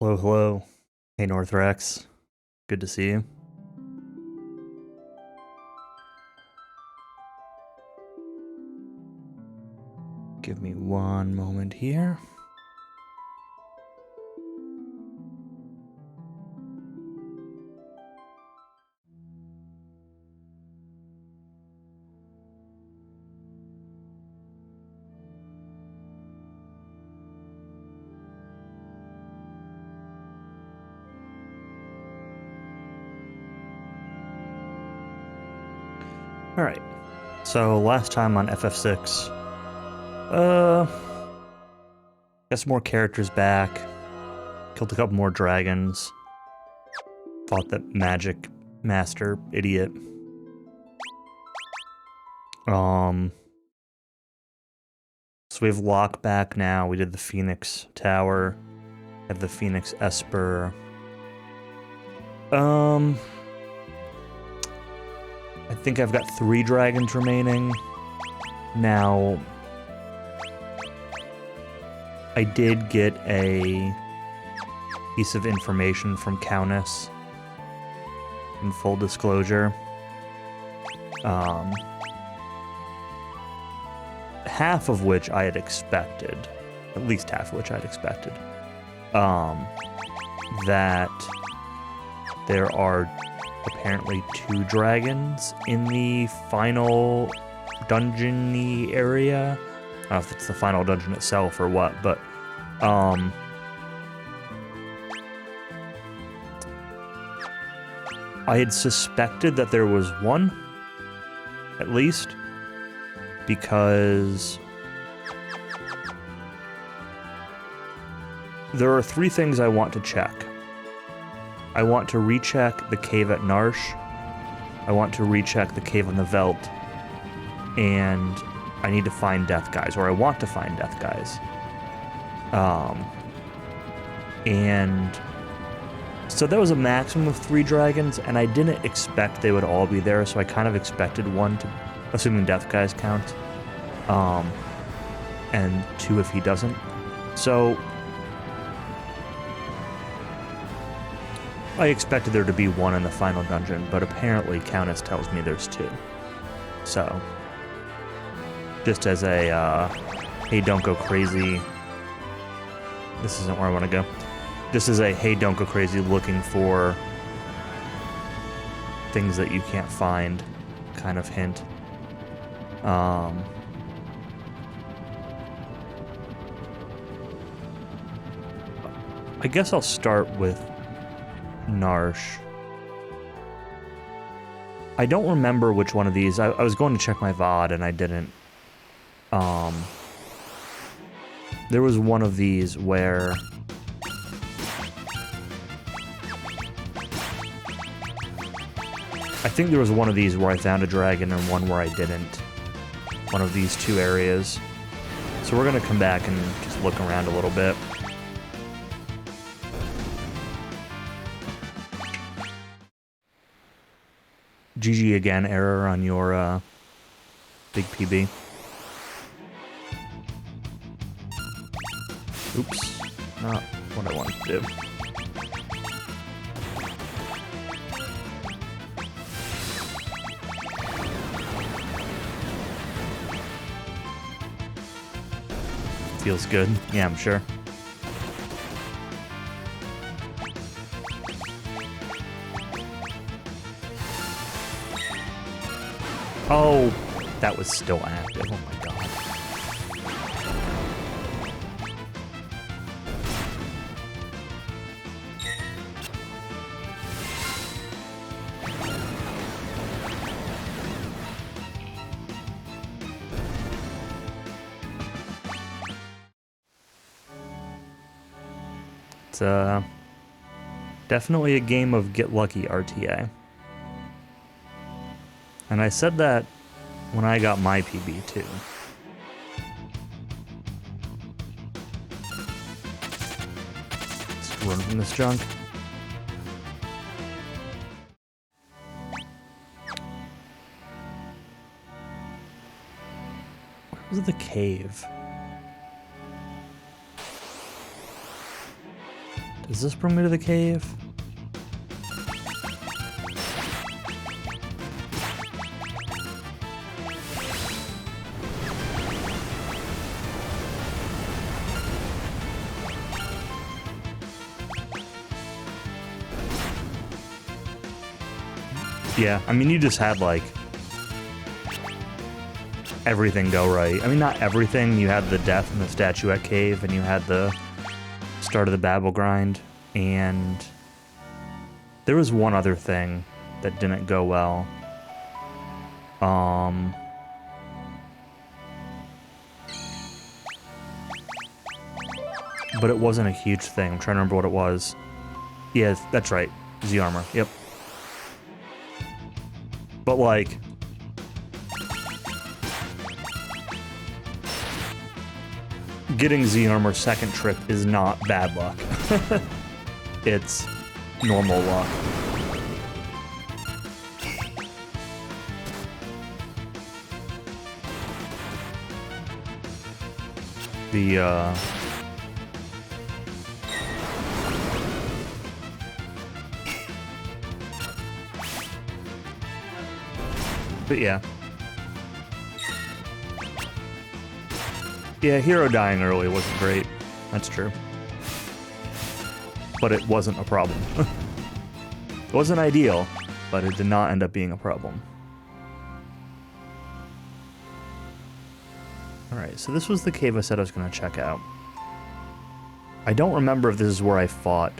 Hello, hello. Hey, Northrex. Good to see you. Give me one moment here. Alright, so last time on FF6, got some more characters back, killed a couple more dragons, fought that magic master idiot. So we have Lock back now, we did the Phoenix Tower, have the Phoenix Esper. I think I've got 3 dragons remaining. Now, I did get a piece of information from Countess, in full disclosure. Half of which I had expected, at least half of which I had expected, that there are apparently 2 dragons in the final dungeon-y area. I don't know if it's the final dungeon itself or what, but I had suspected that there was 1, at least, because there are 3 things I want to check. I want to recheck the cave at Narsh, I want to recheck the cave on the Veldt, and I need to find Death Guys, or I want to find Death Guys. And so that was a maximum of 3 dragons, and I didn't expect they would all be there, so I kind of expected 1 to, assuming Death Guys count, and 2 if he doesn't. So I expected there to be 1 in the final dungeon, but apparently Countess tells me there's 2. So, just as a, hey, don't go crazy, this isn't where I want to go. Just as a, hey, don't go crazy looking for things that you can't find kind of hint. I guess I'll start with Narsh. I don't remember which one of these. I was going to check my VOD and I didn't. There was one of these where I think there was one of these where I found a dragon and one where I didn't. One of these 2 areas. So we're gonna come back and just look around a little bit. GG again, error on your big PB. Oops, not what I wanted to do. Feels good. Yeah, I'm sure. Oh, that was still active. Oh my god. It's definitely a game of get lucky RTA. And I said that when I got my PB too. Let's run from this junk. Where was the cave? Does this bring me to the cave? Yeah, I mean, you just had, like, everything go right. I mean, not everything. You had the death in the statuette cave, and you had the start of the Babel grind, and there was one other thing that didn't go well. But it wasn't a huge thing. I'm trying to remember what it was. Yeah, that's right. Z armor. Yep. But, like, getting Z armor second trip is not bad luck. It's normal luck. But yeah. Yeah, hero dying early wasn't great. That's true. But it wasn't a problem. It wasn't ideal, but it did not end up being a problem. Alright, so this was the cave I said I was going to check out. I don't remember if this is where I fought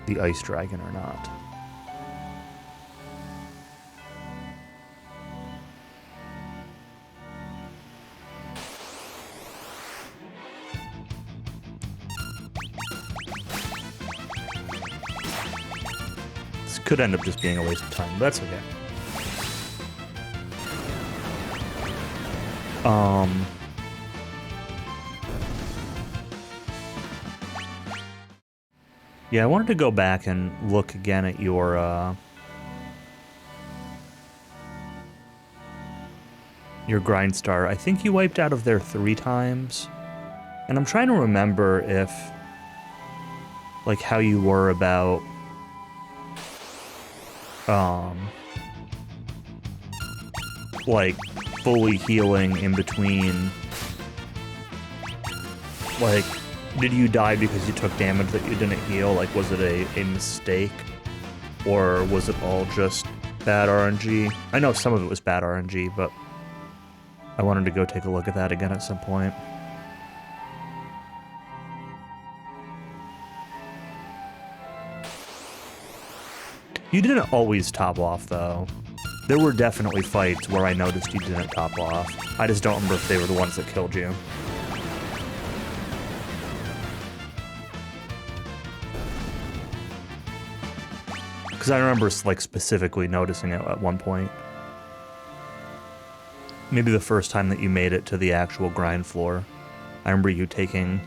the ice dragon or not. Could end up just being a waste of time, but that's okay. Yeah, I wanted to go back and look again at your grind star. I think you wiped out of there 3 times, and I'm trying to remember if, like, how you were about like, fully healing in between. Like, did you die because you took damage that you didn't heal? Like, was it a mistake? Or was it all just bad RNG? I know some of it was bad RNG, but I wanted to go take a look at that again at some point. You didn't always top off, though. There were definitely fights where I noticed you didn't top off. I just don't remember if they were the ones that killed you. Because I remember, like, specifically noticing it at one point. Maybe the first time that you made it to the actual grind floor. I remember you taking,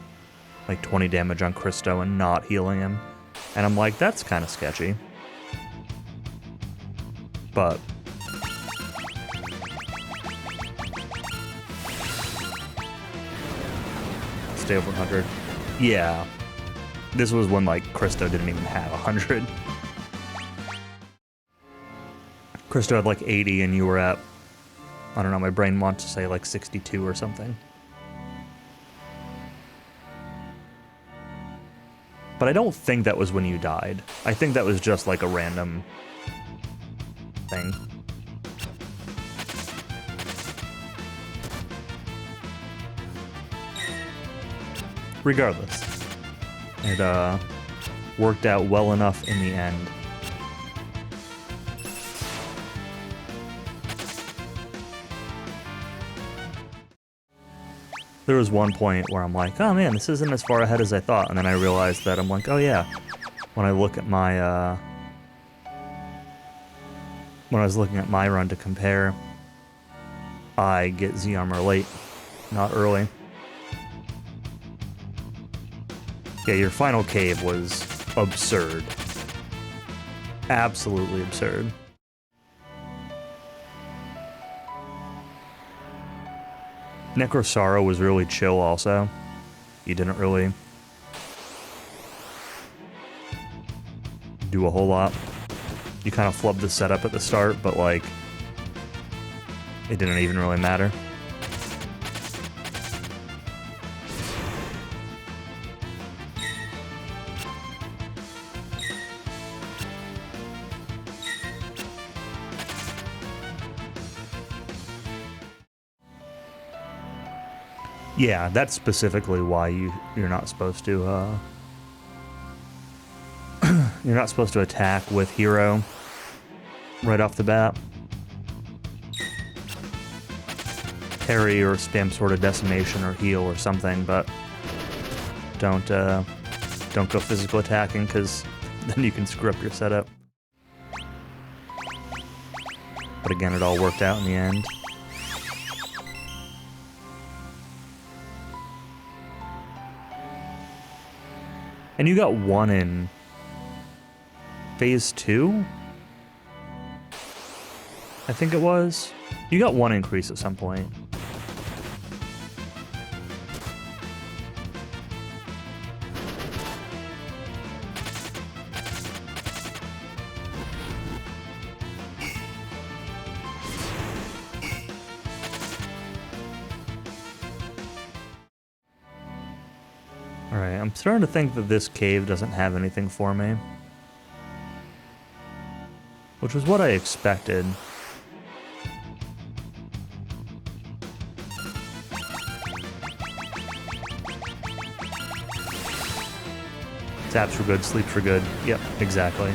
like, 20 damage on Christo and not healing him. And I'm like, that's kind of sketchy. But stay over 100. Yeah. This was when, like, Christo didn't even have 100. Christo had, like, 80 and you were at, I don't know, my brain wants to say, like, 62 or something. But I don't think that was when you died. I think that was just, like, a random thing. Regardless, it worked out well enough in the end. There was one point where I'm like, oh man, this isn't as far ahead as I thought, and then I realized that I'm like, oh yeah, when I look at my when I was looking at my run to compare, I get Z armor late, not early. Yeah, your final cave was absurd. Absolutely absurd. Necrosaro was really chill also. You didn't really do a whole lot. You kind of flubbed the setup at the start, but like, it didn't even really matter. Yeah, that's specifically why you're not supposed to you're not supposed to attack with hero right off the bat. Parry or spam sort of decimation or heal or something, but don't go physical attacking, because then you can screw up your setup. But again, it all worked out in the end. And you got one in phase 2? I think it was. You got one increase at some point. Alright, I'm starting to think that this cave doesn't have anything for me. Which was what I expected. Taps for good, sleeps for good. Yep, exactly.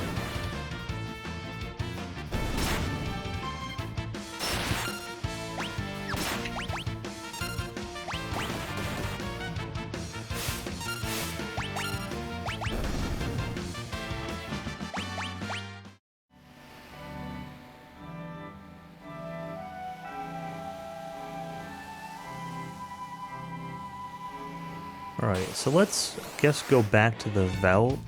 Alright, so let's, I guess, go back to the Veld.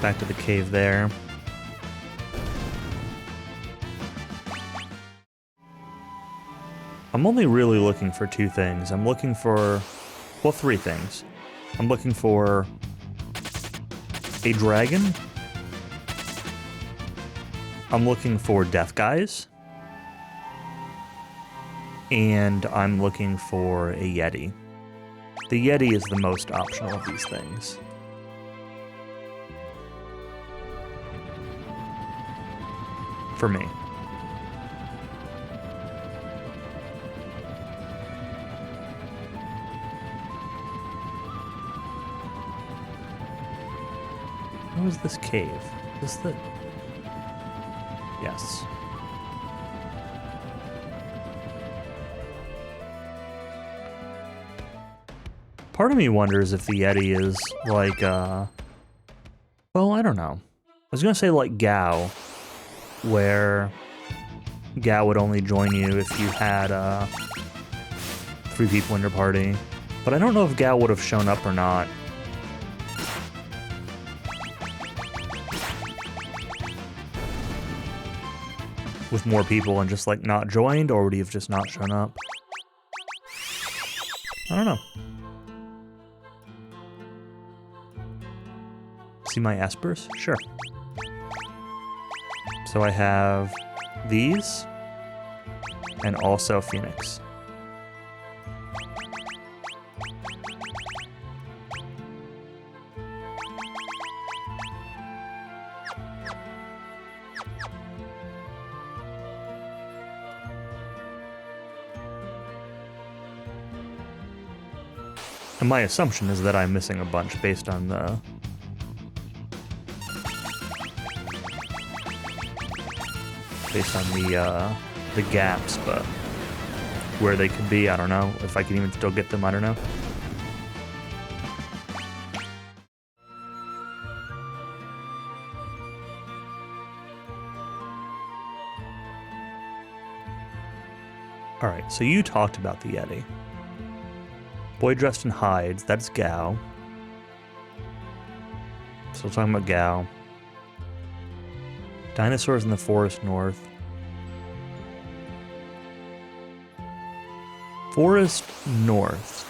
Back to the cave there. I'm only really looking for two things. I'm looking for, well, three things. I'm looking for a dragon. I'm looking for death guys, and I'm looking for a Yeti. The Yeti is the most optional of these things. For me. What was this cave? Is this the... Yes. Part of me wonders if the Yeti is like, well, I don't know. I was gonna say like Gao, where Gao would only join you if you had, 3 people in your party. But I don't know if Gao would have shown up or not. With more people and just like not joined, or would he have just not shown up? I don't know. See my espers? Sure. So I have these and also Phoenix. And my assumption is that I'm missing a bunch based on the... the gaps, but where they could be, I don't know. If I can even still get them, I don't know. Alright, so you talked about the Yeti. Boy dressed in hides, that's Gao. Still talking about Gao. Dinosaurs in the forest north. forest north.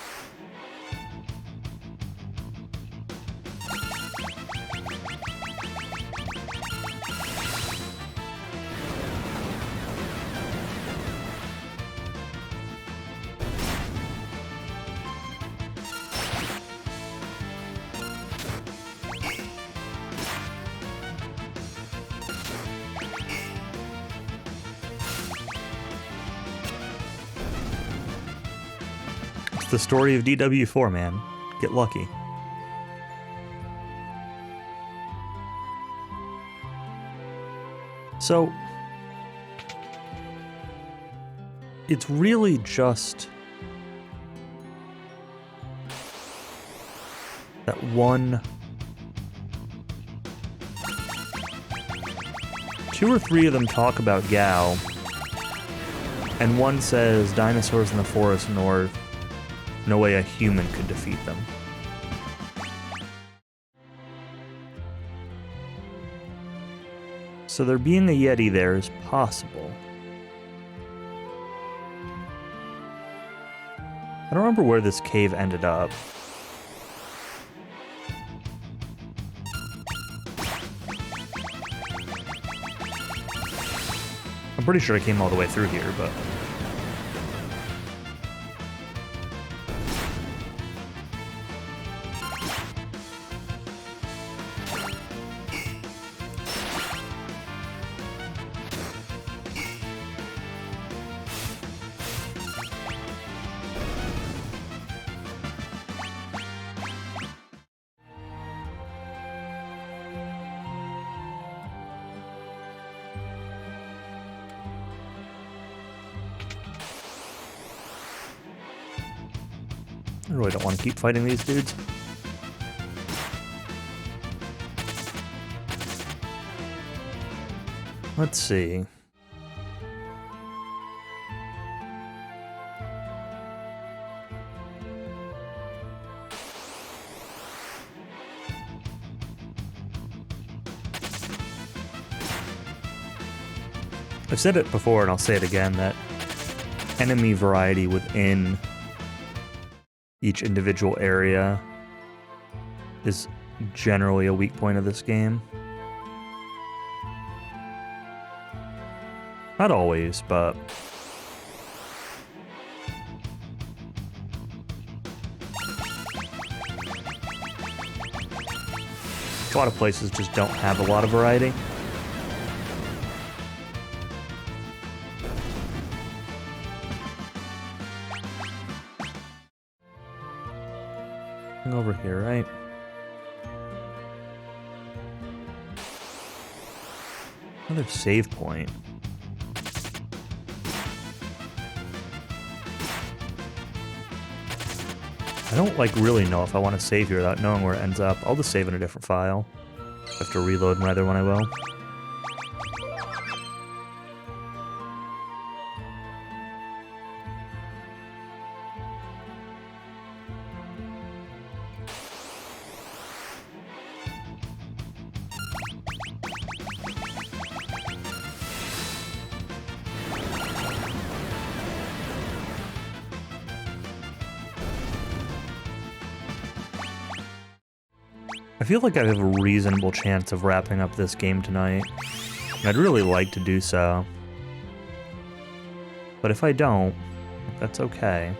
The story of DW4, man. Get lucky. So, it's really just that one, 2 or 3 of them talk about Gao, and one says dinosaurs in the forest north. No way a human could defeat them. So there being a Yeti there is possible. I don't remember where this cave ended up. I'm pretty sure I came all the way through here, but... I really don't want to keep fighting these dudes. Let's see. I've said it before and I'll say it again, that enemy variety within each individual area is generally a weak point of this game. Not always, but... a lot of places just don't have a lot of variety. Over here, right? Another save point. I don't really know if I want to save here without knowing where it ends up. I'll just save in a different file. I have to reload my other one, I will. I feel like I have a reasonable chance of wrapping up this game tonight. And I'd really like to do so. But if I don't, that's okay.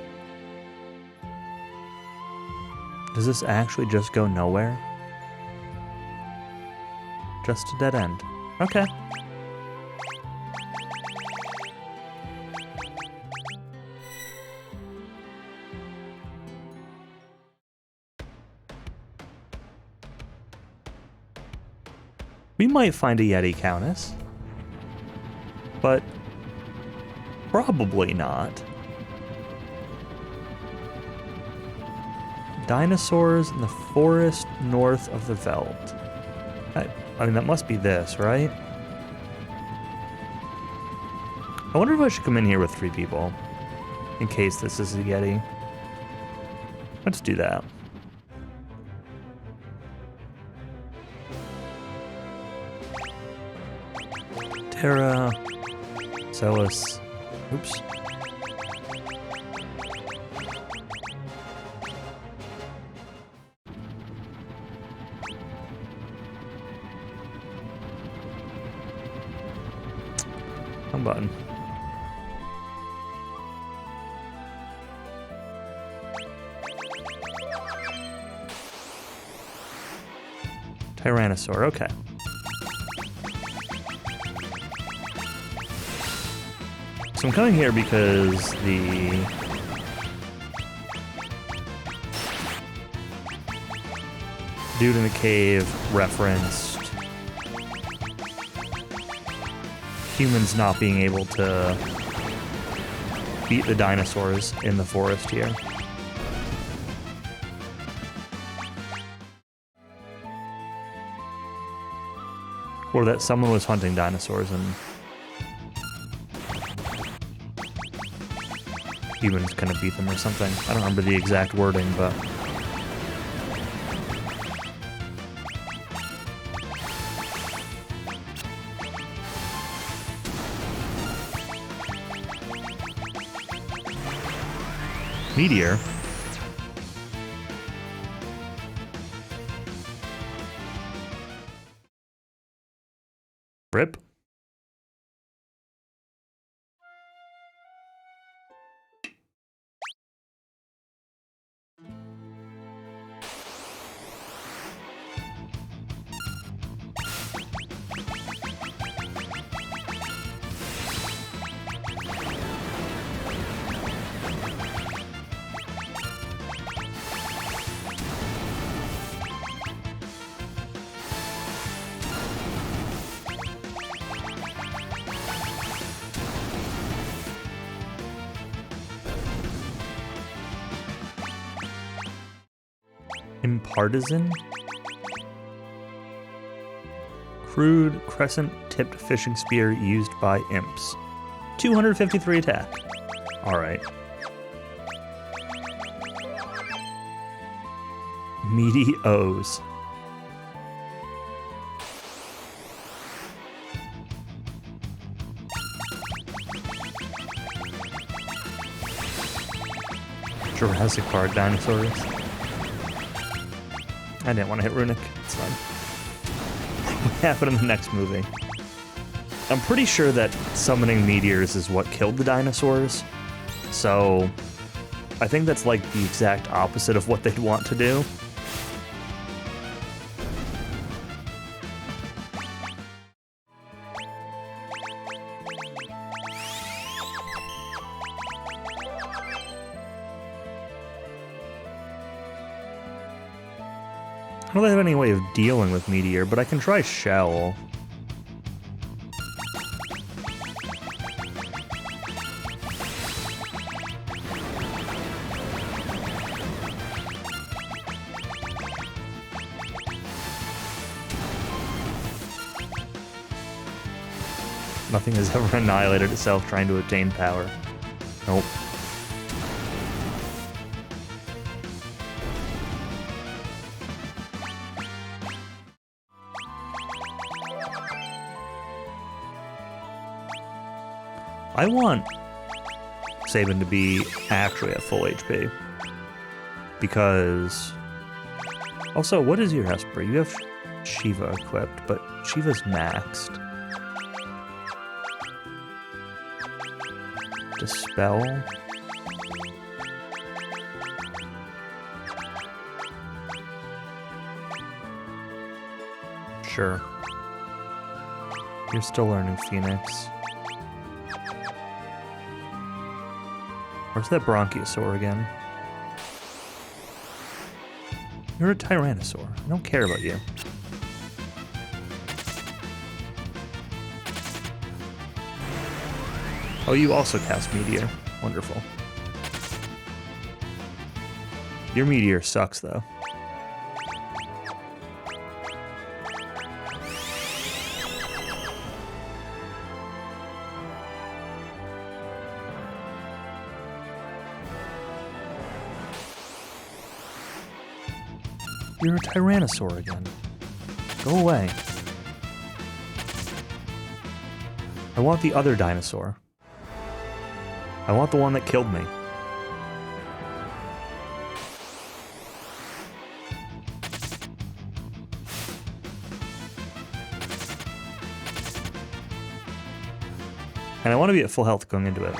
Does this actually just go nowhere? Just a dead end. Okay. We might find a Yeti, Countess. But probably not. Dinosaurs in the forest north of the Veld. I mean, that must be this, right? I wonder if I should come in here with 3 people. In case this is a Yeti. Let's do that. Terra, Celis, oops. Come button. Tyrannosaur, okay. So I'm coming here because the dude in the cave referenced humans not being able to beat the dinosaurs in the forest here. Or that someone was hunting dinosaurs and humans couldn't beat them or something. I don't remember the exact wording, but... Meteor? Rip? Impartisan? Crude crescent-tipped fishing spear used by imps. 253 attack. Alright. Meaty O's. Jurassic Park dinosaurs. I didn't want to hit Runic. It's fine. What happened in the next movie? I'm pretty sure that summoning meteors is what killed the dinosaurs. So, I think that's like the exact opposite of what they'd want to do. I don't have any way of dealing with Meteor, but I can try Shell. Nothing has ever annihilated itself trying to obtain power. Nope. I want Sabin to be actually at full HP. Because... Also, what is your Esper? You have Shiva equipped, but Shiva's maxed. Dispel? Sure. You're still learning Phoenix. Where's that Brachiosaur again? You're a Tyrannosaur. I don't care about you. Oh, you also cast Meteor. Wonderful. Your Meteor sucks, though. You're a Tyrannosaur again. Go away. I want the other dinosaur. I want the one that killed me. And I want to be at full health going into it.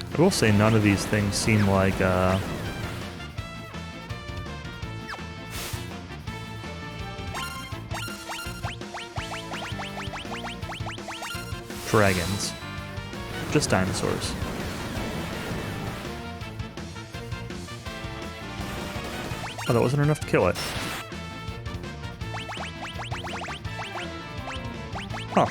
I will say none of these things seem like, dragons. Just dinosaurs. Oh, that wasn't enough to kill it. Huh.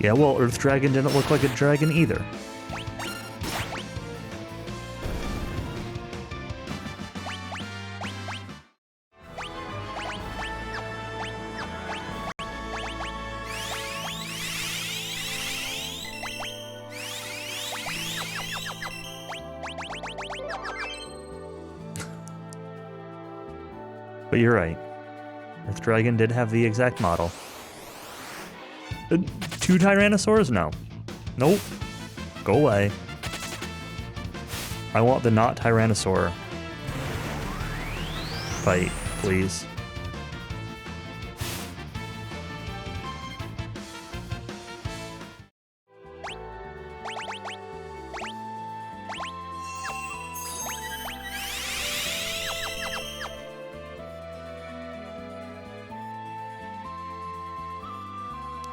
Yeah, well, Earth Dragon didn't look like a dragon either. But you're right. Earth Dragon did have the exact model. 2 Tyrannosaurs? No. Nope. Go away. I want the not Tyrannosaur fight, please.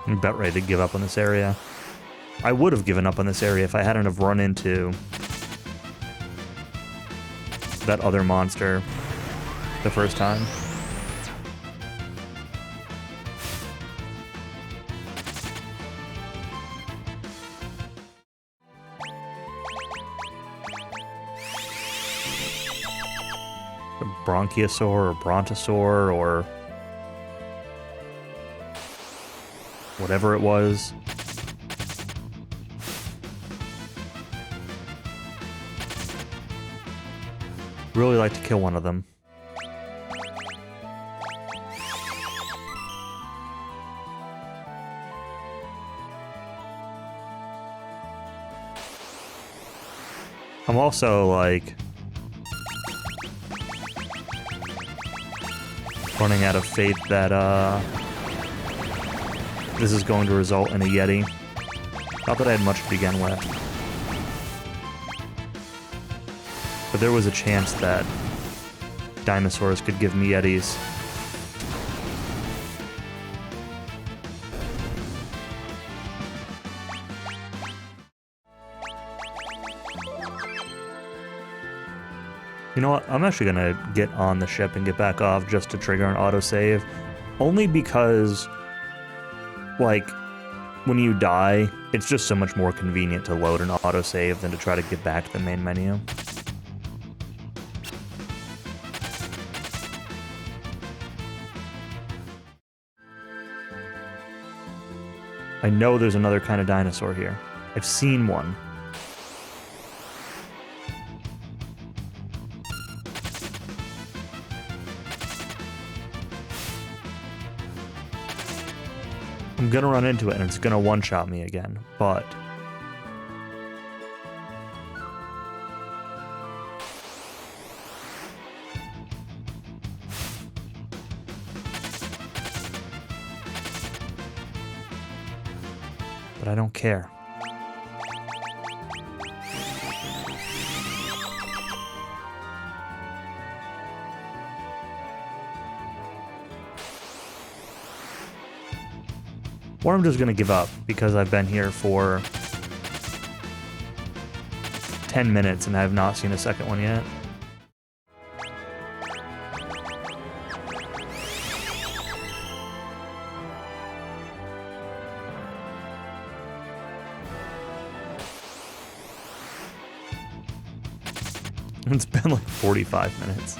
I'm about ready to give up on this area. I would have given up on this area if I hadn't have run into that other monster the first time. A Bronchiosaur or Brontosaur or whatever it was. Really like to kill one of them. I'm also like running out of faith that this is going to result in a Yeti. Not that I had much to begin with. But there was a chance that dinosaurs could give me Yetis. You know what? I'm actually gonna get on the ship and get back off just to trigger an autosave. Only because, like, when you die, it's just so much more convenient to load an autosave than to try to get back to the main menu. I know there's another kind of dinosaur here. I've seen one. I'm gonna run into it and it's gonna one-shot me again, but I don't care. Or I'm just gonna give up because I've been here for 10 minutes and I have not seen a second one yet. It's been like 45 minutes.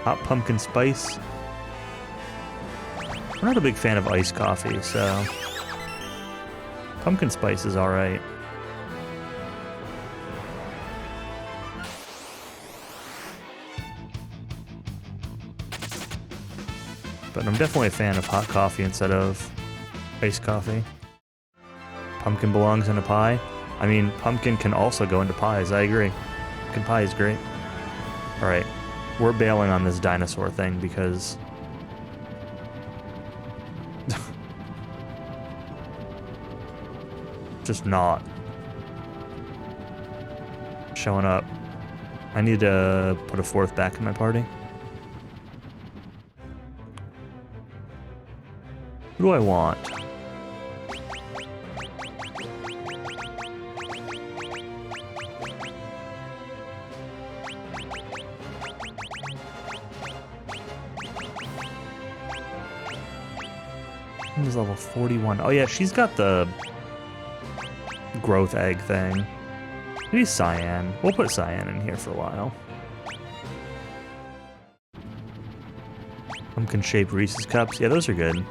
Hot pumpkin spice. I'm not a big fan of iced coffee, so pumpkin spice is alright. But I'm definitely a fan of hot coffee instead of iced coffee. Pumpkin belongs in a pie. I mean, pumpkin can also go into pies, I agree. Pumpkin pie is great. Alright, we're bailing on this dinosaur thing because... just not showing up. I need to put a fourth back in my party. Who do I want? Who's level 41? Oh yeah, she's got the growth egg thing. Maybe cyan. We'll put cyan in here for a while. Pumpkin shaped Reese's cups. Yeah, those are good.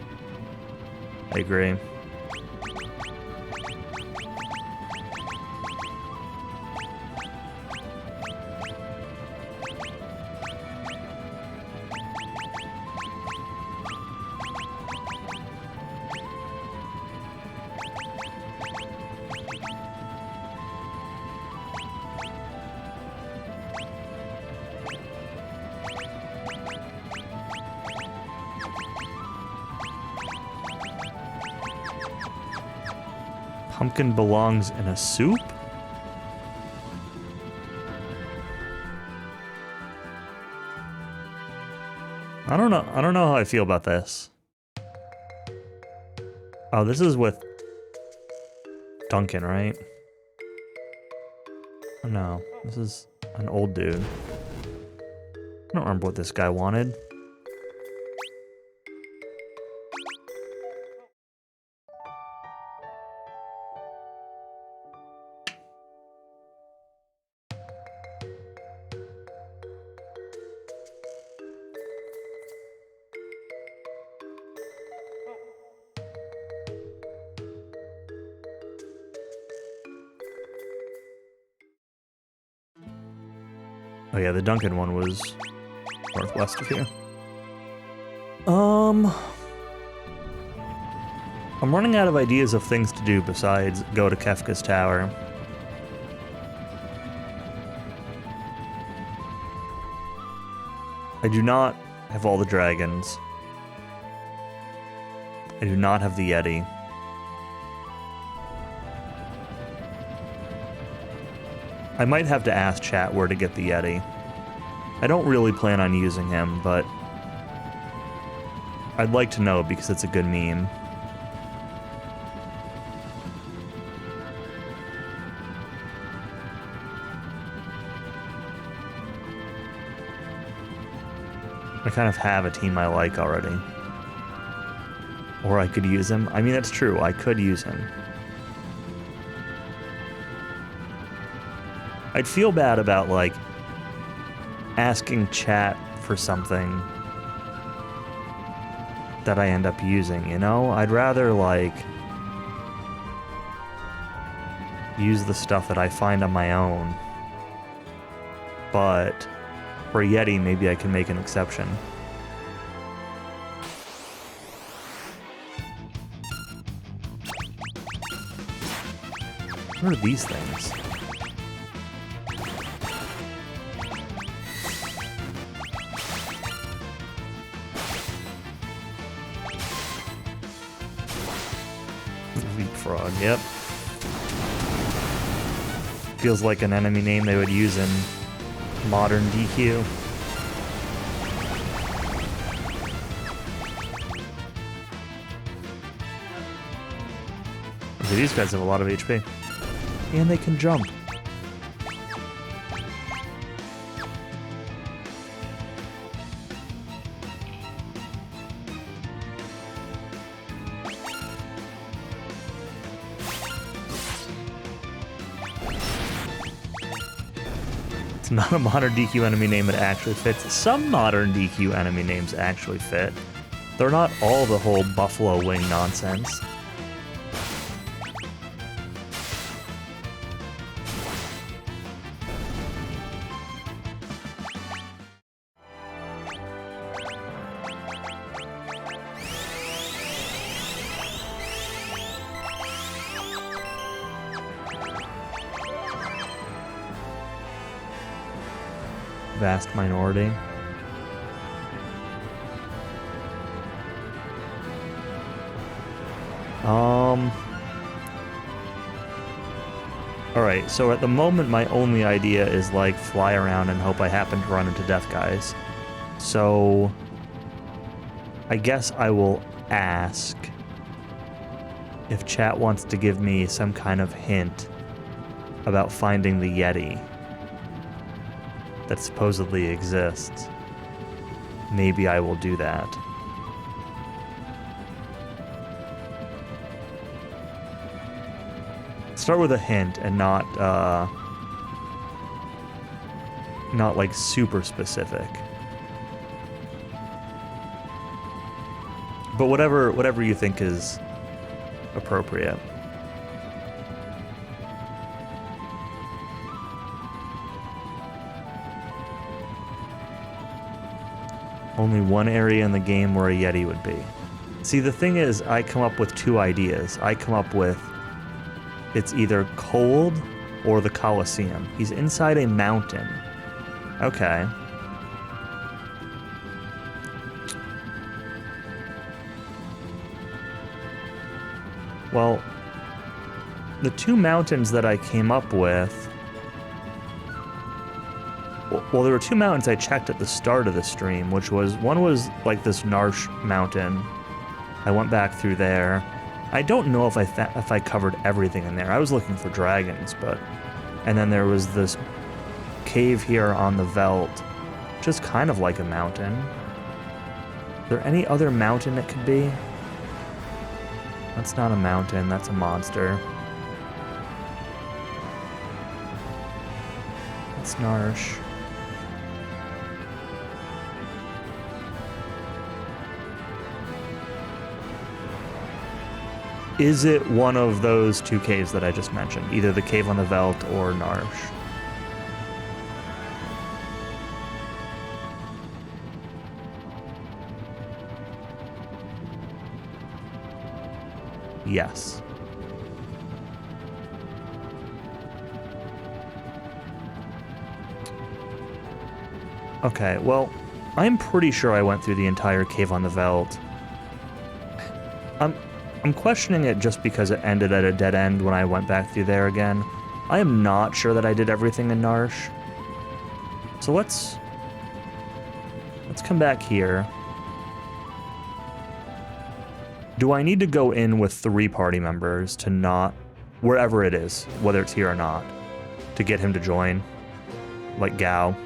I agree. Pumpkin belongs in a soup? I don't know how I feel about this. Oh, this is with Duncan, right? Oh no, this is an old dude. I don't remember what this guy wanted. Oh yeah, the Duncan one was northwest of here. I'm running out of ideas of things to do besides go to Kefka's Tower. I do not have all the dragons. I do not have the Yeti. I might have to ask chat where to get the Yeti. I don't really plan on using him, but I'd like to know because it's a good meme. I kind of have a team I like already. Or I could use him. I mean, that's true. I could use him. I'd feel bad about, like, asking chat for something that I end up using, you know? I'd rather, like, use the stuff that I find on my own. But for Yeti, maybe I can make an exception. What are these things? Leapfrog, yep. Feels like an enemy name they would use in modern DQ. Okay, these guys have a lot of HP. And they can jump. not a modern DQ enemy name that actually fits. Some modern DQ enemy names actually fit. They're not all the whole buffalo wing nonsense. Vast minority. Alright, so at the moment my only idea is like fly around and hope I happen to run into death guys. So I guess I will ask if chat wants to give me some kind of hint about finding the Yeti that supposedly exists. Maybe I will do that. Start with a hint and not like super specific. But whatever you think is appropriate. Only one area in the game where a Yeti would be. See, the thing is, I come up with two ideas. I come up with it's either cold or the Colosseum. He's inside a mountain. Okay. Well, the two mountains that I came up with... Well, there were two mountains I checked at the start of the stream, which was... One was like this Narsh mountain. I went back through there. I don't know if I covered everything in there. I was looking for dragons, but... And then there was this cave here on the Veldt, just kind of like a mountain. Is there any other mountain it could be? That's not a mountain, that's a monster. That's Narsh. Is it one of those two caves that I just mentioned? Either the cave on the Veldt or Narsh? Yes. Okay, well, I'm pretty sure I went through the entire cave on the Veldt. I'm questioning it just because it ended at a dead end when I went back through there again. I am not sure that I did everything in Narsh. So let's come back here. Do I need to go in with 3 party members to not, wherever it is, whether it's here or not, to get him to join? Like Gao?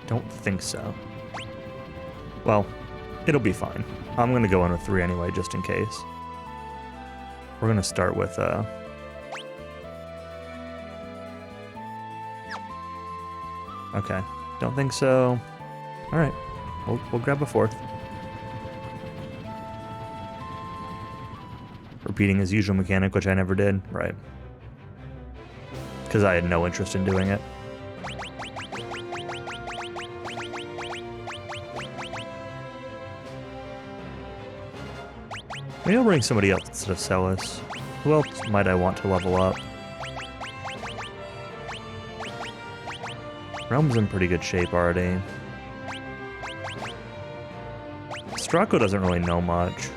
Don't think so. Well, it'll be fine. I'm gonna go in with 3 anyway, just in case. We're gonna start with, Okay, don't think so. Alright, we'll grab a 4th. Repeating his usual mechanic, which I never did, right. Because I had no interest in doing it. Maybe I'll bring somebody else instead of Celis. Who else might I want to level up? Realm's in pretty good shape already. Strako doesn't really know much.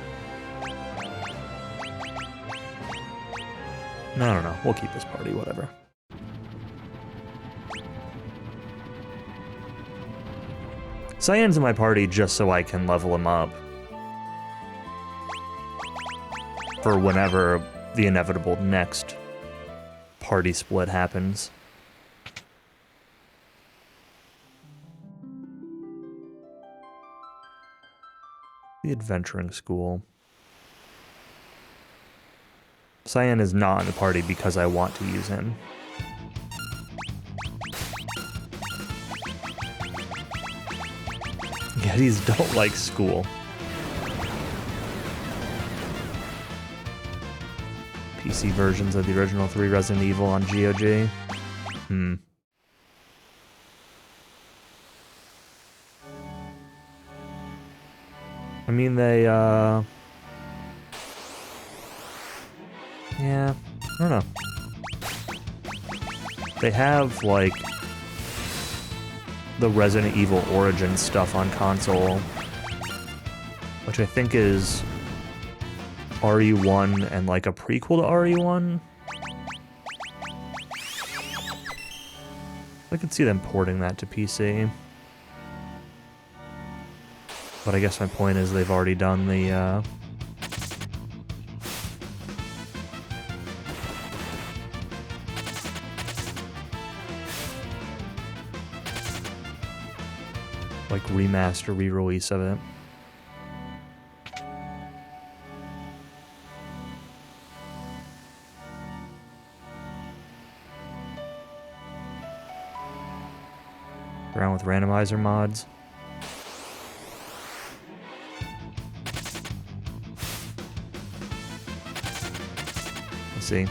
No, I don't know. We'll keep this party, whatever. Cyan's in my party just so I can level him up. For whenever the inevitable next party split happens. The adventuring school. Cyan is not in the party because I want to use him. Yetis don't like school. PC versions of the original 3 Resident Evil on GOG. I mean, they, yeah, I don't know. They have, like, the Resident Evil Origins stuff on console, which I think is RE1 and, like, a prequel to RE1. I could see them porting that to PC. But I guess my point is they've already done the, like, remaster, re-release of it. Around with randomizer mods. Let's see.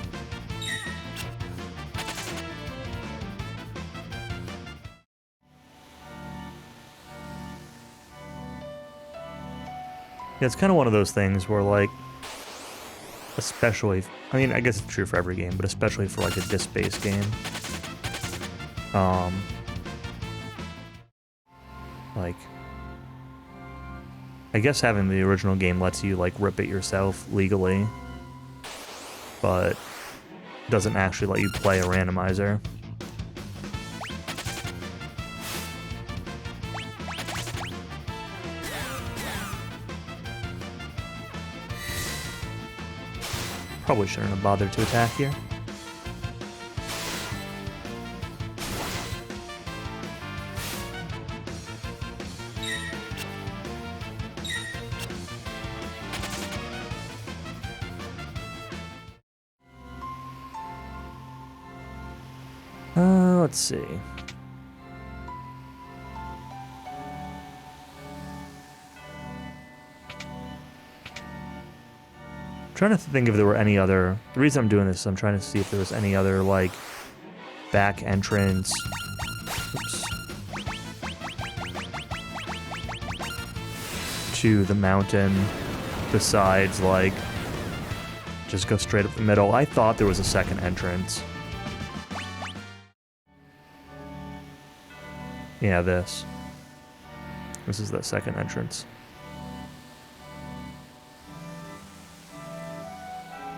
Yeah, it's kind of one of those things where, like, especially, I mean, I guess it's true for every game, but especially for, like, a disc-based game. Like, I guess having the original game lets you, like, rip it yourself legally, but doesn't actually let you play a randomizer. Probably shouldn't have bothered to attack here. Let's see. Trying to think if there were any other. The reason I'm doing this is I'm trying to see if there was any other, like, back entrance. Oops. To the mountain besides, like, just go straight up the middle. I thought there was a second entrance. Yeah, this. This is the second entrance.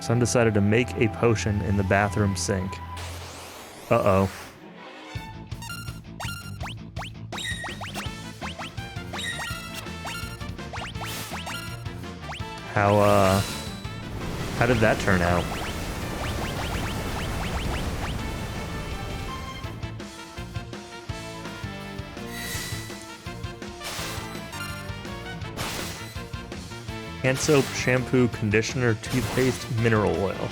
Son decided to make a potion in the bathroom sink. Uh-oh. How did that turn out? Hand soap, shampoo, conditioner, toothpaste, mineral oil.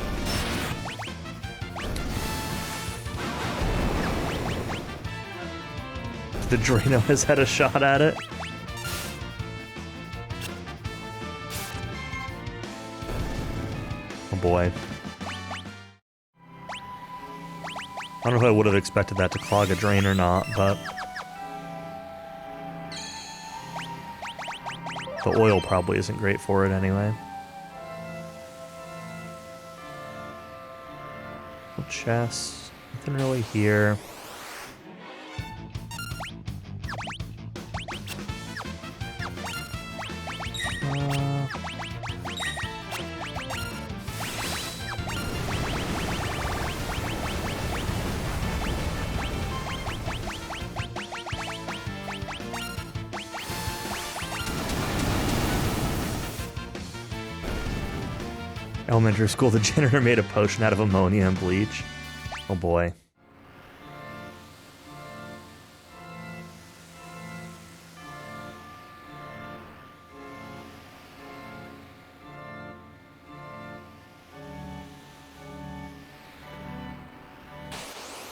The Drano has had a shot at it. Oh boy. I don't know if I would have expected that to clog a drain or not, but the oil probably isn't great for it anyway. Chest, nothing really here. Elementary school, the janitor made a potion out of ammonia and bleach. Oh boy.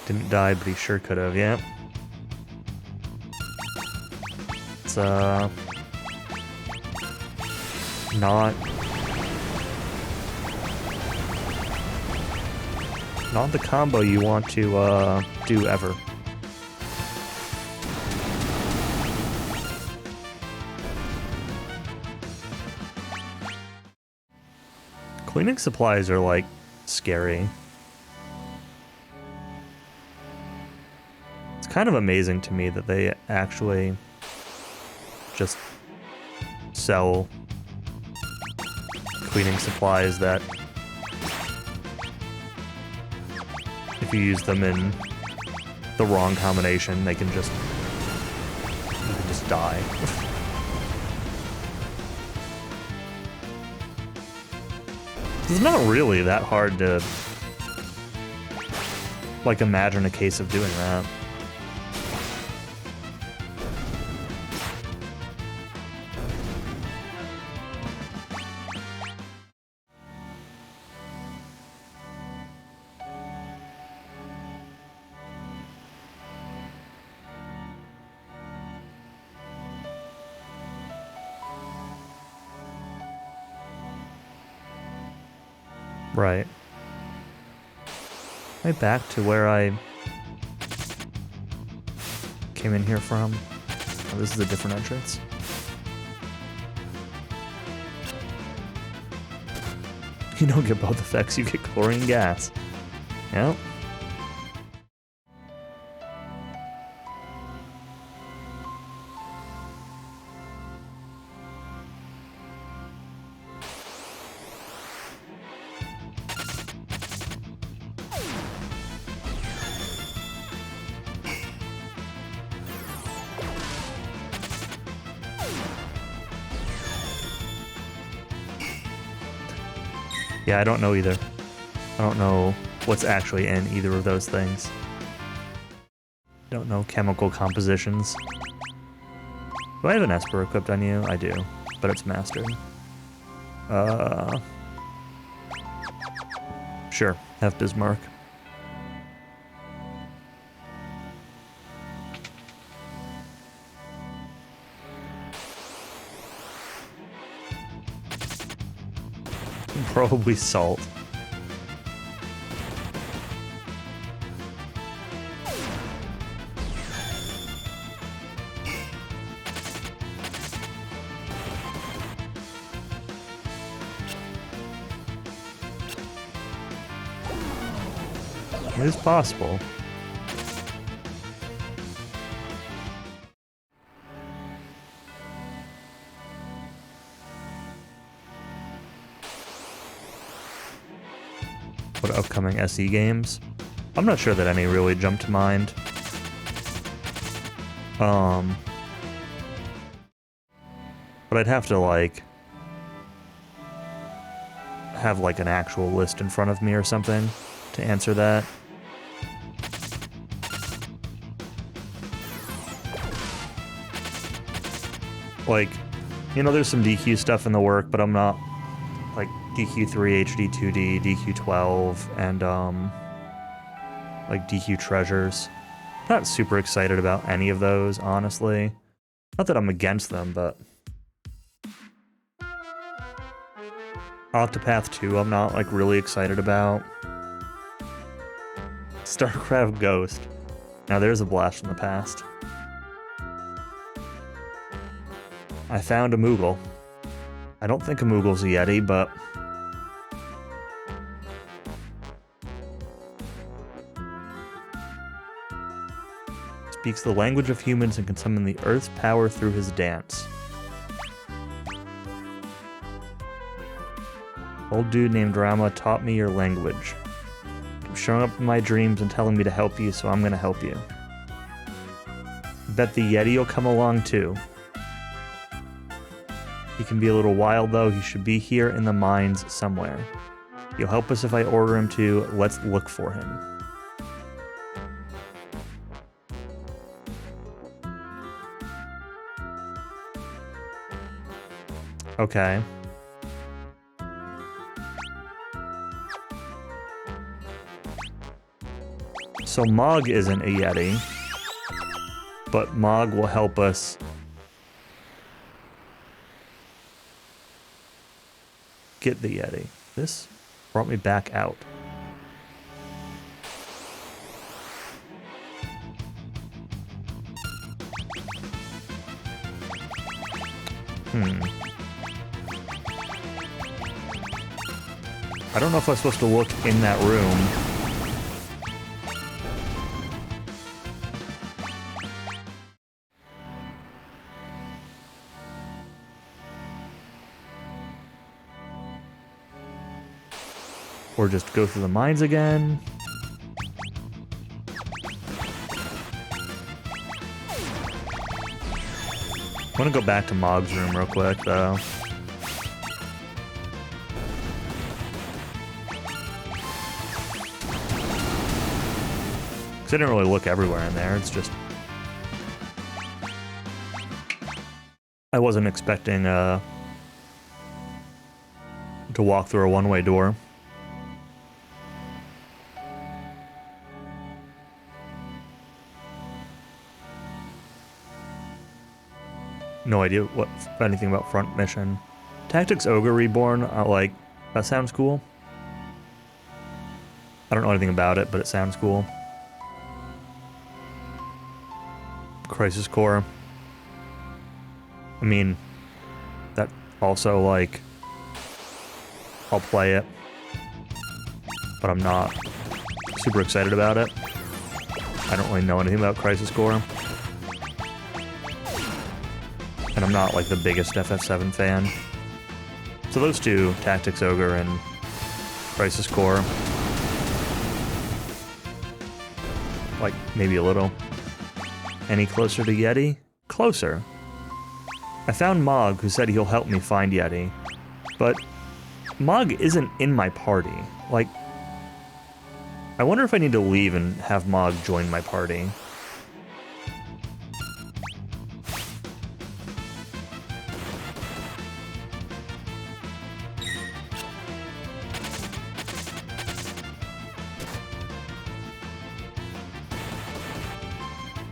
Didn't die, but he sure could have, yeah. It's, not the combo you want to, do ever. Cleaning supplies are, like, scary. It's kind of amazing to me that they actually just sell cleaning supplies that if you use them in the wrong combination, you can just die. It's not really that hard to, like, imagine a case of doing that. Right. Right back to where I came in here from. Oh, this is a different entrance. You don't get both effects, you get chlorine gas. Yep. Yeah, I don't know either. I don't know what's actually in either of those things. Don't know chemical compositions. Do I have an Esper equipped on you? I do, but it's mastered. Sure, have Bismarck. Probably salt. It is possible. What upcoming SE games? I'm not sure that any really jump to mind. But I'd have to, like, have, like, an actual list in front of me or something to answer that. Like, you know, there's some DQ stuff in the work, but I'm not, like, DQ3, HD2D, DQ12, and, like, DQ Treasures. Not super excited about any of those, honestly. Not that I'm against them, but... Octopath 2, I'm not, like, really excited about. StarCraft Ghost. Now, there's a blast from the past. I found a Moogle. I don't think a Moogle's a Yeti, but... Speaks the language of humans and can summon the Earth's power through his dance. Old dude named Rama taught me your language. I'm showing up in my dreams and telling me to help you, so I'm gonna help you. Bet the Yeti will come along too. He can be a little wild though, he should be here in the mines somewhere. You'll help us if I order him to. Let's look for him. Okay. So Mog isn't a Yeti, but Mog will help us get the Yeti. This brought me back out. I don't know if I'm supposed to look in that room. Or just go through the mines again. I'm gonna go back to Mog's room real quick, though. Because I didn't really look everywhere in there, it's just... I wasn't expecting to walk through a one-way door. No idea anything about front mission. Tactics Ogre Reborn, like, that sounds cool. I don't know anything about it, but it sounds cool. Crisis Core. I mean, that also, like, I'll play it, but I'm not super excited about it. I don't really know anything about Crisis Core. And I'm not, like, the biggest FF7 fan. So those two, Tactics Ogre and Crisis Core, like, maybe a little. Any closer to Yeti? Closer. I found Mog, who said he'll help me find Yeti. But Mog isn't in my party. Like, I wonder if I need to leave and have Mog join my party.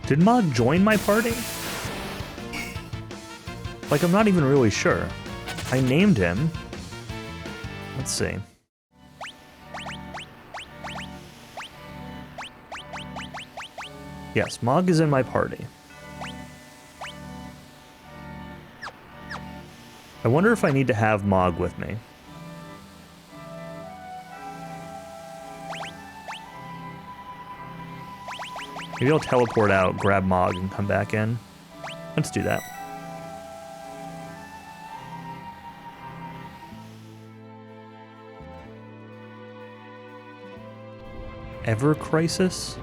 Did Mog join my party? Like, I'm not even really sure. I named him. Let's see. Yes, Mog is in my party. I wonder if I need to have Mog with me. Maybe I'll teleport out, grab Mog, and come back in. Let's do that. Ever Crisis?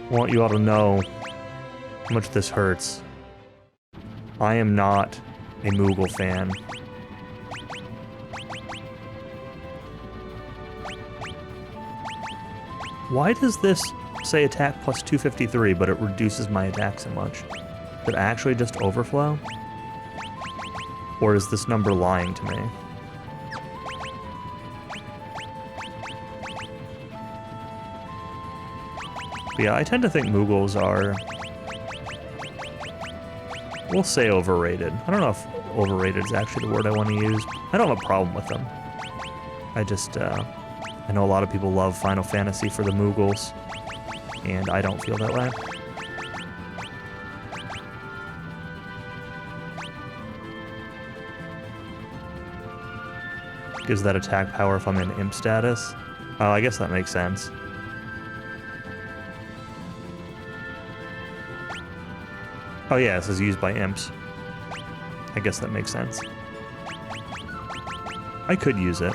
I want you all to know how much this hurts. I am not a Moogle fan. Why does this say attack plus 253, but it reduces my attack so much? Did it actually just overflow? Or is this number lying to me? But yeah, I tend to think Moogles are... we'll say overrated. I don't know if overrated is actually the word I want to use. I don't have a problem with them. I just, I know a lot of people love Final Fantasy for the Moogles, and I don't feel that way. Gives that attack power if I'm in imp status. Oh, I guess that makes sense. Oh yeah, this is used by imps. I guess that makes sense. I could use it.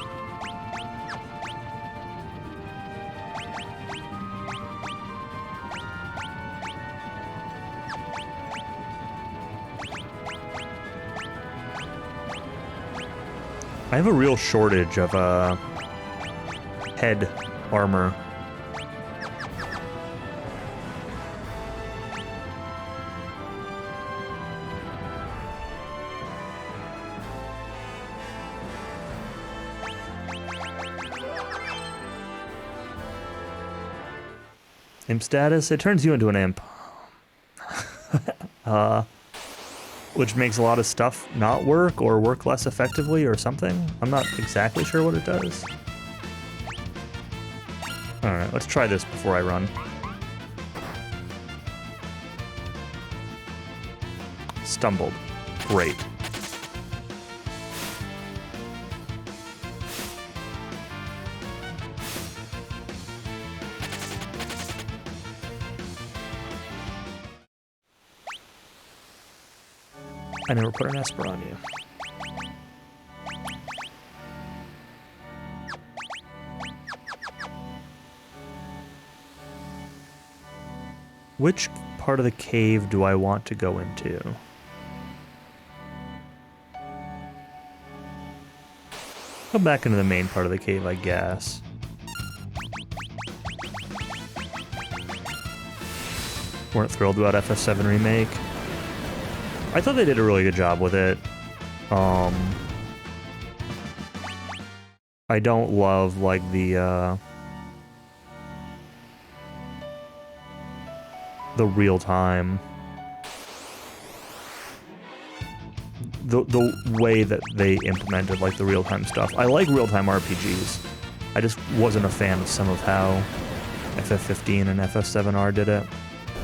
I have a real shortage of head armor. Imp status? It turns you into an imp. Which makes a lot of stuff not work or work less effectively or something. I'm not exactly sure what it does. Alright, let's try this before I run. Stumbled. Great. I never put an Esper on you. Which part of the cave do I want to go into? Go back into the main part of the cave, I guess. Weren't thrilled about FF7 Remake. I thought they did a really good job with it. I don't love, like, the real-time... The way that they implemented, like, the real-time stuff. I like real-time RPGs. I just wasn't a fan of some of how FF15 and FF7R did it.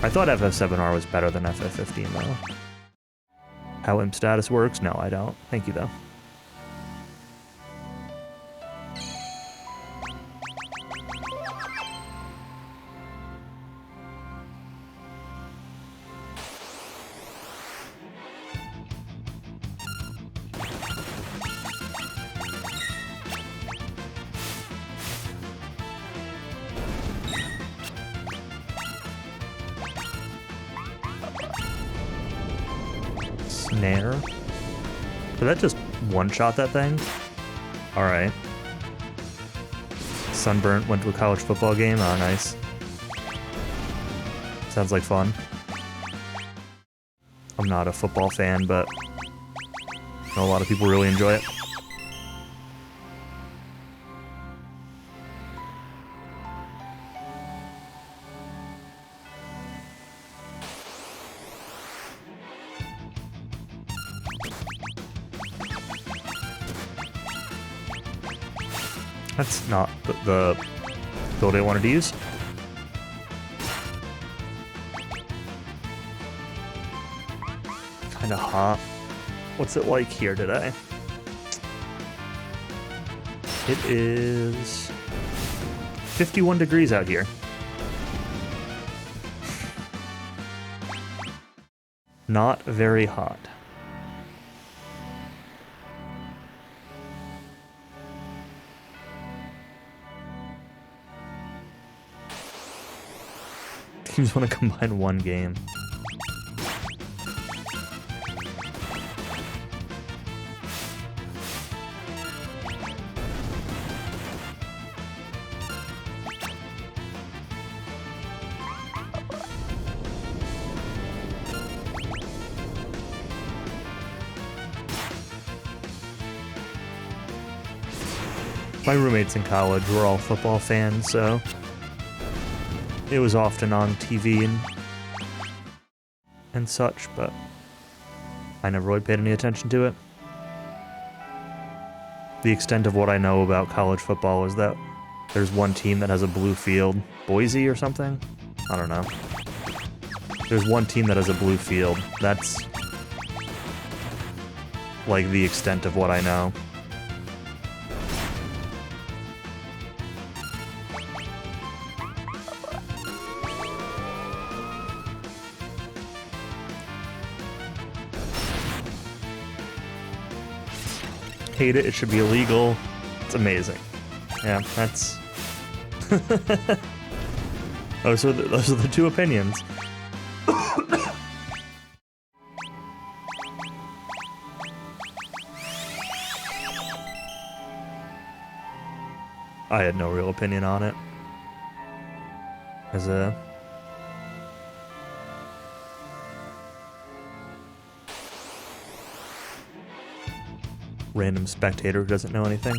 I thought FF7R was better than FF15, though. How imp status works? No, I don't. Thank you, though. Snare. Did that just one-shot that thing? Alright. Sunburnt went to a college football game? Oh, nice. Sounds like fun. I'm not a football fan, but I know a lot of people really enjoy it. That's not the build I wanted to use. Kinda hot. What's it like here today? It is 51 degrees out here. Not very hot. Teams want to combine one game. My roommates in college were all football fans, so it was often on TV and such, but I never really paid any attention to it. The extent of what I know about college football is that there's one team that has a blue field. Boise or something? I don't know. There's one team that has a blue field. That's like the extent of what I know. Hate it, it should be illegal. It's amazing. Yeah, that's... those are the two opinions. I had no real opinion on it. As a... random spectator who doesn't know anything.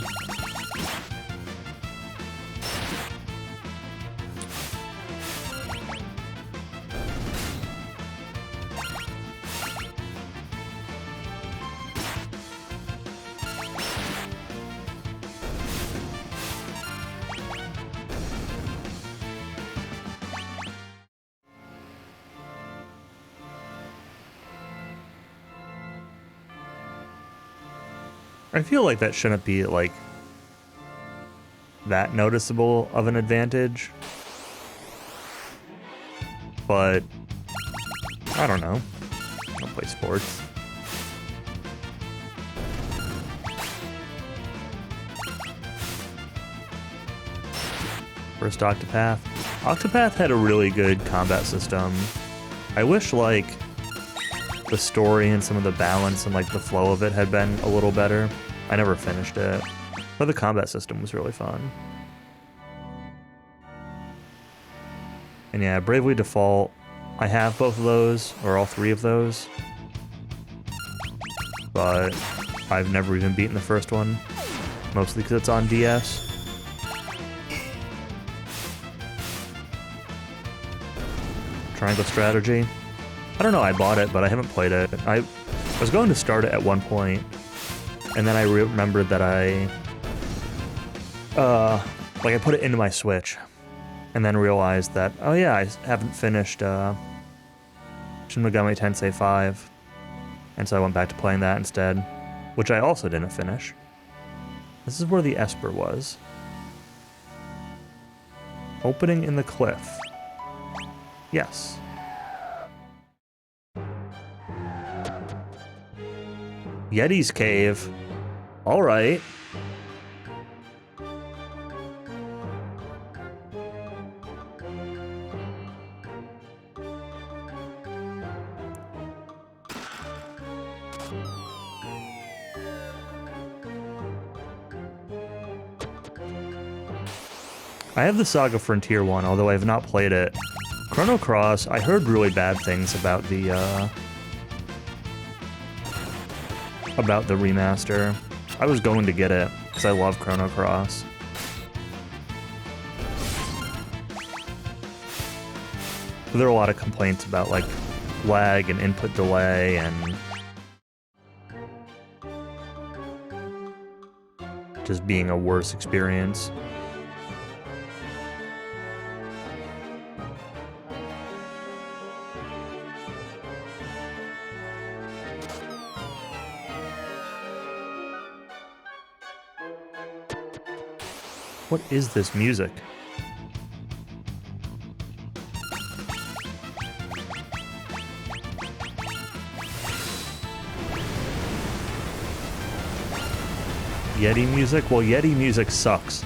I feel like that shouldn't be, like, that noticeable of an advantage. But, I don't know. I don't play sports. First Octopath. Octopath had a really good combat system. I wish, like, the story and some of the balance and, like, the flow of it had been a little better. I never finished it, but the combat system was really fun. And yeah, Bravely Default, I have both of those, or all three of those, but I've never even beaten the first one, mostly because it's on DS. Triangle Strategy. I don't know, I bought it, but I haven't played it. I was going to start it at one point, and then I remembered that I put it into my Switch, and then realized that, oh yeah, I haven't finished Shin Megami Tensei 5, and so I went back to playing that instead, which I also didn't finish. This is where the Esper was. Opening in the cliff. Yes. Yeti's Cave. Alright. I have the Saga Frontier one, although I have not played it. Chrono Cross, I heard really bad things about the remaster. I was going to get it, because I love Chrono Cross. But there are a lot of complaints about, like, lag and input delay and just being a worse experience. What is this music? Yeti music? Well, Yeti music sucks.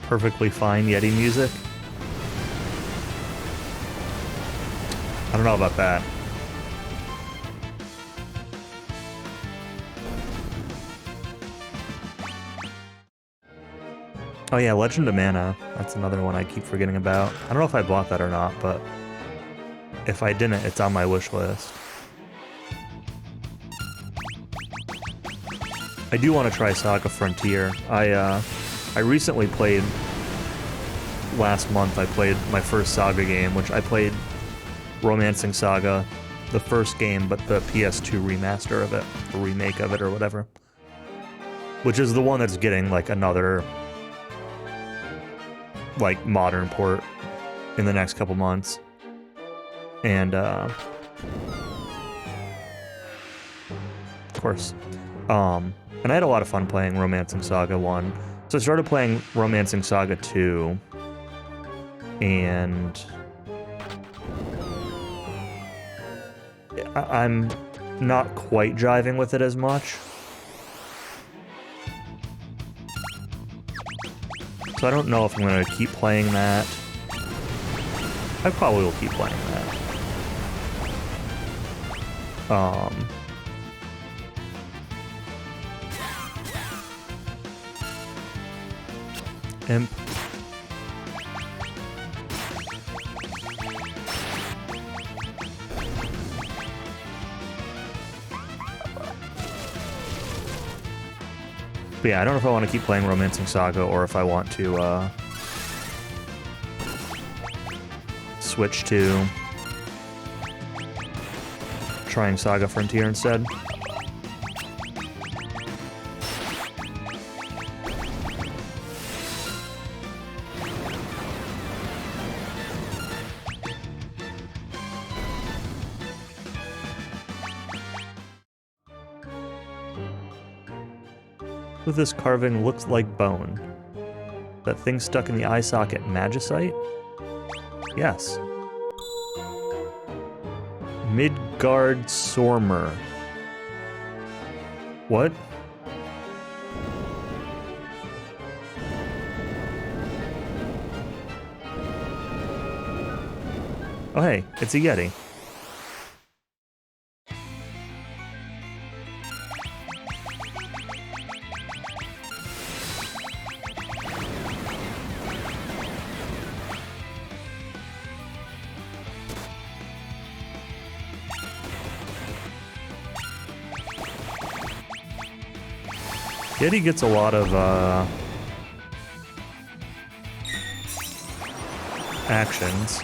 Perfectly fine Yeti music. I don't know about that. Oh yeah, Legend of Mana. That's another one I keep forgetting about. I don't know if I bought that or not, but if I didn't, it's on my wish list. I do want to try Saga Frontier. I recently played, last month I played my first Saga game, which I played Romancing Saga, the first game, but the PS2 remaster of it, or remake of it, or whatever. Which is the one that's getting, like, another, like, modern port in the next couple months. And, of course. And I had a lot of fun playing Romancing Saga 1. So I started playing Romancing Saga 2, and I'm not quite jiving with it as much. So I don't know if I'm going to keep playing that. I probably will keep playing that. Imp. But yeah, I don't know if I want to keep playing Romancing Saga or if I want to switch to trying Saga Frontier instead. With this carving looks like bone. That thing stuck in the eye socket, Magicite? Yes. Midgard Sormer. What? Oh hey, it's a Yeti. Yeti gets a lot of actions.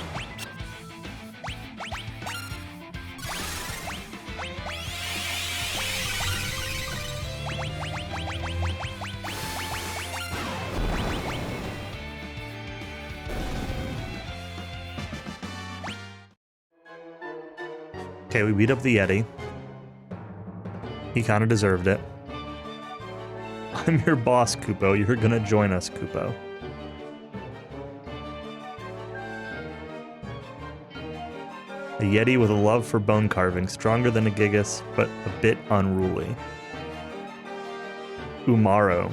Okay, we beat up the Yeti. He kind of deserved it. I'm your boss, Kupo. You're gonna join us, Kupo. A Yeti with a love for bone carving, stronger than a Gigas, but a bit unruly. Umaro.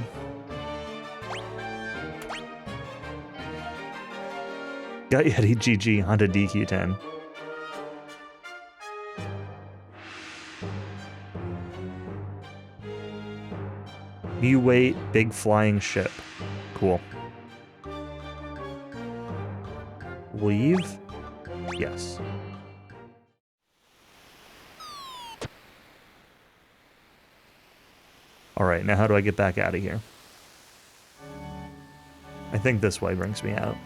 Got Yeti GG, Honda DQ10. New weight, big flying ship. Cool. Leave? Yes. Alright, now how do I get back out of here? I think this way brings me out.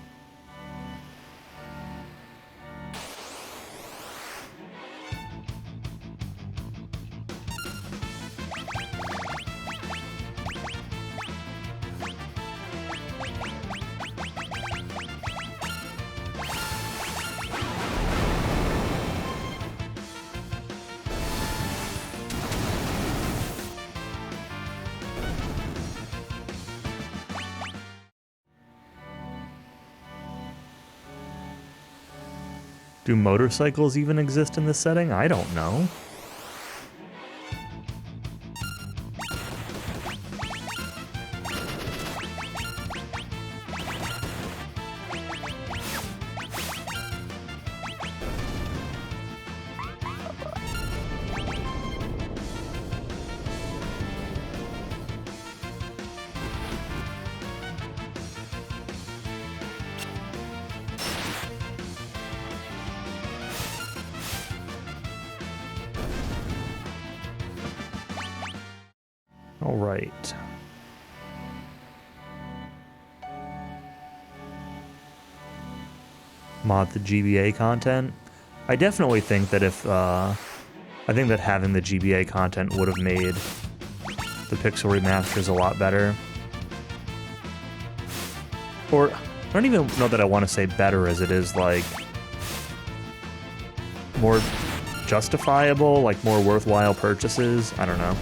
Do motorcycles even exist in this setting? I don't know. All right. Mod the GBA content. I definitely think that if, I think that having the GBA content would have made the Pixel Remasters a lot better. Or, I don't even know that I want to say better as it is, like, more justifiable, like more worthwhile purchases. I don't know.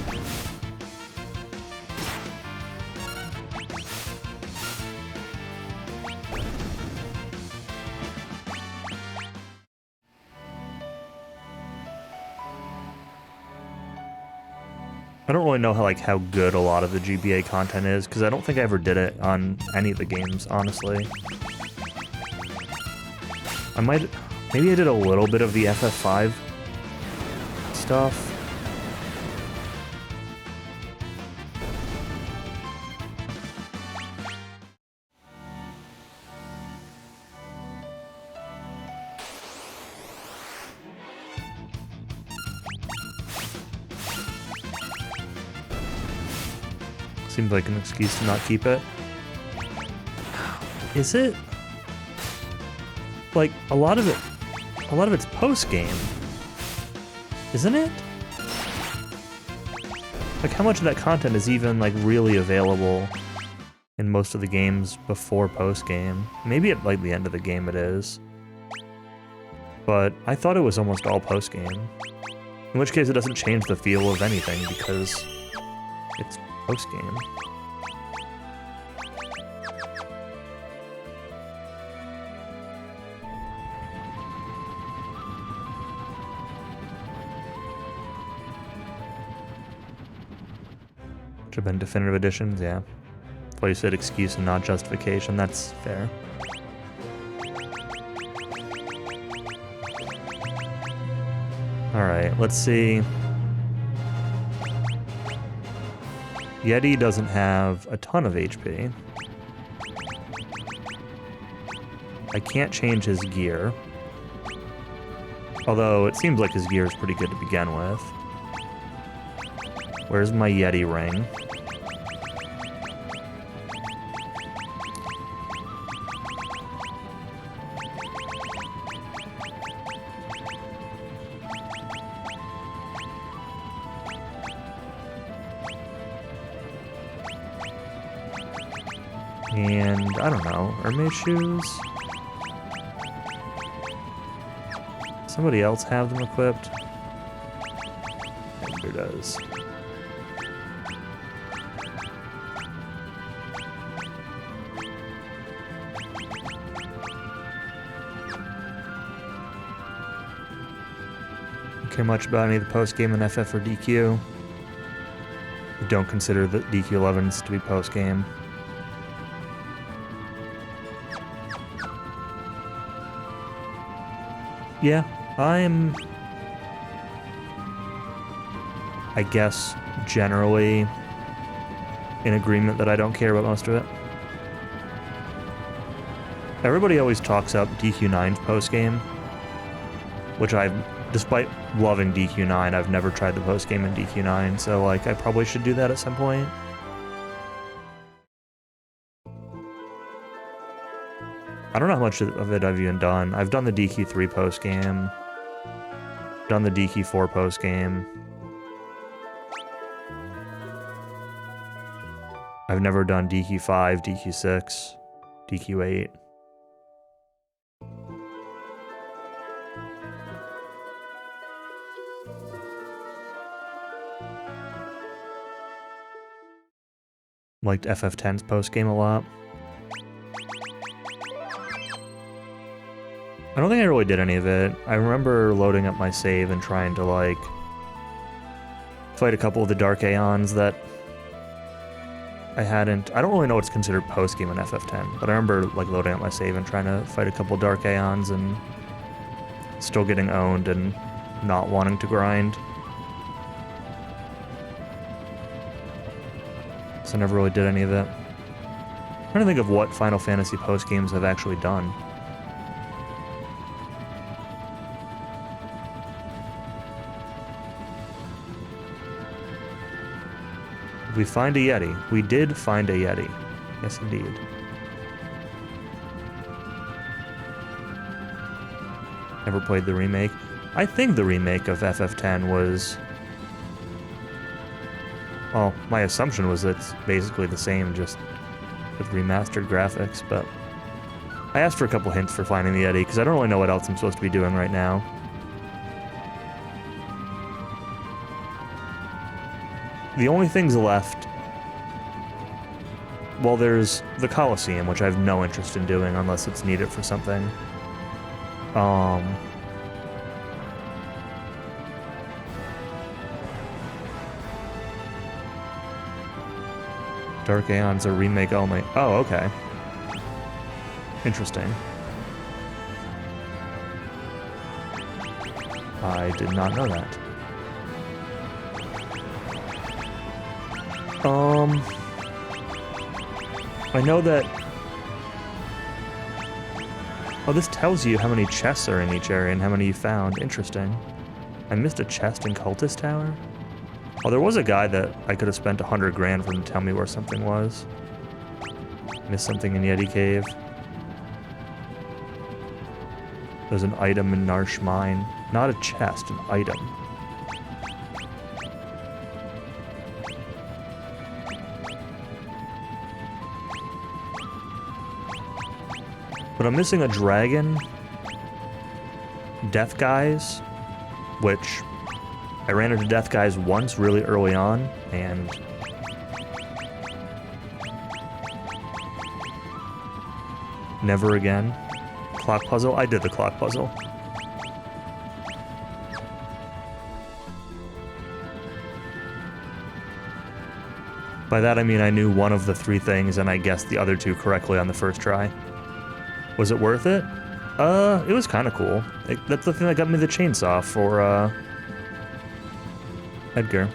I don't really know how good a lot of the GBA content is, because I don't think I ever did it on any of the games, honestly. Maybe I did a little bit of the FF5 stuff. Seems like an excuse to not keep it. Is it? Like, a lot of it's post-game, isn't it? Like, how much of that content is even, like, really available in most of the games before post-game? Maybe at, like, the end of the game it is. But I thought it was almost all post-game. In which case it doesn't change the feel of anything, because it's post-game. Which have been definitive editions, yeah. Well, you said excuse and not justification, that's fair. Alright, let's see. Yeti doesn't have a ton of HP. I can't change his gear. Although, it seems like his gear is pretty good to begin with. Where's my Yeti ring? And, I don't know, Hermes shoes? Somebody else have them equipped? Who does? Don't care much about any of the post-game in FF or DQ. You don't consider the DQ11s to be post-game. Yeah, I'm, I guess, generally in agreement that I don't care about most of it. Everybody always talks up DQ9's post-game, which despite loving DQ9, I've never tried the post-game in DQ9, so, like, I probably should do that at some point. I don't know how much of it I've even done. I've done the DQ3 post-game. Done the DQ4 post-game. I've never done DQ5, DQ6, DQ8. Liked FF10's post-game a lot. I don't think I really did any of it. I remember loading up my save and trying to, like, fight a couple of the Dark Aeons that I hadn't... I don't really know what's considered post-game in FF10, but I remember, like, loading up my save and trying to fight a couple of Dark Aeons and still getting owned and not wanting to grind. So I never really did any of it. I'm trying to think of what Final Fantasy post-games I've actually done. We find a Yeti. We did find a Yeti. Yes, indeed. Never played the remake. I think the remake of FF10 was... Well, my assumption was it's basically the same, just with remastered graphics, but... I asked for a couple hints for finding the Yeti, because I don't really know what else I'm supposed to be doing right now. The only things left... Well, there's the Colosseum, which I have no interest in doing unless it's needed for something. Dark Aeon's a remake only. Oh, okay. Interesting. I did not know that. I know that... Oh, this tells you how many chests are in each area and how many you found. Interesting. I missed a chest in Cultist Tower? Oh, there was a guy that I could have spent 100 grand for him to tell me where something was. Missed something in Yeti Cave. There's an item in Narsh Mine. Not a chest, an item. But I'm missing a dragon, death guys, which I ran into death guys once really early on, and never again. Clock puzzle? I did the clock puzzle. By that I mean I knew one of the 3 things and I guessed the other 2 correctly on the first try. Was it worth it? It was kind of cool. That's the thing that got me the chainsaw for, Edgar.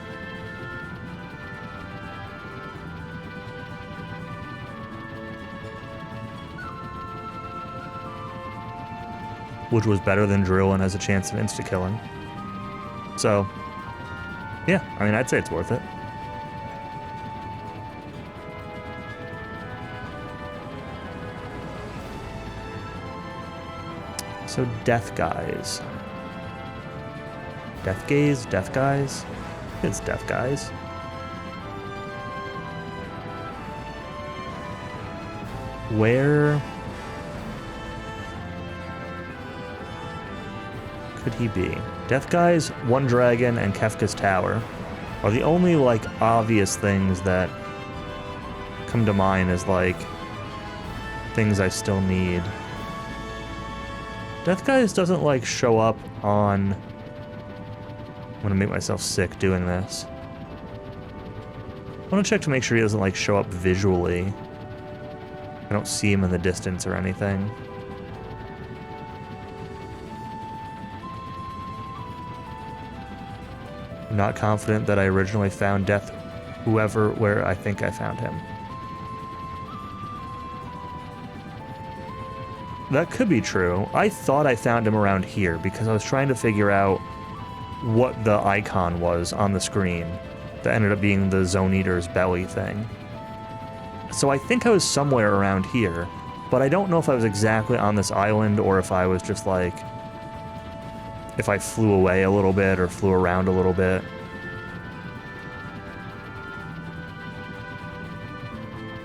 Which was better than drill and has a chance of insta-killing. So, yeah, I mean, I'd say it's worth it. So, death guys. Death gaze? Death guys? It's death guys. Where could he be? Death guys, One Dragon, and Kefka's Tower are the only, like, obvious things that come to mind as, like, things I still need. Death guys doesn't, like, show up on... I'm gonna make myself sick doing this. I want to check to make sure he doesn't, like, show up visually. I don't see him in the distance or anything. I'm not confident that I originally found where I think I found him. That could be true. I thought I found him around here because I was trying to figure out what the icon was on the screen that ended up being the Zone Eater's belly thing. So I think I was somewhere around here, but I don't know if I was exactly on this island or if I was just like... if I flew away a little bit or flew around a little bit.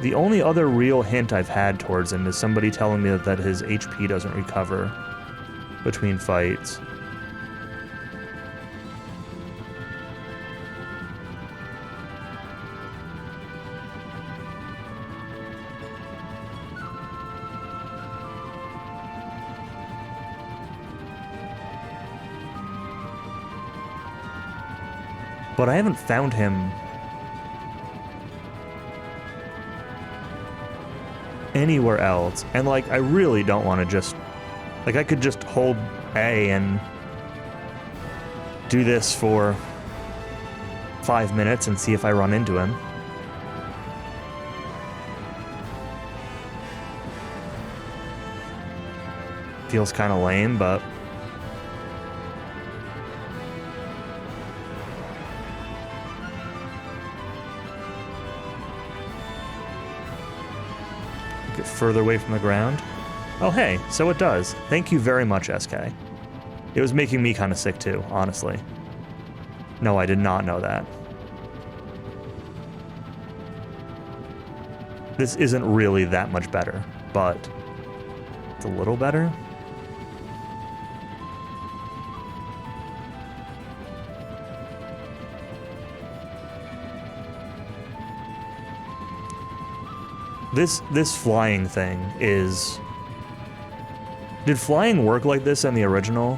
The only other real hint I've had towards him is somebody telling me that his HP doesn't recover between fights. But I haven't found him anywhere else. And, like, I really don't want to just... like, I could just hold A and do this for 5 minutes and see if I run into him. Feels kind of lame, but... get further away from the ground. Oh, hey, so it does. Thank you very much, SK. It was making me kind of sick too, honestly. No, I did not know that. This isn't really that much better, but it's a little better. This flying thing is... did flying work like this in the original?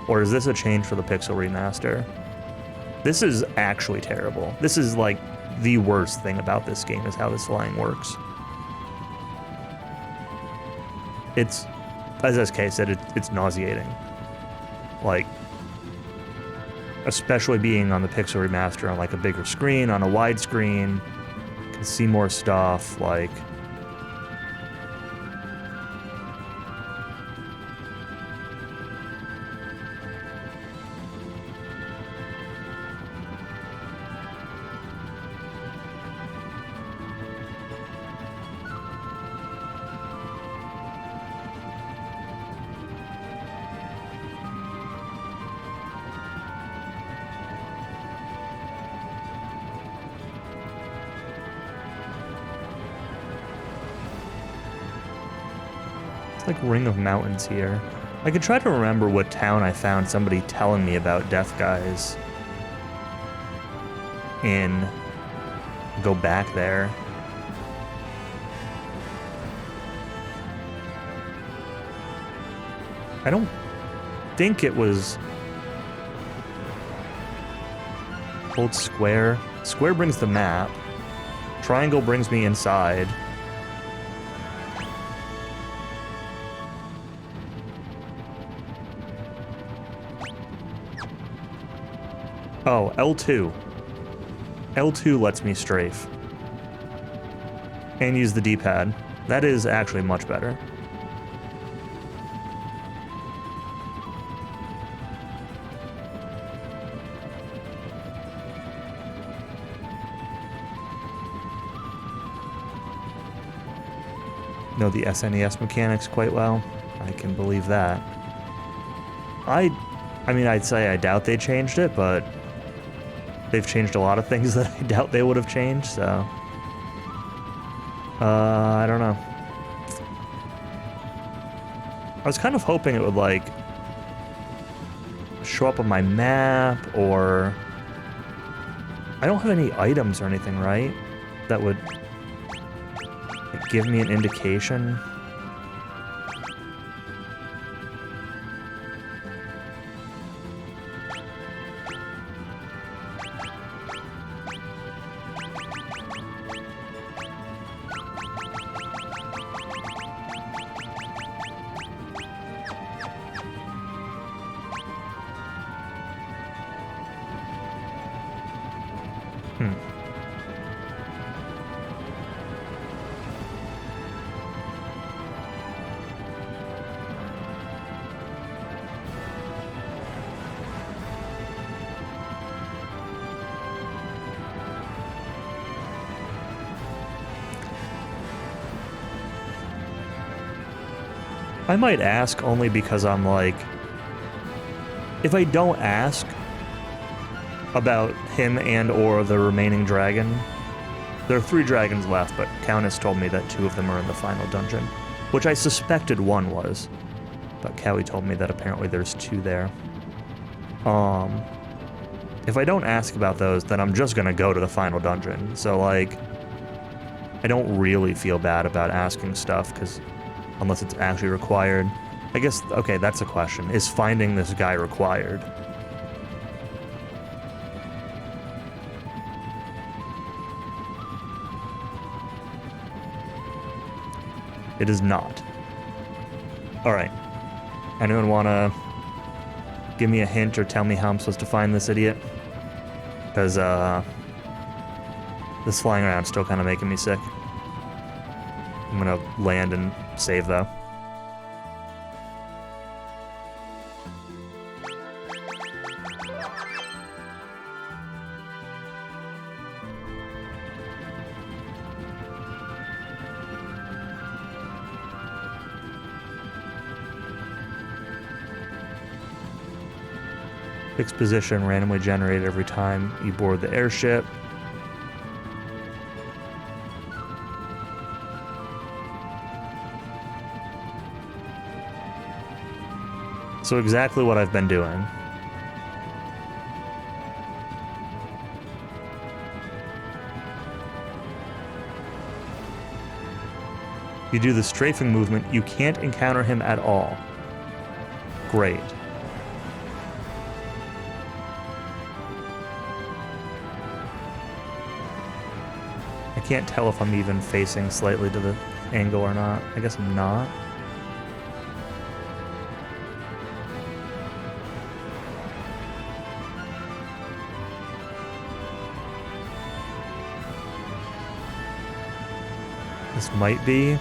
Or is this a change for the Pixel Remaster? This is actually terrible. This is, like, the worst thing about this game is how this flying works. It's, as SK said, it's nauseating. Like, especially being on the Pixel Remaster on like a bigger screen, on a wide screen, can see more stuff, like... like Ring of Mountains here. I could try to remember what town I found somebody telling me about Death Guys in. Go back there. I don't think it was... Hold square. Square brings the map. Triangle brings me inside. Oh, L2. L2 lets me strafe. And use the D-pad. That is actually much better. Know the SNES mechanics quite well. I can believe that. I mean, I'd say I doubt they changed it, but they've changed a lot of things that I doubt they would have changed, so... I don't know. I was kind of hoping it would, like, show up on my map, or... I don't have any items or anything, right? That would give me an indication. I might ask only because I'm like, if I don't ask about him and or the remaining dragon, there are 3 dragons left, but Countess told me that 2 of them are in the final dungeon, which I suspected 1 was, but Cowie told me that apparently there's 2 there. If I don't ask about those, then I'm just gonna go to the final dungeon, so like, I don't really feel bad about asking stuff, because unless it's actually required. I guess, okay, that's a question. Is finding this guy required? It is not. Alright. Anyone wanna give me a hint or tell me how I'm supposed to find this idiot? Because, this flying around is still kind of making me sick. I'm gonna land and save, though. Fixed position randomly generated every time you board the airship. So exactly what I've been doing. You do the strafing movement, you can't encounter him at all. Great. can't tell if I'm even facing slightly to the angle or not. I guess I'm not. This might be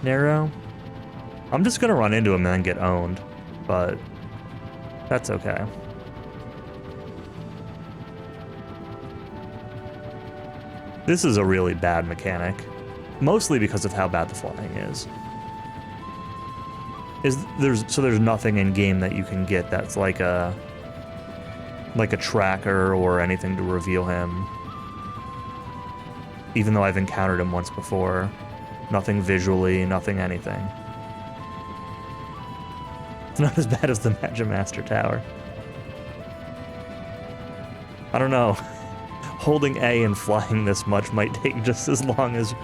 narrow. I'm just gonna run into him and then get owned, but that's okay. This is a really bad mechanic, mostly because of how bad the flying is. There's nothing in game that you can get that's like a tracker or anything to reveal him. Even though I've encountered him once before, nothing visually, nothing anything. It's not as bad as the Remaster Tower. I don't know. Holding A and flying this much might take just as long as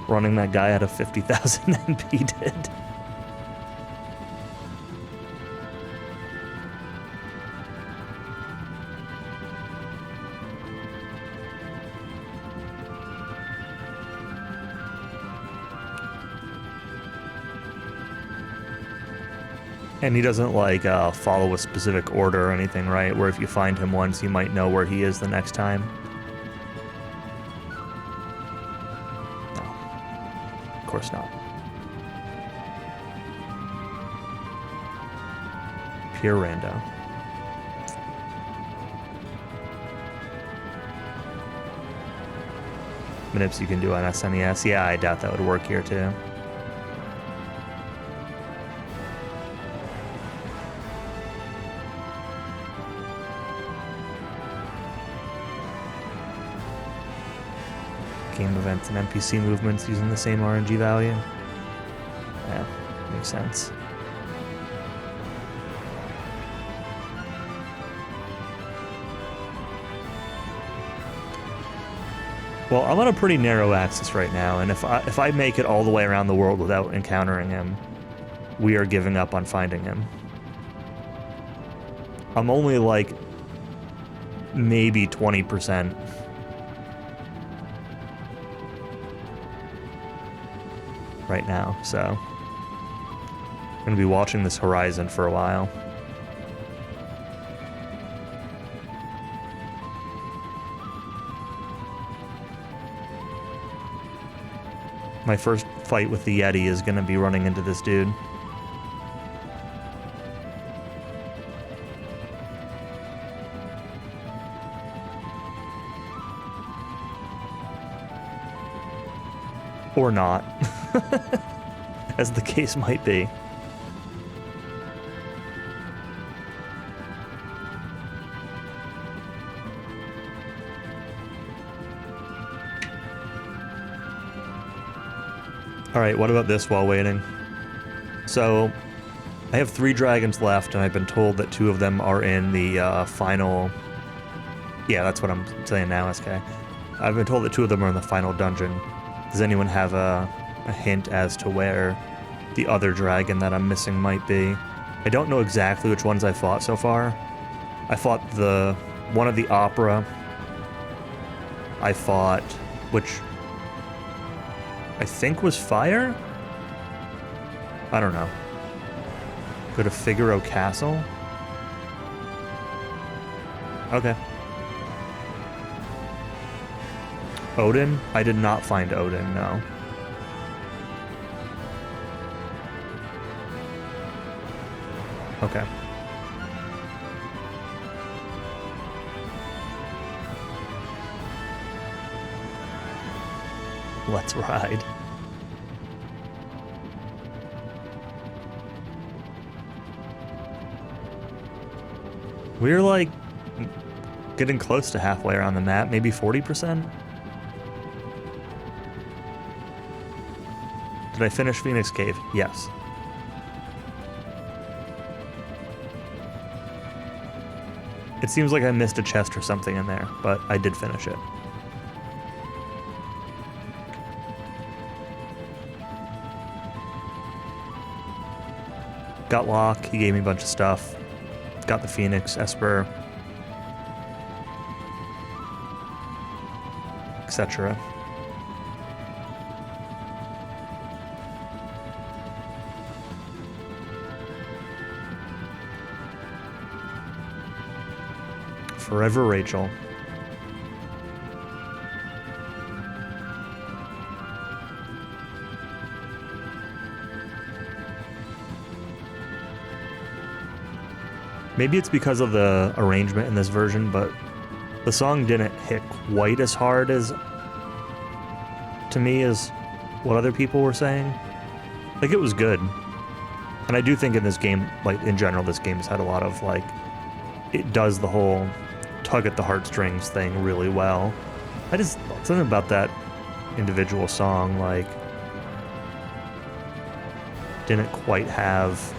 running that guy out of 50,000 MP did. And he doesn't, like, follow a specific order or anything, right? Where if you find him once, you might know where he is the next time. No. Of course not. Pure rando. Manips you can do on SNES. Yeah, I doubt that would work here, too. Game events and NPC movements using the same RNG value. Yeah, makes sense. Well, I'm on a pretty narrow axis right now, and if I make it all the way around the world without encountering him, we are giving up on finding him. I'm only like maybe 20% right now, so I'm gonna be watching this horizon for a while. My first fight with the Yeti is gonna be running into this dude. Or not. As the case might be. Alright, what about this while waiting? So, I have 3 dragons left, and I've been told that 2 of them are in the final... Yeah, that's what I'm saying now, SK. I've been told that 2 of them are in the final dungeon. Does anyone have a hint as to where the other dragon that I'm missing might be? I don't know exactly which ones I fought so far. I fought one of the opera. I fought, which I think was fire? I don't know. Go to Figaro Castle? Okay. Odin? I did not find Odin, no. Okay. Let's ride. We're like getting close to halfway around the map, maybe 40%? Did I finish Phoenix Cave? Yes. It seems like I missed a chest or something in there, but I did finish it. Got Locke, he gave me a bunch of stuff. Got the Phoenix, Esper. etc. Forever Rachel. Maybe it's because of the arrangement in this version, but the song didn't hit quite as hard as, to me, as what other people were saying. Like, it was good. And I do think in this game, like, in general, this game has had a lot of, like, it does the whole tug at the heartstrings thing really well. Something about that individual song, like, didn't quite have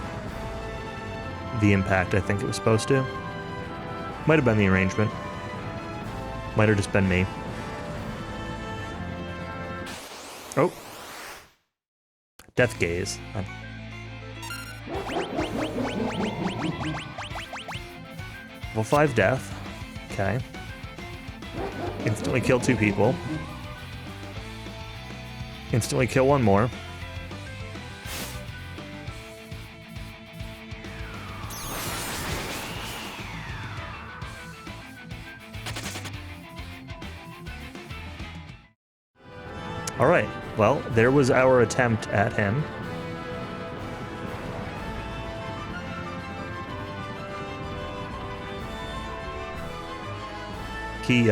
the impact I think it was supposed to. Might have been the arrangement. Might have just been me. Oh. Death Gaze. Level 5 death. Okay. Instantly kill 2 people. Instantly kill 1 more. Alright, well, there was our attempt at him. He,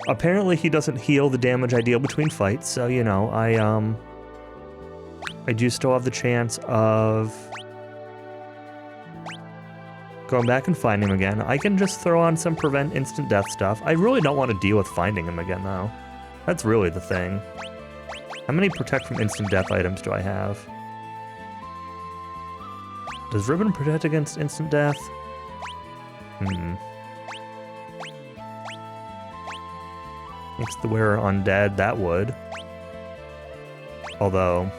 apparently he doesn't heal the damage I deal between fights, so, you know, I do still have the chance of going back and finding him again. I can just throw on some prevent instant death stuff. I really don't want to deal with finding him again, though. That's really the thing. How many protect from instant death items do I have? Does Ribbon protect against instant death? Makes the wearer undead, that would. Although...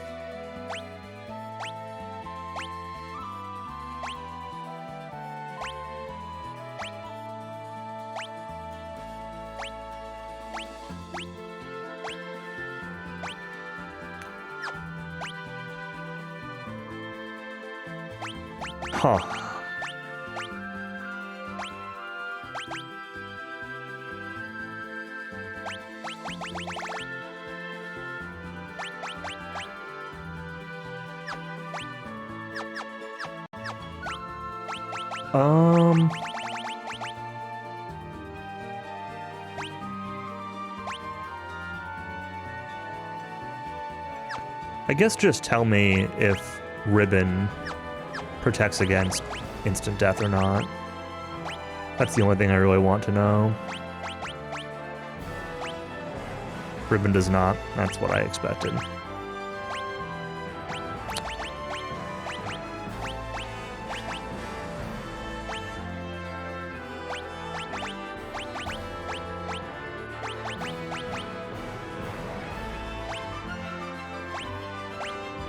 Huh. I guess just tell me if Ribbon protects against instant death or not. That's the only thing I really want to know. Ribbon does not. That's what I expected.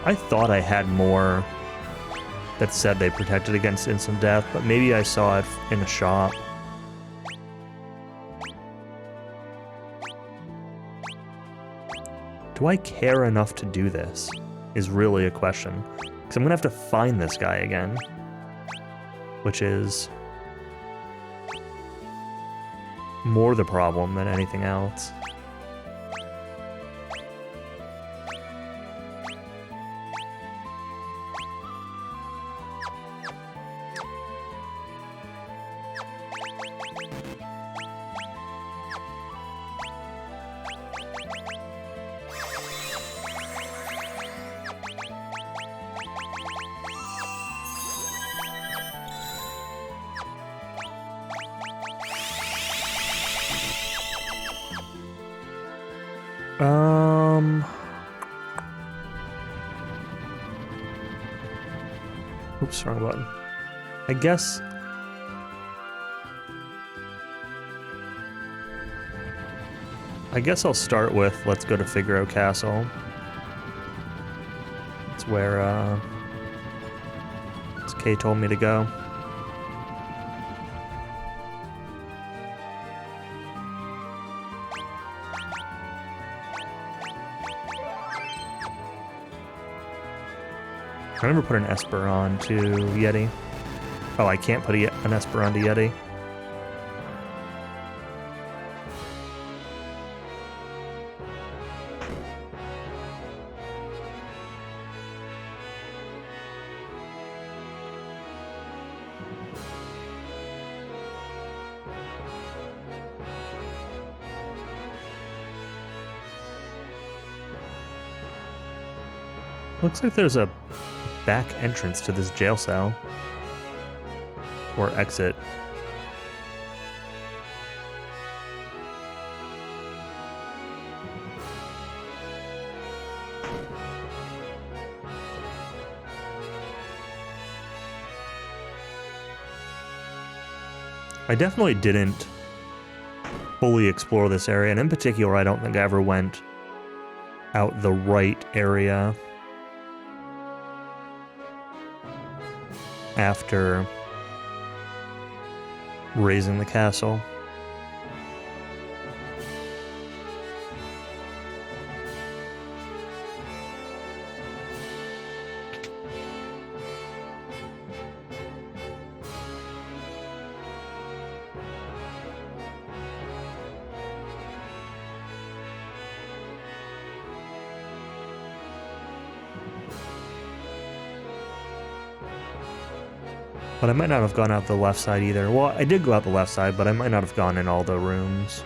I thought I had more that said they protected against instant death, but maybe I saw it in a shop. Do I care enough to do this? Is really a question. Because I'm gonna have to find this guy again. Which is more the problem than anything else. Oops, wrong button. I guess I'll start with let's go to Figaro Castle. It's where Kay told me to go. I never put an Esper on to Yeti. Oh, I can't put an Esper onto Yeti. Looks like there's a back entrance to this jail cell. Or exit. I definitely didn't fully explore this area, and in particular, I don't think I ever went out the right area after raising the castle. But I might not have gone out the left side either. Well, I did go out the left side, but I might not have gone in all the rooms.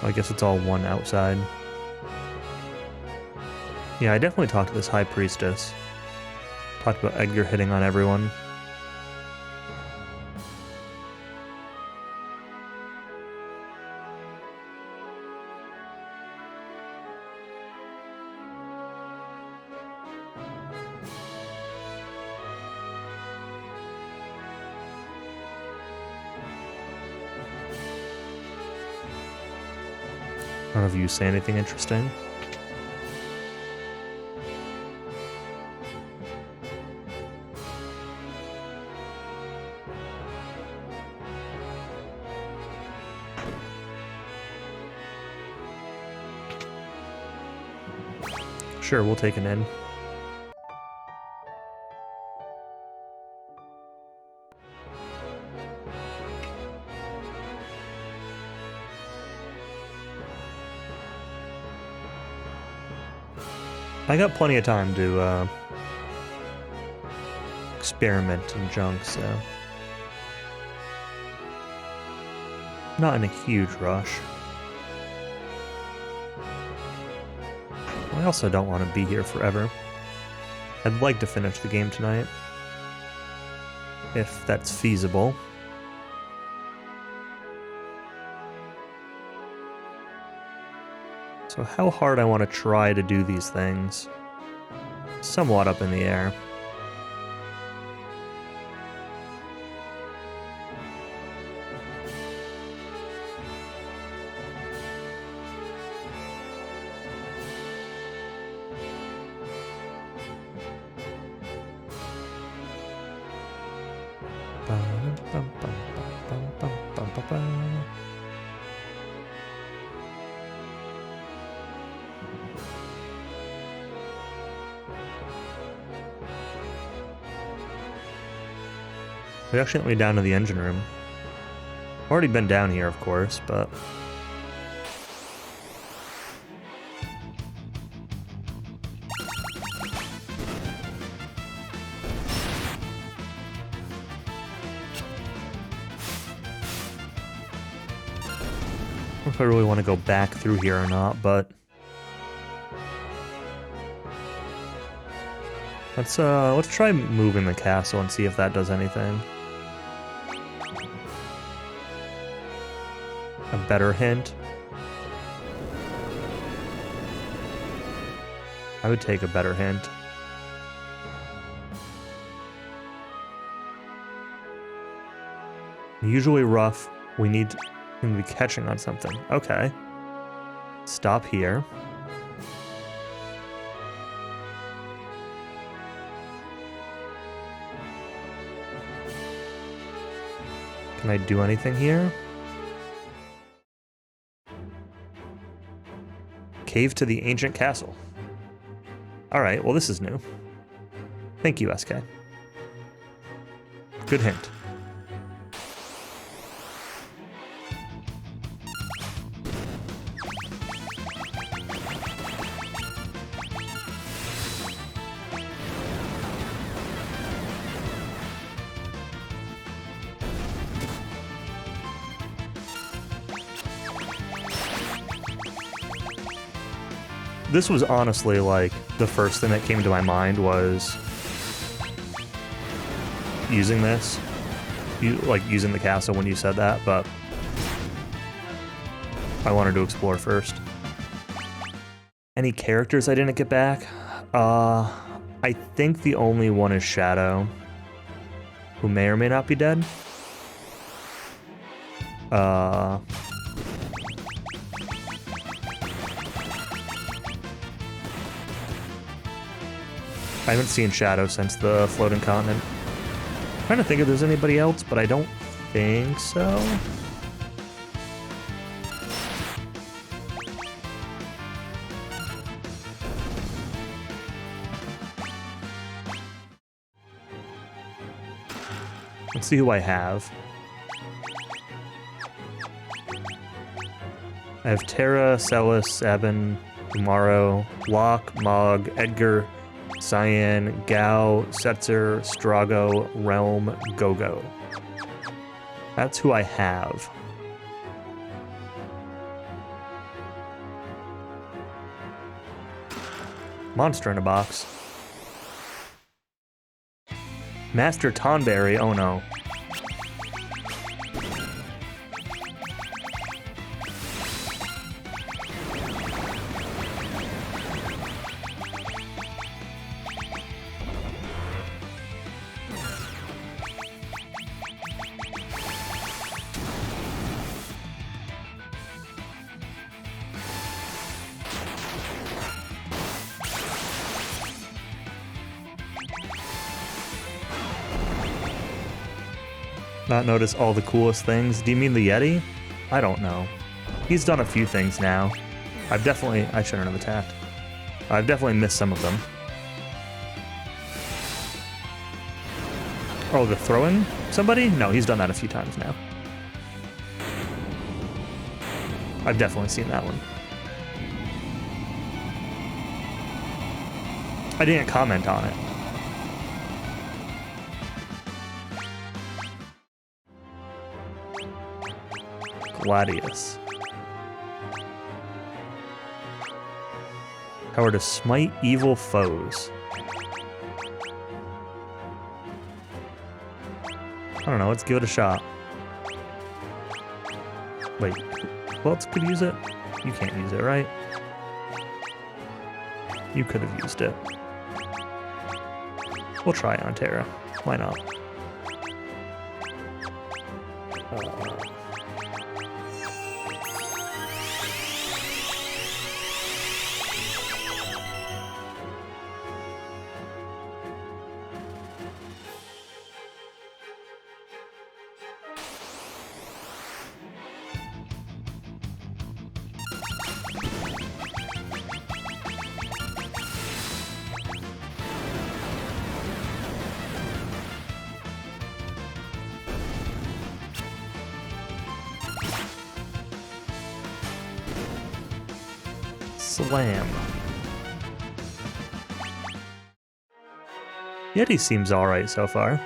I guess it's all one outside. Yeah, I definitely talked to this High Priestess. Talked about Edgar hitting on everyone. I don't know if you say anything interesting. Sure, we'll take an in. I got plenty of time to experiment and junk, so not in a huge rush. I also don't want to be here forever. I'd like to finish the game tonight, if that's feasible. So how hard I want to try to do these things, somewhat up in the air. We actually went down to the engine room. Already been down here, of course, but... I don't know if I really want to go back through here or not, but... Let's try moving the castle and see if that does anything. A better hint. I would take a better hint. Usually rough. We need to be catching on something. Okay. Stop here. Can I do anything here? Cave to the ancient castle. Alright, well this is new. Thank you, SK. Good hint. This was honestly, like, the first thing that came to my mind was using this. Using the castle when you said that, but I wanted to explore first. Any characters I didn't get back? I think the only one is Shadow, who may or may not be dead. I haven't seen Shadow since the Floating Continent. I'm trying to think if there's anybody else, but I don't think so. Let's see who I have. I have Terra, Celis, Sabin, Umaro, Locke, Mog, Edgar, Cyan, Gao, Setzer, Strago, Realm, Gogo. That's who I have. Monster in a box. Master Tonberry, oh no. Not notice all the coolest things? Do you mean the Yeti? I don't know. He's done a few things now. I shouldn't have attacked. I've definitely missed some of them. Oh, the throwing somebody? No, he's done that a few times now. I've definitely seen that one. I didn't comment on it. Gladius. Power to smite evil foes. I don't know, let's give it a shot. Wait, who else could use it? You can't use it, right? You could have used it. We'll try on Terra. Why not? Slam. Yeti seems alright so far.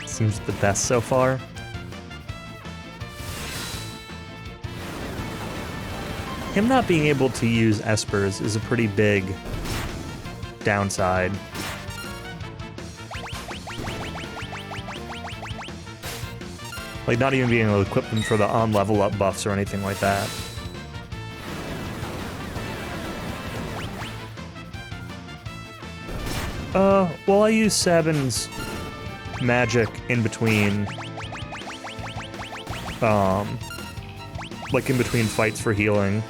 Seems the best so far. Him not being able to use Espers is a pretty big downside. Like, not even being able to equip them for the on-level up buffs or anything like that. Well, I use Sabin's magic in between, like in between fights for healing,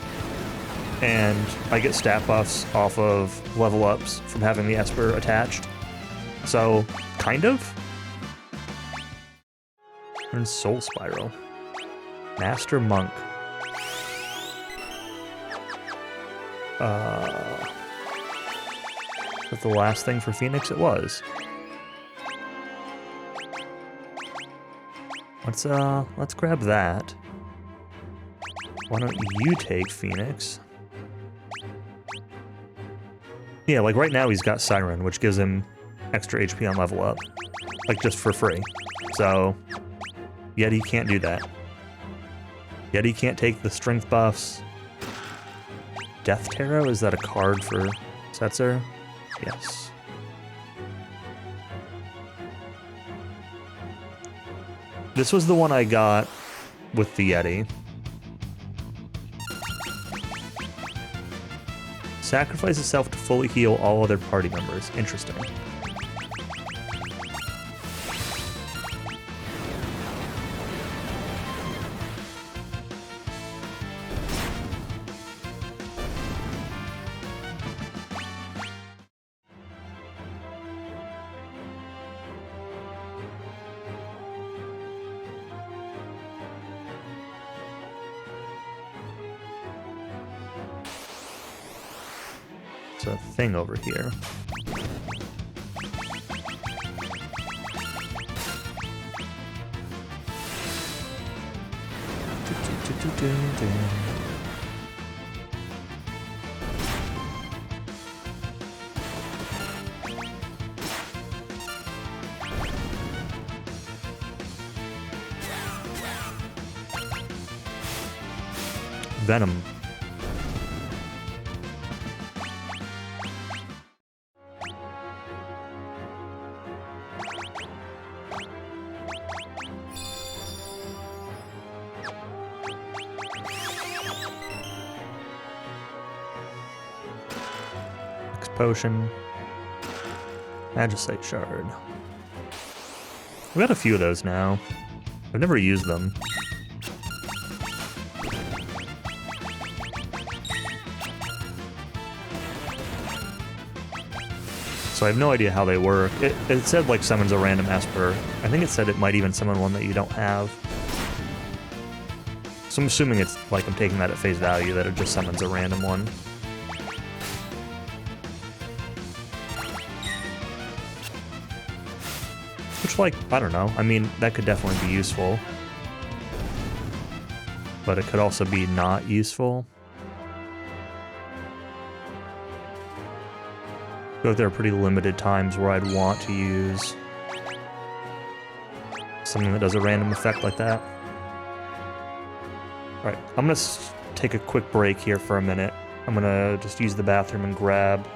and I get stat buffs off of level ups from having the Esper attached. So, kind of. And Soul Spiral. Master Monk. Was the last thing for Phoenix? It was. Let's grab that. Why don't you take Phoenix? Yeah, like right now he's got Siren, which gives him extra HP on level up. Like just for free. So, Yeti can't do that. Yeti can't take the strength buffs. Death Tarot, is that a card for Setzer? Yes. This was the one I got with the Yeti. Sacrifice itself to fully heal all other party members. Interesting. A thing over here. Venom. Potion. Magicite Shard. We've got a few of those now. I've never used them. So I have no idea how they work. It said like summons a random Esper. I think it said it might even summon one that you don't have. So I'm assuming it's like I'm taking that at face value, that it just summons a random one. Which, like, I don't know. I mean, that could definitely be useful. But it could also be not useful. So there are pretty limited times where I'd want to use something that does a random effect like that. Alright, I'm gonna take a quick break here for a minute. I'm gonna just use the bathroom and grab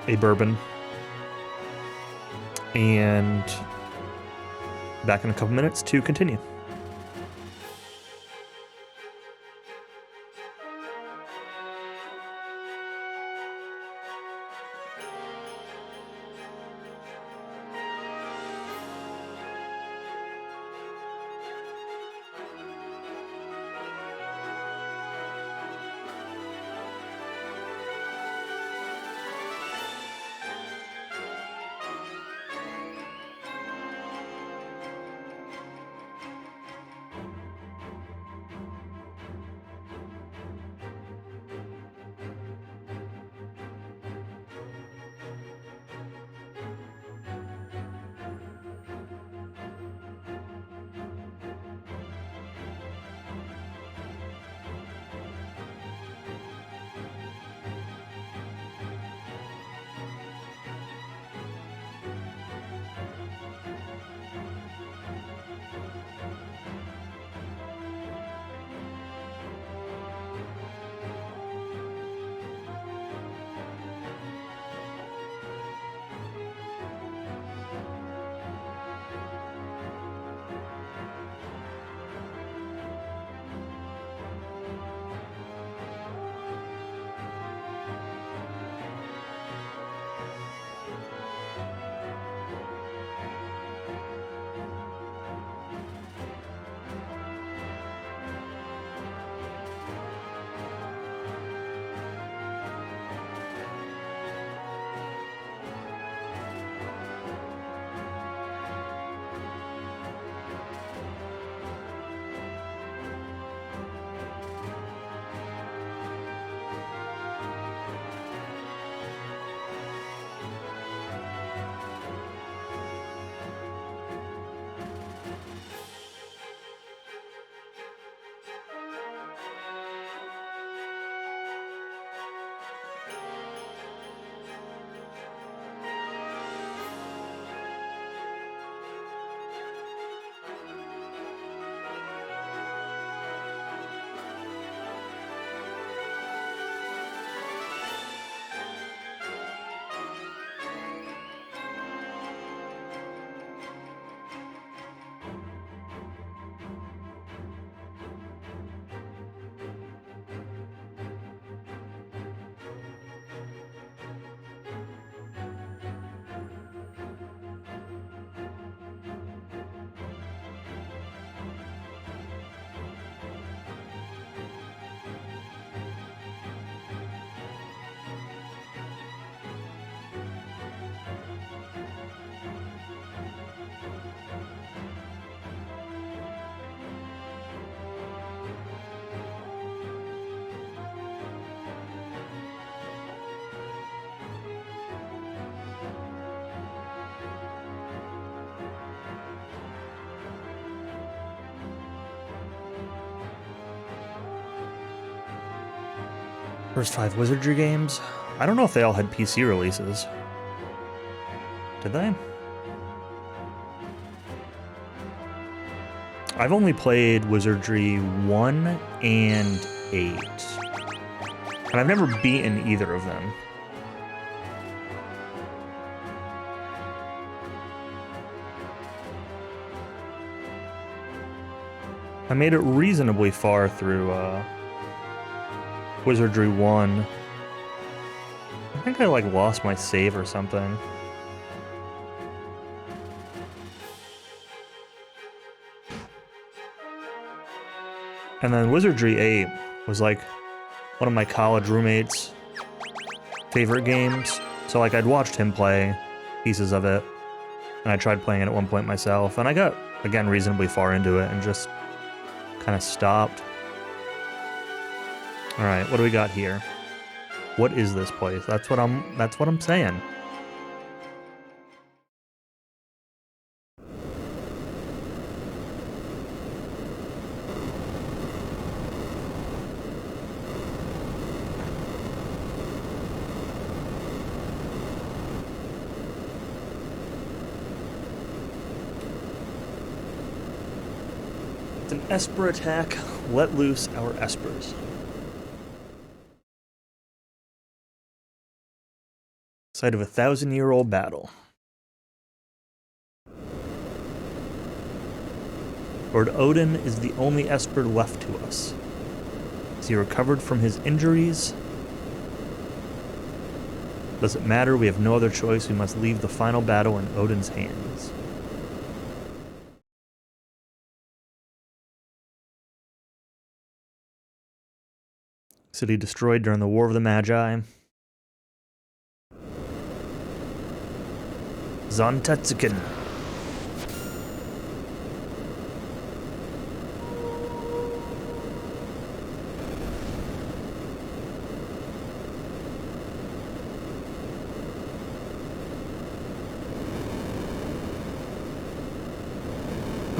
a bourbon. And back in a couple minutes to continue. First 5 Wizardry games? I don't know if they all had PC releases. Did they? I've only played Wizardry 1 and 8. And I've never beaten either of them. I made it reasonably far through Wizardry 1. I think I like lost my save or something. And then Wizardry 8 was like one of my college roommates' favorite games. So like I'd watched him play pieces of it, and I tried playing it at one point myself, and I got, again, reasonably far into it and just kind of stopped. All right, what do we got here? What is this place? That's what I'm saying. It's an Esper attack. Let loose our Espers. Site of a 1,000-year-old battle. Lord Odin is the only Esper left to us. Has he recovered from his injuries? Does it matter? We have no other choice. We must leave the final battle in Odin's hands. City destroyed during the War of the Magi. Zontetsuken.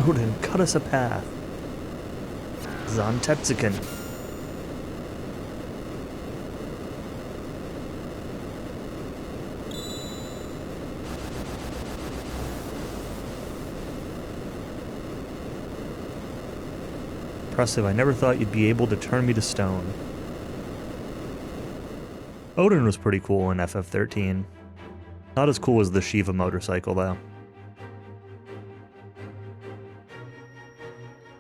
Odin, cut us a path. Zontetsuken. Impressive. I never thought you'd be able to turn me to stone. Odin was pretty cool in FF13. Not as cool as the Shiva motorcycle, though.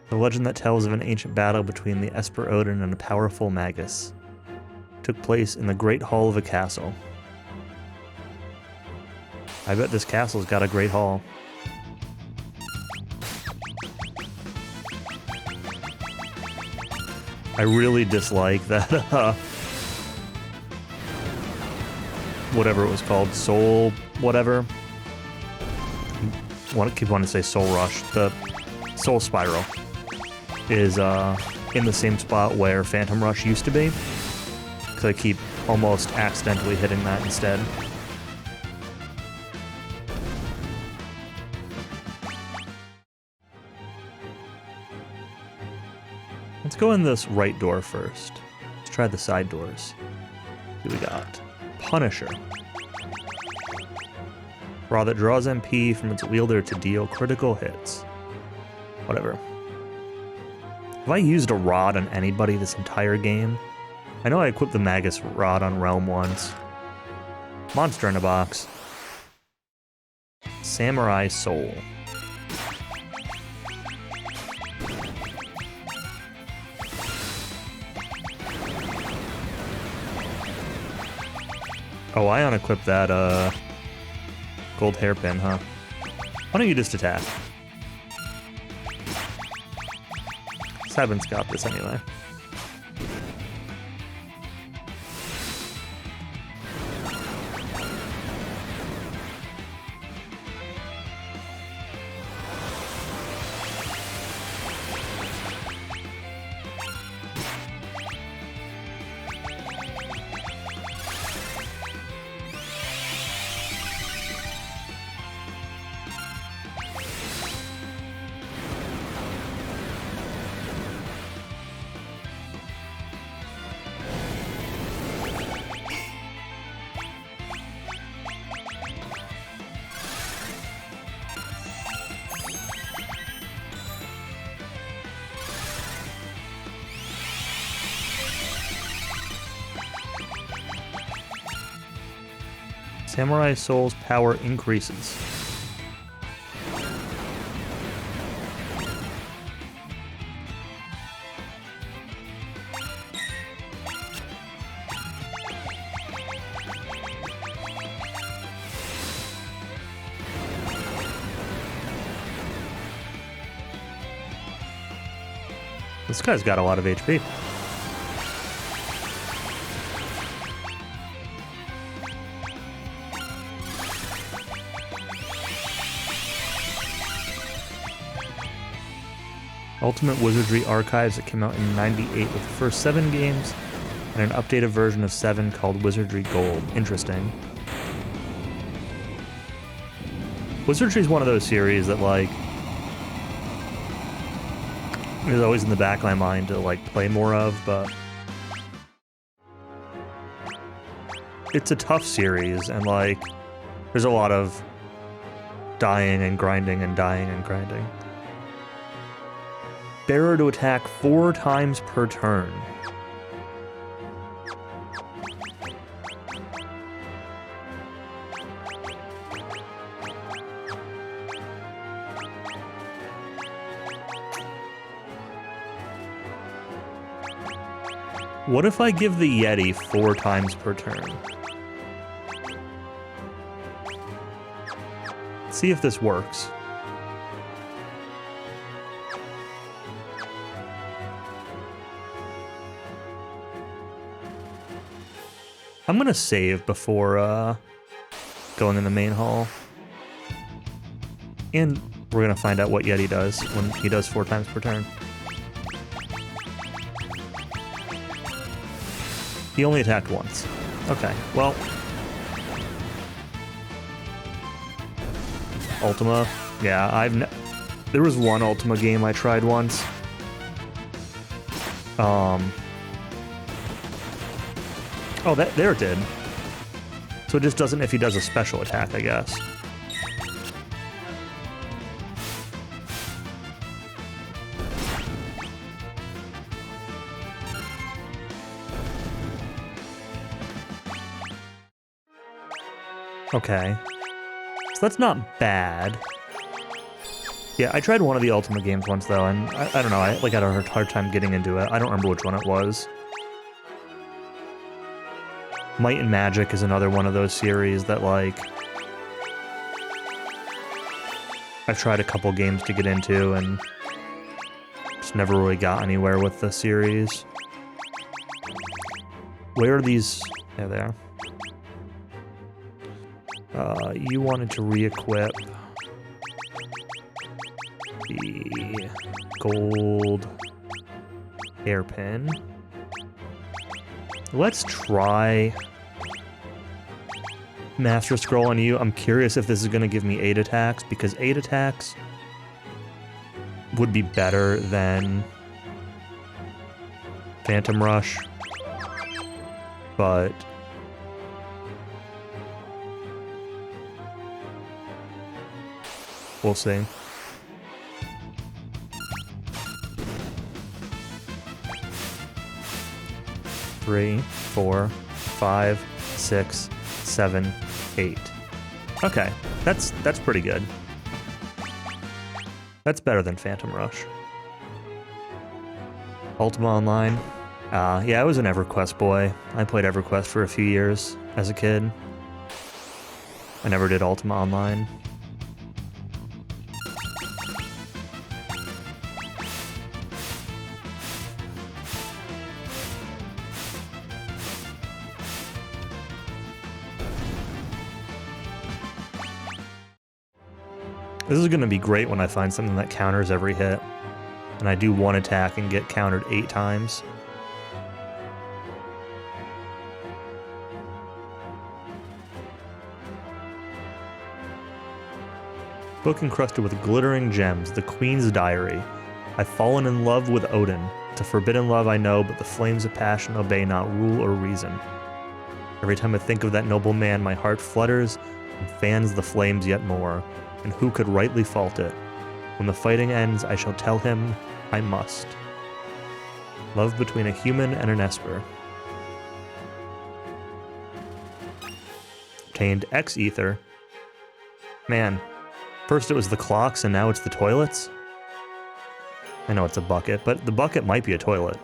The legend that tells of an ancient battle between the Esper Odin and a powerful Magus took place in the Great Hall of a castle. I bet this castle's got a great hall. I really dislike that, whatever it was called, Soul whatever. I keep wanting to say Soul Rush. The Soul Spiral is in the same spot where Phantom Rush used to be, because I keep almost accidentally hitting that instead. Let's go in this right door first. Let's try the side doors. What do we got? Punisher. Raw that draws MP from its wielder to deal critical hits. Whatever. Have I used a rod on anybody this entire game? I know I equipped the Magus rod on Realm once. Monster in a box. Samurai Soul. Oh, I unequipped that, gold hairpin, huh? Why don't you just attack? Seven's got this anyway. Samurai Soul's power increases. This guy's got a lot of HP. Ultimate Wizardry Archives that came out in '98 with the first 7 games, and an updated version of 7 called Wizardry Gold. Interesting. Wizardry is one of those series that, like, is always in the back of my mind to, like, play more of, but it's a tough series, and, like, there's a lot of dying and grinding and dying and grinding. Bearer to attack 4 times per turn. What if I give the Yeti 4 times per turn? Let's see if this works. I'm gonna save before going in the main hall. And we're gonna find out what Yeti does when he does 4 times per turn. He only attacked once. Okay, well. Ultima. Yeah, there was one Ultima game I tried once. Oh, there it did. So it just doesn't if he does a special attack, I guess. Okay. So that's not bad. Yeah, I tried one of the Ultima games once, though, and I don't know, I had a hard time getting into it. I don't remember which one it was. Might and Magic is another one of those series that, like, I've tried a couple games to get into and just never really got anywhere with the series. Where are these? There they are. You wanted to re-equip the gold hairpin. Let's try Master Scroll on you. I'm curious if this is going to give me 8 attacks, because 8 attacks would be better than Phantom Rush, but we'll see. Three, 4, 5, 6, 7, 8. Okay, that's pretty good. That's better than Phantom Rush. Ultima Online. Yeah, I was an EverQuest boy. I played EverQuest for a few years as a kid. I never did Ultima Online. This is going to be great when I find something that counters every hit. And I do one attack and get countered 8 times. Book encrusted with glittering gems, the Queen's Diary. I've fallen in love with Odin. It's a forbidden love I know, but the flames of passion obey not rule or reason. Every time I think of that noble man, my heart flutters and fans the flames yet more. And who could rightly fault it? When the fighting ends, I shall tell him I must. Love between a human and an esper. obtained X ether. Man, first it was the clocks and now it's the toilets? I know it's a bucket, but the bucket might be a toilet.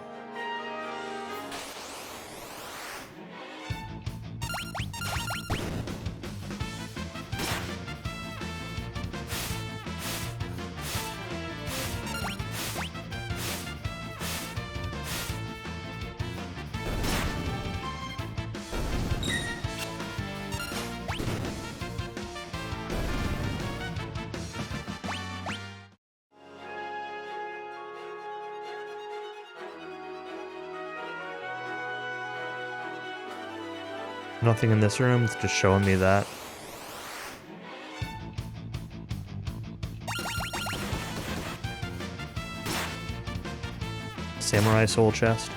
Nothing in this room, it's just showing me that. Samurai soul chest.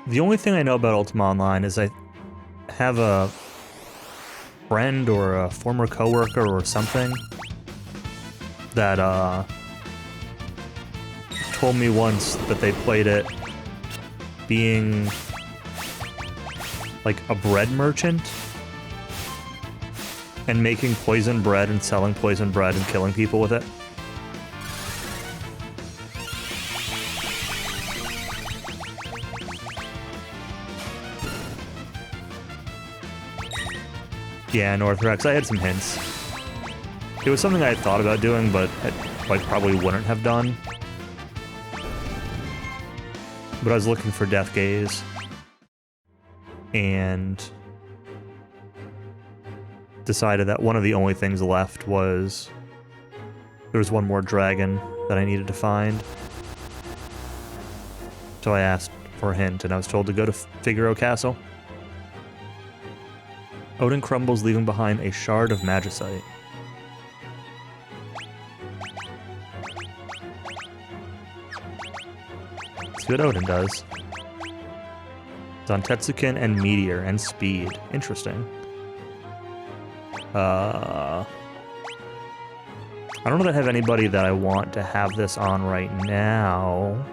The only thing I know about Ultima Online is I have a friend or a former coworker or something that told me once that they played it being like a bread merchant and making poison bread and selling poison bread and killing people with it. Yeah, Northrex. I had some hints. It was something I had thought about doing, but I probably wouldn't have done. But I was looking for Death Gaze. And decided that one of the only things left was... there was one more dragon that I needed to find. So I asked for a hint, and I was told to go to Figaro Castle. Odin crumbles, leaving behind a shard of magicite. Let's see what Odin does. It's on Tetsukin and Meteor and Speed. Interesting. I don't know that I have anybody that I want to have this on right now.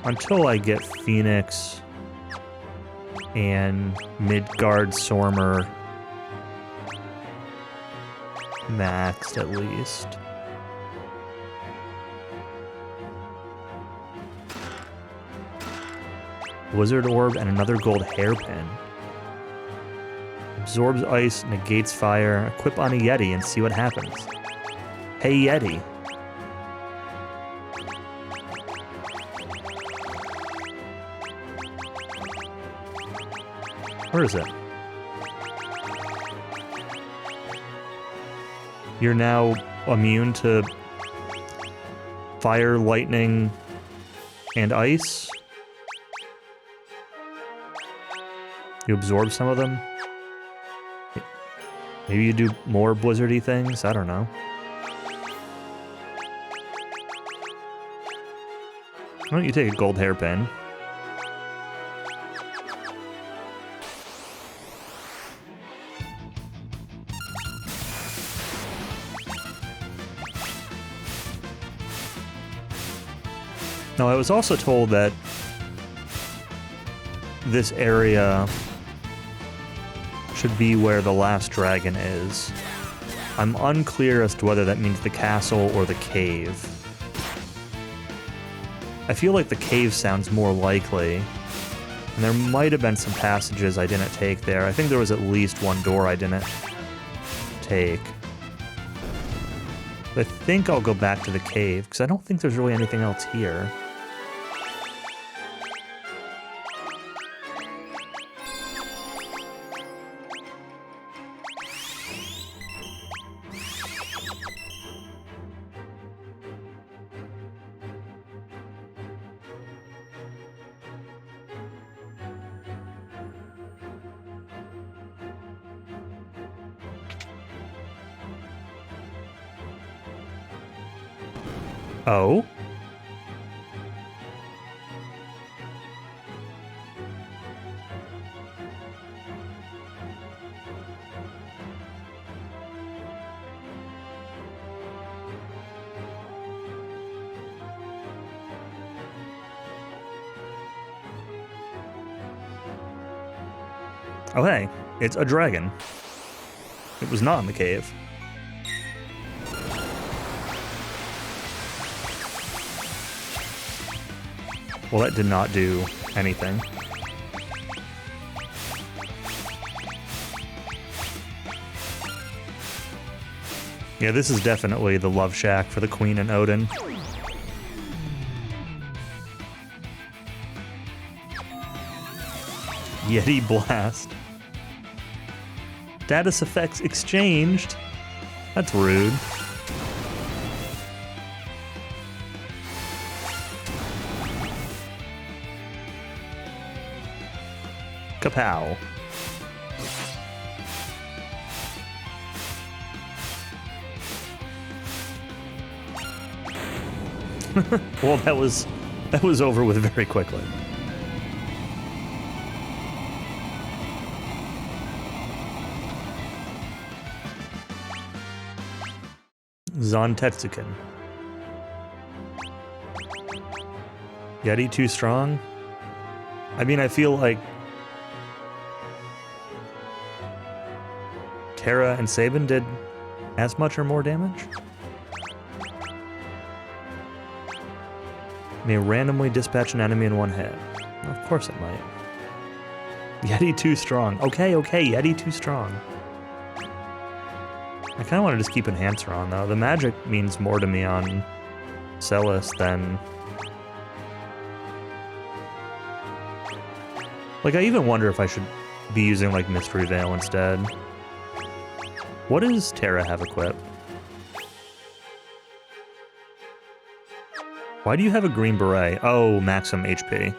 Until I get Phoenix and Midgard Sormer maxed at least. Wizard Orb and another gold hairpin. Absorbs ice, negates fire. Equip on a Yeti and see what happens. Hey Yeti. Where is it? You're now immune to fire, lightning, and ice? You absorb some of them? Maybe you do more blizzardy things? I don't know. Why don't you take a gold hairpin? Now, I was also told that this area should be where the last dragon is. I'm unclear as to whether that means the castle or the cave. I feel like the cave sounds more likely, and there might have been some passages I didn't take there. I think there was at least one door I didn't take. But I think I'll go back to the cave, because I don't think there's really anything else here. Oh? Oh, hey, it's a dragon. It was not in the cave. Well, that did not do anything. Yeah, this is definitely the love shack for the Queen and Odin. Yeti Blast. Status effects exchanged. That's rude. Kapow. Well, that was over with very quickly. Zontetsuken. Yeti too strong? I mean, I feel like Terra and Sabin did as much or more damage. May randomly dispatch an enemy in one hit. Of course it might. Yeti too strong. Okay, Yeti too strong. I kind of want to just keep Enhancer on, though. The magic means more to me on Celis than... Like, I even wonder if I should be using, like, Mystery Veil instead. What does Terra have equipped? Why do you have a green beret? Oh, maximum HP.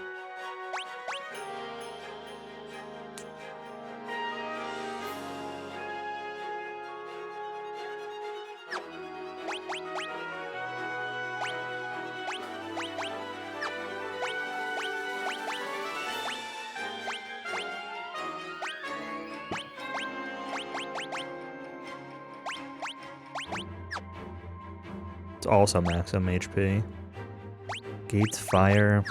It's also maximum HP. Gates fire.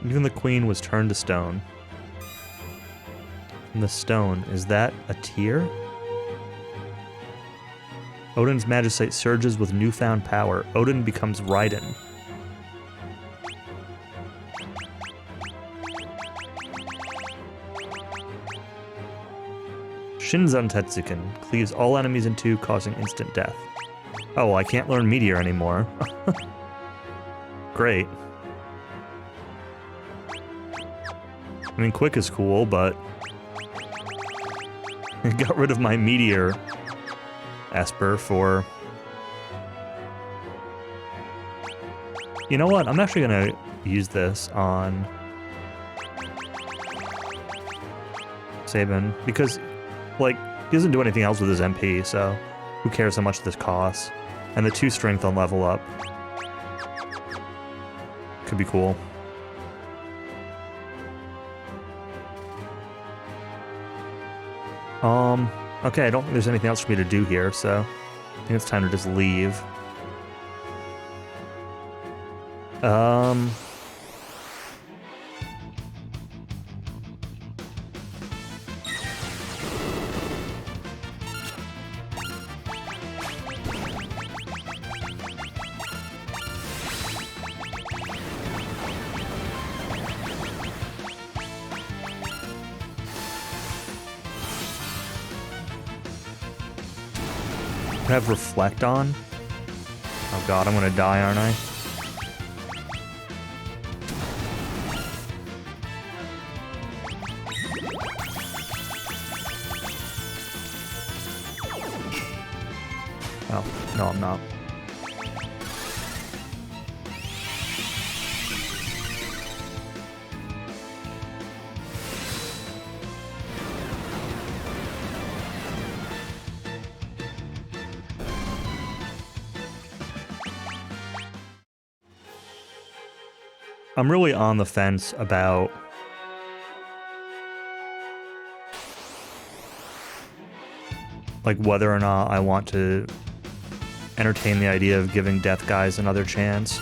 Even the queen was turned to stone. And the stone, is that a tear? Odin's Magicite surges with newfound power. Odin becomes Raiden. Shinzan cleaves all enemies in two, causing instant death. Oh, well, I can't learn Meteor anymore. Great. I mean, Quick is cool, but... I got rid of my Meteor Esper for... You know what? I'm actually gonna use this on... Sabin, because... Like, he doesn't do anything else with his MP, so who cares how much this costs? And the 2 strength on level up could be cool. Okay, I don't think there's anything else for me to do here, so I think it's time to just leave. Have Reflect on? Oh god, I'm gonna die, aren't I? Oh, no, I'm not. I'm really on the fence about like whether or not I want to entertain the idea of giving Death Guys another chance.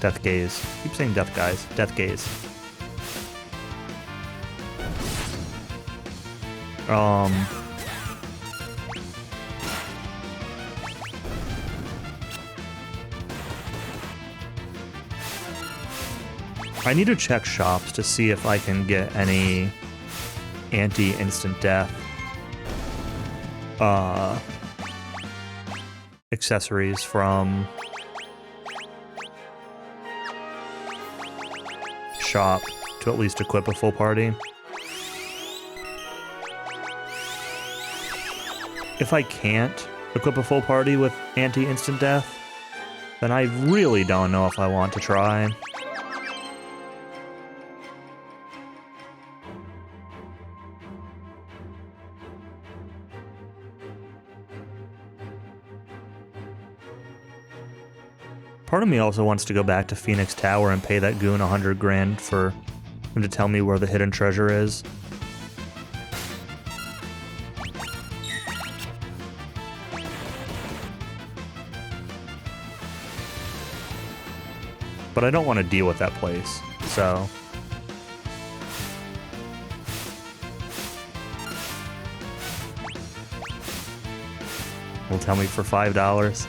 Death Gaze. Keep saying Death Guys. Death Gaze. I need to check shops to see if I can get any anti-instant death accessories from shop to at least equip a full party. If I can't equip a full party with anti-instant death, then I really don't know if I want to try. Part of me also wants to go back to Phoenix Tower and pay that goon 100 grand for him to tell me where the hidden treasure is. But I don't want to deal with that place, so... Will tell me for $5.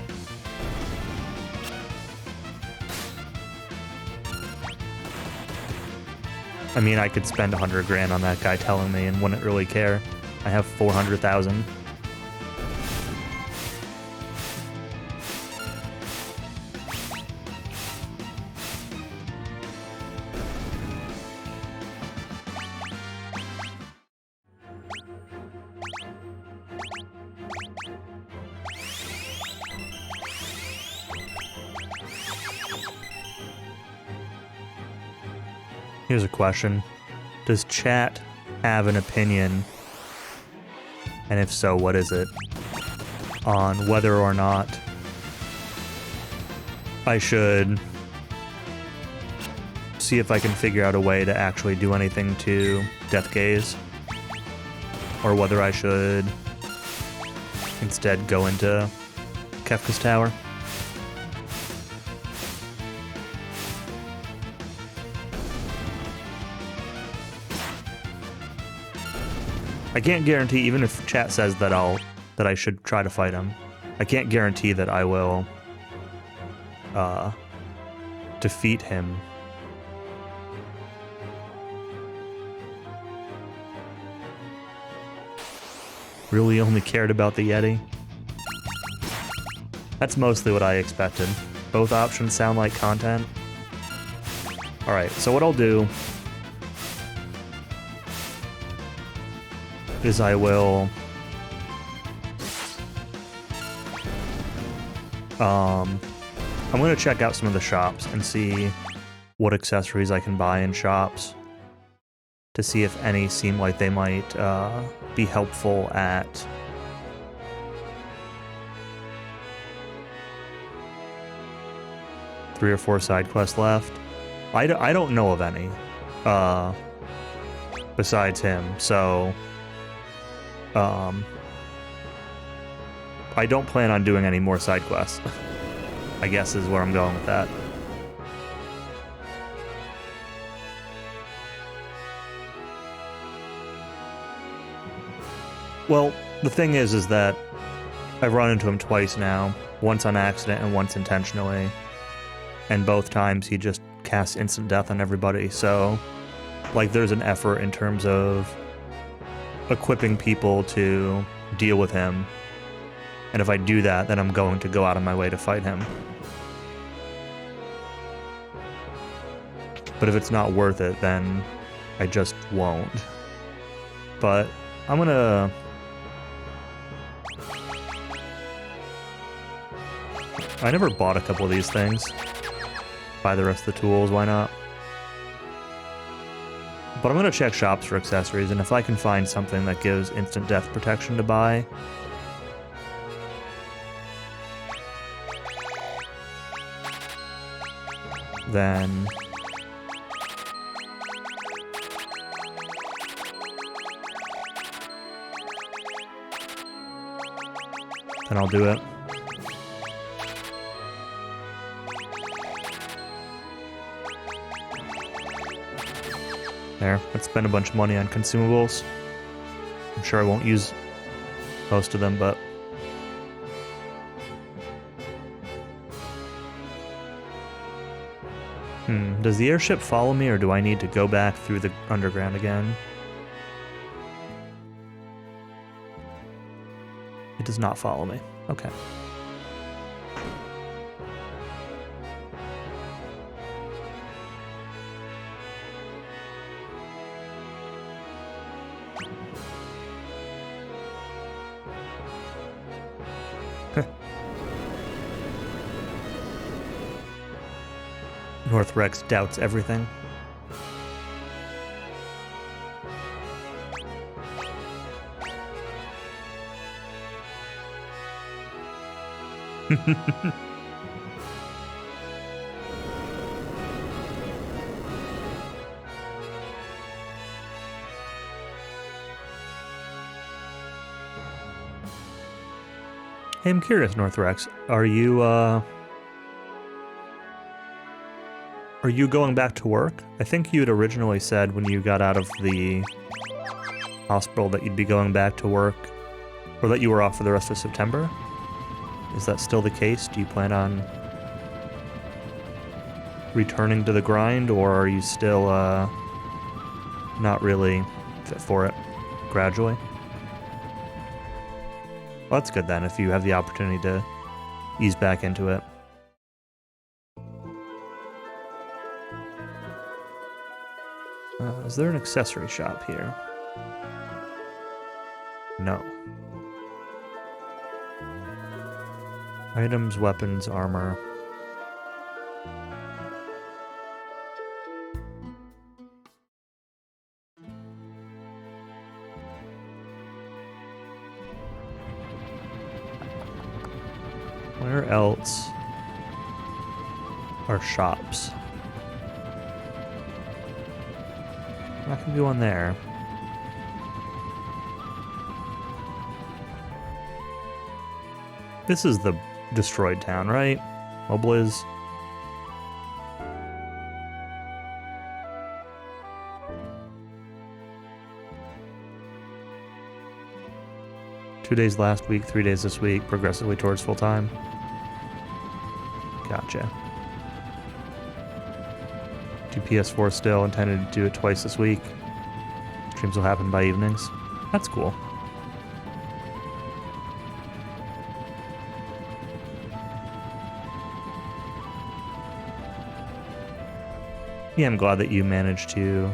I mean, I could spend 100 grand on that guy telling me and wouldn't really care. I have 400,000. Here's a question. Does chat have an opinion, and if so, what is it, on whether or not I should see if I can figure out a way to actually do anything to Death Gaze, or whether I should instead go into Kefka's Tower? I can't guarantee, even if chat says that I should try to fight him, I can't guarantee that I will defeat him. Really only cared about the Yeti? That's mostly what I expected. Both options sound like content. Alright, so what I'll do is I will I'm going to check out some of the shops and see what accessories I can buy in shops to see if any seem like they might be helpful at three or four side quests left. I don't know of any besides him, so I don't plan on doing any more side quests. I guess is where I'm going with that. Well, the thing is that I've run into him twice now, once on accident and once intentionally, and both times he just casts instant death on everybody, so like there's an effort in terms of equipping people to deal with him, and if I do that, then I'm going to go out of my way to fight him. But if it's not worth it, then I just won't. But I'm gonna... I never bought a couple of these things. Buy the rest of the tools, why not? But I'm going to check shops for accessories, and if I can find something that gives instant death protection to buy, then I'll do it. There, let's spend a bunch of money on consumables. I'm sure I won't use most of them, but... does the airship follow me, or do I need to go back through the underground again? It does not follow me. Okay. North Rex doubts everything. Hey, I'm curious, North Rex. Are you going back to work? I think you had originally said when you got out of the hospital that you'd be going back to work, or that you were off for the rest of September. Is that still the case? Do you plan on returning to the grind, or are you still not really fit for it gradually? Well, that's good then, if you have the opportunity to ease back into it. Is there an accessory shop here? No. Items, weapons, armor. Where else are shops? I can go on there. This is the destroyed town, right? Mobliz. Two days last week, 3 days this week, progressively towards full time. Gotcha. Do PS4 still, intended to do it twice this week. Streams will happen by evenings. That's cool. Yeah, I'm glad that you managed to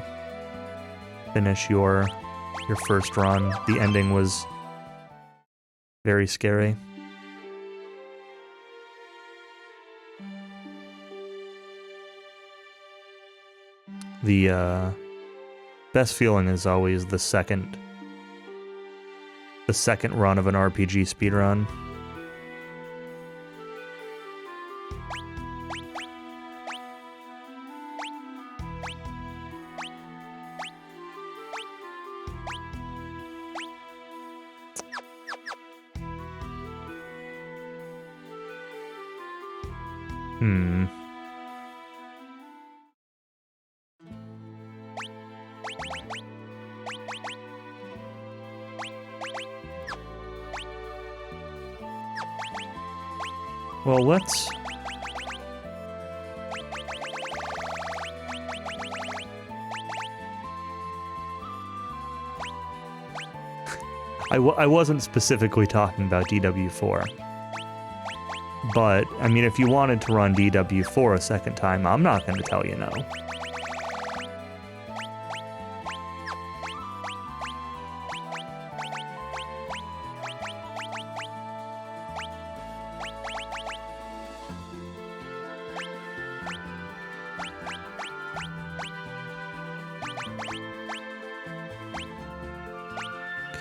finish your first run. The ending was very scary. The best feeling is always the second run of an RPG speedrun. Well, let's... I wasn't specifically talking about DW4. But, I mean, if you wanted to run DW4 a second time, I'm not going to tell you no.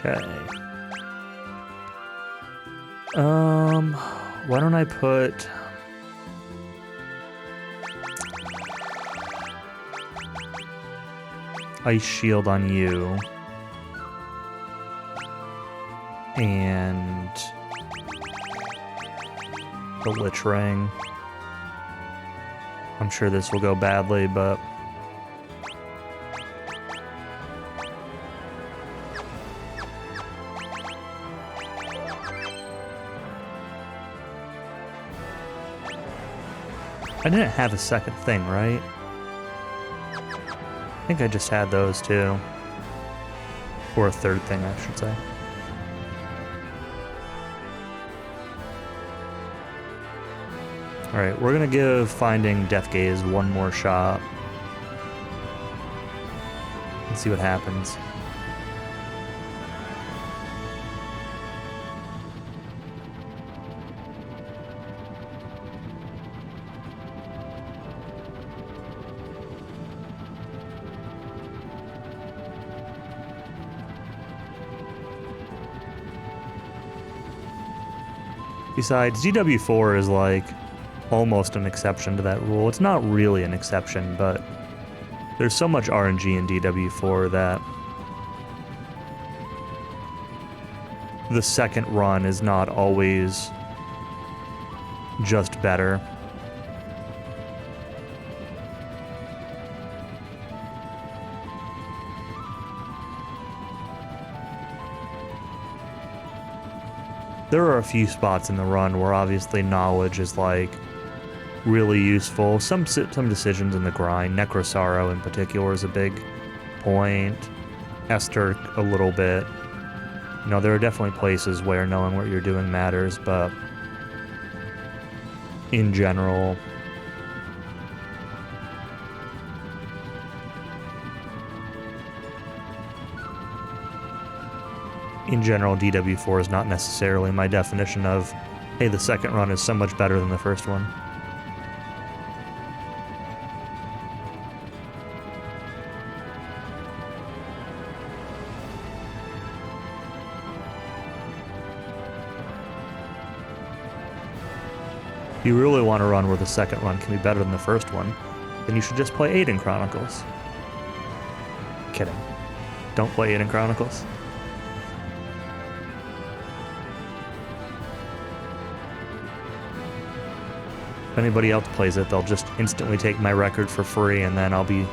Okay. Why don't I put... Ice Shield on you. And... the Lich Ring. I'm sure this will go badly, but... I didn't have a second thing, right? I think I just had those two. Or a third thing, I should say. Alright, we're gonna give Finding Death Gaze one more shot. Let's see what happens. Besides, DW4 is like almost an exception to that rule. It's not really an exception, but there's so much RNG in DW4 that the second run is not always just better. There are a few spots in the run where obviously knowledge is like really useful. Some decisions in the grind, Necrosorrow in particular is a big point. Esther a little bit. You know, there are definitely places where knowing what you're doing matters, but in general, DW4 is not necessarily my definition of, hey, the second run is so much better than the first one. If you really want to run where the second run can be better than the first one, then you should just play Aiden Chronicles. Kidding. Don't play Aiden Chronicles. If anybody else plays it, they'll just instantly take my record for free, and then I'll be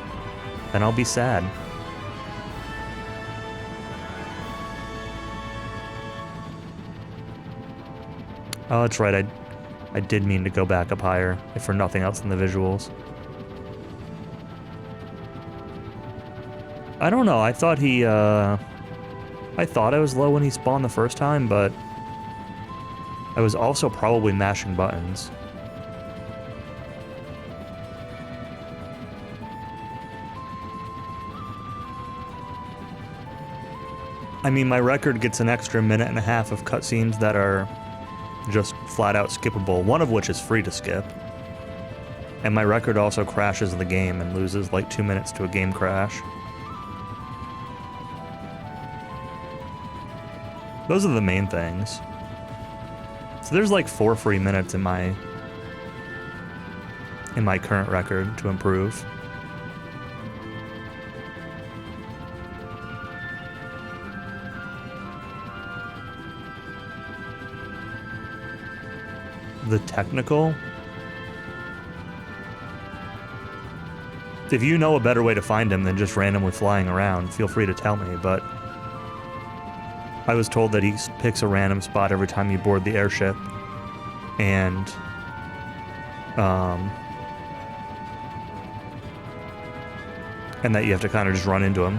sad. Oh, that's right. I did mean to go back up higher, if for nothing else than the visuals. I don't know. I thought I was low when he spawned the first time, but I was also probably mashing buttons. I mean, my record gets an extra minute and a half of cutscenes that are just flat out skippable, one of which is free to skip. And my record also crashes the game and loses like 2 minutes to a game crash. Those are the main things. So there's like 4 free minutes in my current record to improve. The technical? If you know a better way to find him than just randomly flying around, feel free to tell me, but I was told that he picks a random spot every time you board the airship, and that you have to kind of just run into him.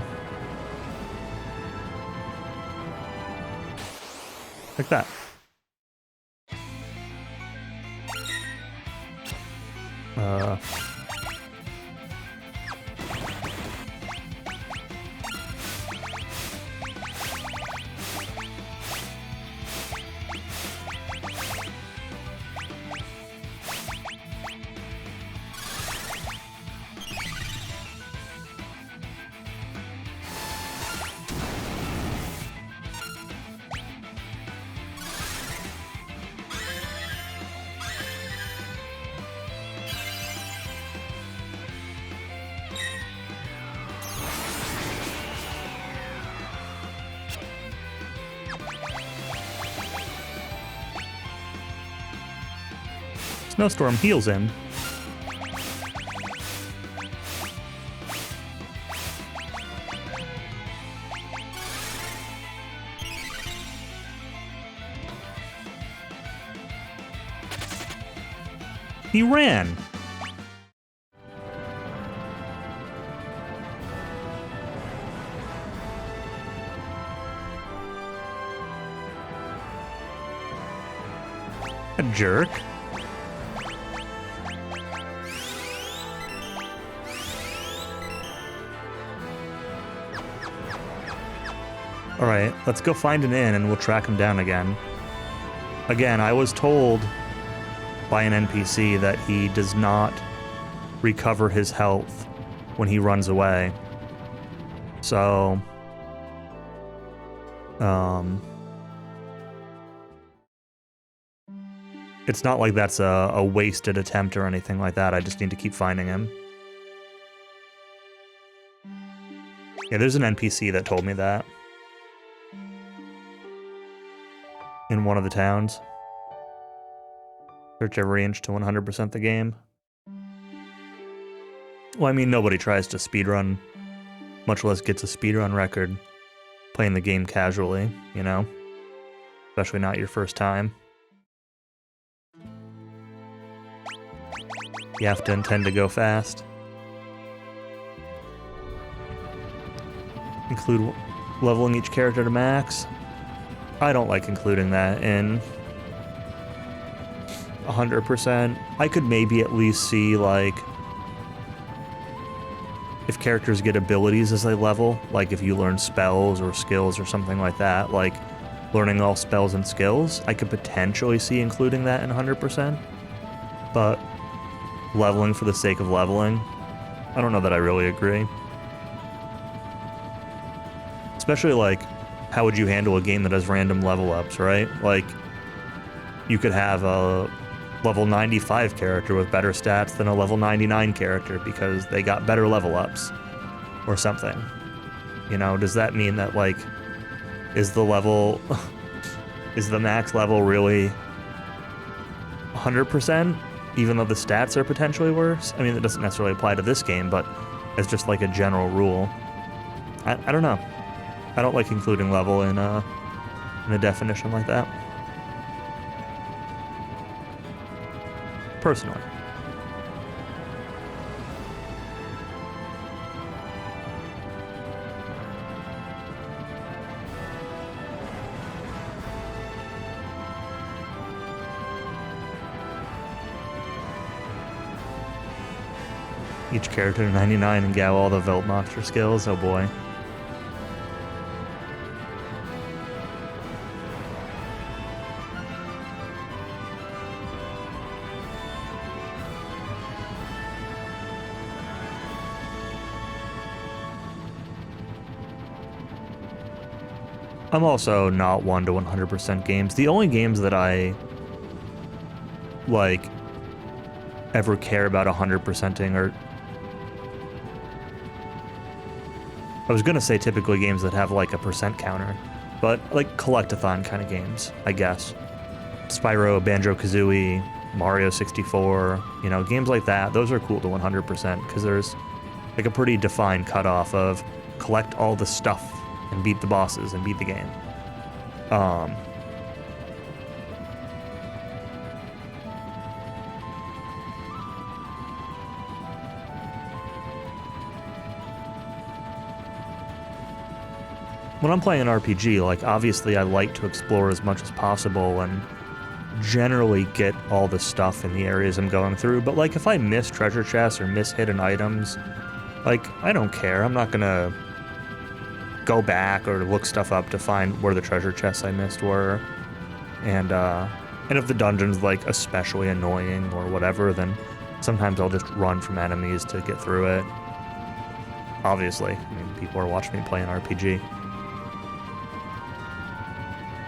Like that. Snowstorm heals him. He ran. A jerk. All right, let's go find an inn and we'll track him down again. Again, I was told by an NPC that he does not recover his health when he runs away. So, it's not like that's a wasted attempt or anything like that. I just need to keep finding him. Yeah, there's an NPC that told me that. In one of the towns. Search every inch to 100% the game. Well, I mean, nobody tries to speedrun, much less gets a speedrun record playing the game casually, you know? Especially not your first time. You have to intend to go fast. Include leveling each character to max. I don't like including that in 100%. I could maybe at least see, like, if characters get abilities as they level, like if you learn spells or skills or something like that, like learning all spells and skills, I could potentially see including that in 100%. But leveling for the sake of leveling, I don't know that I really agree. Especially, like, how would you handle a game that has random level ups, right? Like, you could have a level 95 character with better stats than a level 99 character because they got better level ups or something. You know, does that mean that, like, is the max level really 100%, even though the stats are potentially worse? I mean, that doesn't necessarily apply to this game, but it's just like a general rule. I don't know. I don't like including level in a definition like that. Personally. Each character to 99 and gal all the Weltmaster skills, oh boy. I'm also not one to 100% games. The only games that I, like, ever care about 100%ing are... I was gonna say typically games that have, like, a percent counter, but, like, collectathon kind of games, I guess. Spyro, Banjo-Kazooie, Mario 64, you know, games like that, those are cool to 100% because there's, like, a pretty defined cutoff of collect all the stuff and beat the bosses and beat the game. When I'm playing an RPG, like, obviously I like to explore as much as possible and generally get all the stuff in the areas I'm going through, but, like, if I miss treasure chests or miss hidden items, like, I don't care. I'm not gonna go back or look stuff up to find where the treasure chests I missed were. And if the dungeon's, like, especially annoying or whatever, then sometimes I'll just run from enemies to get through it. Obviously, I mean, people are watching me play an RPG.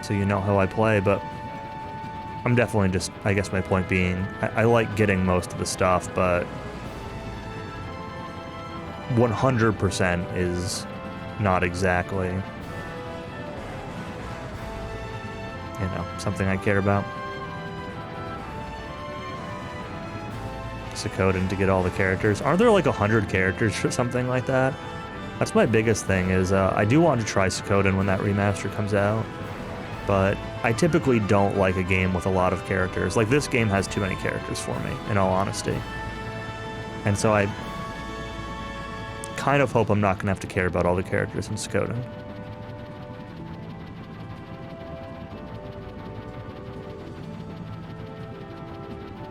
So you know how I play, but I'm definitely just, I guess my point being, I like getting most of the stuff, but 100% is not exactly, you know, something I care about. Suikoden to get all the characters. Aren't there like 100 characters or something like that? That's my biggest thing is I do want to try Suikoden when that remaster comes out, but I typically don't like a game with a lot of characters. Like this game has too many characters for me, in all honesty. And so I kind of hope I'm not going to have to care about all the characters in Suikoden.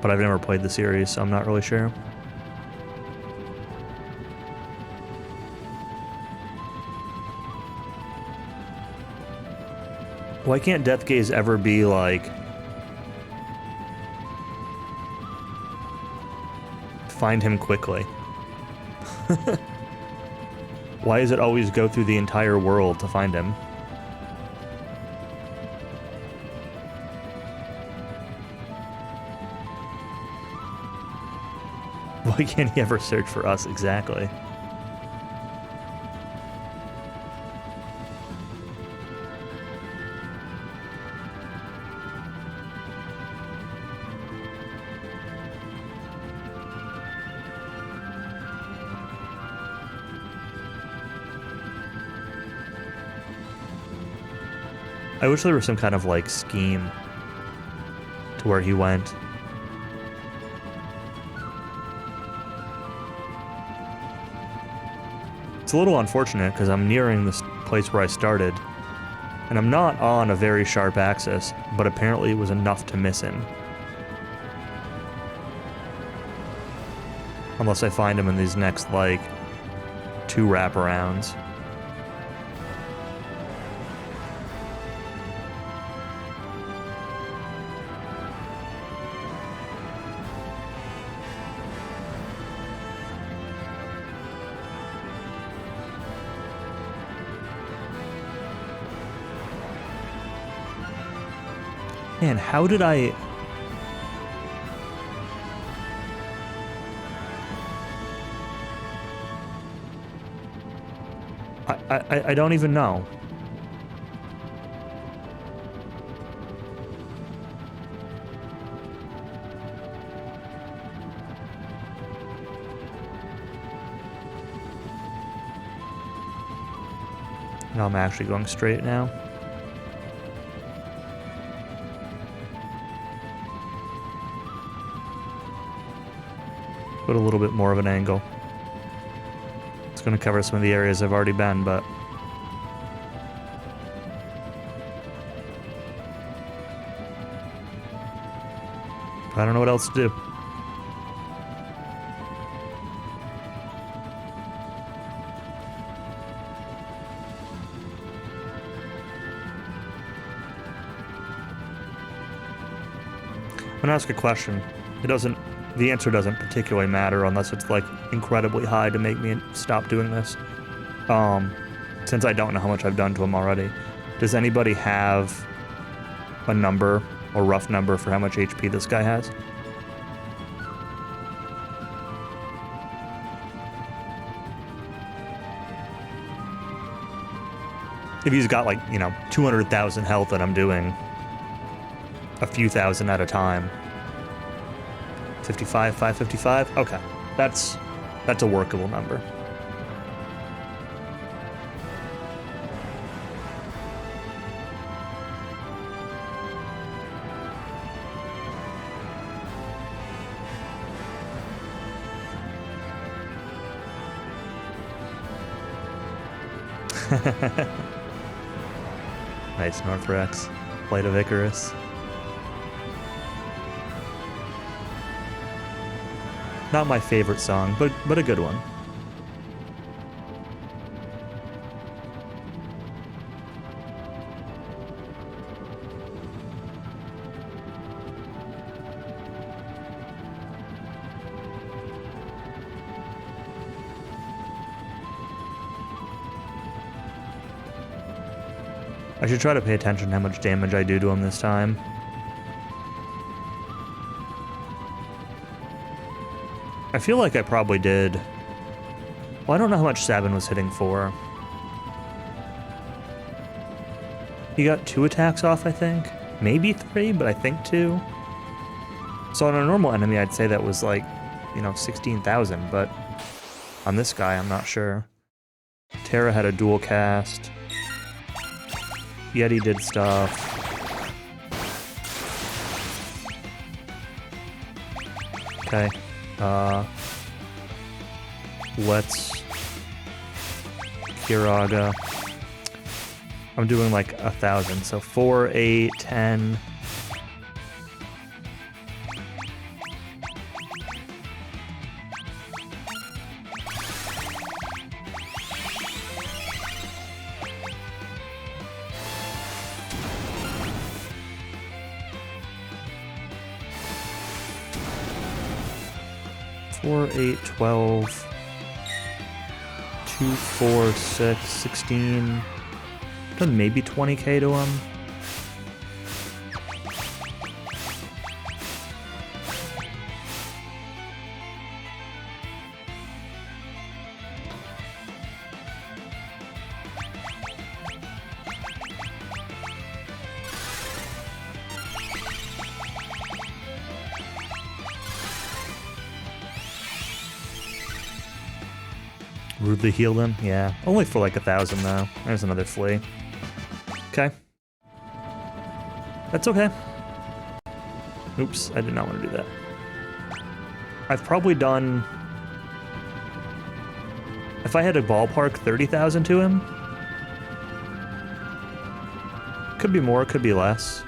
But I've never played the series, so I'm not really sure. Why can't Death Gaze ever be like... find him quickly? Why does it always go through the entire world to find him? Why can't he ever search for us exactly? I wish there was some kind of like scheme to where he went. It's a little unfortunate because I'm nearing this place where I started, and I'm not on a very sharp axis, but apparently it was enough to miss him. Unless I find him in these next, like, 2 wraparounds. Man, how did I don't even know. No, I'm actually going straight now. Put a little bit more of an angle. It's going to cover some of the areas I've already been, but... I don't know what else to do. I'm going to ask a question. The answer doesn't particularly matter unless it's like incredibly high to make me stop doing this. Since I don't know how much I've done to him already. Does anybody have a number, a rough number for how much HP this guy has? If he's got like, 200,000 health and I'm doing a few thousand at a time. 55, 555? Okay. That's a workable number. Nice, Northrex. Flight of Icarus. Not my favorite song, but a good one. I should try to pay attention to how much damage I do to him this time. I feel like I probably did. Well, I don't know how much Sabin was hitting for. He got 2 attacks off, I think. Maybe 3, but I think 2. So on a normal enemy, I'd say that was like 16,000, but on this guy, I'm not sure. Terra had a dual cast. Yeti did stuff. Okay. Let's Kiraga. I'm doing like 1,000, so 4, 8, 10. Four, 8, 12, 2, 4, 6, 16. Done maybe 20k to him. Rudely heal them? Yeah. Only for like 1,000 though. There's another flea. Okay. That's okay. Oops, I did not want to do that. I've probably done... If I had a ballpark 30,000 to him? Could be more, could be less.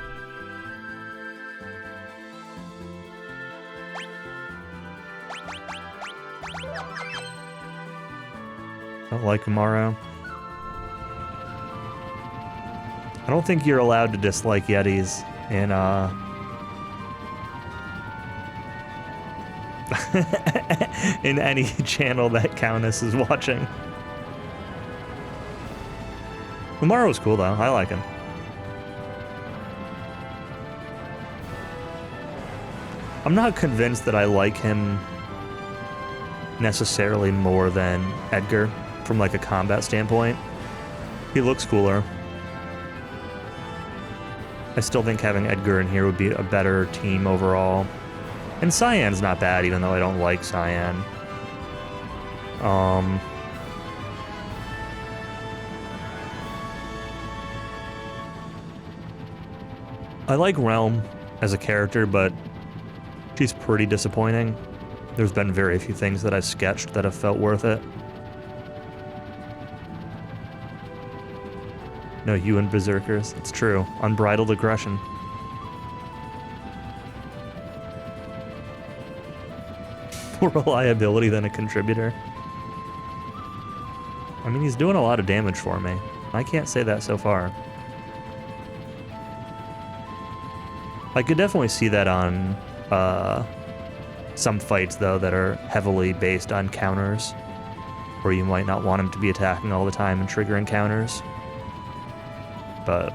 I don't like Amaro. I don't think you're allowed to dislike Yetis in, in any channel that Countess is watching. Amaro's cool, though. I like him. I'm not convinced that I like him necessarily more than Edgar from, like, a combat standpoint. He looks cooler. I still think having Edgar in here would be a better team overall. And Cyan's not bad, even though I don't like Cyan. I like Realm as a character, but she's pretty disappointing. There's been very few things that I've sketched that have felt worth it. No, you and Berserkers. It's true. Unbridled aggression. More reliability than a contributor. I mean, he's doing a lot of damage for me. I can't say that so far. I could definitely see that on some fights, though, that are heavily based on counters, where you might not want him to be attacking all the time and triggering counters. But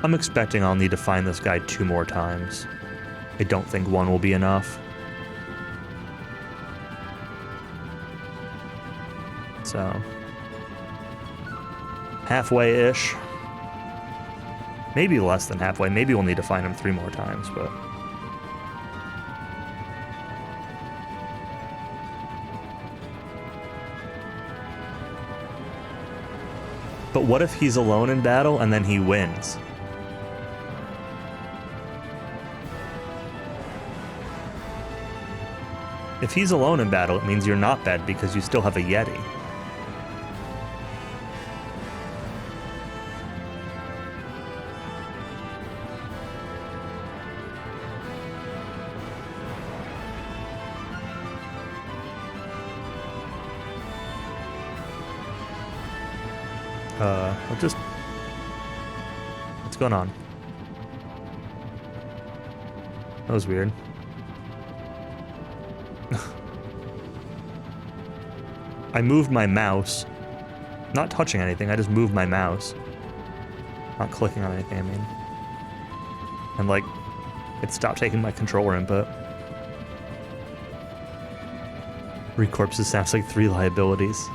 I'm expecting I'll need to find this guy 2 more times. I don't think 1 will be enough. So, halfway-ish. Maybe less than halfway. Maybe we'll need to find him 3 more times, but... But what if he's alone in battle and then he wins? If he's alone in battle, it means you're not bad because you still have a Yeti. What's going on? That was weird. I moved my mouse. Not touching anything, I just moved my mouse. Not clicking on anything, I mean. And, like, it stopped taking my controller input. 3 corpses sounds like 3 liabilities.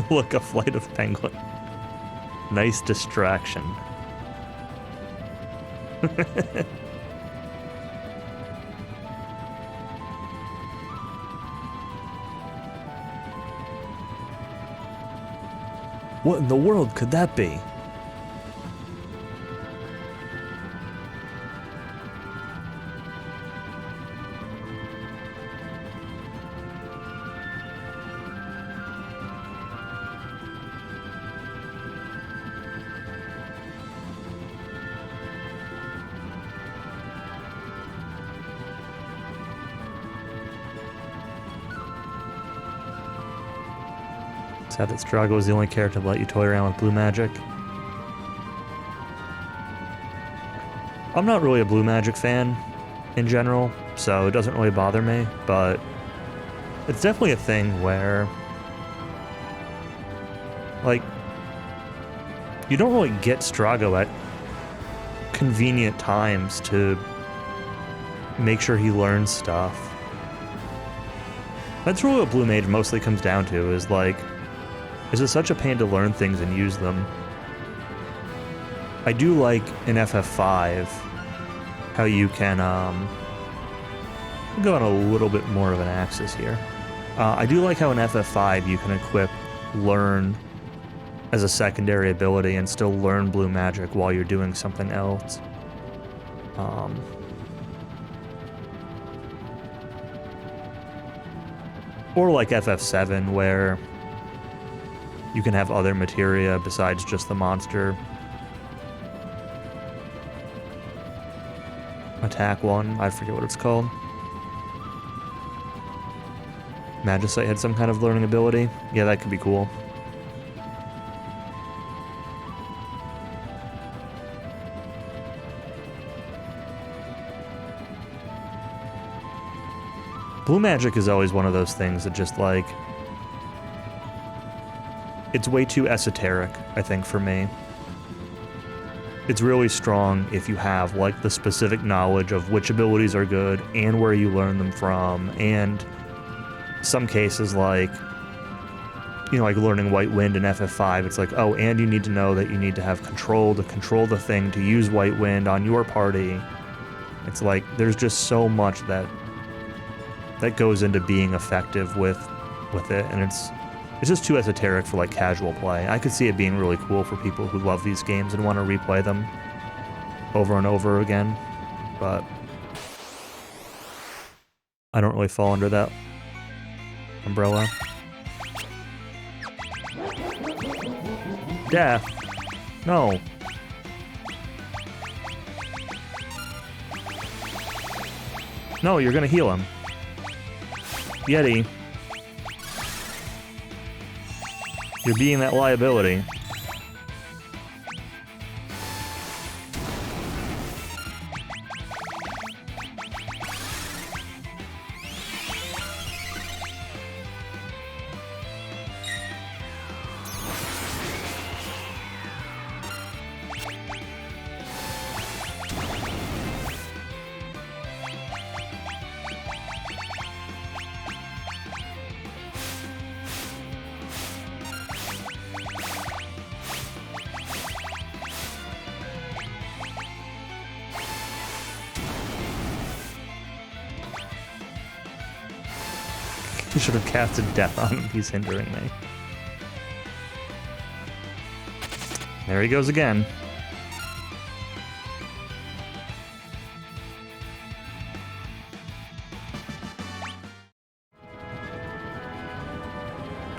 Look, a flight of penguin. Nice distraction. What in the world could that be? Sad that Strago was the only character to let you toy around with blue magic. I'm not really a blue magic fan in general, so it doesn't really bother me, but it's definitely a thing where, like, you don't really get Strago at convenient times to make sure he learns stuff. That's really what Blue Mage mostly comes down to, is like, is it such a pain to learn things and use them? I do like in FF5 how you can go on a little bit more of an axis here. I do like how in FF5 you can equip Learn as a secondary ability and still learn blue magic while you're doing something else. Or like FF7 where you can have other materia besides just the monster. Attack one, I forget what it's called. Magicite had some kind of learning ability. Yeah, that could be cool. Blue magic is always one of those things that just like, it's way too esoteric, I think, for me. It's really strong if you have like the specific knowledge of which abilities are good and where you learn them from, and some cases like, you know, like learning White Wind in FF5, it's like, oh, and you need to know that you need to have control to control the thing to use White Wind on your party. It's like, there's just so much that goes into being effective with it, and it's just too esoteric for like casual play. I could see it being really cool for people who love these games and want to replay them over and over again, but I don't really fall under that umbrella. Death. No. No, you're gonna heal him. Yeti. You're being that liability. I should have casted Death on him. He's hindering me. There he goes again.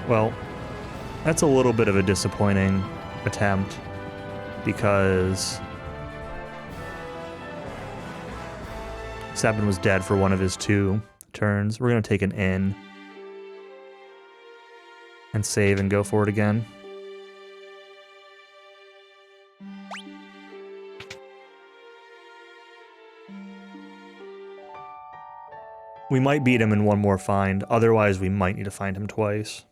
Well, that's a little bit of a disappointing attempt because Sabin was dead for one of his 2 turns. We're going to take an in and save and go for it again. We might beat him in one more find, otherwise we might need to find him twice.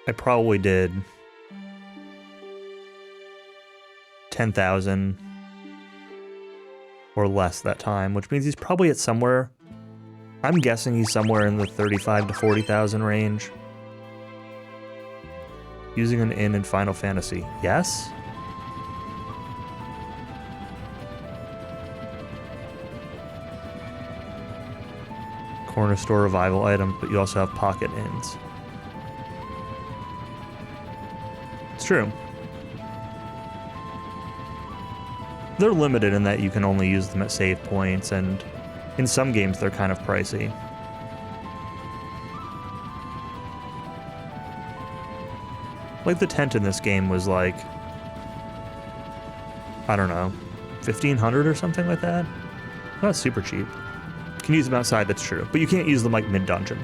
I probably did 10,000 or less that time, which means he's probably at somewhere, I'm guessing he's somewhere in the 35 to 40,000 range. Using an inn in Final Fantasy. Yes? Corner store revival items, but you also have pocket inns. It's true. They're limited in that you can only use them at save points, and in some games they're kind of pricey. Like the tent in this game was like, I don't know, 1,500 or something like that? Not super cheap. You can use them outside, that's true, but you can't use them like mid-dungeon.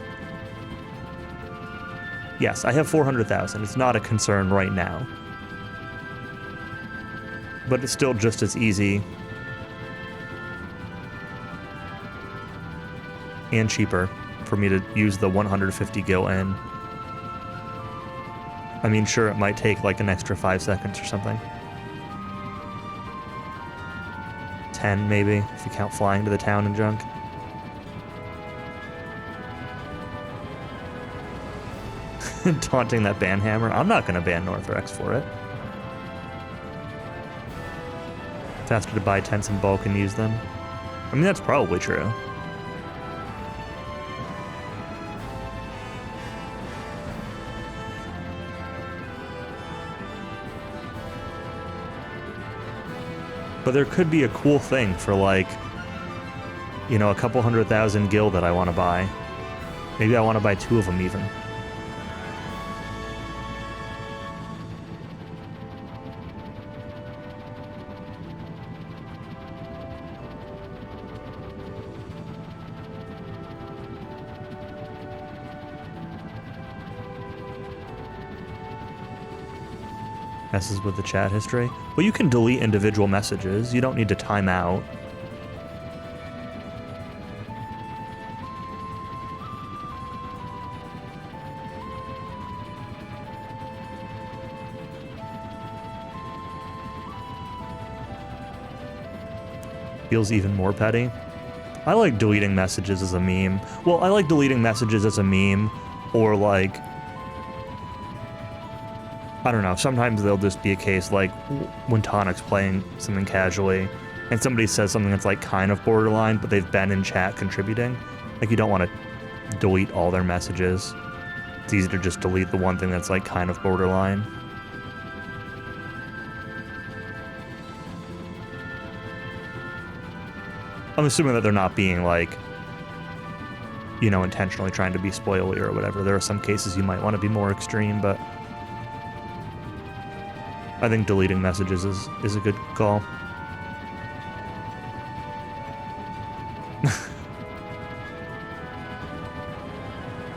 Yes, I have 400,000. It's not a concern right now. But it's still just as easy and cheaper for me to use the 150 gil in. I mean, sure, it might take like an extra 5 seconds or something. 10 maybe, if you count flying to the town and junk. Taunting that banhammer. I'm not going to ban Northrex for it. Faster to buy tents in bulk and use them. I mean, that's probably true. But there could be a cool thing for like, you know, a couple 100,000 gil that I want to buy. Maybe I want to buy 2 of them even. Messes with the chat history. Well, you can delete individual messages. You don't need to time out. Feels even more petty. I like deleting messages as a meme. Well, I like deleting messages as a meme, or like, I don't know, sometimes there'll just be a case like when Tonic's playing something casually and somebody says something that's like kind of borderline, but they've been in chat contributing. Like, you don't want to delete all their messages. It's easy to just delete the one thing that's like kind of borderline. I'm assuming that they're not being like, you know, intentionally trying to be spoily or whatever. There are some cases you might want to be more extreme, but I think deleting messages is a good call.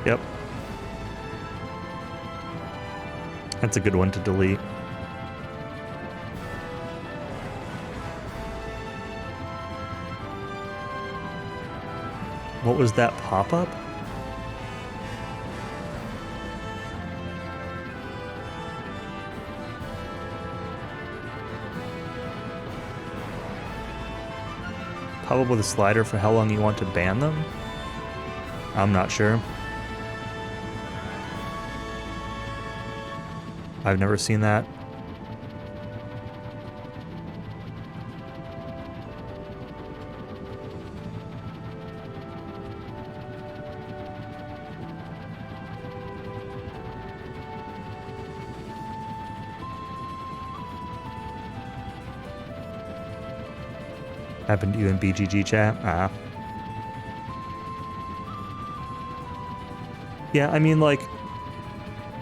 Yep. That's a good one to delete. What was that pop-up? Pop up with a slider for how long you want to ban them? I'm not sure. I've never seen that. Happened to you in BGG chat? Ah. Yeah, I mean, like,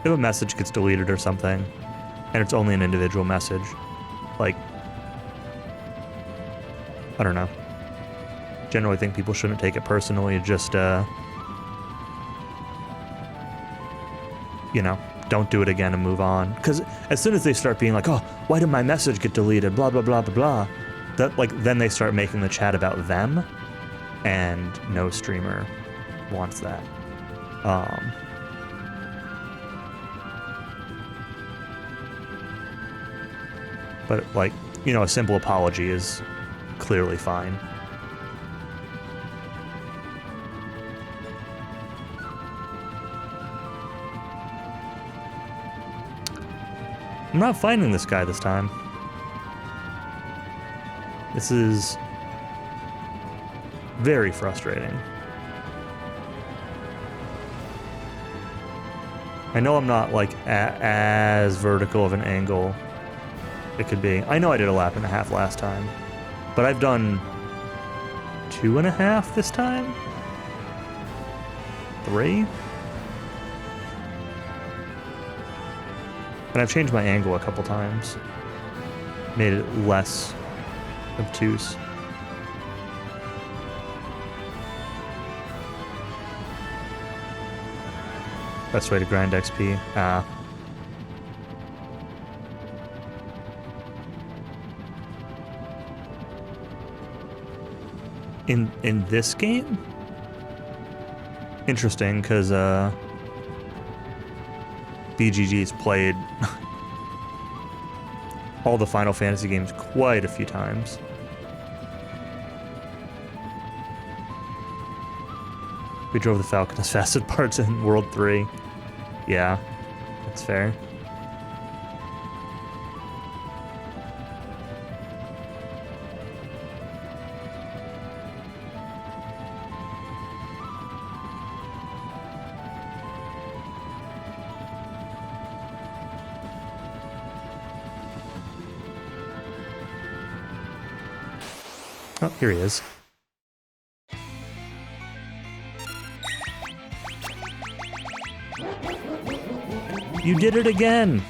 if a message gets deleted or something, and it's only an individual message, like, I don't know. Generally think people shouldn't take it personally, just, you know, don't do it again and move on. Because as soon as they start being like, oh, why did my message get deleted, blah, blah, blah, blah, blah, that, like, then they start making the chat about them, and no streamer wants that. But, like, you know, a simple apology is clearly fine. I'm not finding this guy this time. This is very frustrating. I know I'm not like as vertical of an angle it could be. I know I did a lap and a half last time, but I've done 2.5 this time? 3? And I've changed my angle a couple times. Made it less obtuse. Best way to grind XP. In this game? Interesting, because BGG's played all the Final Fantasy games quite a few times. We drove the Falcon as fast as parts in World 3. Yeah, that's fair. Oh, here he is. You did it again!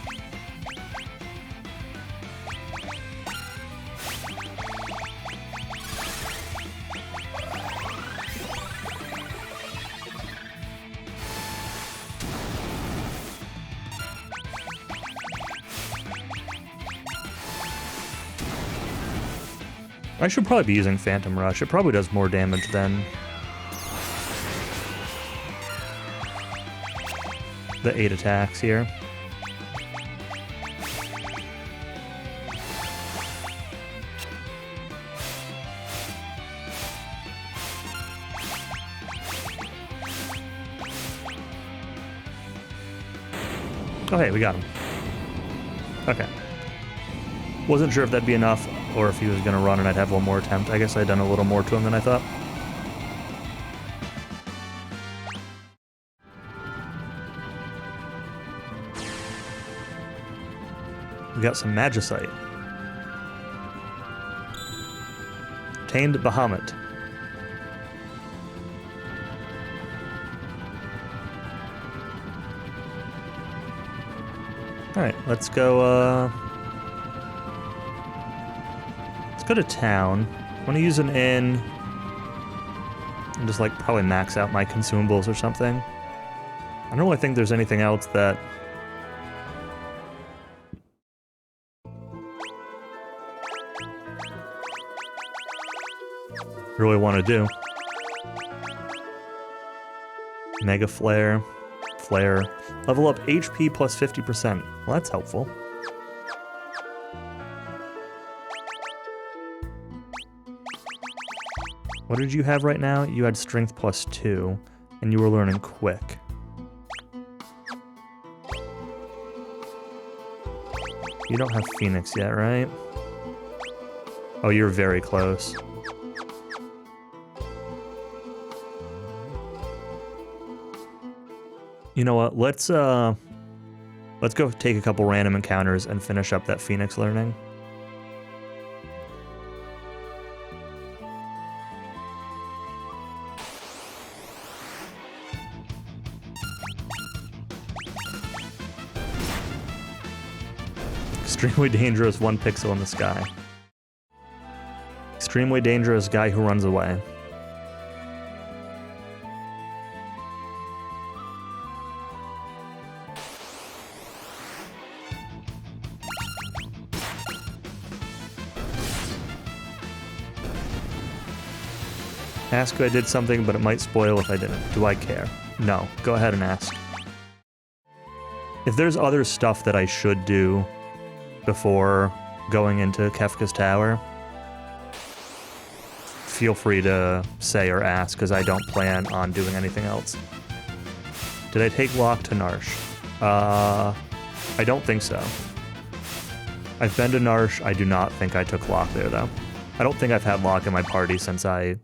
I should probably be using Phantom Rush. It probably does more damage than the 8 attacks here. Oh hey, we got him. Okay. Wasn't sure if that'd be enough, or if he was gonna run and I'd have one more attempt. I guess I'd done a little more to him than I thought. We got some Magicite. Obtained Bahamut. Alright, let's go, let's go to town. I want to use an inn and just, like, probably max out my consumables or something. I don't really think there's anything else that really want to do. Mega Flare. Flare. Level up HP plus 50%. Well, that's helpful. What did you have right now? You had Strength plus 2, and you were learning Quick. You don't have Phoenix yet, right? Oh, you're very close. You know what? Let's go take a couple random encounters and finish up that Phoenix learning. Extremely dangerous 1 pixel in the sky. Extremely dangerous guy who runs away. Ask if I did something, but it might spoil if I didn't. Do I care? No. Go ahead and ask. If there's other stuff that I should do before going into Kefka's Tower, feel free to say or ask, because I don't plan on doing anything else. Did I take Locke to Narsh? I don't think so. I've been to Narsh. I do not think I took Locke there, though. I don't think I've had Locke in my party since I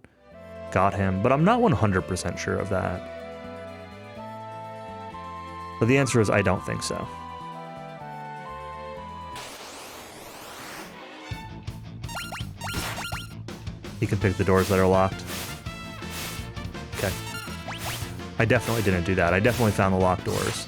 got him, but I'm not 100% sure of that. But the answer is I don't think so. You can pick the doors that are locked. Okay. I definitely didn't do that. I definitely found the locked doors.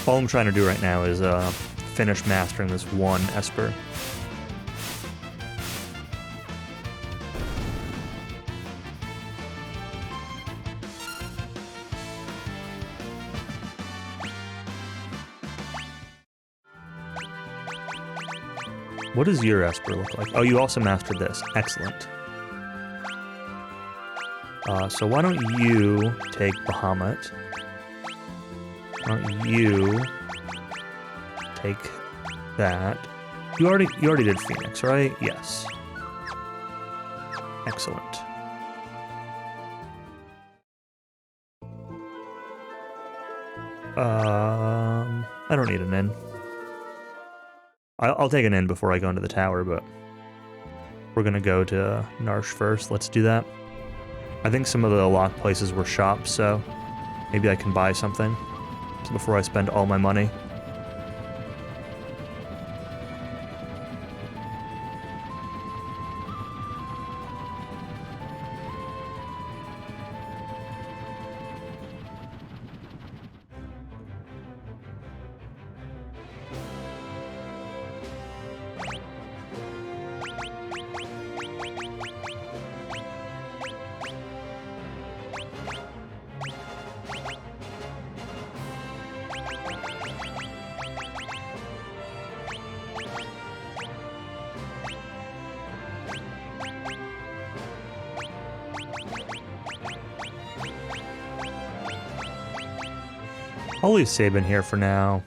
All I'm trying to do right now is finish mastering this one Esper. What does your Esper look like? Oh, you also mastered this. Excellent. So why don't you take Bahamut? Why don't you take that? You already did Phoenix, right? Yes. Excellent. I don't need an inn. I'll take an inn before I go into the tower, but we're gonna go to Narsh first. Let's do that. I think some of the locked places were shops, so maybe I can buy something before I spend all my money. I'll leave Sabin here for now.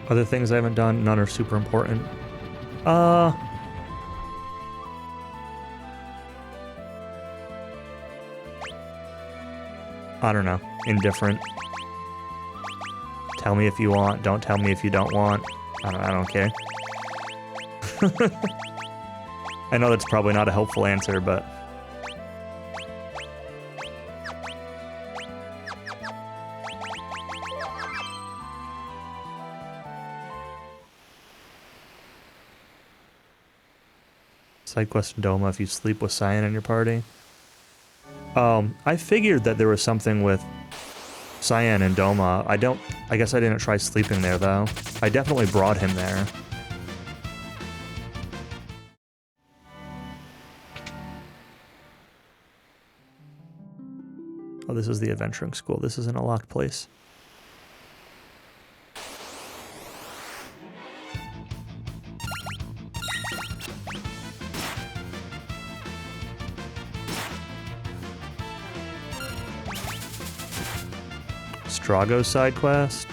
Other things I haven't done, none are super important. I don't know. Indifferent. Tell me if you want, don't tell me if you don't want. I don't care. I know that's probably not a helpful answer, but... Side quest in Doma if you sleep with Cyan in your party. I figured that there was something with Cyan and Doma. I guess I didn't try sleeping there though. I definitely brought him there. Oh, this is the adventuring school. This isn't a locked place. Strago's side quest.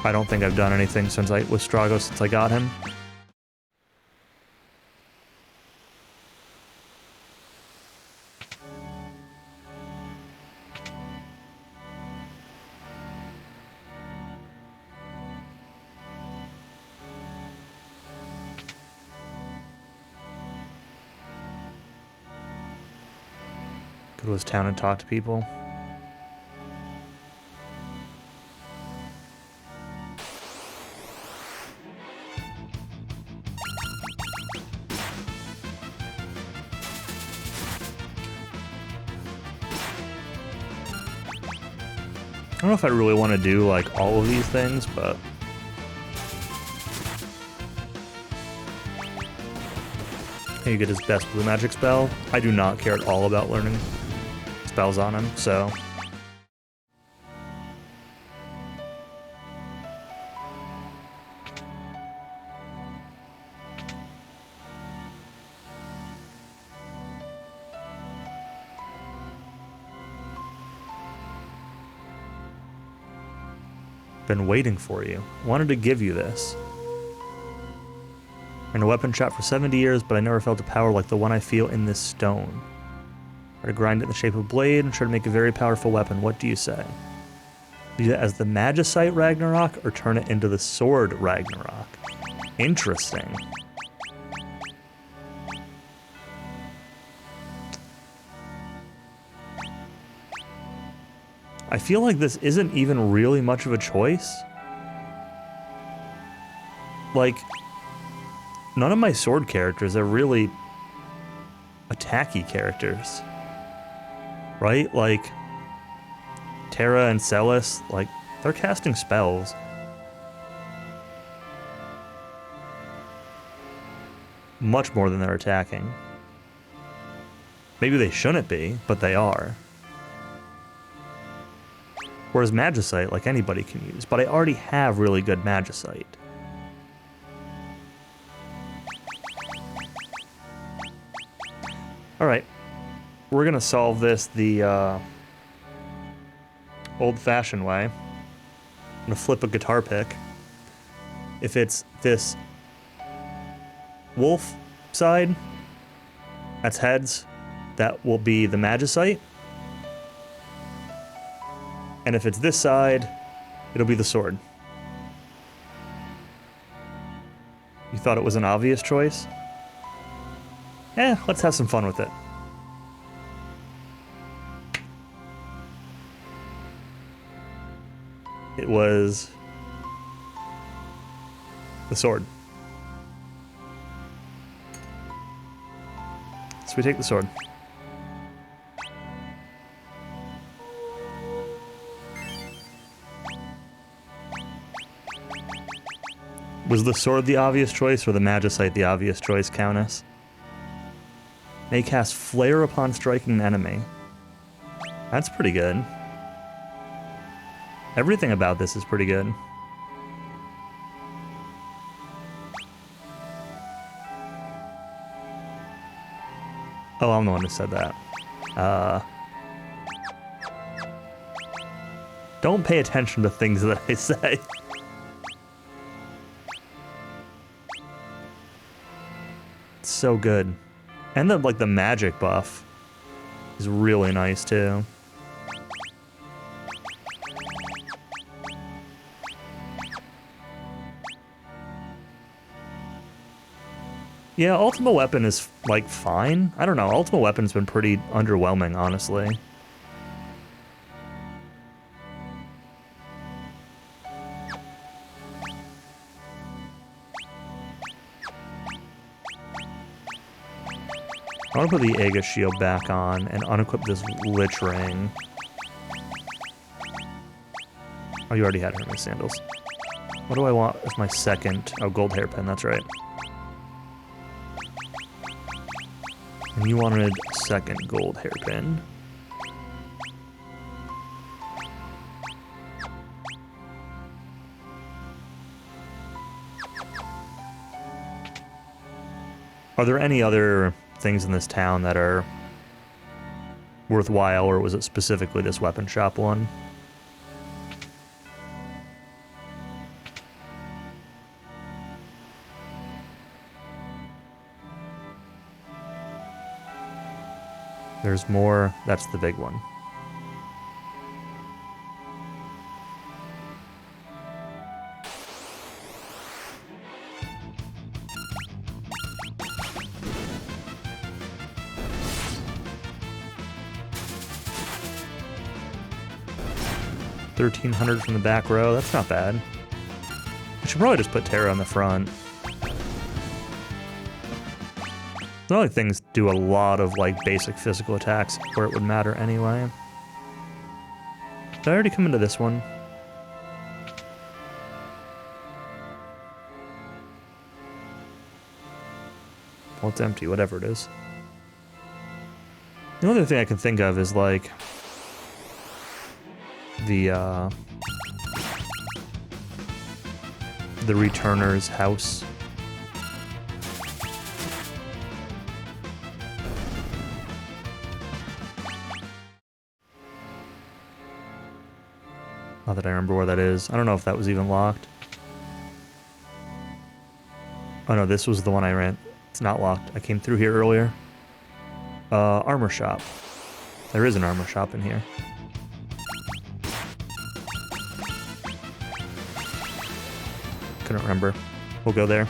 I don't think I've done anything with Strago since I got him. Go to his town and talk to people. I don't know if I really want to do, like, all of these things, but... You get his best blue magic spell. I do not care at all about learning spells on him, so... Been waiting for you. Wanted to give you this. In a weapon shop for 70 years, but I never felt a power like the one I feel in this stone. Try to grind it in the shape of a blade and try to make a very powerful weapon. What do you say? Use it as the Magicite Ragnarok or turn it into the Sword Ragnarok? Interesting. I feel like this isn't even really much of a choice. Like, none of my sword characters are really attacky characters. Right? Like, Terra and Celis, like, they're casting spells. Much more than they're attacking. Maybe they shouldn't be, but they are. Whereas Magicite, like, anybody can use, but I already have really good Magicite. Alright. We're gonna solve this the old-fashioned way. I'm gonna flip a guitar pick. If it's this wolf side, that's heads, that will be the Magicite. And if it's this side, it'll be the sword. You thought it was an obvious choice? Let's have some fun with it. It was the sword. So we take the sword. Was the sword the obvious choice, or the Magicite the obvious choice, Countess? May cast Flare upon striking an enemy. That's pretty good. Everything about this is pretty good. Oh, I'm the one who said that. Don't pay attention to things that I say. So good. And the like the magic buff is really nice too. Yeah, Ultima Weapon is like fine. I don't know, Ultima Weapon's been pretty underwhelming, honestly. I want to put the Aegis shield back on and unequip this Lich Ring. Oh, you already had Hermes Sandals. What do I want as my second? Oh, gold hairpin, that's right. And you wanted second gold hairpin. Are there any other things in this town that are worthwhile, or was it specifically this weapon shop one? There's more. That's the big one. $1,300 from the back row. That's not bad. I should probably just put Terra on the front. The only things do a lot of like basic physical attacks where it would matter anyway. Did I already come into this one? Well, it's empty, whatever it is. The only thing I can think of is like the Returner's house. Not that I remember where that is. I don't know if that was even locked. Oh no, this was the one I ran. It's not locked. I came through here earlier. Armor shop. There is an armor shop in here. Couldn't remember. We'll go there.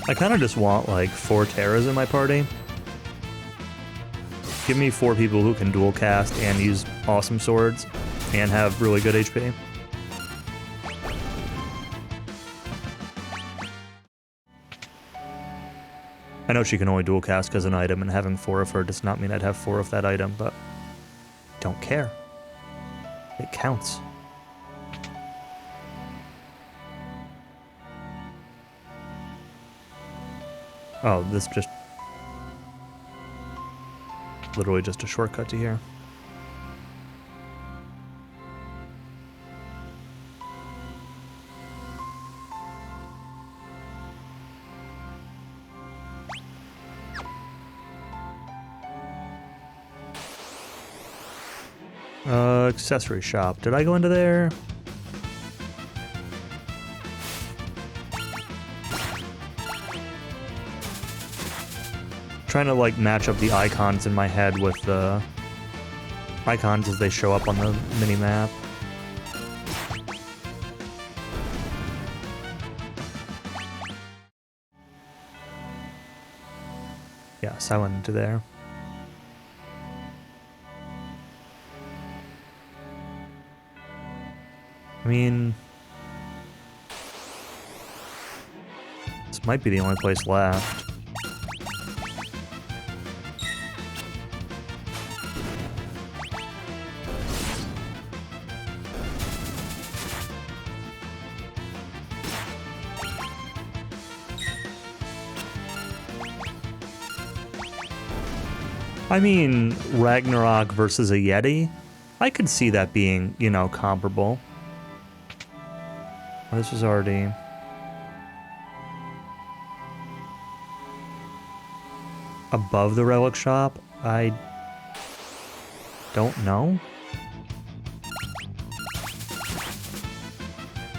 I kind of just want, like, 4 Terras in my party. Give me 4 people who can dual cast and use awesome swords and have really good HP. I know she can only dual cast because an item, and having 4 of her does not mean I'd have 4 of that item, but don't care. It counts. Oh, this just... literally just a shortcut to here. Accessory shop. Did I go into there? Trying to like match up the icons in my head with the icons as they show up on the mini map. Yes, I went into there. I mean, this might be the only place left. I mean, Ragnarok versus a Yeti? I could see that being, you know, comparable. Oh, this was already... above the relic shop? I... don't know?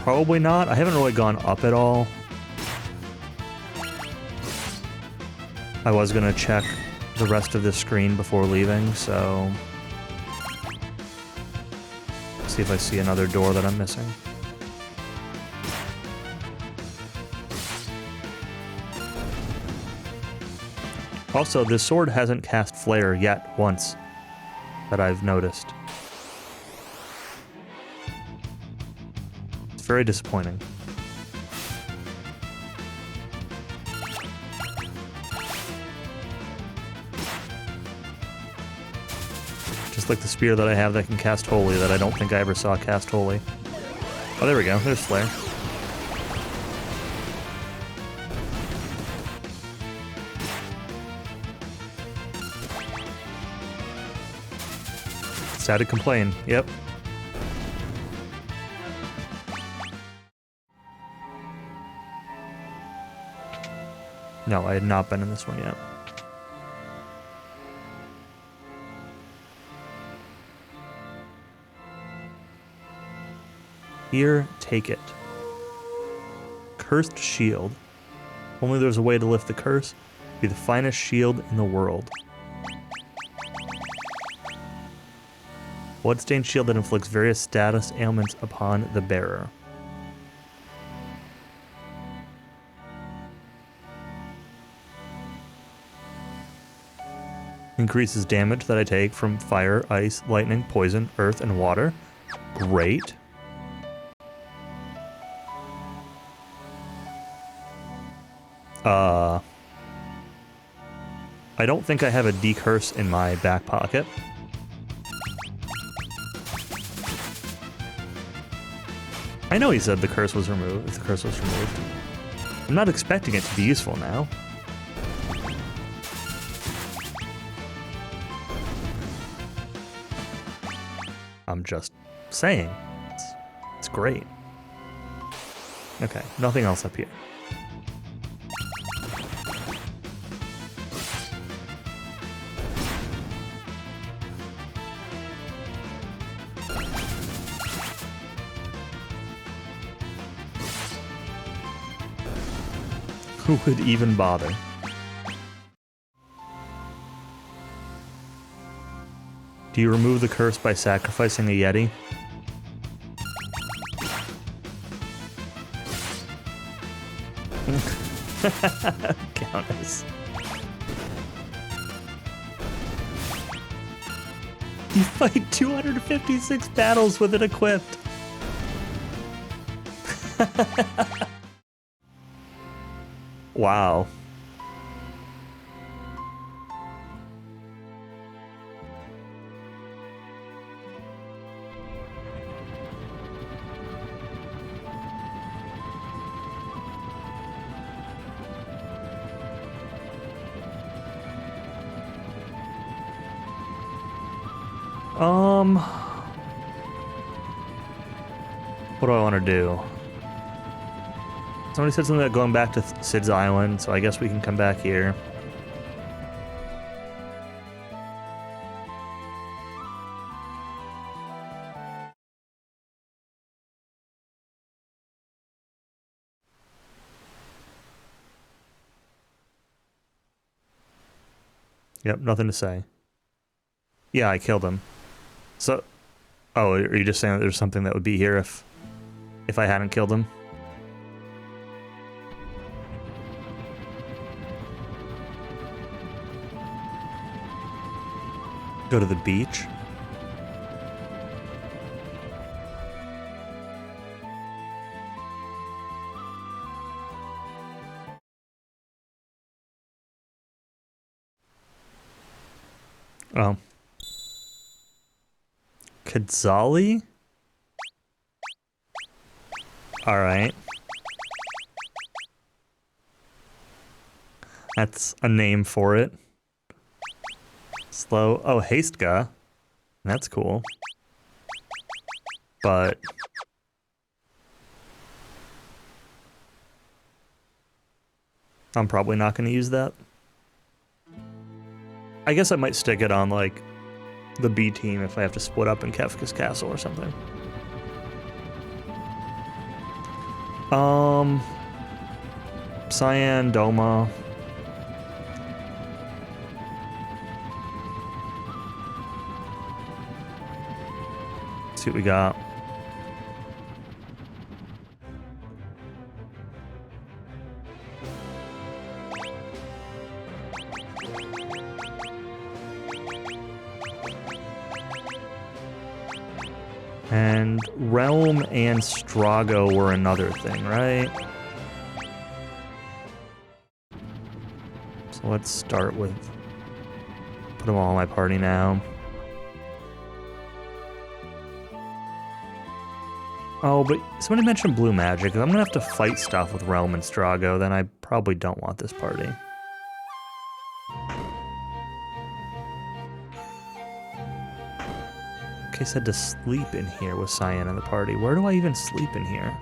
Probably not. I haven't really gone up at all. I was gonna check the rest of the screen before leaving, so... see if I see another door that I'm missing. Also, this sword hasn't cast Flare yet once, that I've noticed. It's very disappointing. Just like the spear that I have that can cast Holy that I don't think I ever saw cast Holy. Oh, there we go. There's Flare. Sad to complain. Yep. No, I had not been in this one yet. Here, take it. Cursed shield. Only there's a way to lift the curse. Be the finest shield in the world. Bloodstained shield that inflicts various status ailments upon the bearer. Increases damage that I take from fire, ice, lightning, poison, earth, and water. Great. I don't think I have a decurse in my back pocket. I know he said the curse was removed, if the curse was removed. I'm not expecting it to be useful now. I'm just saying. It's great. Okay, nothing else up here. Who would even bother? Do you remove the curse by sacrificing a Yeti? Countess. You fight 256 battles with it equipped. Wow. What do I want to do? Somebody said something about going back to Sid's Island, so I guess we can come back here. Yep, nothing to say. Yeah, I killed him. So, oh, are you just saying that there's something that would be here if I hadn't killed him? Go to the beach? Oh. Kadzali? Alright. That's a name for it. Slow. Oh, Hastka. That's cool. But I'm probably not going to use that. I guess I might stick it on, like, the B team if I have to split up in Kefka's Castle or something. Cyan, Doma. See what we got. And Realm and Strago were another thing, right? So let's start with... put them all in my party now. Oh, but somebody mentioned blue magic. If I'm gonna have to fight stuff with Realm and Strago, then I probably don't want this party. I said to sleep in here with Cyan in the party. Where do I even sleep in here?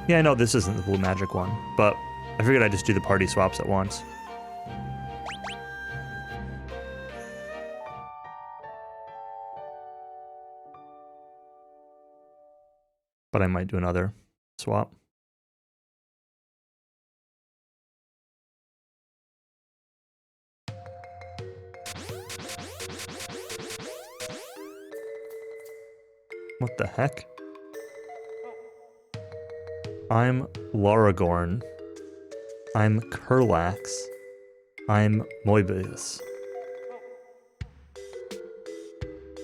Yeah, I know this isn't the blue magic one, but I figured I'd just do the party swaps at once. But I might do another swap. What the heck? I'm Laragorn. I'm Kurlax. I'm Moebius.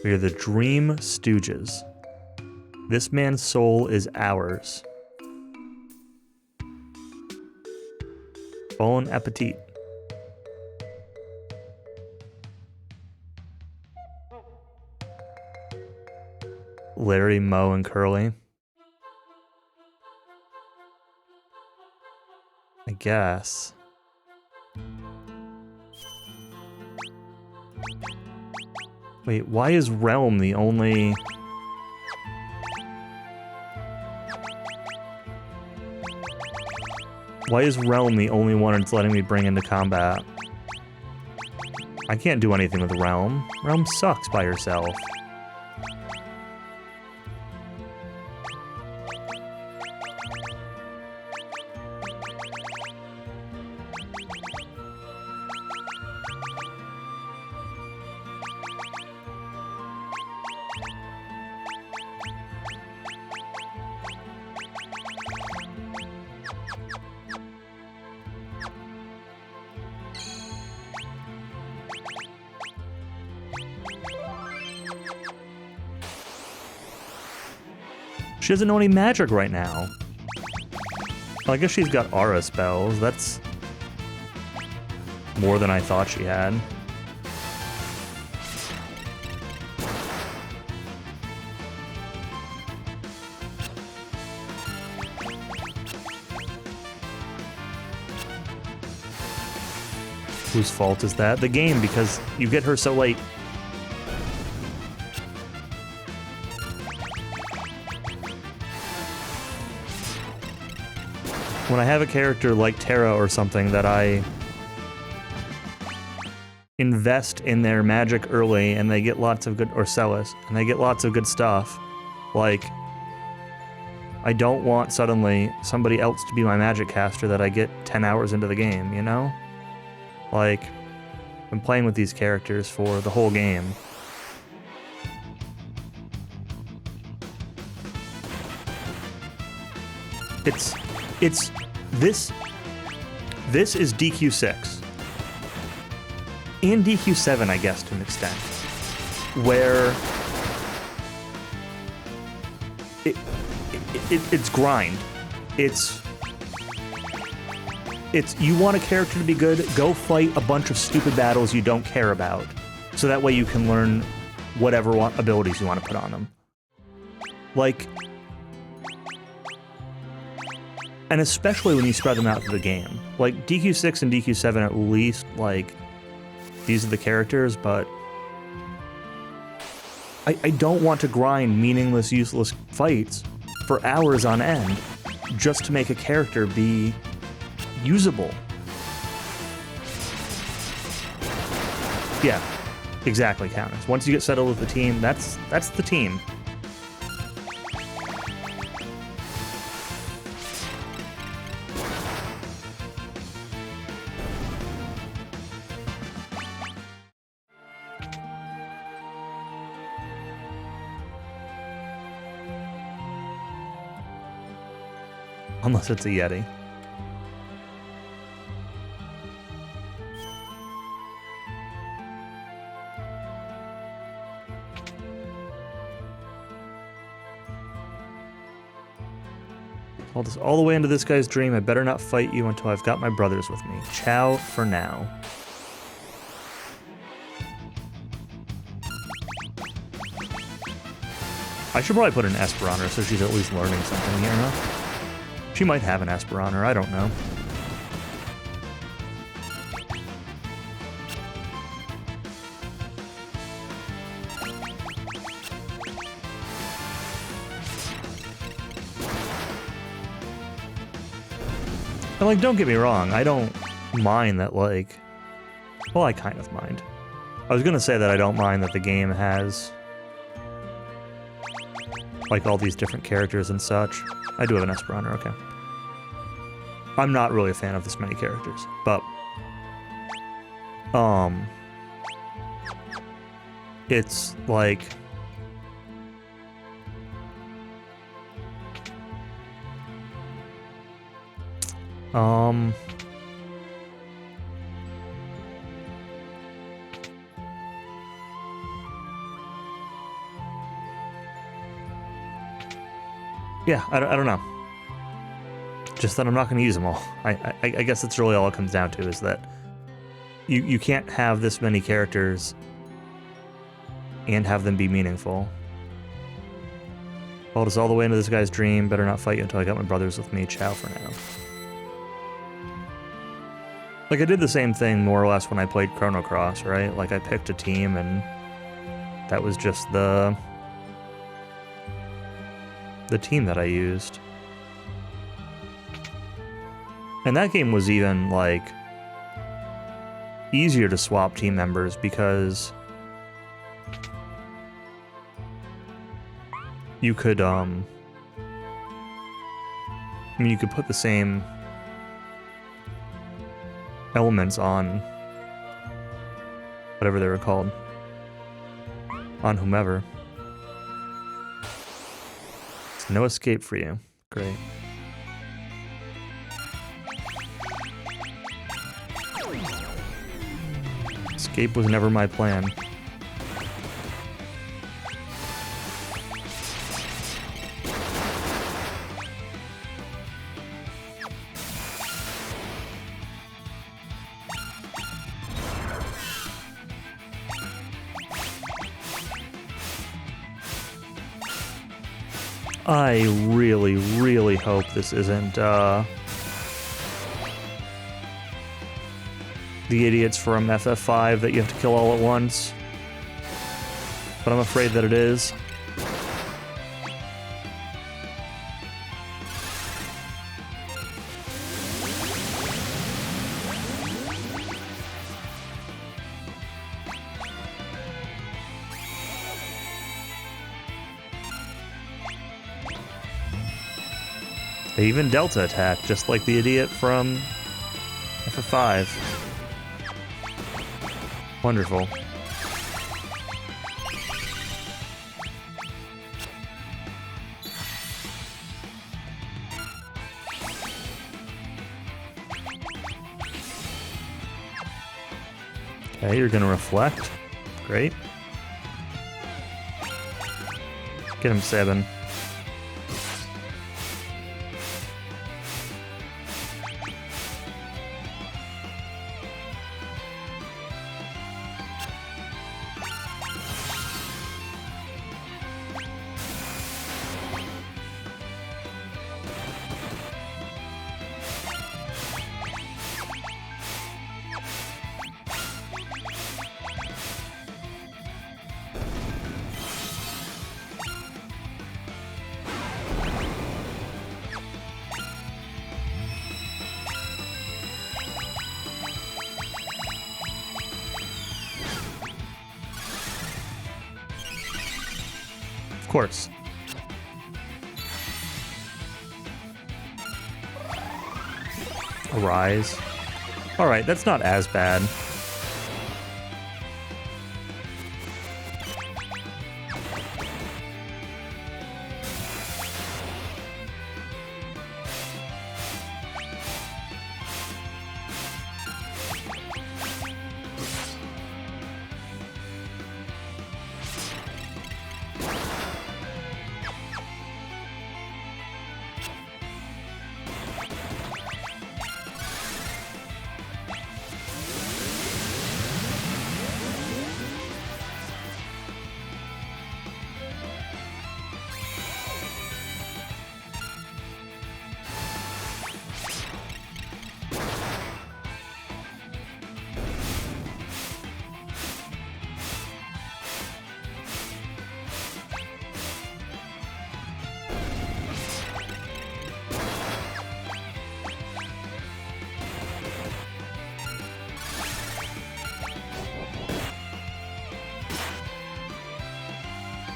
We are the Dream Stooges. This man's soul is ours. Bon appetit. Larry, Moe, and Curly. I guess. Wait, why is Realm the only... Why is Realm the only one it's letting me bring into combat? I can't do anything with Realm. Realm sucks by herself. She doesn't know any magic right now. Well, I guess she's got aura spells. That's more than I thought she had. Whose fault is that? The game, because you get her so late. When I have a character like Terra or something that I invest in their magic early and they get lots of good, or Celis, and they get lots of good stuff, like, I don't want suddenly somebody else to be my magic caster that I get 10 hours into the game, you know? Like, I'm playing with these characters for the whole game. This is DQ6. And DQ7, I guess, to an extent. Where it's grind. It's you want a character to be good, go fight a bunch of stupid battles you don't care about. So that way you can learn whatever abilities you want to put on them. Like, and especially when you spread them out through the game. Like, DQ6 and DQ7 at least, like, these are the characters, but I don't want to grind meaningless, useless fights for hours on end just to make a character be usable. Yeah, exactly, Countess. Once you get settled with the team, that's the team. Unless it's a Yeti. All this all the way into this guy's dream. I better not fight you until I've got my brothers with me. Ciao for now. I should probably put an Esper on her so she's at least learning something here, huh? She might have an Esper on her, I don't know. And, like, don't get me wrong, I don't mind that, like... Well, I kind of mind. I was gonna say that I don't mind that the game has... like, all these different characters and such. I do have an Esper on her, okay. I'm not really a fan of this many characters, but... it's, like... Yeah, I don't know. Just that I'm not going to use them all. I guess that's really all it comes down to, is that you can't have this many characters and have them be meaningful. Followed us all the way into this guy's dream. Better not fight you until I got my brothers with me. Ciao for now. Like, I did the same thing more or less when I played Chrono Cross, right? Like, I picked a team and That was just the team that I used. And that game was even, like, easier to swap team members because you could, I mean, you could put the same elements on whatever they were called, on whomever. It's no escape for you. Great. Escape was never my plan. I really, really hope this isn't, the idiots from FF5 that you have to kill all at once. But I'm afraid that it is. They even Delta attack, just like the idiot from FF5. Wonderful. Okay, you're gonna reflect. Great. Get him 7. Of course. Arise. Alright, that's not as bad.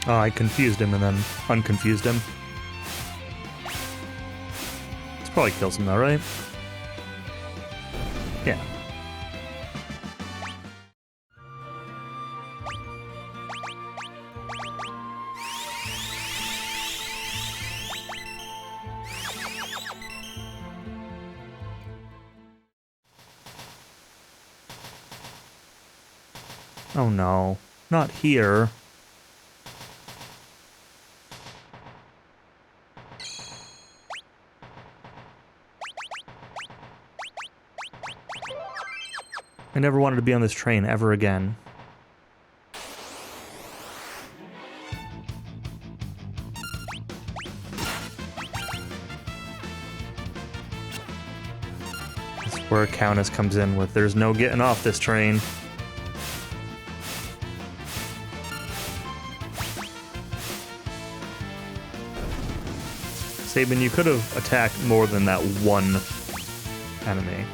Oh, I confused him and then unconfused him. This probably kills him though, right? Yeah. Oh no, not here. I never wanted to be on this train ever again. That's where Countess comes in with "there's no getting off this train." Sabin, you could have attacked more than that one enemy.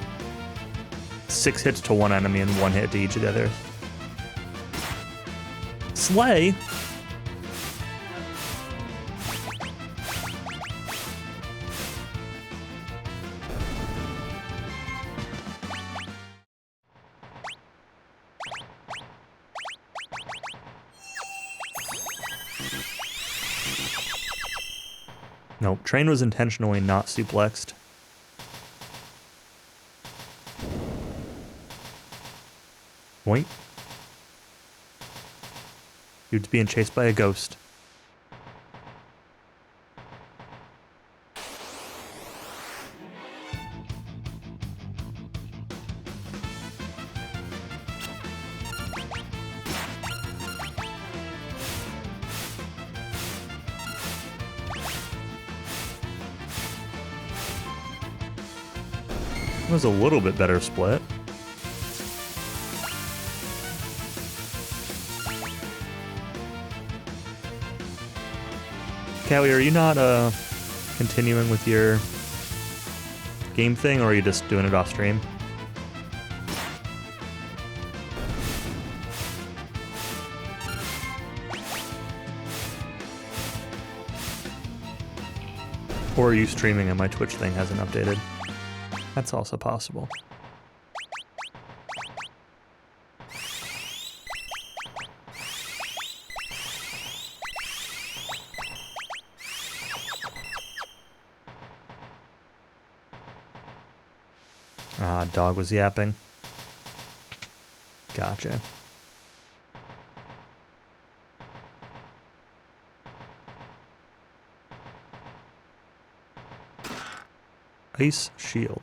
6 hits to one enemy and 1 hit to each of the others. Slay? Nope, train was intentionally not suplexed. Point. Dude's being chased by a ghost. It was a little bit better split. Cowie, are you not continuing with your game thing, or are you just doing it off stream? Or are you streaming and my Twitch thing hasn't updated? That's also possible. Ah, dog was yapping. Gotcha. Ice shield.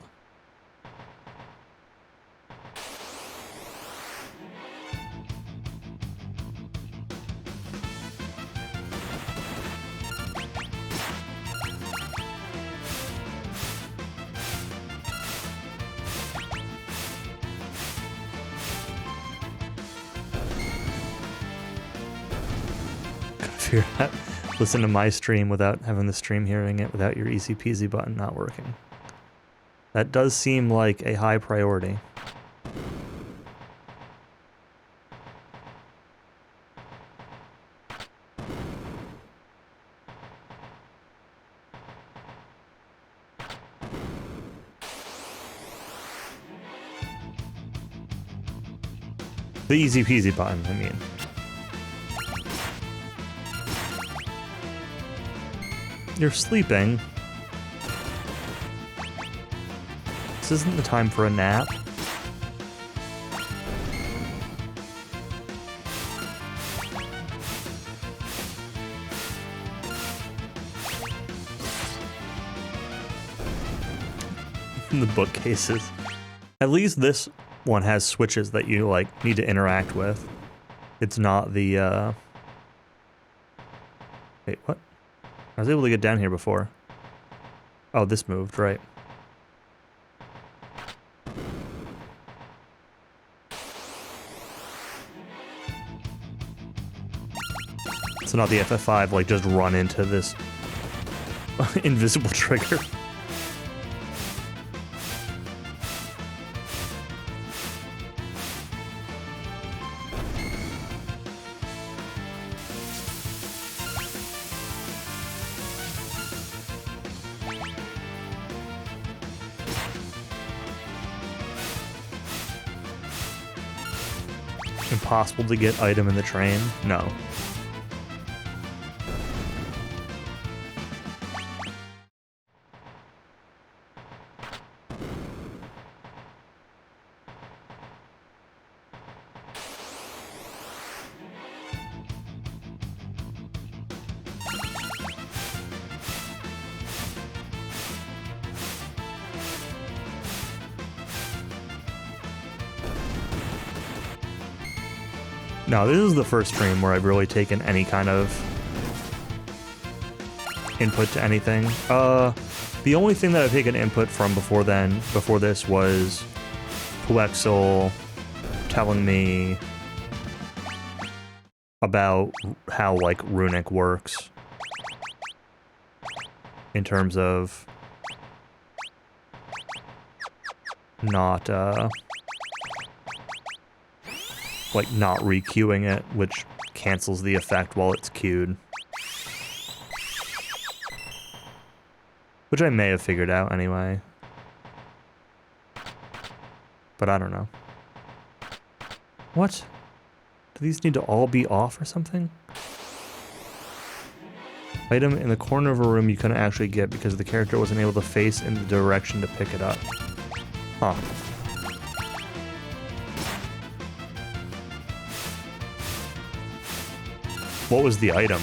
Figure out, listen to my stream without having the stream hearing it, without your easy peasy button not working. That does seem like a high priority. The easy peasy button, I mean. You're sleeping. This isn't the time for a nap. The bookcases. At least this one has switches that you like need to interact with. It's not the Wait, what? I was able to get down here before. Oh, this moved, right. So not the FF5, like just run into this invisible trigger. Impossible to get item in the train? No. No, this is the first stream where I've really taken any kind of input to anything. The only thing that I've taken input from before this was Puexel telling me about how, like, Runic works. in terms of not, like, not re-queuing it, which cancels the effect while it's queued. Which I may have figured out anyway. But I don't know. What? Do these need to all be off or something? Item in the corner of a room you couldn't actually get because the character wasn't able to face in the direction to pick it up. Huh. What was the item?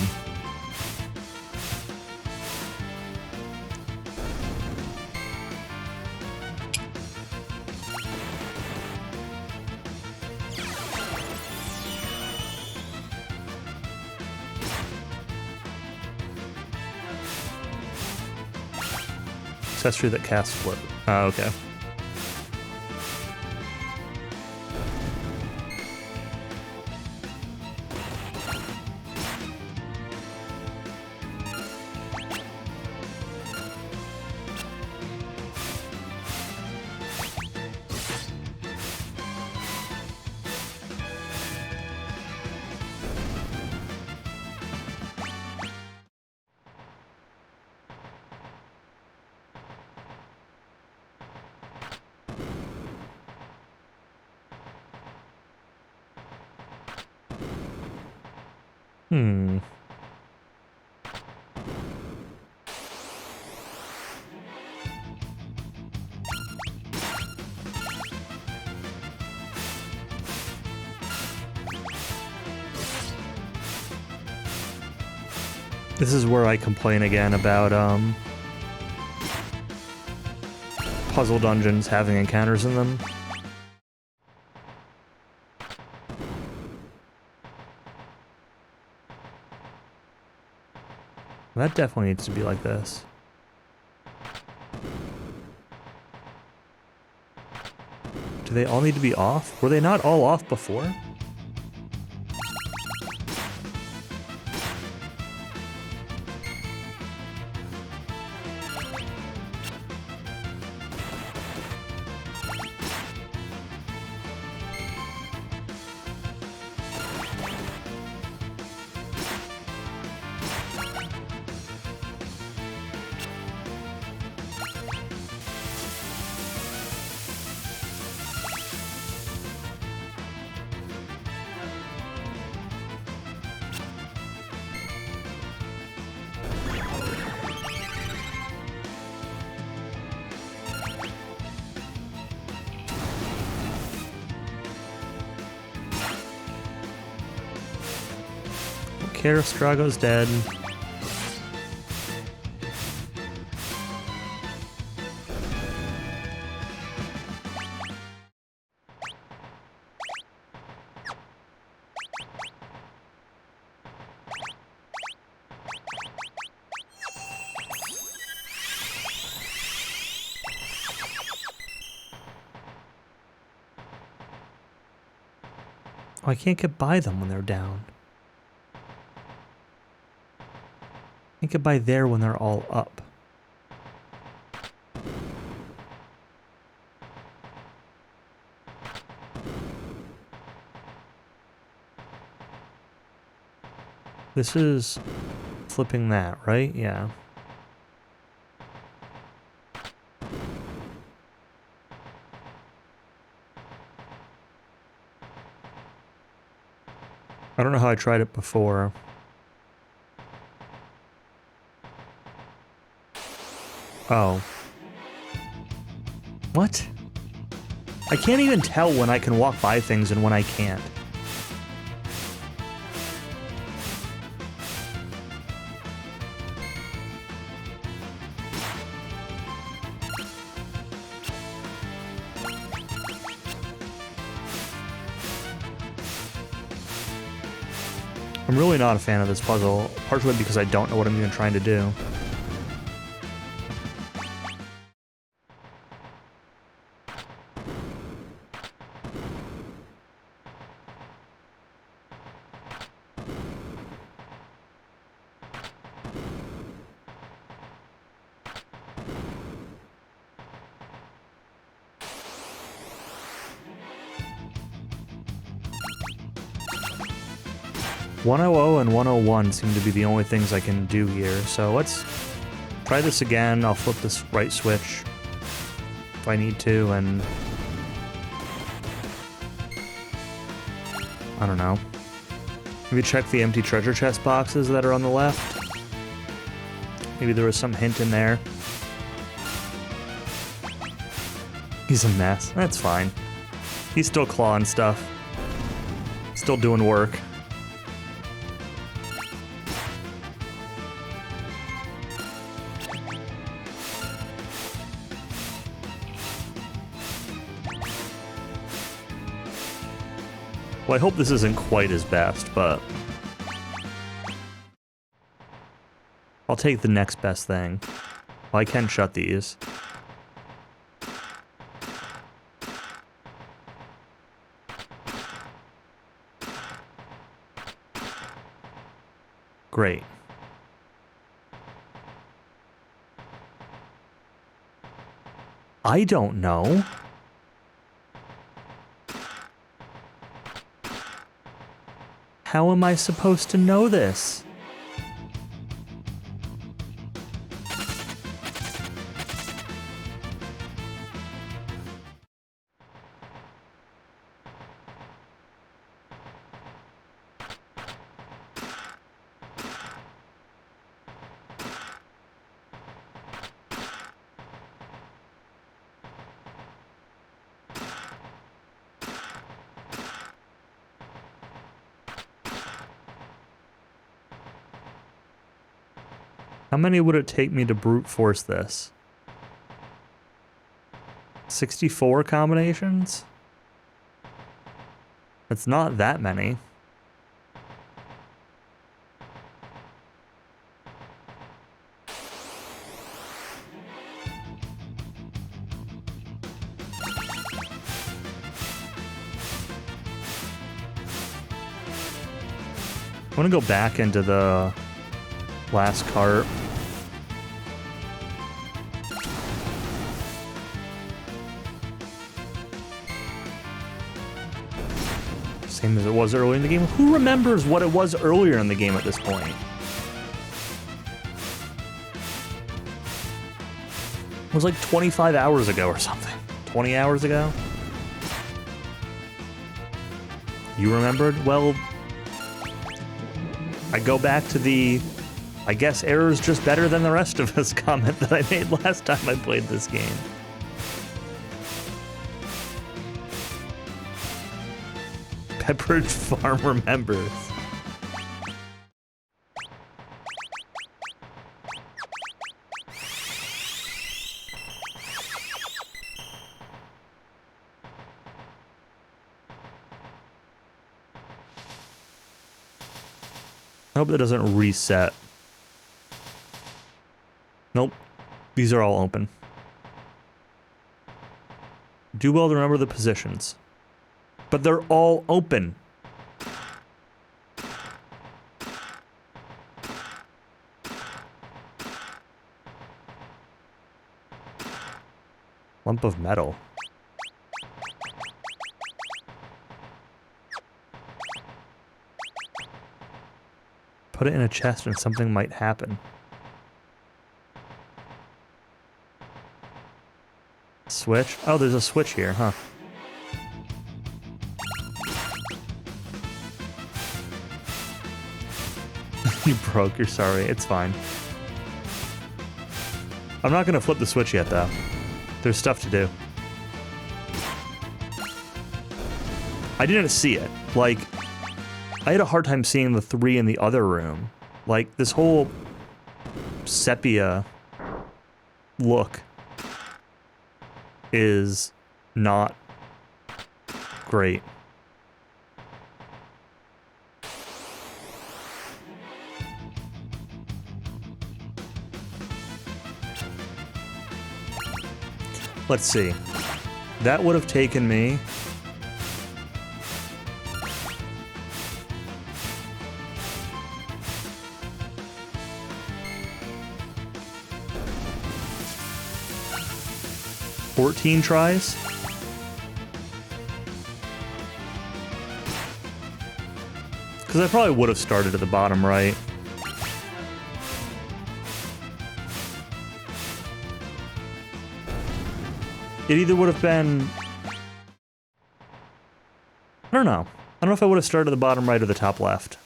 Accessory that casts flip. Oh, okay. Hmm. This is where I complain again about, puzzle dungeons having encounters in them. That definitely needs to be like this. Do they all need to be off? Were they not all off before? Care if Strago's dead. Oh, I can't get by them when they're down. I can buy there when they're all up. This is flipping that, right? Yeah. I don't know how I tried it before. Oh. What? I can't even tell when I can walk by things and when I can't. I'm really not a fan of this puzzle, partially because I don't know what I'm even trying to do. 100 and 101 seem to be the only things I can do here, so let's try this again. I'll flip this right switch if I need to, and I don't know. Maybe check the empty treasure chest boxes that are on the left. Maybe there was some hint in there. He's a mess. That's fine. He's still clawing stuff. Still doing work. Well, I hope this isn't quite his best, but I'll take the next best thing. Well, I can shut these. Great. I don't know. How am I supposed to know this? How many would it take me to brute force this? 64 combinations? It's not that many. I want to go back into the last cart. Same as it was earlier in the game. Who remembers what it was earlier in the game at this point? It was like 25 hours ago or something. 20 hours ago? You remembered? Well, I go back to the, I guess error's just better than the rest of us comment that I made last time I played this game. Pepperidge Farm remembers. I hope that doesn't reset. Nope. These are all open. Do well to remember the positions. But they're all open. Lump of metal. Put it in a chest and something might happen. Switch? Oh, there's a switch here, huh? You broke, you're sorry, it's fine. I'm not gonna flip the switch yet, though. There's stuff to do. I didn't see it. Like, I had a hard time seeing the 3 in the other room. Like, this whole sepia look is not great. Let's see. That would have taken me... ...14 tries? Because Because I probably would have started at the bottom right. It either would have been... I don't know. I don't know if I would have started at the bottom right or the top left.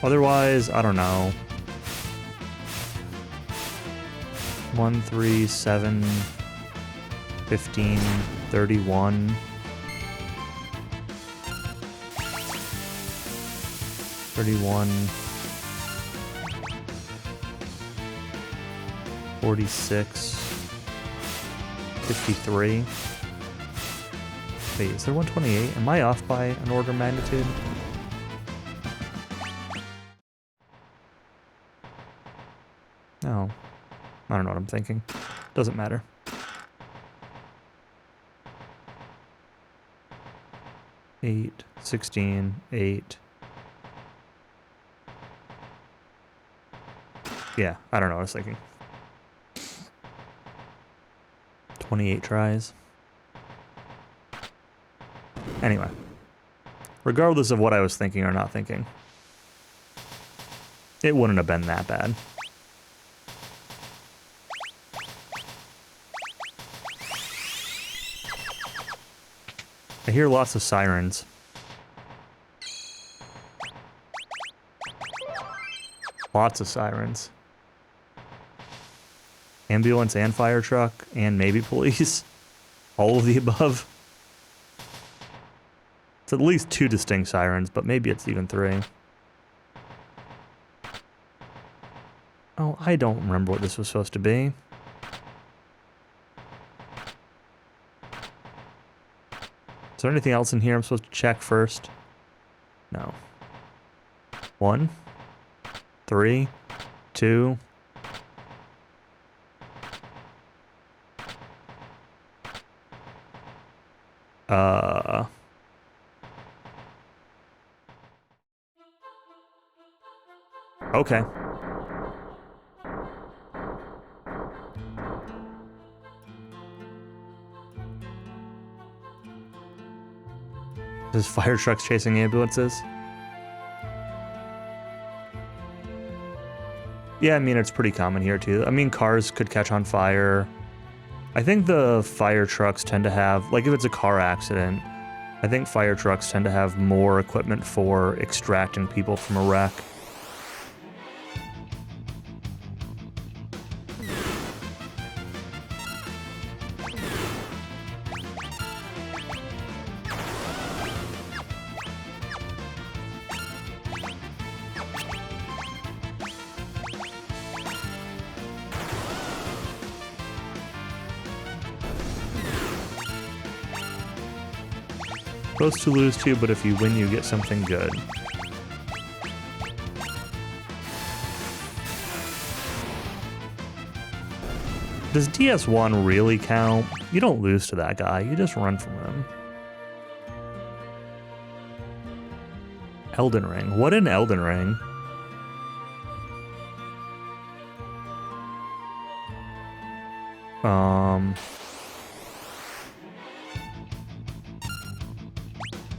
Otherwise, I don't know. 1, 3, 7, 15, 31. 31. 46. 53. Wait, is there 128? Am I off by an order of magnitude? No. I don't know what I'm thinking. Doesn't matter. Eight, 16, 8. Yeah, I don't know what I was thinking. 28 tries. Anyway. Regardless of what I was thinking or not thinking, it wouldn't have been that bad. I hear lots of sirens. Lots of sirens. Ambulance and fire truck and maybe police. All of the above. It's at least 2 distinct sirens, but maybe it's even 3. Oh, I don't remember what this was supposed to be. Is there anything else in here I'm supposed to check first? No. 1, 3, 2. Okay. There's fire trucks chasing ambulances. Yeah, I mean, it's pretty common here too. I mean, cars could catch on fire. I think the fire trucks tend to have, like if it's a car accident, I think fire trucks tend to have more equipment for extracting people from a wreck. Supposed to lose too, but if you win, you get something good. Does DS1 really count? You don't lose to that guy, you just run from him. Elden Ring. What in Elden Ring?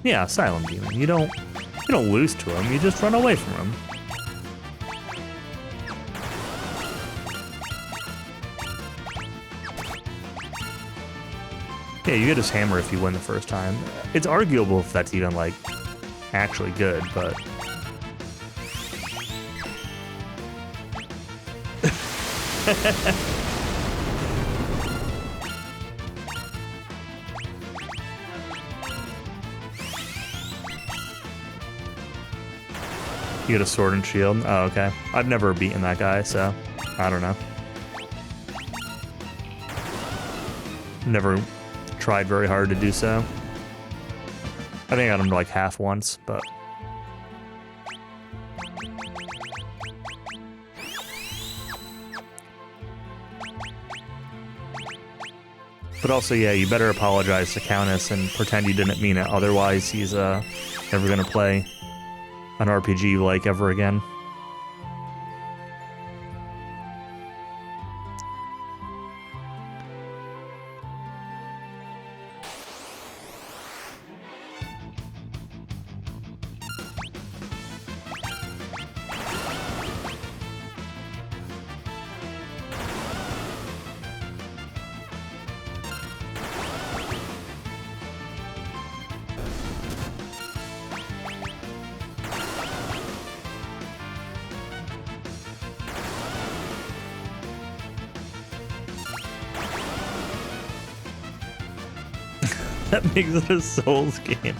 Yeah, Asylum Demon. You don't lose to him, you just run away from him. Yeah, you get his hammer if you win the first time. It's arguable if that's even, like, actually good, but... You get a sword and shield? Oh, okay. I've never beaten that guy, so I don't know. Never tried very hard to do so. I think I got him to like half once, but... But also, yeah, you better apologize to Countess and pretend you didn't mean it. Otherwise, he's never gonna play an RPG you like ever again. That makes it a Souls game.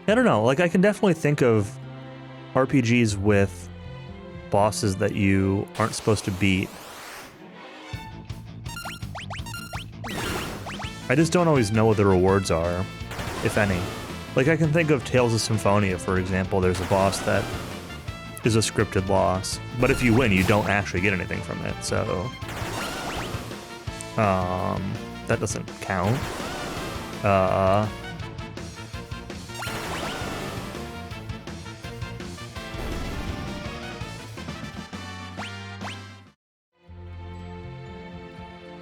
I don't know, like I can definitely think of RPGs with bosses that you aren't supposed to beat. I just don't always know what the rewards are, if any. Like I can think of Tales of Symphonia, for example. There's a boss that is a scripted loss, but if you win, you don't actually get anything from it, so... that doesn't count. I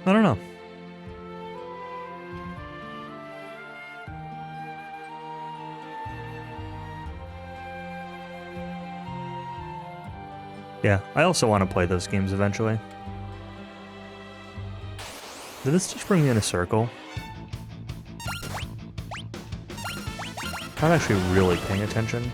don't know. Yeah, I also want to play those games eventually. Did this just bring me in a circle? I'm not actually really paying attention.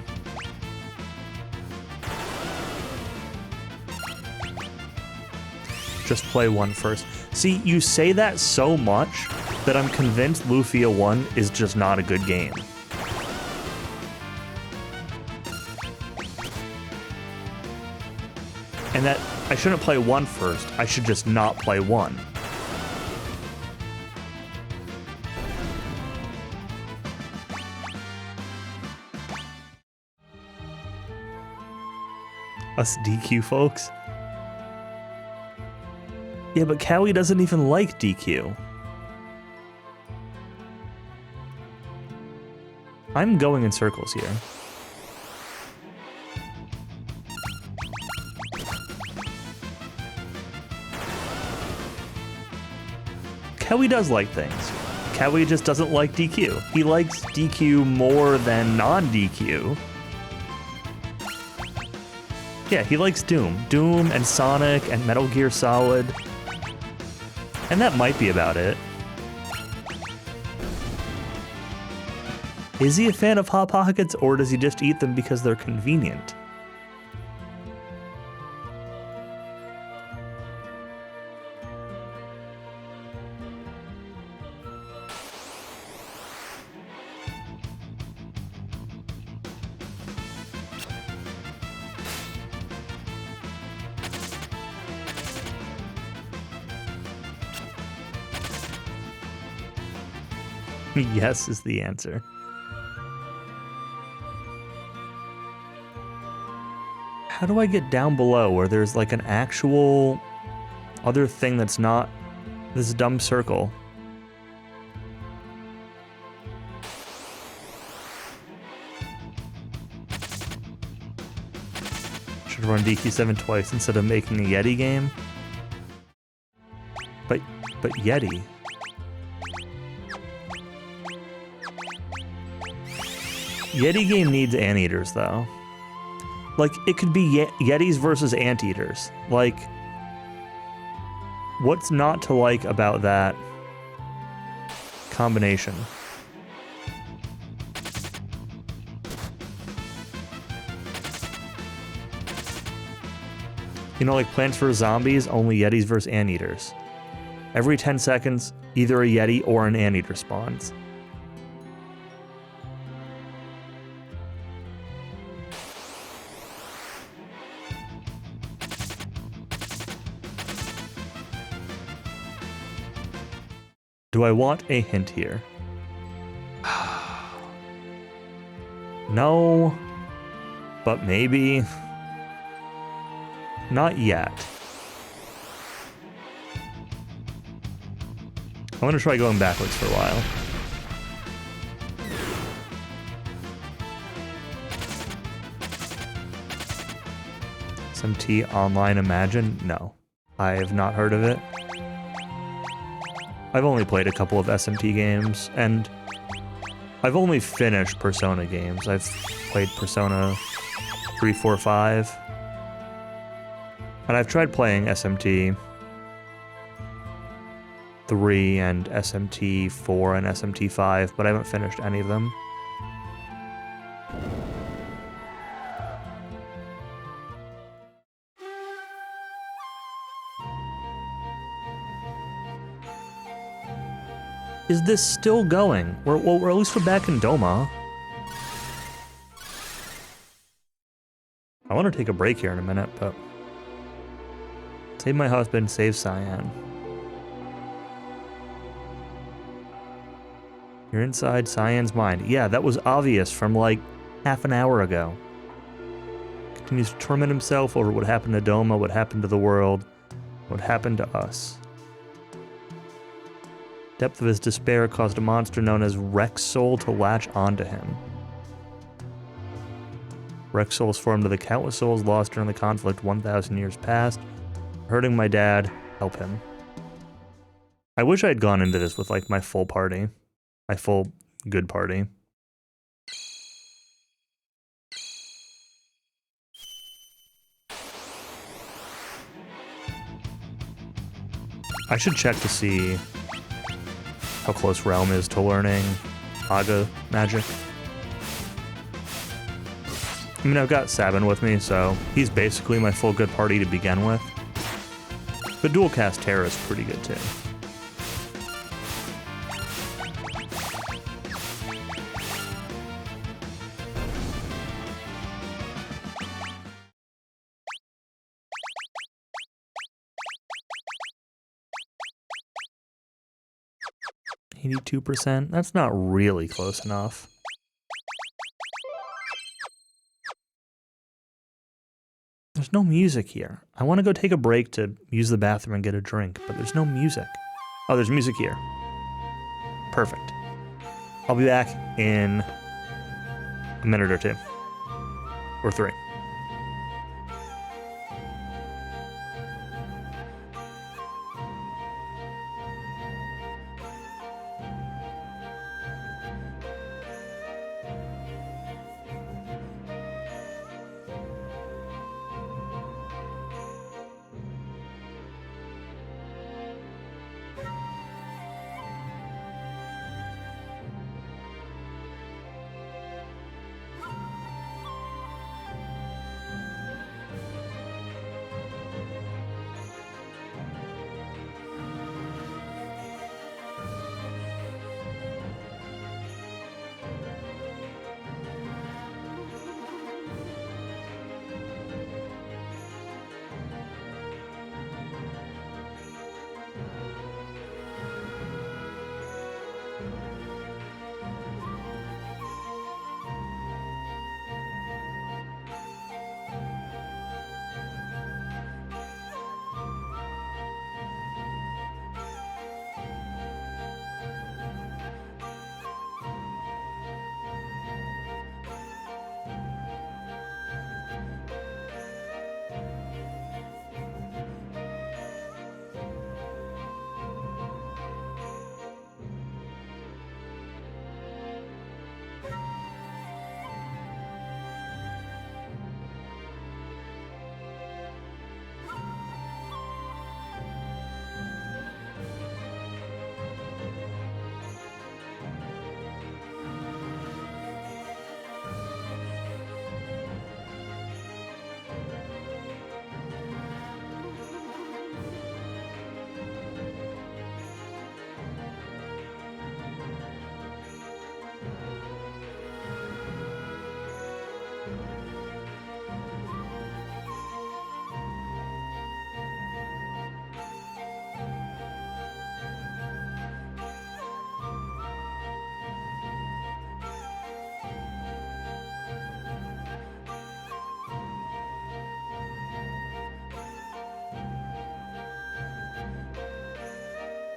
Just play 1 first. See, you say that so much that I'm convinced Lufia 1 is just not a good game. And that I shouldn't play 1 first, I should just not play 1. Us DQ folks? Yeah, but Cowie doesn't even like DQ. I'm going in circles here. Cowie does like things. Cowie just doesn't like DQ. He likes DQ more than non-DQ. Yeah, he likes Doom. Doom and Sonic and Metal Gear Solid. And that might be about it. Is he a fan of Hot Pockets, or does he just eat them because they're convenient? Yes is the answer. How do I get down below where there's like an actual other thing that's not this dumb circle? Should run DQ7 twice instead of making a Yeti game. But Yeti. Yeti game needs anteaters, though. Like, it could be Yetis versus anteaters. Like, what's not to like about that combination? You know, like Plants vs. Zombies, only Yetis versus anteaters. Every 10 seconds, either a Yeti or an anteater spawns. Do I want a hint here? No, but maybe. Not yet. I want to try going backwards for a while. SMT Online Imagine? No. I have not heard of it. I've only played a couple of SMT games, and I've only finished Persona games. I've played Persona 3, 4, 5. And I've tried playing SMT 3 and SMT 4 and SMT 5, but I haven't finished any of them. Is this still going? We're at least we're back in Doma. I want to take a break here in a minute, but... Save my husband, save Cyan. You're inside Cyan's mind. Yeah, that was obvious from like half an hour ago. Continues to torment himself over what happened to Doma, what happened to the world, what happened to us. Depth of his despair caused a monster known as Rex Soul to latch onto him. Rex Souls formed of the countless souls lost during the conflict 1,000 years past. Hurting my dad, help him. I wish I had gone into this with like my full party. My full good party. I should check to see how close Realm is to learning Aga magic. I mean, I've got Sabin with me, so he's basically my full good party to begin with. But dual cast Terra is pretty good too. %. That's not really close enough. There's no music here. I want to go take a break to use the bathroom and get a drink, but there's no music. Oh, there's music here. Perfect. I'll be back in a minute or two. Or 3.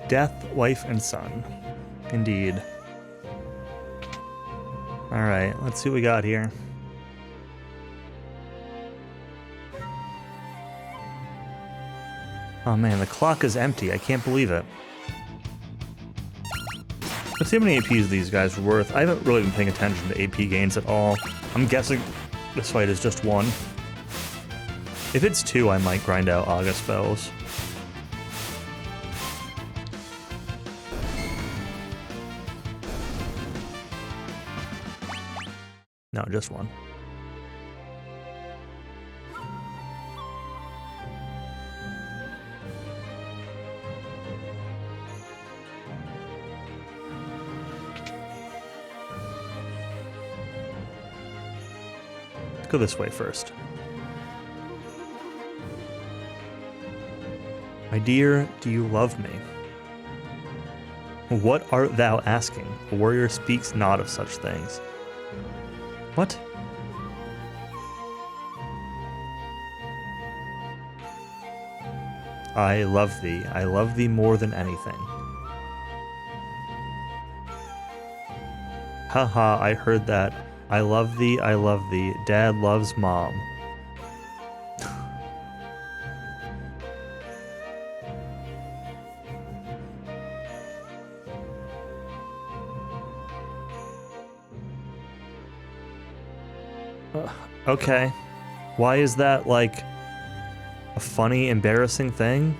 Death, wife, and son. Indeed. Alright, let's see what we got here. Oh man, the clock is empty. I can't believe it. Let's see how many APs these guys are worth. I haven't really been paying attention to AP gains at all. I'm guessing this fight is just 1. If it's 2, I might grind out August spells. No, just 1. Let's go this way first. My dear, do you love me? What art thou asking? A warrior speaks not of such things. What? I love thee. I love thee more than anything. Haha, I heard that. I love thee, I love thee. Dad loves mom. Okay. Why is that, like, a funny, embarrassing thing?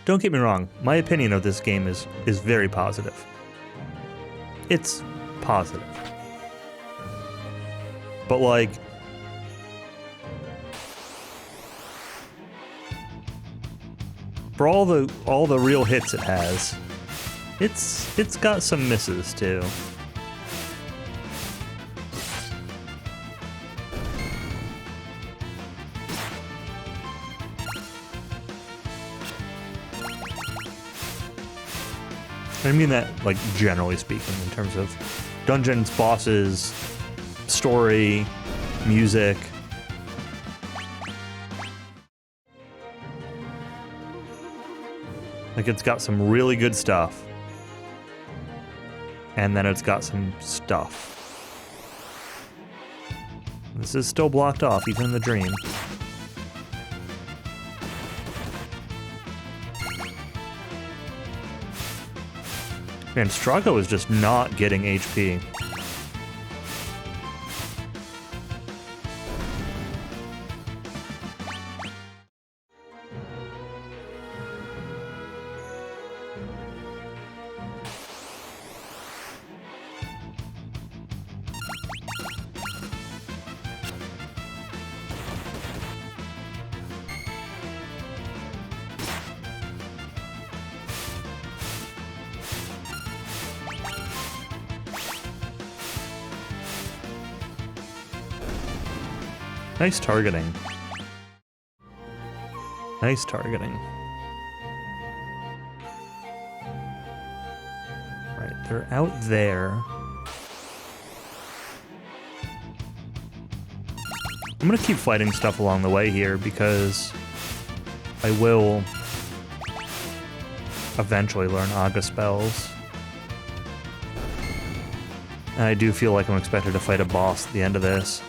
Don't get me wrong, my opinion of this game is very positive. It's positive. But like, for all the real hits it has, it's got some misses too. I mean that, like, generally speaking, in terms of dungeons, bosses, story, music. Like, it's got some really good stuff. And then it's got some stuff. This is still blocked off, even in the dream. Man, Strago is just not getting HP. Nice targeting. Nice targeting. Right, they're out there. I'm gonna keep fighting stuff along the way here because I will eventually learn Aga spells. And I do feel like I'm expected to fight a boss at the end of this,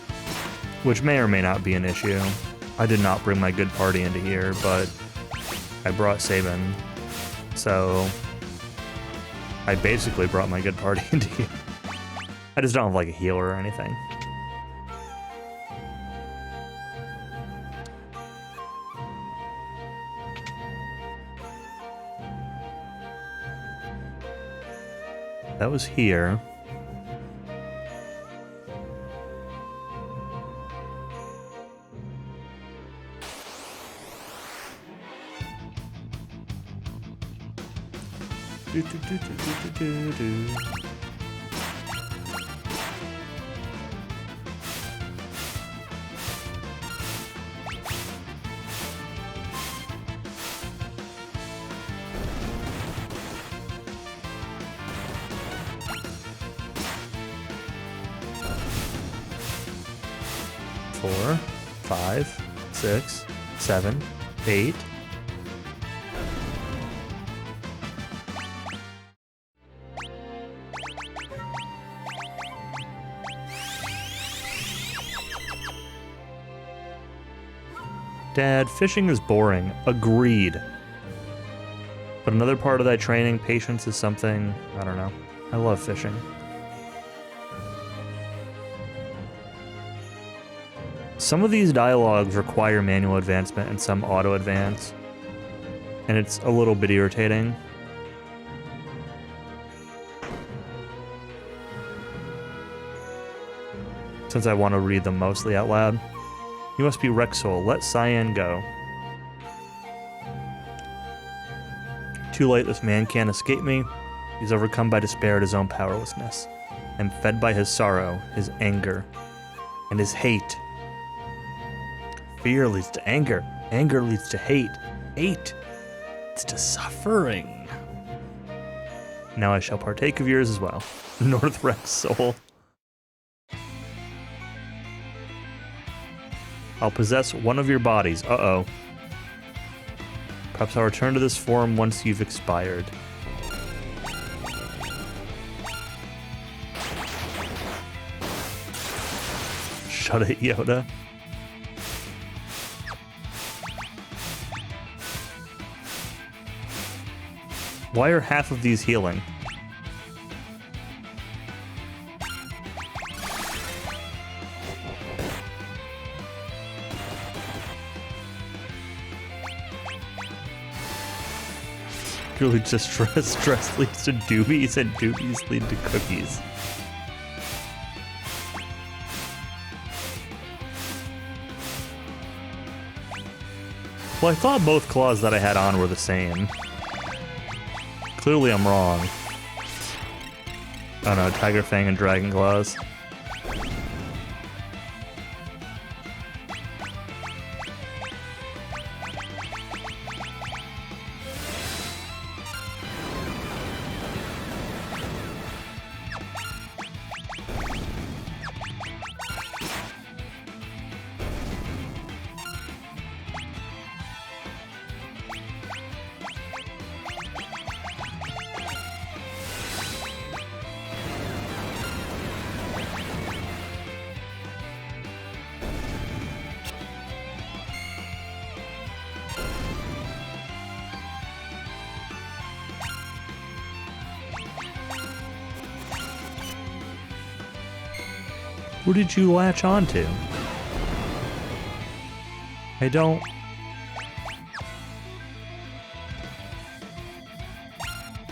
which may or may not be an issue. I did not bring my good party into here, but I brought Sabin, so I basically brought my good party into here. I just don't have, like, a healer or anything. That was here. Four, 5, 6, 7, 8. Dad, fishing is boring. Agreed. But another part of that training, patience, is something, I don't know. I love fishing. Some of these dialogues require manual advancement and some auto advance, and it's a little bit irritating. Since I want to read them mostly out loud. You must be Rexol. Let Cyan go. Too late, this man can't escape me. He's overcome by despair at his own powerlessness. I'm fed by his sorrow, his anger, and his hate. Fear leads to anger. Anger leads to hate. Hate leads to suffering. Now I shall partake of yours as well. North Rexol. I'll possess one of your bodies. Uh-oh. Perhaps I'll return to this form once you've expired. Shut it, Yoda. Why are half of these healing? Really just stress leads to doobies and doobies lead to cookies. Well, I thought both claws that I had on were the same. Clearly I'm wrong. Oh no, Tiger Fang and Dragon Claws. Who did you latch onto? I don't...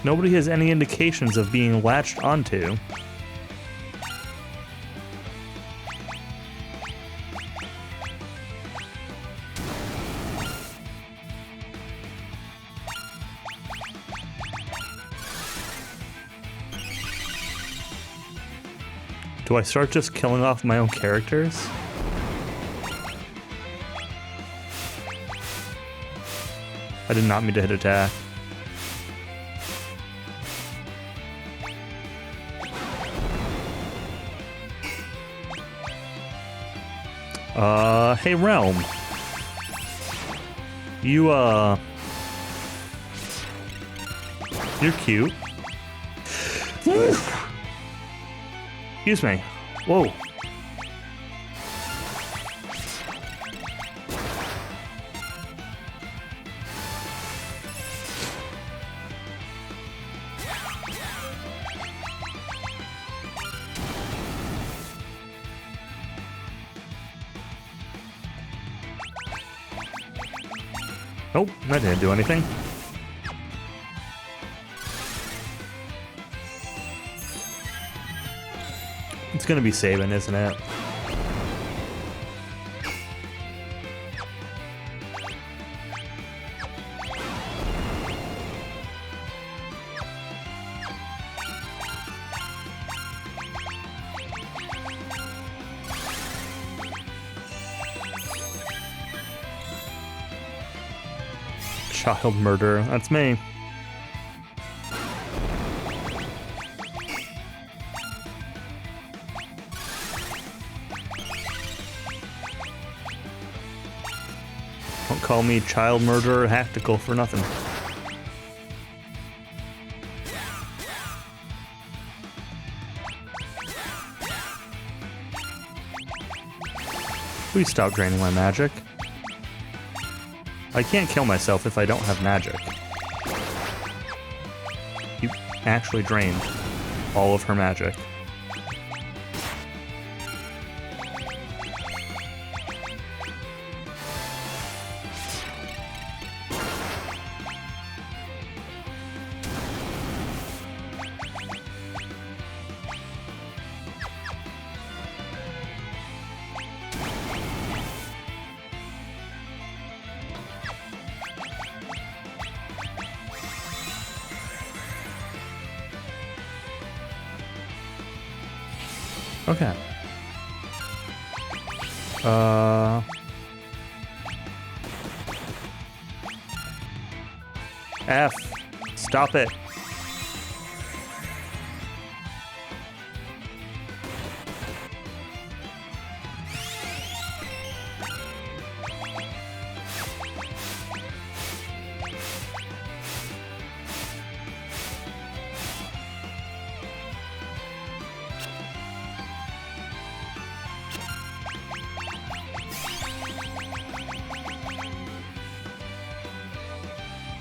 Nobody has any indications of being latched onto. Do I start just killing off my own characters? I did not mean to hit attack. Hey Realm. You're cute. Excuse me. Whoa. Nope, that didn't do anything. It's gonna be Sabin, isn't it? Child murderer. That's me. Don't call me child murderer tactical for nothing. Please stop draining my magic. I can't kill myself if I don't have magic. You actually drained all of her magic. Okay. F. Stop it.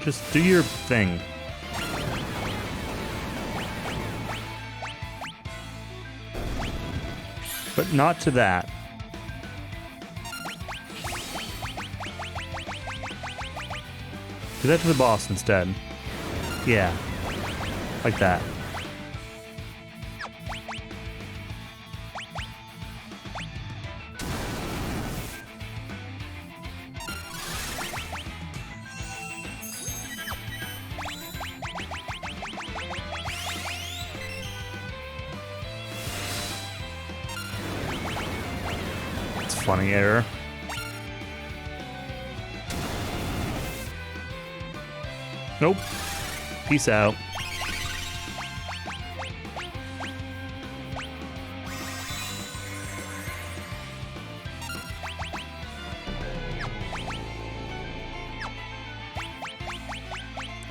Just do your thing. But not to that. Do that to the boss instead. Yeah. Like that. Funny error. Nope. Peace out.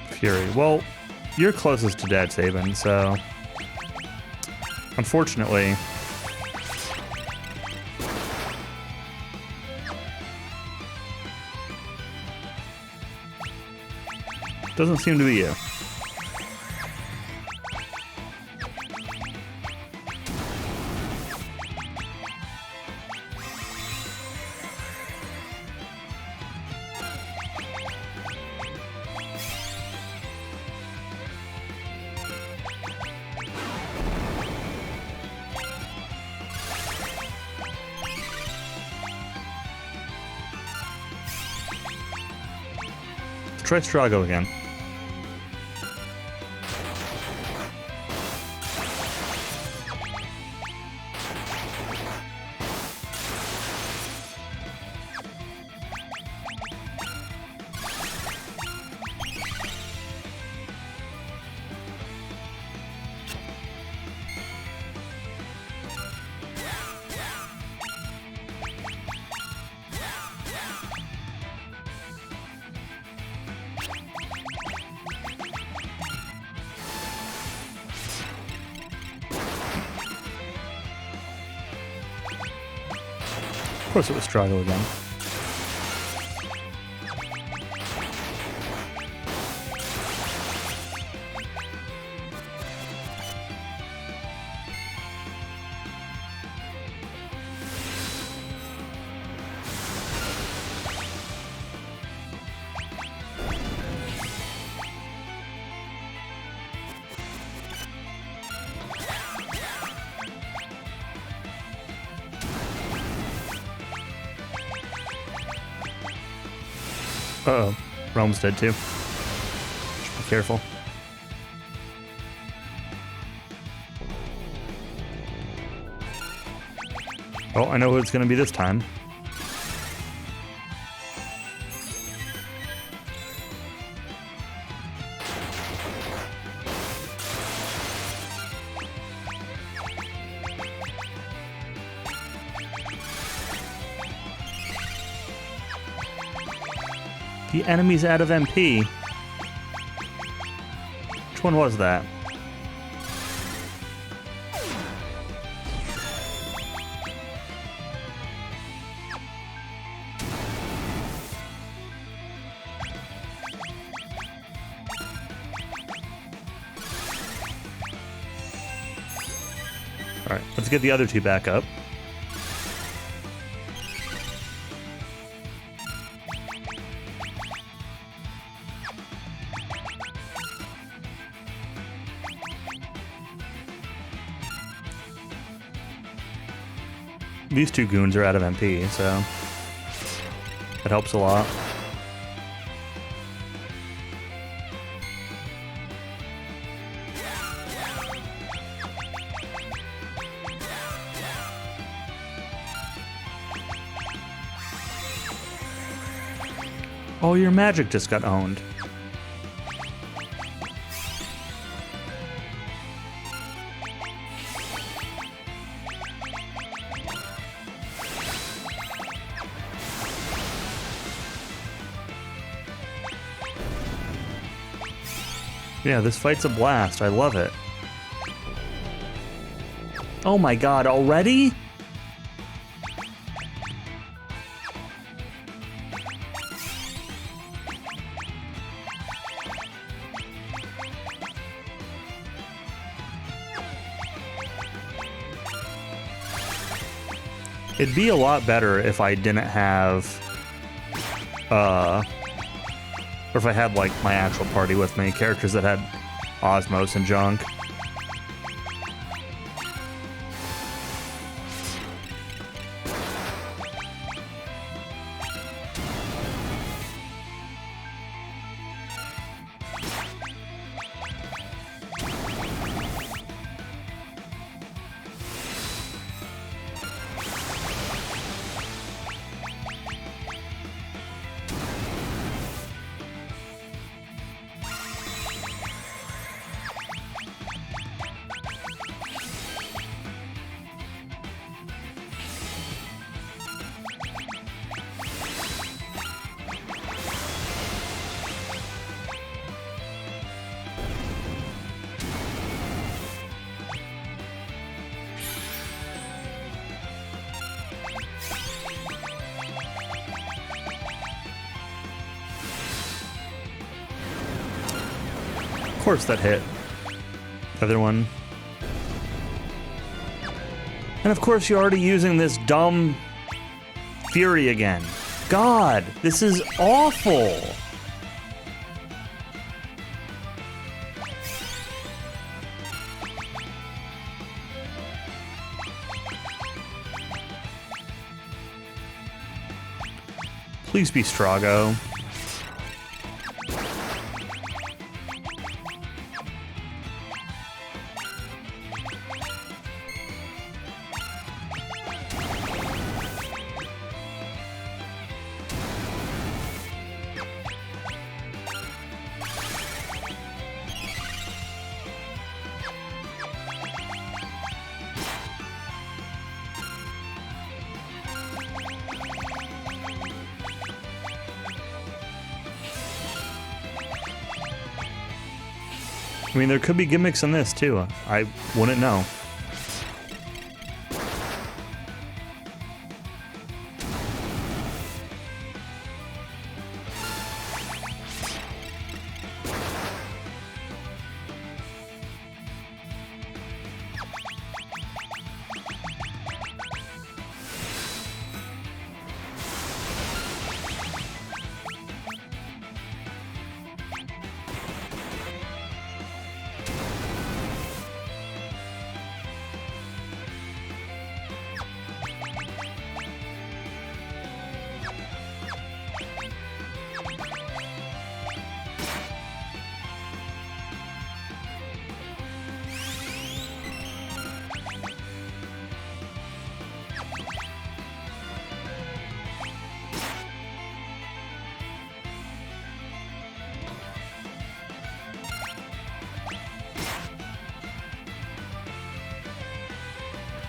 Fury. Well, you're closest to Dad Sabin, so unfortunately. Doesn't seem to be you. Let's try Strago again. Of course it was Strago again. Uh-oh. Rome's dead too. Should be careful. Oh, I know who it's gonna be this time. The enemy's out of MP. Which one was that? Alright, let's get the other two back up. These two goons are out of MP, so that helps a lot. Oh, your magic just got owned. Yeah, this fight's a blast. I love it. Oh my god, already? It'd be a lot better if I didn't have, or if I had, like, my actual party with me, characters that had Osmos and junk. Of course that hit. The other one. And of course you're already using this dumb Fury again. God, this is awful. Please be Strago. I mean, there could be gimmicks in this, too. I wouldn't know.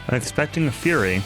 I'm expecting a Fury.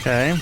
Okay.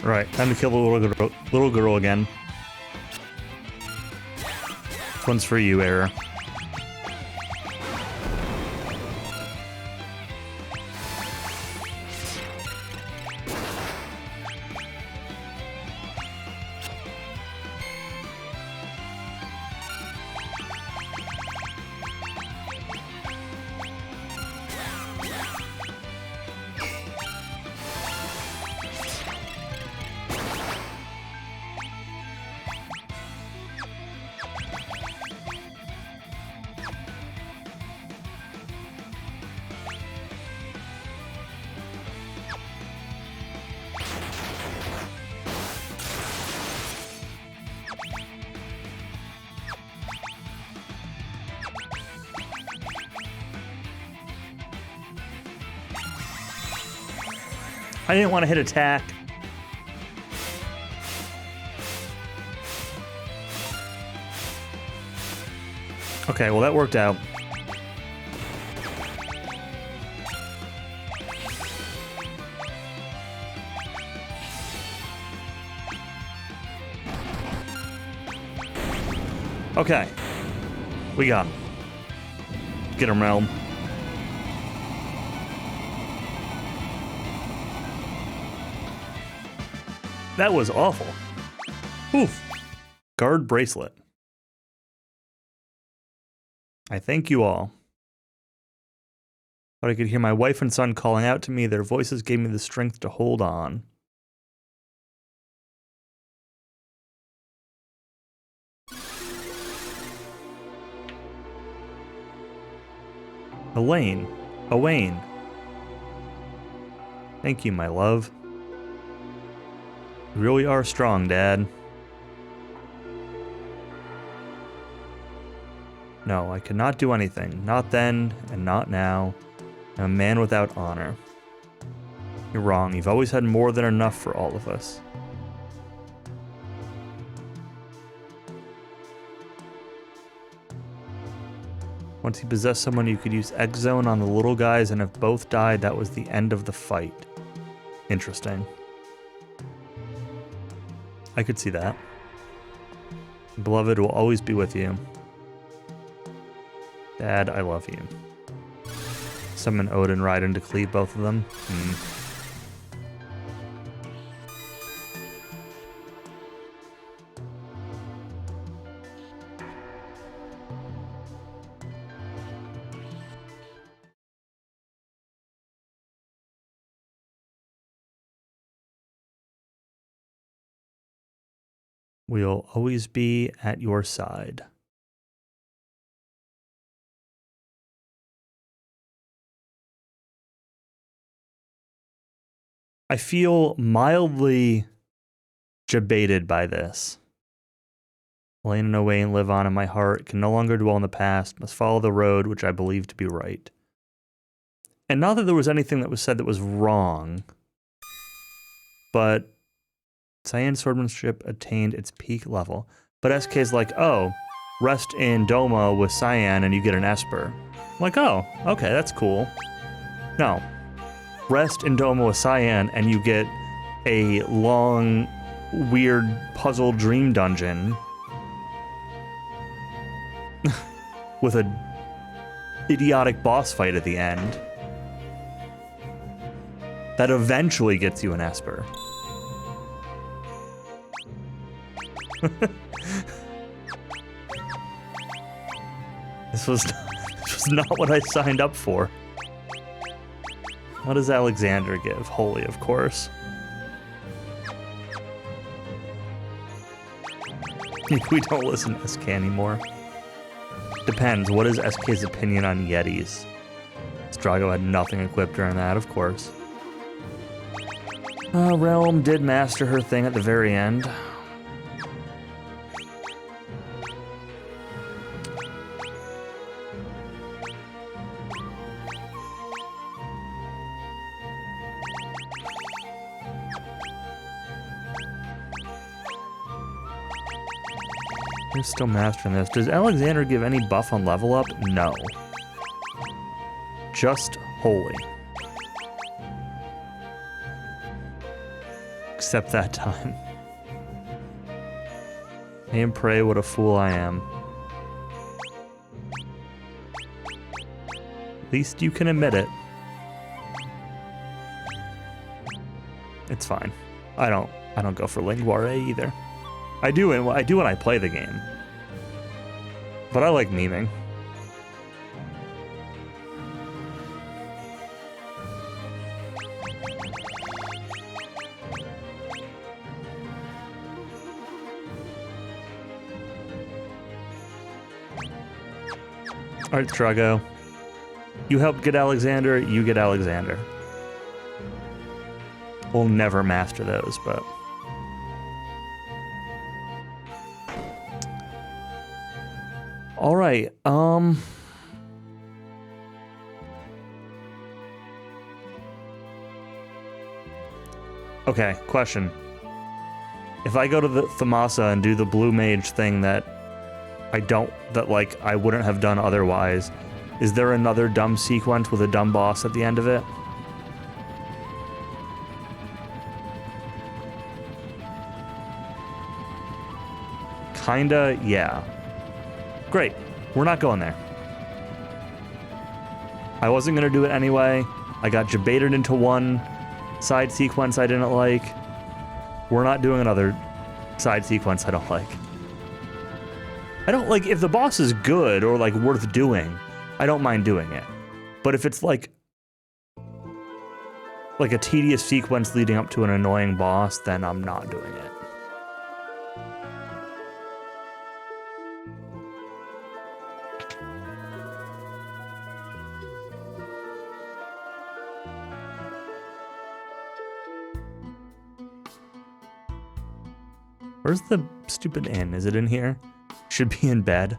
Right, time to kill the little girl again. This one's for you, Error. I didn't want to hit attack. Okay, well that worked out. Okay. We got him. Get him, Realm. That was awful. Oof. Guard bracelet. I thank you all. But I could hear my wife and son calling out to me. Their voices gave me the strength to hold on. Elaine. Owain. Thank you, my love. You really are strong, Dad. No, I could not do anything. Not then, and not now. I'm a man without honor. You're wrong. You've always had more than enough for all of us. Once you possessed someone, you could use X-Zone on the little guys, and if both died, that was the end of the fight. Interesting. I could see that. Beloved will always be with you. Dad, I love you. Summon Odin, Raiden to cleave both of them. We'll always be at your side. I feel mildly jebaited by this. Elaine and Owain live on in my heart, can no longer dwell in the past, must follow the road which I believe to be right. And not that there was anything that was said that was wrong, but Cyan swordsmanship attained its peak level. But SK's like, oh, rest in Doma with Cyan and you get an Esper. I'm like, oh, okay, that's cool. No. Rest in Doma with Cyan and you get a long, weird puzzle dream dungeon with a idiotic boss fight at the end that eventually gets you an Esper. This was not what I signed up for. What does Alexander give? Holy, of course. We don't listen to SK anymore. Depends. What is SK's opinion on Yetis? Strago had nothing equipped during that, of course. Realm did master her thing at the very end. You're still mastering this. Does Alexander give any buff on level up? No. Just holy. Except that time. Aim pray, what a fool I am. At least you can admit it. It's fine. I don't go for Linguare either. I do when I play the game. But I like memeing. Alright, Strago. You helped get Alexander, you get Alexander. We'll never master those, but... Alright, okay, question. If I go to the Thamasa and do the blue mage thing that I wouldn't have done otherwise, is there another dumb sequence with a dumb boss at the end of it? Kinda, yeah. Great. We're not going there. I wasn't going to do it anyway. I got debated into one side sequence I didn't like. We're not doing another side sequence I don't like. I don't like, if the boss is good or like worth doing, I don't mind doing it. But if it's like a tedious sequence leading up to an annoying boss, then I'm not doing it. Where's the stupid inn? Is it in here? Should be in bed.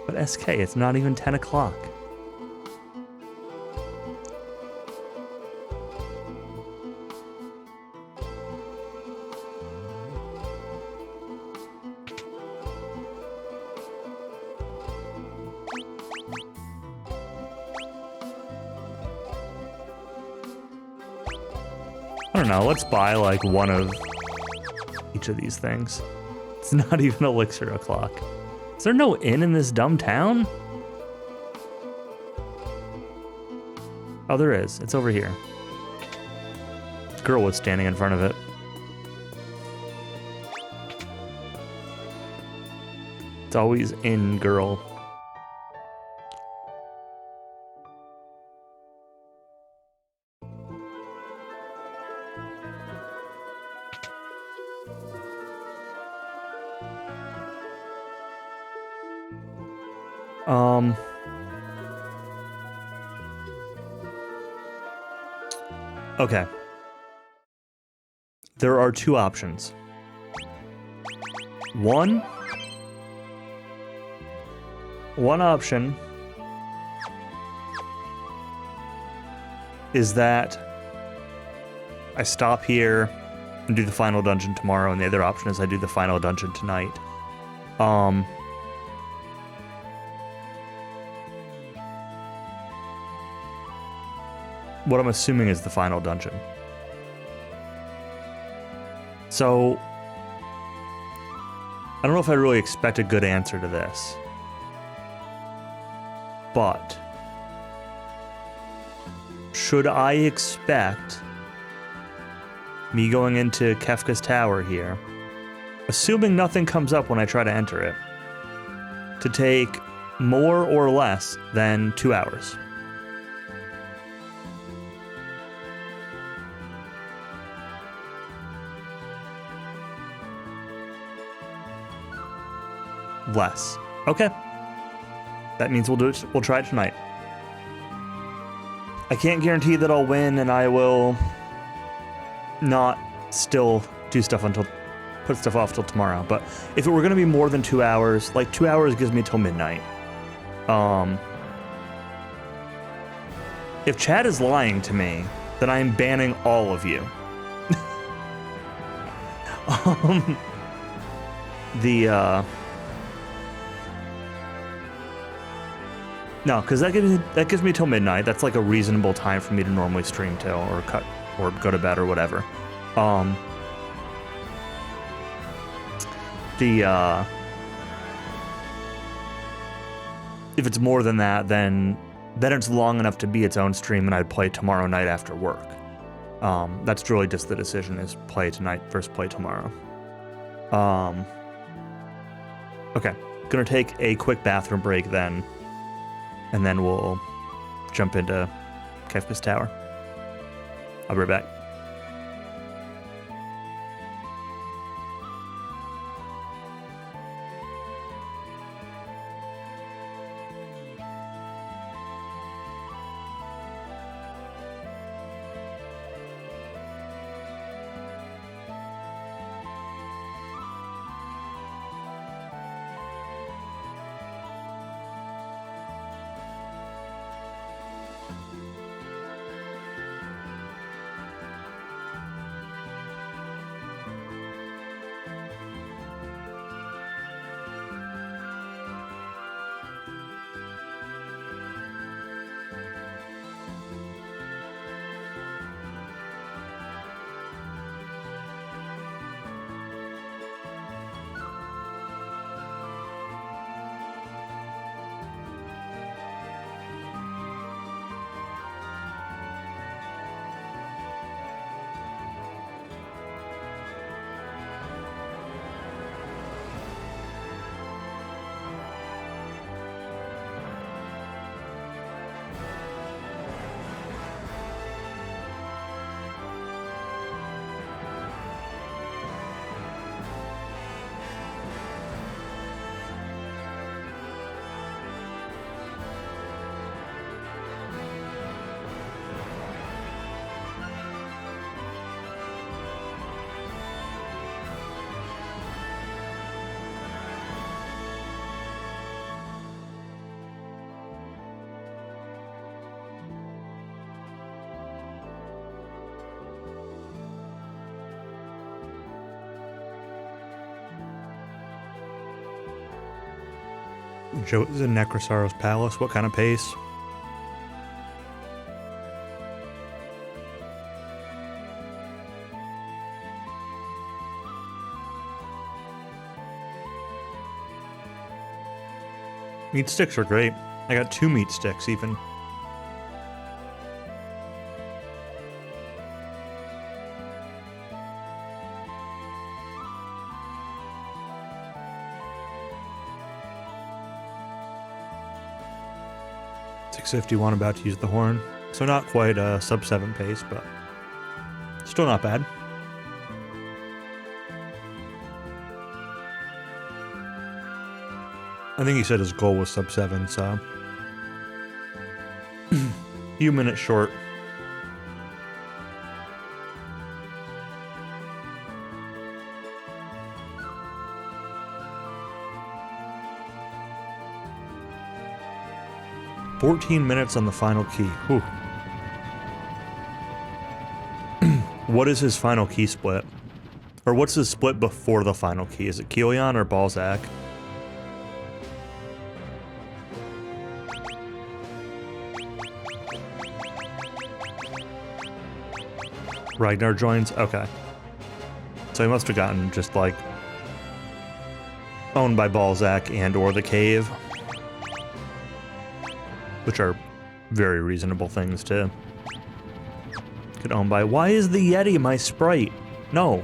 But SK, it's not even 10 o'clock. I don't know, let's buy like one of each of these things. It's not even elixir o'clock. Is there no inn in this dumb town? Oh, there is. It's over here. This girl was standing in front of it. It's always in girl. Okay. There are two options. One option is that I stop here and do the final dungeon tomorrow, and the other option is I do the final dungeon tonight. What I'm assuming is the final dungeon. So, I don't know if I really expect a good answer to this. But, should I expect me going into Kefka's tower here, assuming nothing comes up when I try to enter it, to take more or less than 2 hours. Less. Okay. That means we'll try it tonight. I can't guarantee that I'll win, and I will not still do stuff put stuff off till tomorrow. But if it were going to be more than 2 hours, like 2 hours gives me till midnight. If Chad is lying to me, then I am banning all of you. No, because that gives me till midnight. That's like a reasonable time for me to normally stream till, or go to bed or whatever. If it's more than that, then it's long enough to be its own stream, and I'd play tomorrow night after work. That's really just the decision: is play tonight versus play tomorrow. Okay, gonna take a quick bathroom break then. And then we'll jump into Kefka's Tower. I'll be right back. Joe's in Necrosaurus Palace. What kind of pace? Meat sticks are great. I got 2 meat sticks even. $6.51 about to use the horn. So not quite a sub 7 pace, but still not bad. I think he said his goal was sub 7, so few minutes short. "14 minutes on the final key." Whew. What is his final key split? Or what's his split before the final key? Is it Keelion or Balzac? Ragnar joins? Okay. So he must have gotten just like owned by Balzac and or the cave. Which are very reasonable things to get owned by. Why is the Yeti my sprite? No.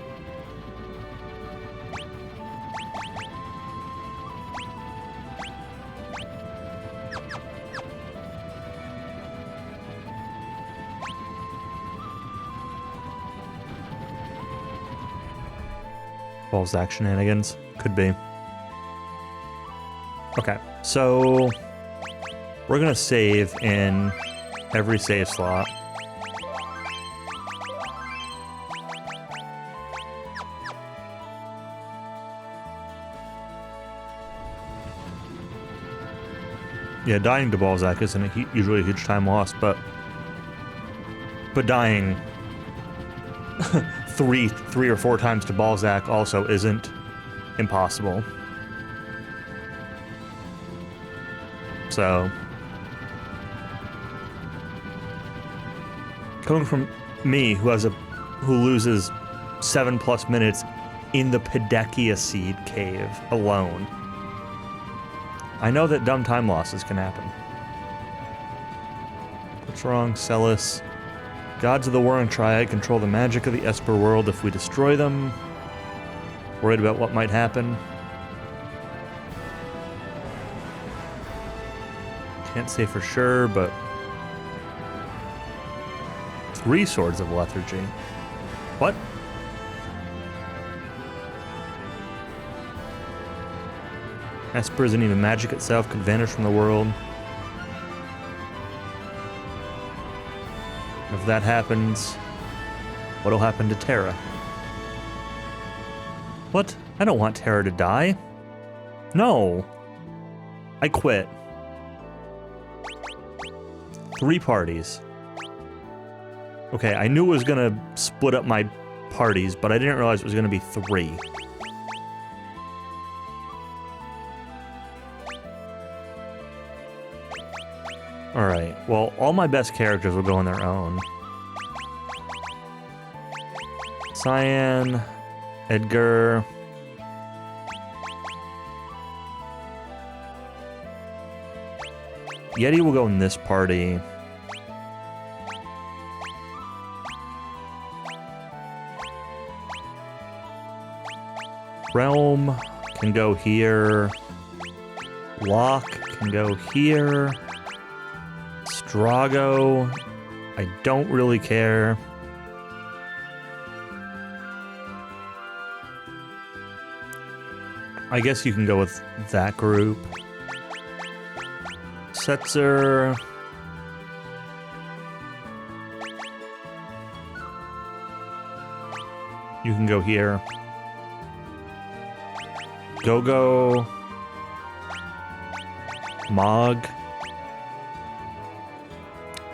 Balzac shenanigans. Could be. Okay, so we're gonna save in every save slot. Yeah, dying to Balzac isn't usually a huge time loss, but dying three or four times to Balzac also isn't impossible. So, coming from me, who loses 7+ minutes in the Pedecchia Seed Cave alone, I know that dumb time losses can happen. What's wrong, Celis? Gods of the Warring Triad control the magic of the Esper world if we destroy them. Worried about what might happen. Can't say for sure, but 3 Swords of Lethargy. What? Esper isn't even magic itself, could vanish from the world. If that happens, what'll happen to Terra? What? I don't want Terra to die. No. I quit. 3 parties. Okay, I knew it was gonna split up my parties, but I didn't realize it was gonna be 3. Alright, well, all my best characters will go on their own. Cyan, Edgar... Yeti will go in this party. Realm can go here. Locke can go here. Drago, I don't really care. I guess you can go with that group. Setzer. You can go here. Go-Go. Mog.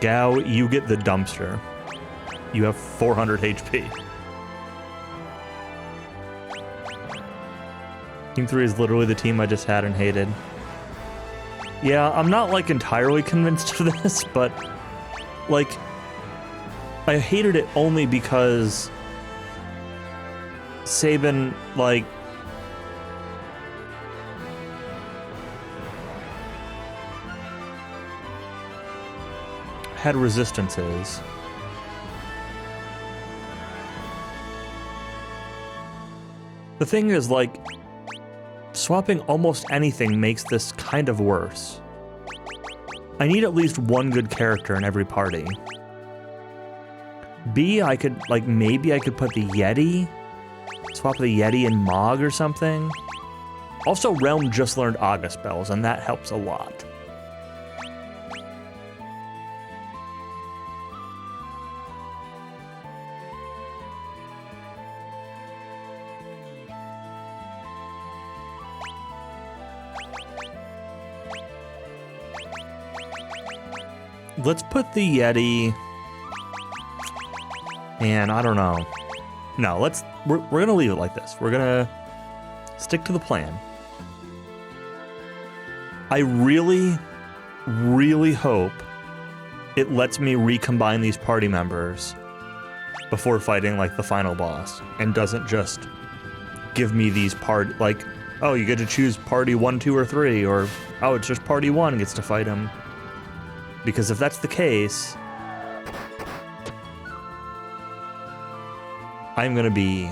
Gao, you get the dumpster. You have 400 HP. Team 3 is literally the team I just had and hated. Yeah, I'm not, like, entirely convinced of this, but, like, I hated it only because Sabin, like, had resistances. The thing is, like, swapping almost anything makes this kind of worse. I need at least one good character in every party. B, I could, like, maybe I could put the Yeti. Swap the Yeti and Mog or something. Also, Realm just learned Aga spells, and that helps a lot. Let's put the Yeti, and I don't know. No, we're gonna leave it like this. We're gonna stick to the plan. I really, really hope it lets me recombine these party members before fighting, like, the final boss, and doesn't just give me these like, oh, you get to choose party 1, 2, or 3, or, oh, it's just party 1 gets to fight him. Because if that's the case, I'm gonna be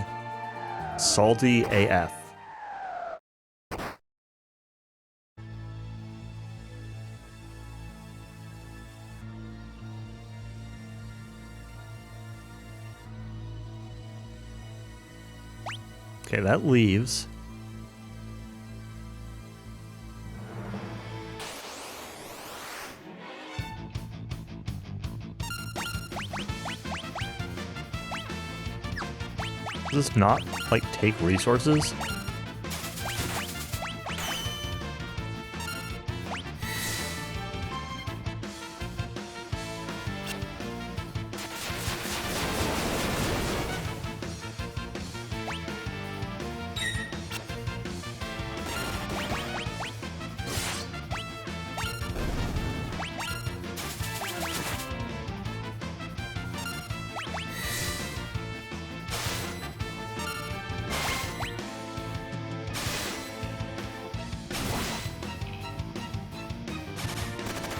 salty AF. Okay, that leaves. Does this not, like, take resources?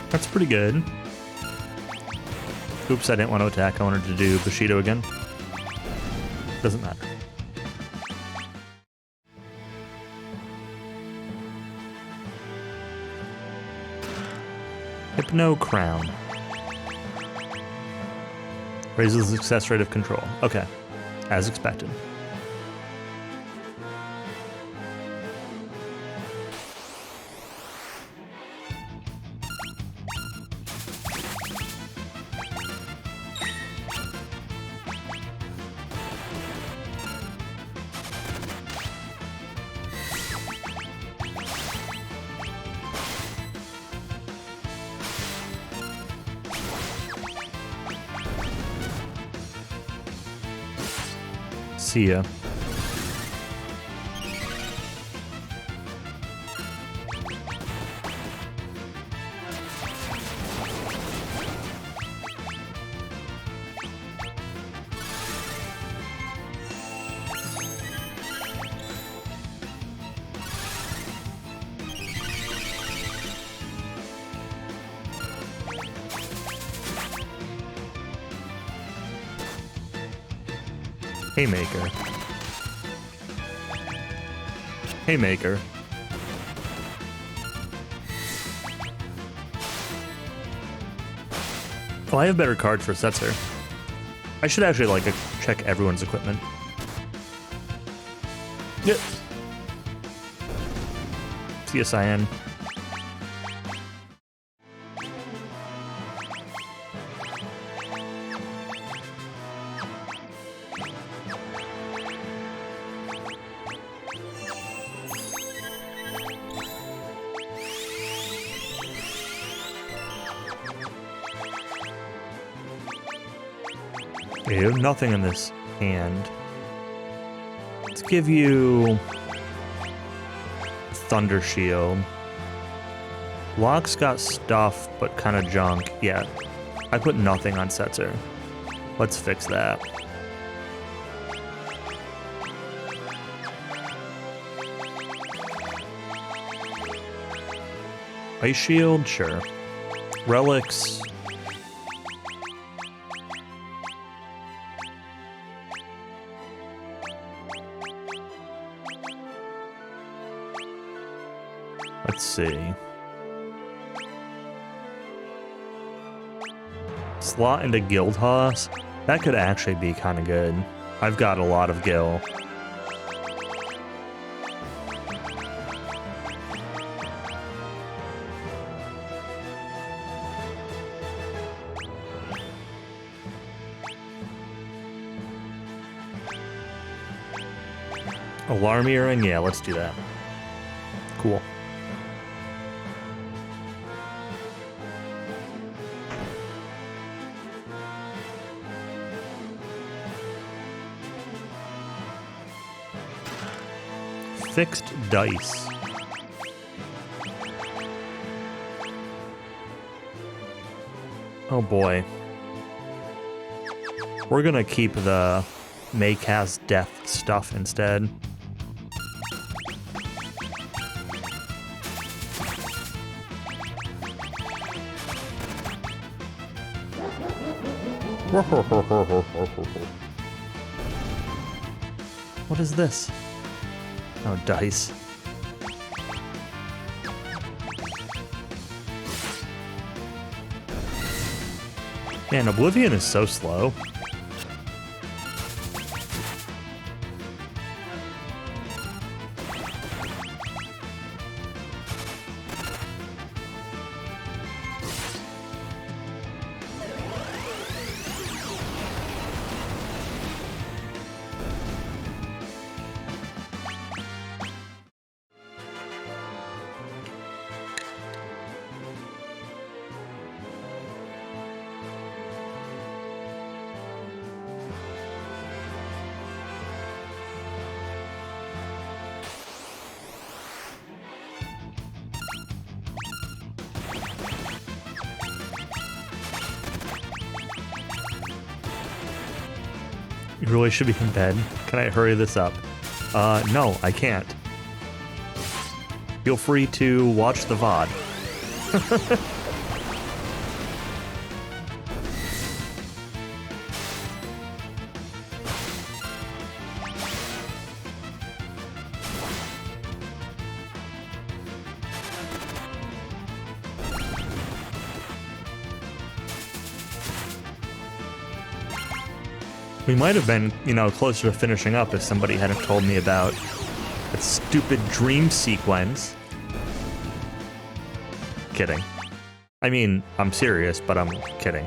That's pretty good. Oops, I didn't want to attack. I wanted to do Bushido again. Doesn't matter. Hypno Crown. Raises the success rate of control. Okay, as expected. See ya. Haymaker. Haymaker. Oh, I have better cards for Setzer. I should actually, like, check everyone's equipment. Yep. CSIN. You have nothing in this hand. Let's give you Thunder Shield. Locke's got stuff, but kind of junk. Yeah, I put nothing on Setzer. Let's fix that. Ice Shield, sure. Relics. Let's see. Slot into Guild Hoss. That could actually be kind of good. I've got a lot of Gil. Alarm Earring? Yeah, let's do that. Cool. Fixed dice. Oh boy. We're gonna keep the Make Has Death stuff instead. What is this? Oh, dice. Man, Oblivion is so slow. You really should be in bed. Can I hurry this up? No, I can't. Feel free to watch the VOD. We might have been, you know, closer to finishing up if somebody hadn't told me about that stupid dream sequence. Kidding. I mean, I'm serious, but I'm kidding.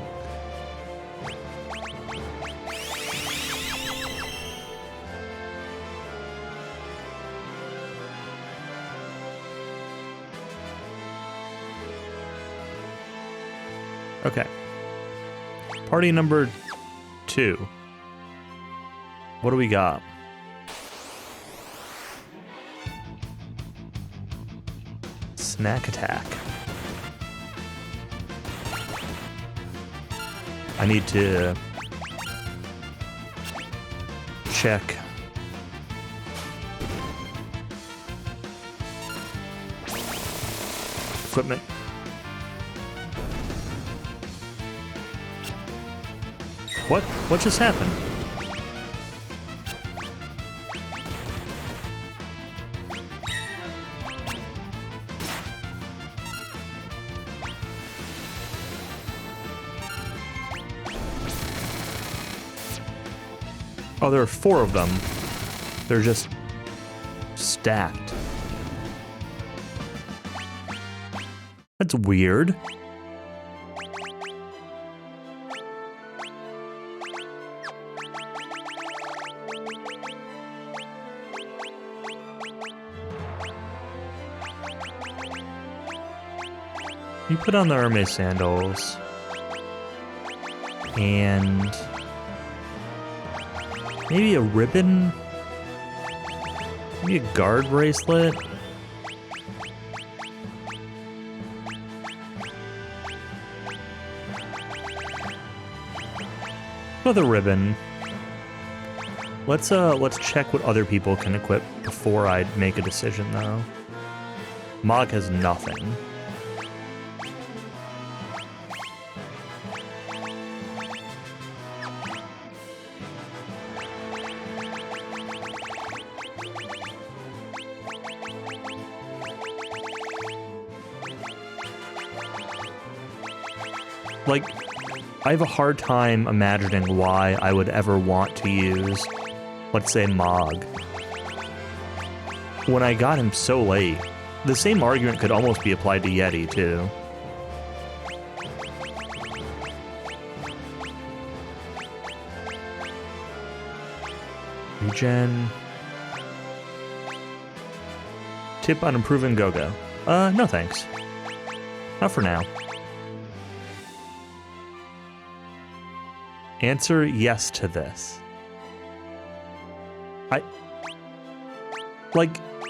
Okay. Party number 2. What do we got? Snack attack. I need to check equipment. What just happened? Oh, there are 4 of them. They're just stacked. That's weird. You put on the Hermes sandals. And maybe a ribbon? Maybe a guard bracelet? Another ribbon. Let's check what other people can equip before I make a decision though. Mog has nothing. Like, I have a hard time imagining why I would ever want to use, let's say, Mog. When I got him so late, the same argument could almost be applied to Yeti, too. Regen. Tip on improving Go-Go. No thanks. Not for now. Answer yes to this.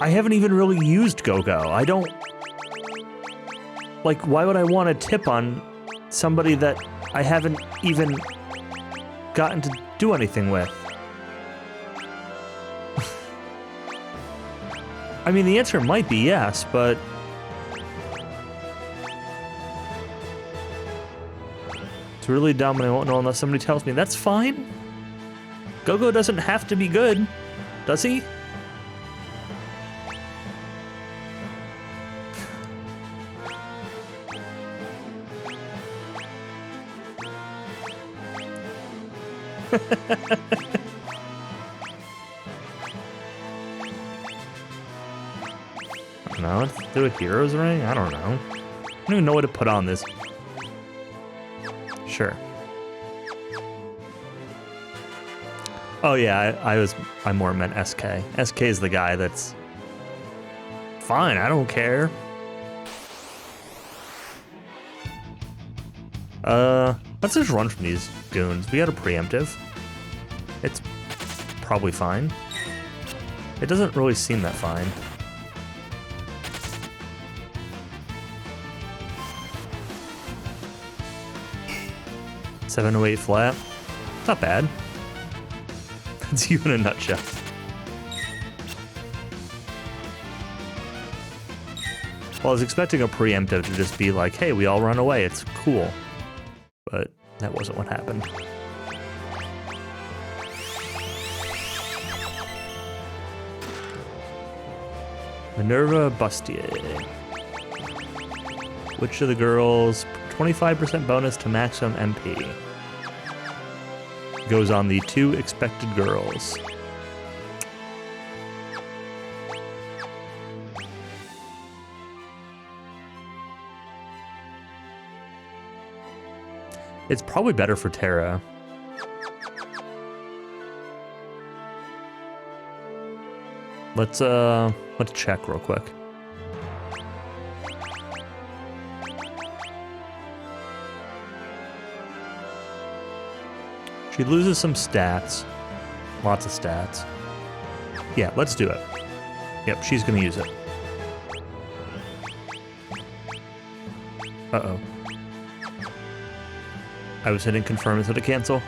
I haven't even really used Go-Go. I don't... Like, why would I want to tip on somebody that I haven't even gotten to do anything with? I mean, the answer might be yes, but... It's really dumb and I won't know unless somebody tells me. That's fine. Go-Go doesn't have to be good, does he? I don't know. Let's do a hero's ring? I don't know. I don't even know what to put on this. Sure. Oh yeah, I more meant SK. SK is the guy that's fine, I don't care. Let's just run from these goons. We got a preemptive. It's probably fine. It doesn't really seem that fine. $708 flat. Not bad. It's you in a nutshell. Well, I was expecting a preemptive to just be like, hey, we all run away, it's cool. But that wasn't what happened. Minerva Bustier. Which of the girls? 25% bonus to maximum MP. Goes on the 2 expected girls. It's probably better for Terra. Let's check real quick. She loses some stats. Lots of stats. Yeah, let's do it. Yep, she's gonna use it. Uh-oh. I was hitting confirm instead of cancel.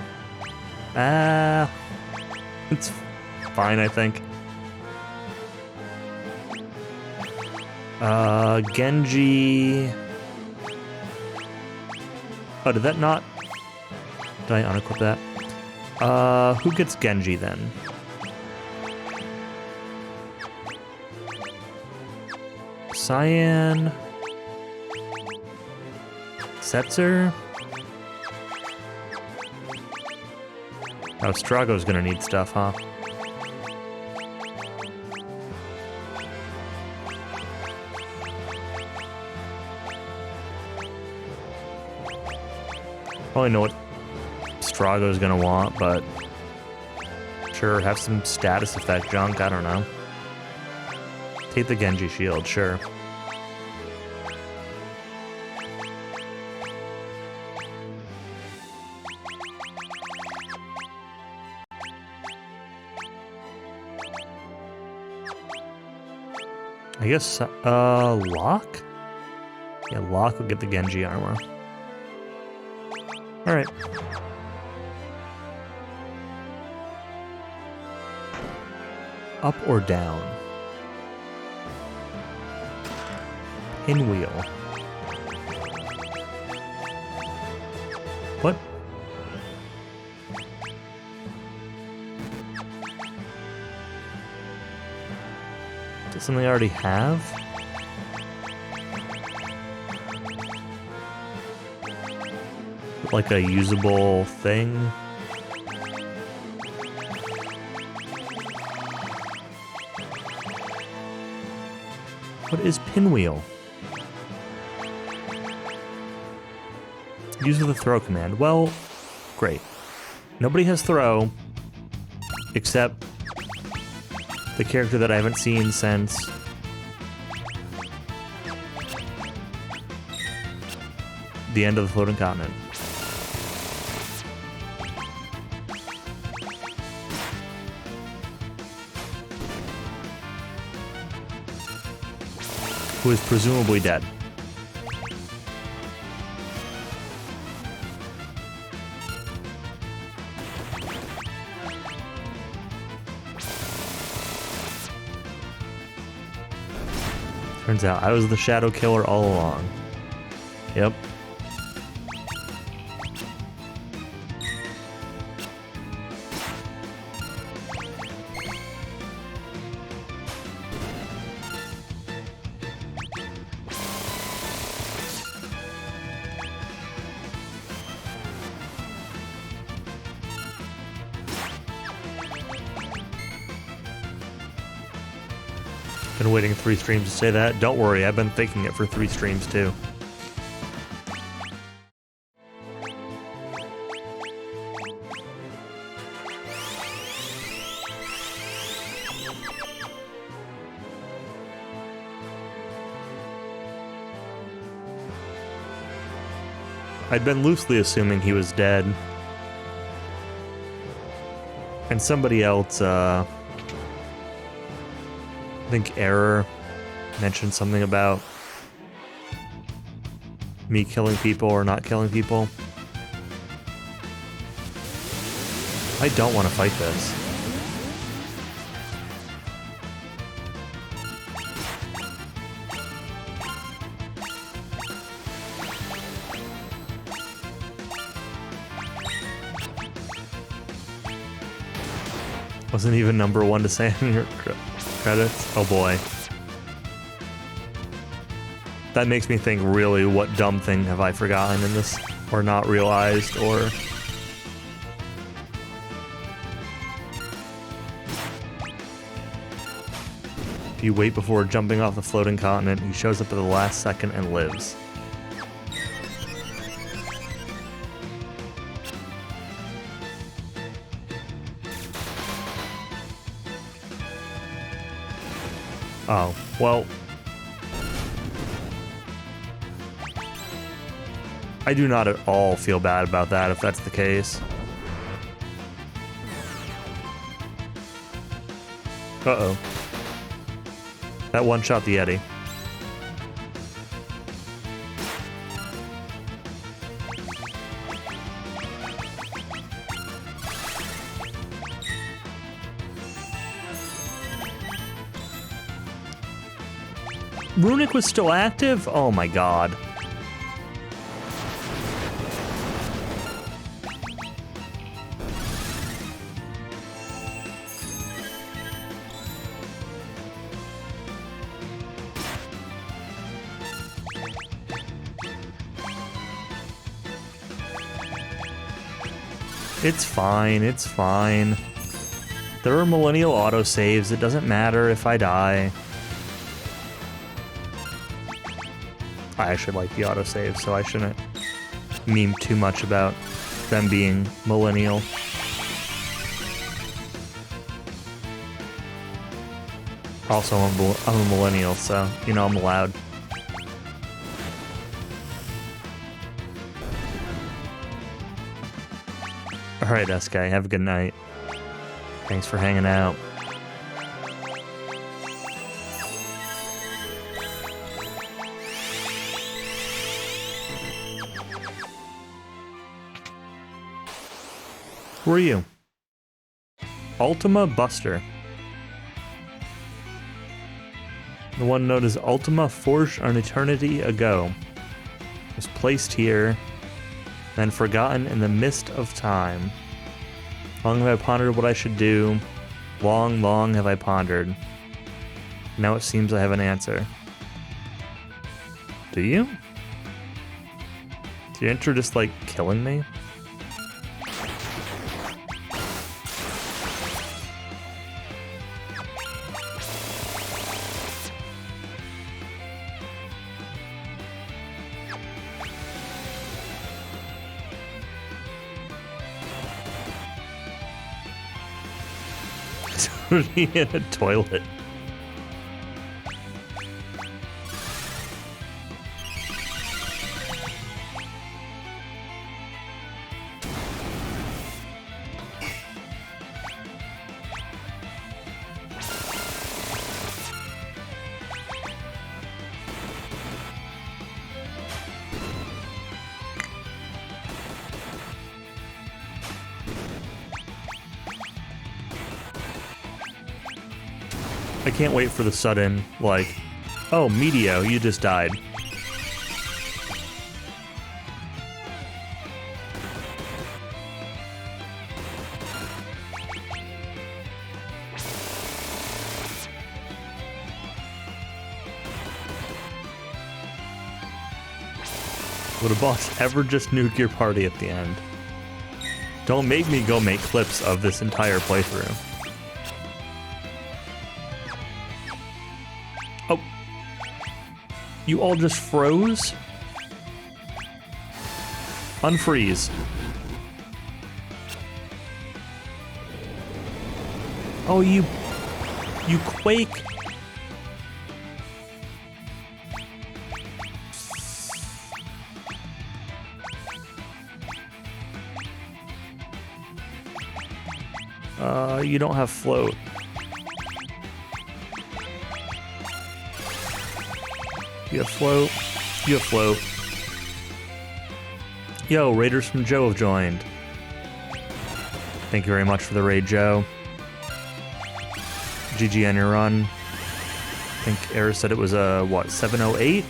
It's fine, I think. Genji. Oh, did that not? Did I unequip that? Who gets Genji then? Cyan. Setzer. Oh, Strago's gonna need stuff, huh? Probably know what Strago's gonna want, but sure, have some status effect junk, I don't know. Take the Genji shield, sure. I guess, Locke? Yeah, Locke will get the Genji armor. Alright. Up or down? Pinwheel. What? Is it something I already have? Like a usable thing? What is Pinwheel? Use with the throw command. Well, great. Nobody has throw, except the character that I haven't seen since the end of the Floating Continent. Who is presumably dead. Turns out I was the shadow killer all along. Yep. Been waiting 3 streams to say that. Don't worry, I've been thinking it for 3 streams too. I'd been loosely assuming he was dead. And somebody else, I think Error mentioned something about me killing people or not killing people. I don't want to fight this. Wasn't even #1 to say in your credits. Oh boy. That makes me think, really, what dumb thing have I forgotten in this? Or not realized, or... If you wait before jumping off the floating continent, he shows up at the last second and lives. Oh, well... I do not at all feel bad about that, if that's the case. Uh-oh. That one-shot the Yeti. Runic was still active? Oh my god. It's fine, it's fine. There are millennial autosaves, it doesn't matter if I die. I actually like the autosave, so I shouldn't meme too much about them being millennial. Also, I'm a millennial, so, you know, I'm allowed. Alright, SK, have a good night. Thanks for hanging out. Who are you? Ultima Buster. The one known as Ultima forged an eternity ago. Was placed here, then forgotten in the mist of time. Long have I pondered what I should do. Long, long have I pondered. Now it seems I have an answer. Do you? Do you enter just like killing me? In a toilet. I can't wait for the sudden, like, oh, Meteo, you just died. Would a boss ever just nuke your party at the end? Don't make me go make clips of this entire playthrough. Oh. You all just froze? Unfreeze. Oh, you quake. You don't have float. You have float. You have float. Yo, Raiders from Joe have joined. Thank you very much for the raid, Joe. GG on your run. I think Era said it was a, what, 708?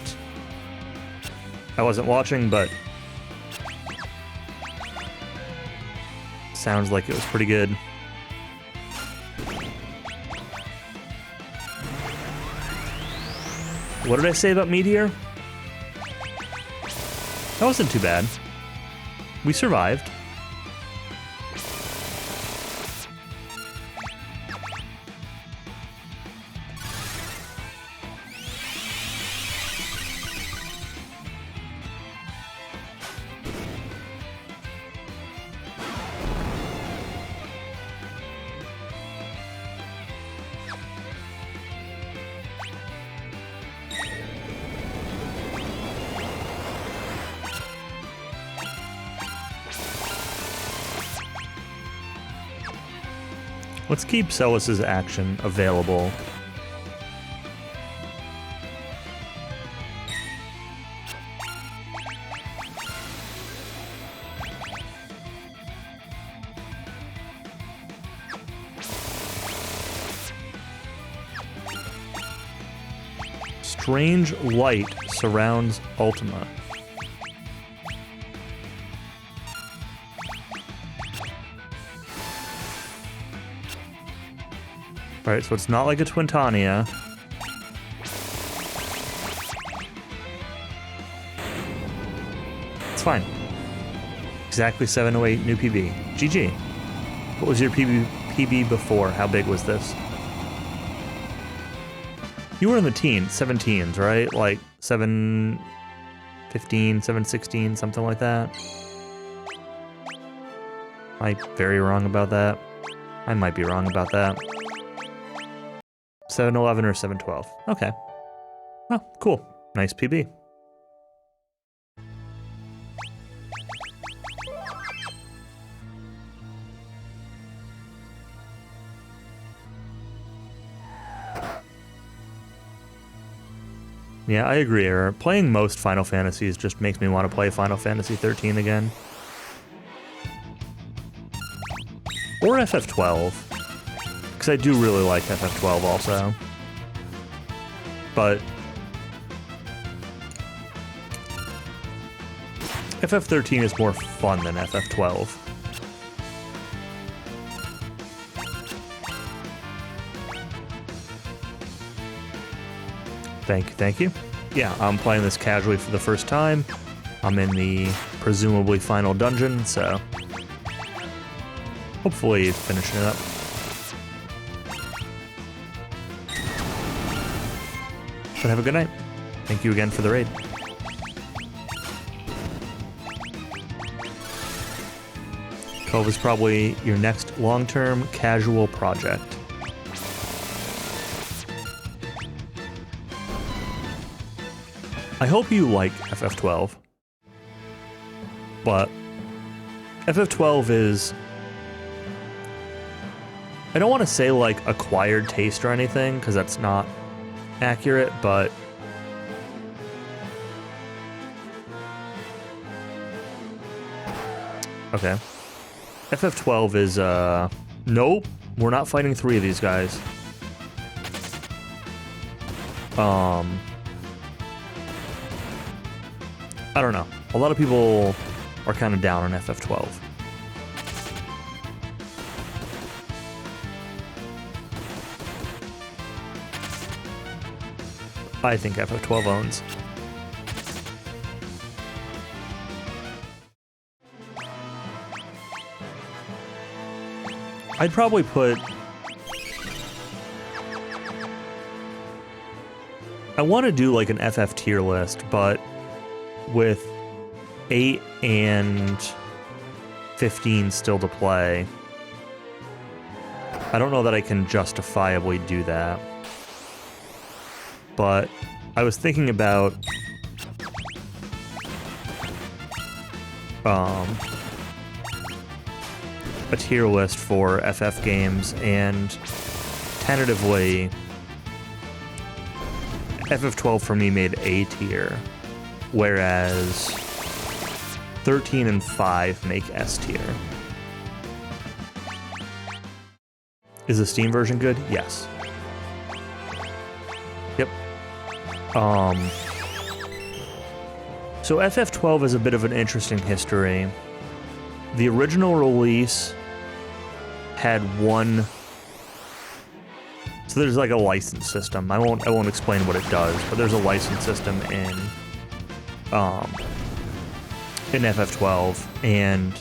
I wasn't watching, but sounds like it was pretty good. What did I say about Meteor? That wasn't too bad. We survived. Let's keep Celis's action available. Strange light surrounds Ultima. Alright, so it's not like a Twintania. It's fine. Exactly 708 new PB. GG. What was your PB before? How big was this? You were in the teens, 17s, right? Like 715, 716, something like that. Am I very wrong about that? I might be wrong about that. 711 or 712. Okay. Oh, cool. Nice PB. Yeah, I agree, Error. Playing most Final Fantasies just makes me want to play Final Fantasy 13 again. Or FF12. Because I do really like FF12 also. But FF13 is more fun than FF12. Thank you. Yeah, I'm playing this casually for the first time. I'm in the presumably final dungeon, so hopefully finishing it up. But have a good night. Thank you again for the raid. Cove is probably your next long-term casual project. I hope you like FF12, but FF12 is, I don't want to say like acquired taste or anything, because that's not accurate, but okay. FF12 is, nope, we're not fighting 3 of these guys. I don't know. A lot of people are kind of down on FF12. I think FF12 owns. I'd probably put... I want to do like an FF tier list, but with 8 and 15 still to play, I don't know that I can justifiably do that. But I was thinking about a tier list for FF games, and tentatively FF12 for me made A tier, whereas 13 and 5 make S tier. Is the Steam version good? Yes. Yep. So FF12 is a bit of an interesting history. The original release had one So there's like a license system. I won't explain what it does, but there's a license system in FF12, and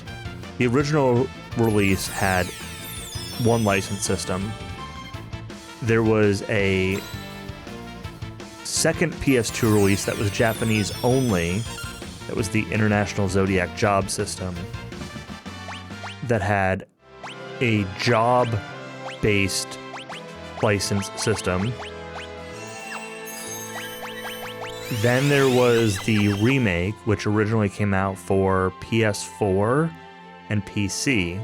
the original release had one license system. There was a second PS2 release that was Japanese only. That was the International Zodiac Job system that had a job-based license system. Then there was the remake, which originally came out for PS4 and PC,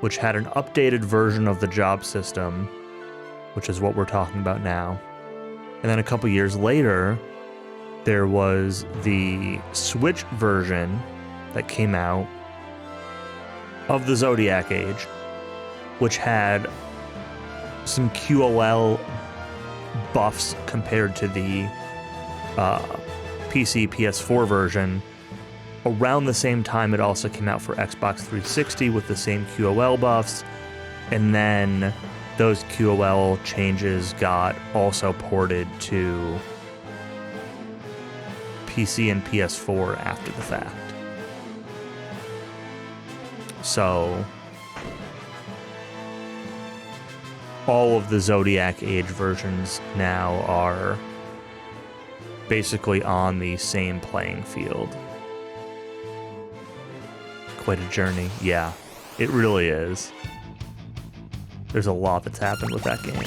which had an updated version of the job system, which is what we're talking about now. And then a couple years later, there was the Switch version that came out of the Zodiac Age, which had some QOL buffs compared to the PC PS4 version. Around the same time, it also came out for Xbox 360 with the same QOL buffs, and then those QOL changes got also ported to PC and PS4 after the fact. So all of the Zodiac Age versions now are basically on the same playing field. Quite a journey. Yeah, it really is. There's a lot that's happened with that game.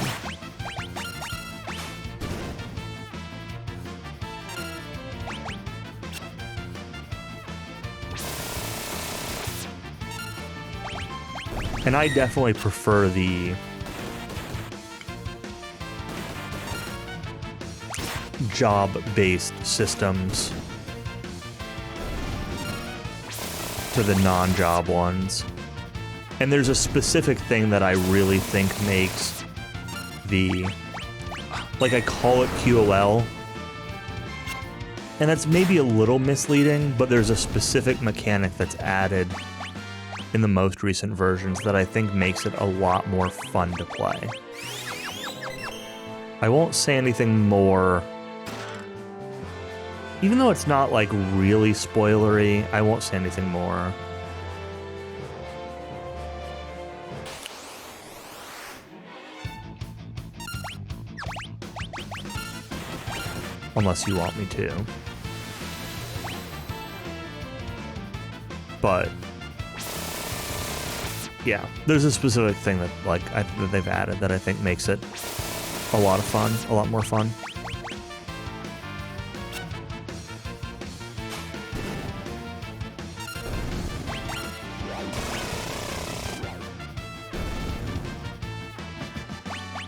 And I definitely prefer the job-based systems to the non-job ones. And there's a specific thing that I really think makes the, like, I call it QOL, and that's maybe a little misleading, but there's a specific mechanic that's added in the most recent versions that I think makes it a lot more fun to play. I won't say anything more. Even though it's not, like, really spoilery, I won't say anything more. Unless you want me to. But yeah, there's a specific thing that, like, that they've added that I think makes it a lot of fun, a lot more fun.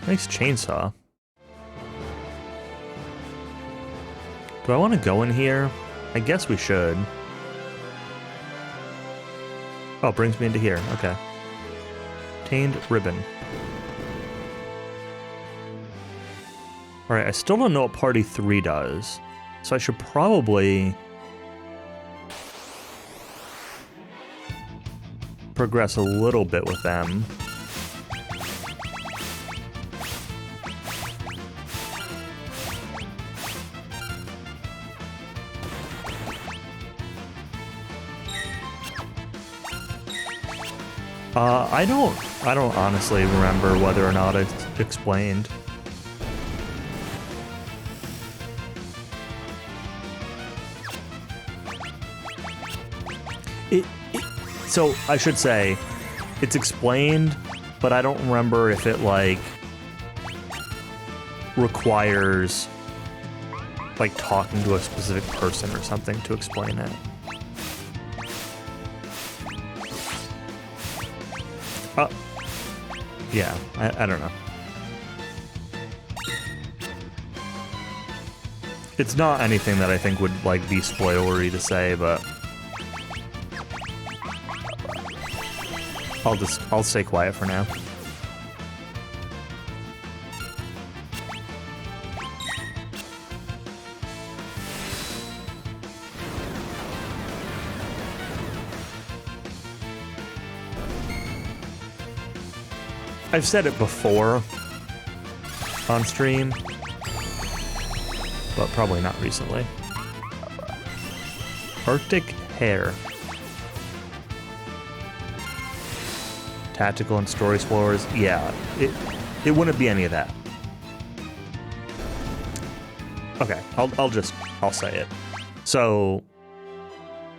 Nice chainsaw. Do I want to go in here? I guess we should. Oh, it brings me into here. Okay. Obtained ribbon. Alright, I still don't know what Party 3 does. So I should probably progress a little bit with them. I don't honestly remember whether or not it's explained. So I should say, it's explained, but I don't remember if it, like, requires, like, talking to a specific person or something to explain it. Yeah, I don't know. It's not anything that I think would, like, be spoilery to say, but I'll stay quiet for now. I've said it before, on stream, but probably not recently. Arctic Hare. Tactical and story spoilers. Yeah, it wouldn't be any of that. Okay, I'll say it. So,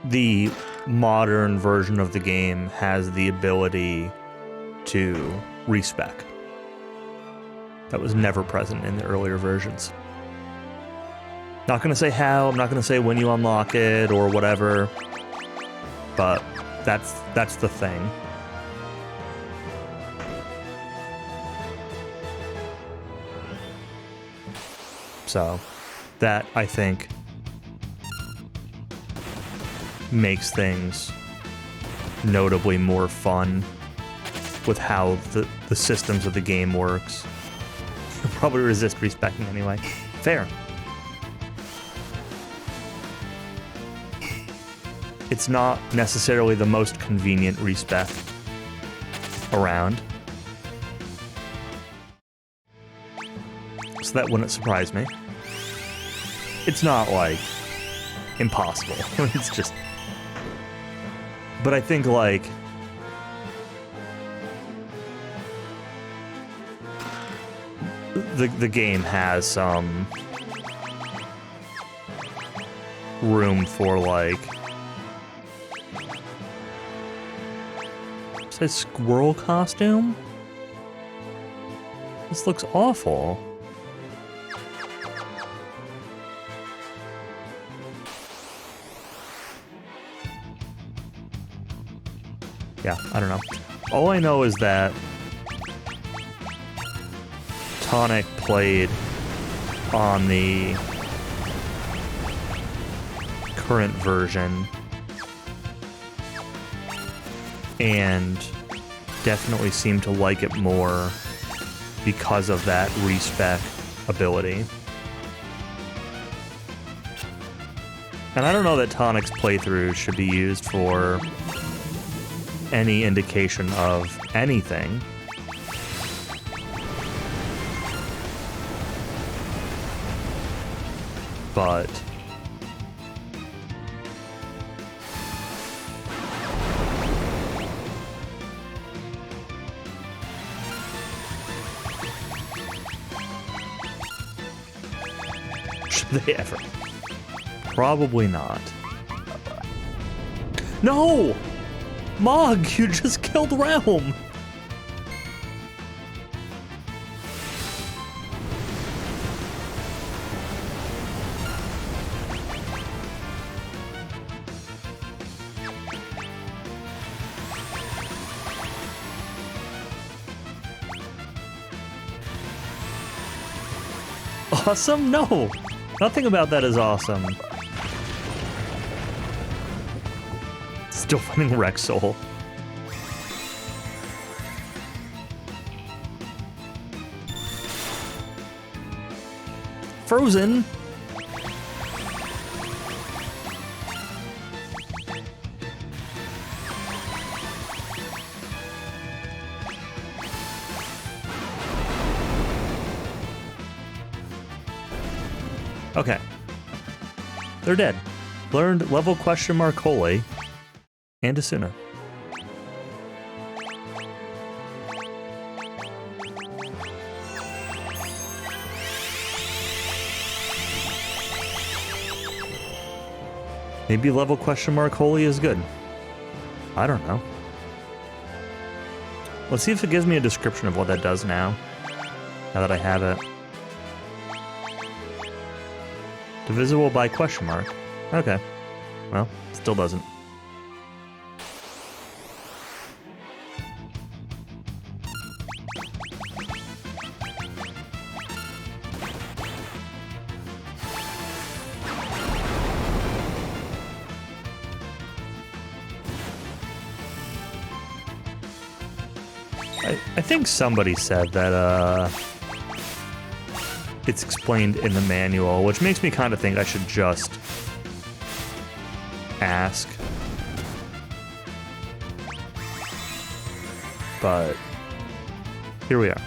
the modern version of the game has the ability to respec. That was never present in the earlier versions. Not gonna say how, I'm not gonna say when you unlock it or whatever, but that's the thing. So, that, I think, makes things notably more fun with how the systems of the game works. You'll probably resist respecting anyway. Fair. It's not necessarily the most convenient respec around. So that wouldn't surprise me. It's not, like, impossible. It's just... But I think, like... The game has some... room for, like... It says squirrel costume? This looks awful. Yeah, I don't know. All I know is that Tonic played on the current version and definitely seemed to like it more because of that respec ability. And I don't know that Tonic's playthrough should be used for any indication of anything. But should they ever? Probably not. No! Mog, you just killed Realm! Awesome? No! Nothing about that is awesome. Still finding Rexol. Frozen? Okay. They're dead. Learned level question mark holy. And Asuna. Maybe level question mark holy is good. I don't know. Let's see if it gives me a description of what that does now. Now that I have it. Divisible by question mark. Okay. Well, still doesn't. I think somebody said that, it's explained in the manual, which makes me kind of think I should just ask. But here we are.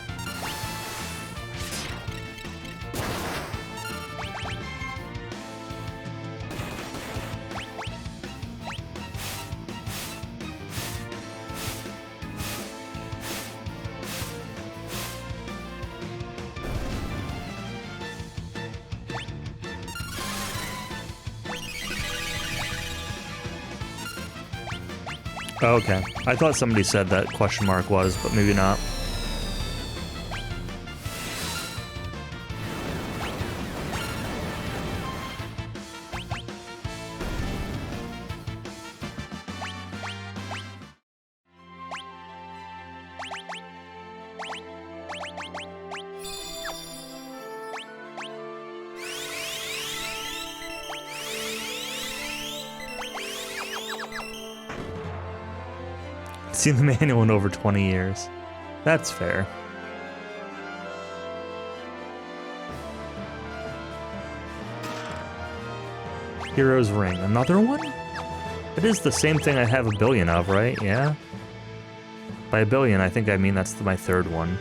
Oh, okay. I thought somebody said that question mark was, but maybe not. Seen the manual in over 20 years. That's fair. Hero's Ring. Another one? It is the same thing I have a billion of, right? Yeah? By a billion, I think I mean that's my third one.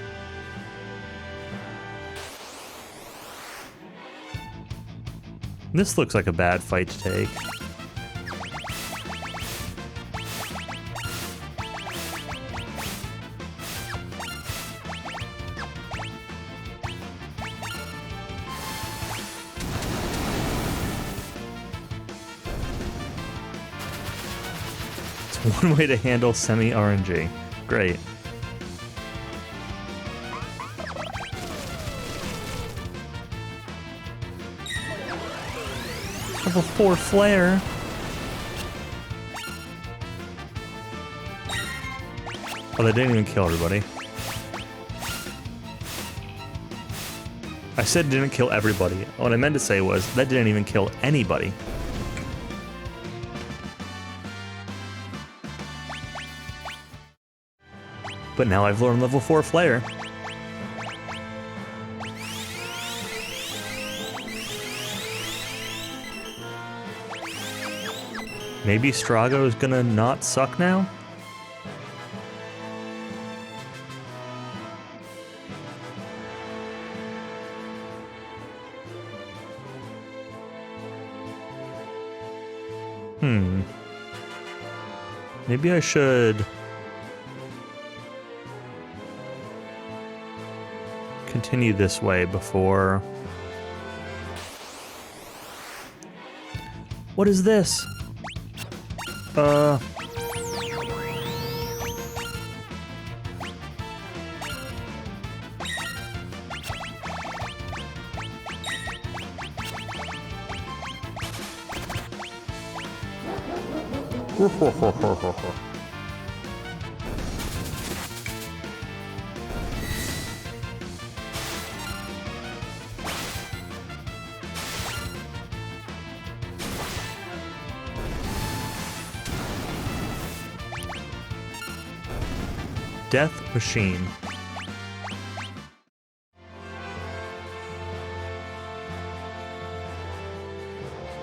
This looks like a bad fight to take. One way to handle semi-RNG. Great. Level 4 flare. Oh, they didn't even kill everybody. I said didn't kill everybody. What I meant to say was that didn't even kill anybody. But now I've learned level 4 flare. Maybe Strago is gonna not suck now? Maybe I should continue this way before... What is this? Death Machine.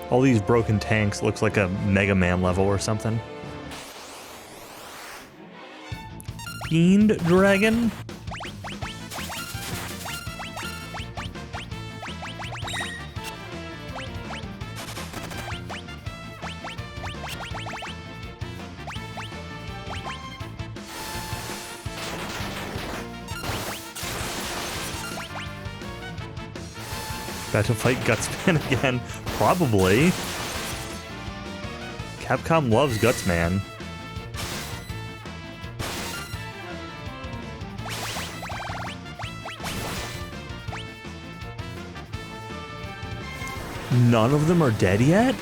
All these broken tanks looks like a Mega Man level or something. Fiend Dragon? About to fight Gutsman again? Probably. Capcom loves Gutsman. None of them are dead yet?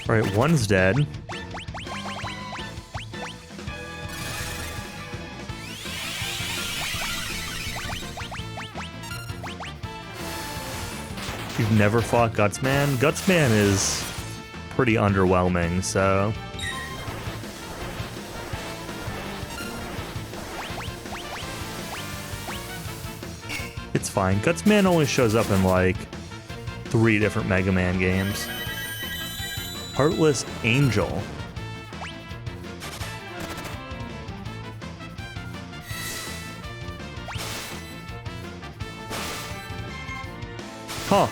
Alright, one's dead. You've never fought Gutsman? Gutsman is pretty underwhelming, so... It's fine. Gutsman only shows up in, like, 3 different Mega Man games. Heartless Angel. Huh.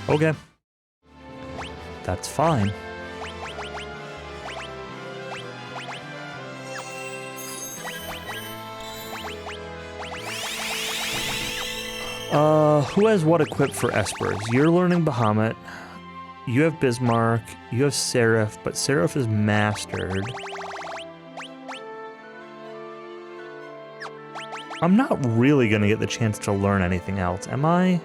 Okay. That's fine. Who has what equipped for Espers? You're learning Bahamut. You have Bismarck. You have Seraph, but Seraph is mastered. I'm not really gonna get the chance to learn anything else, am I?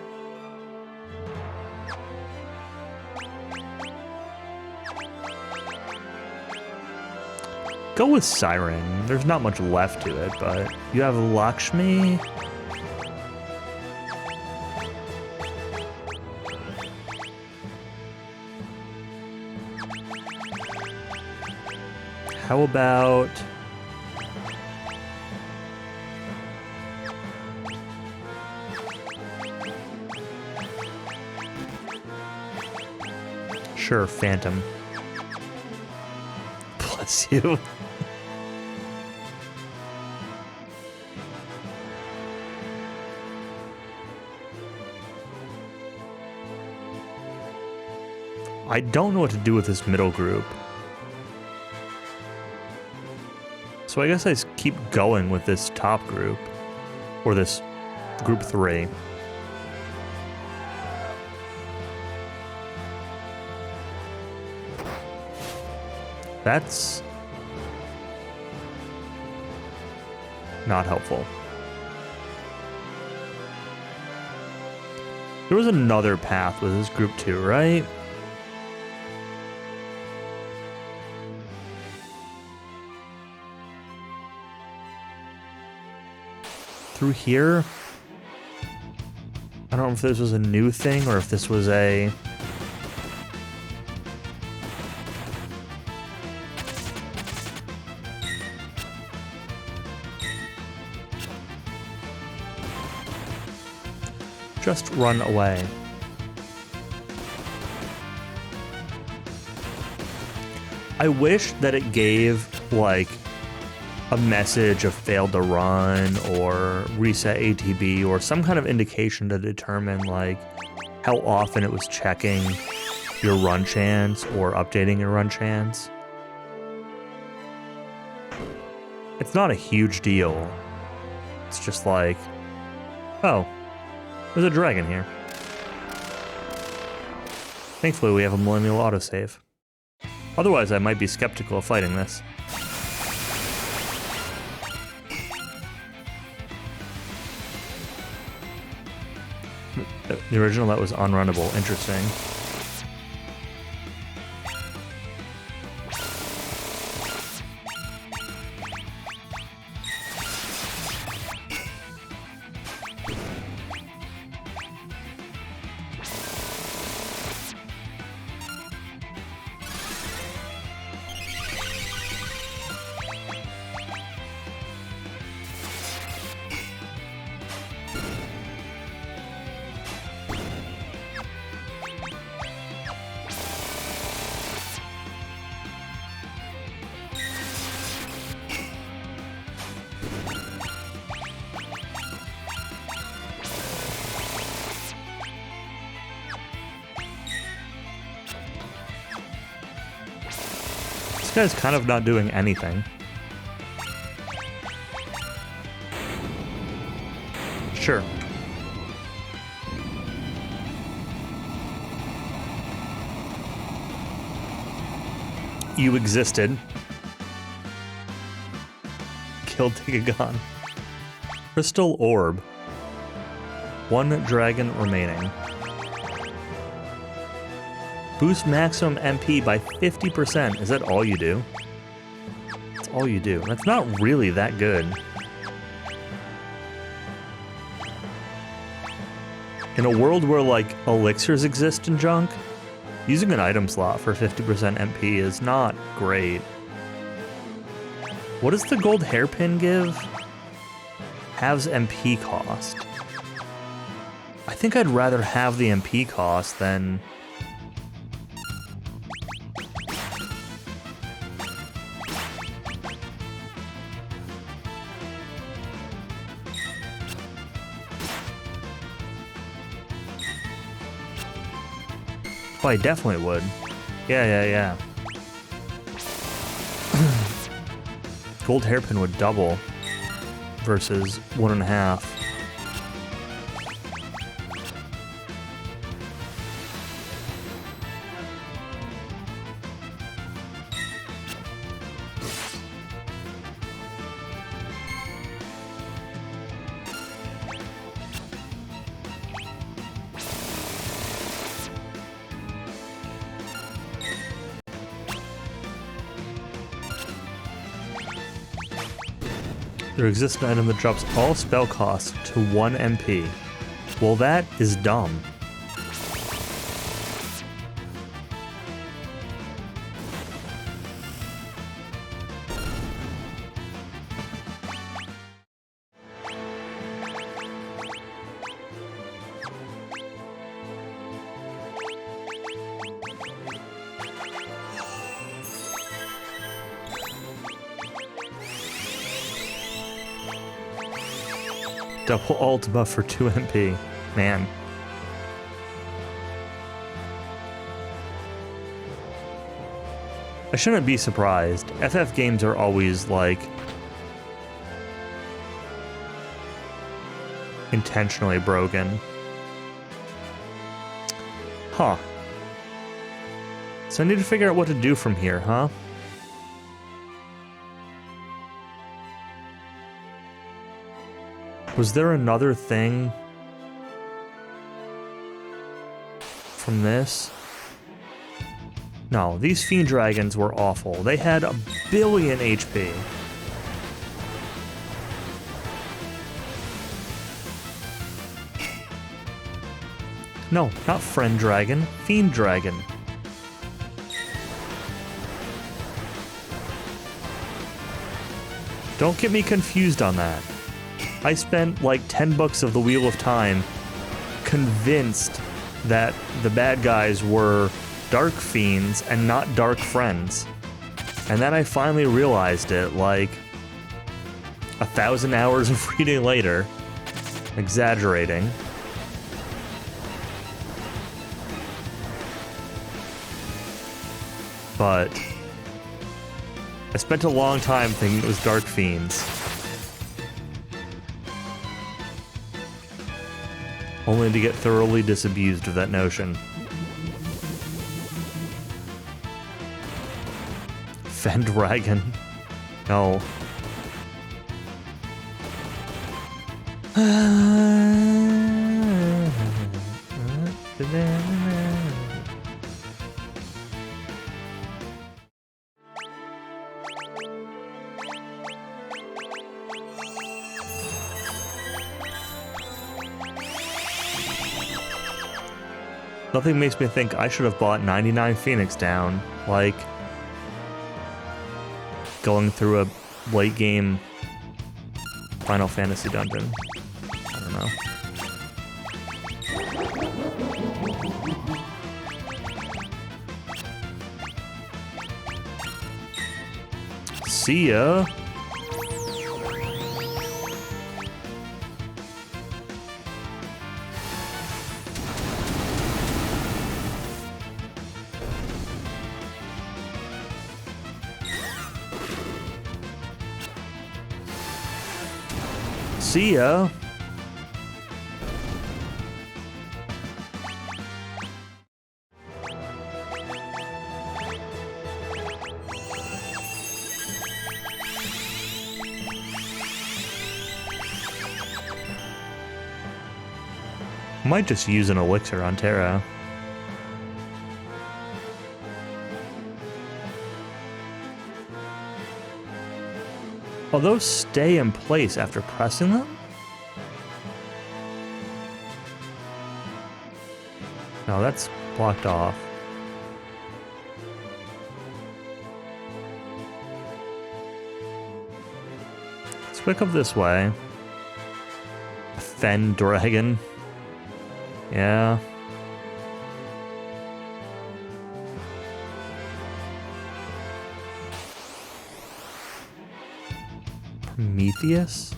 Go with Siren. There's not much left to it, but you have Lakshmi. How about... Sure, Phantom. Bless you. I don't know what to do with this middle group. So I guess I just keep going with this top group. Or this group 3. That's not helpful. There was another path with this group 2, right? Through here? I don't know if this was a new thing or if this was a... Just run away. I wish that it gave, like, a message of failed to run or reset ATB or some kind of indication to determine, like, how often it was checking your run chance or updating your run chance. It's not a huge deal. It's just like, oh, there's a dragon here. Thankfully, we have a millennial autosave. Otherwise, I might be skeptical of fighting this. The original, that was unrunnable. Interesting. This guy's kind of not doing anything. Sure. You existed. Killed Tigagon. Crystal Orb. 1 dragon remaining. Boost maximum MP by 50%. Is that all you do? That's all you do. That's not really that good. In a world where, like, elixirs exist and junk, using an item slot for 50% MP is not great. What does the gold hairpin give? Halves MP cost. I think I'd rather have the MP cost than... Oh, I definitely would. Yeah. Gold hairpin would double versus 1.5. There exists an item that drops all spell costs to 1 MP. Well, that is dumb. Double alt buff for 2 MP. Man. I shouldn't be surprised. FF games are always, like, intentionally broken. Huh. So I need to figure out what to do from here, huh? Was there another thing from this? No, these fiend dragons were awful. They had 1 billion HP. No, not friend dragon, fiend dragon. Don't get me confused on that. I spent like 10 bucks of the Wheel of Time convinced that the bad guys were dark fiends and not dark friends. And then I finally realized it like 1,000 hours of reading later. Exaggerating. But I spent a long time thinking it was dark fiends. Only to get thoroughly disabused of that notion. Fendragon. No. Nothing makes me think I should have bought 99 Phoenix down, like going through a late game Final Fantasy dungeon. I don't know. See ya. See ya. Might just use an elixir on Terra. Oh, those stay in place after pressing them? No, that's blocked off. Let's pick up this way. Fen Dragon. Yeah. Prometheus?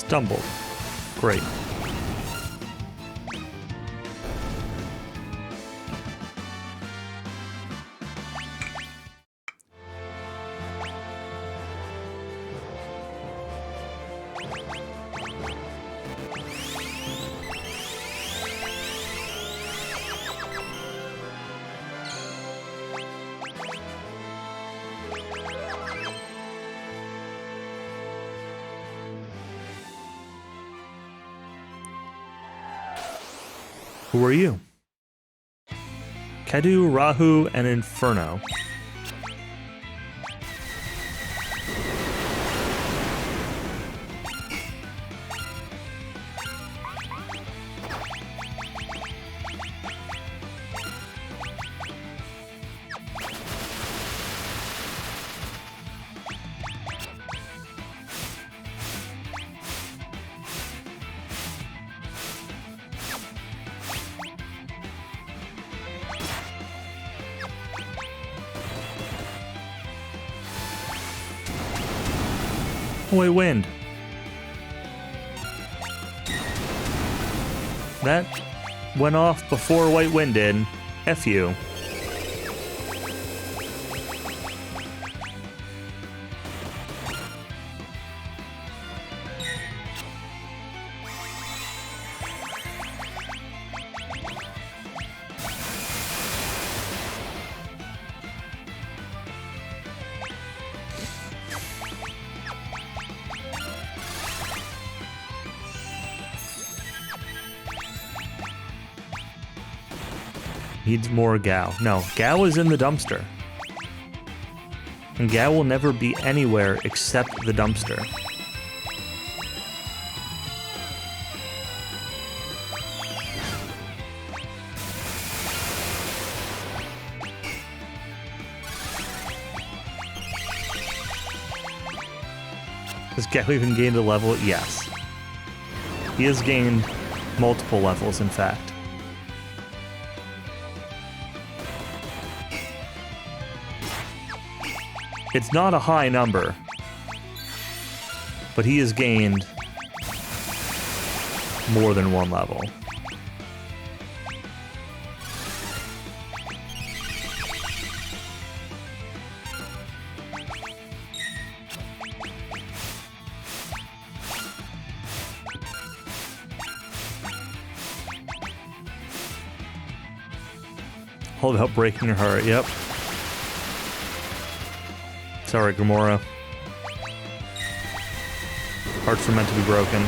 Stumbled. Great. Who are you? Kedu, Rahu, and Inferno. White Wind. That went off before White Wind did. F you. Needs more Gao. No, Gao is in the dumpster. And Gao will never be anywhere except the dumpster. Has Gao even gained a level? Yes. He has gained multiple levels, in fact. It's not a high number, but he has gained more than one level. All about breaking her heart, yep. Sorry, Gamora. Hearts are meant to be broken.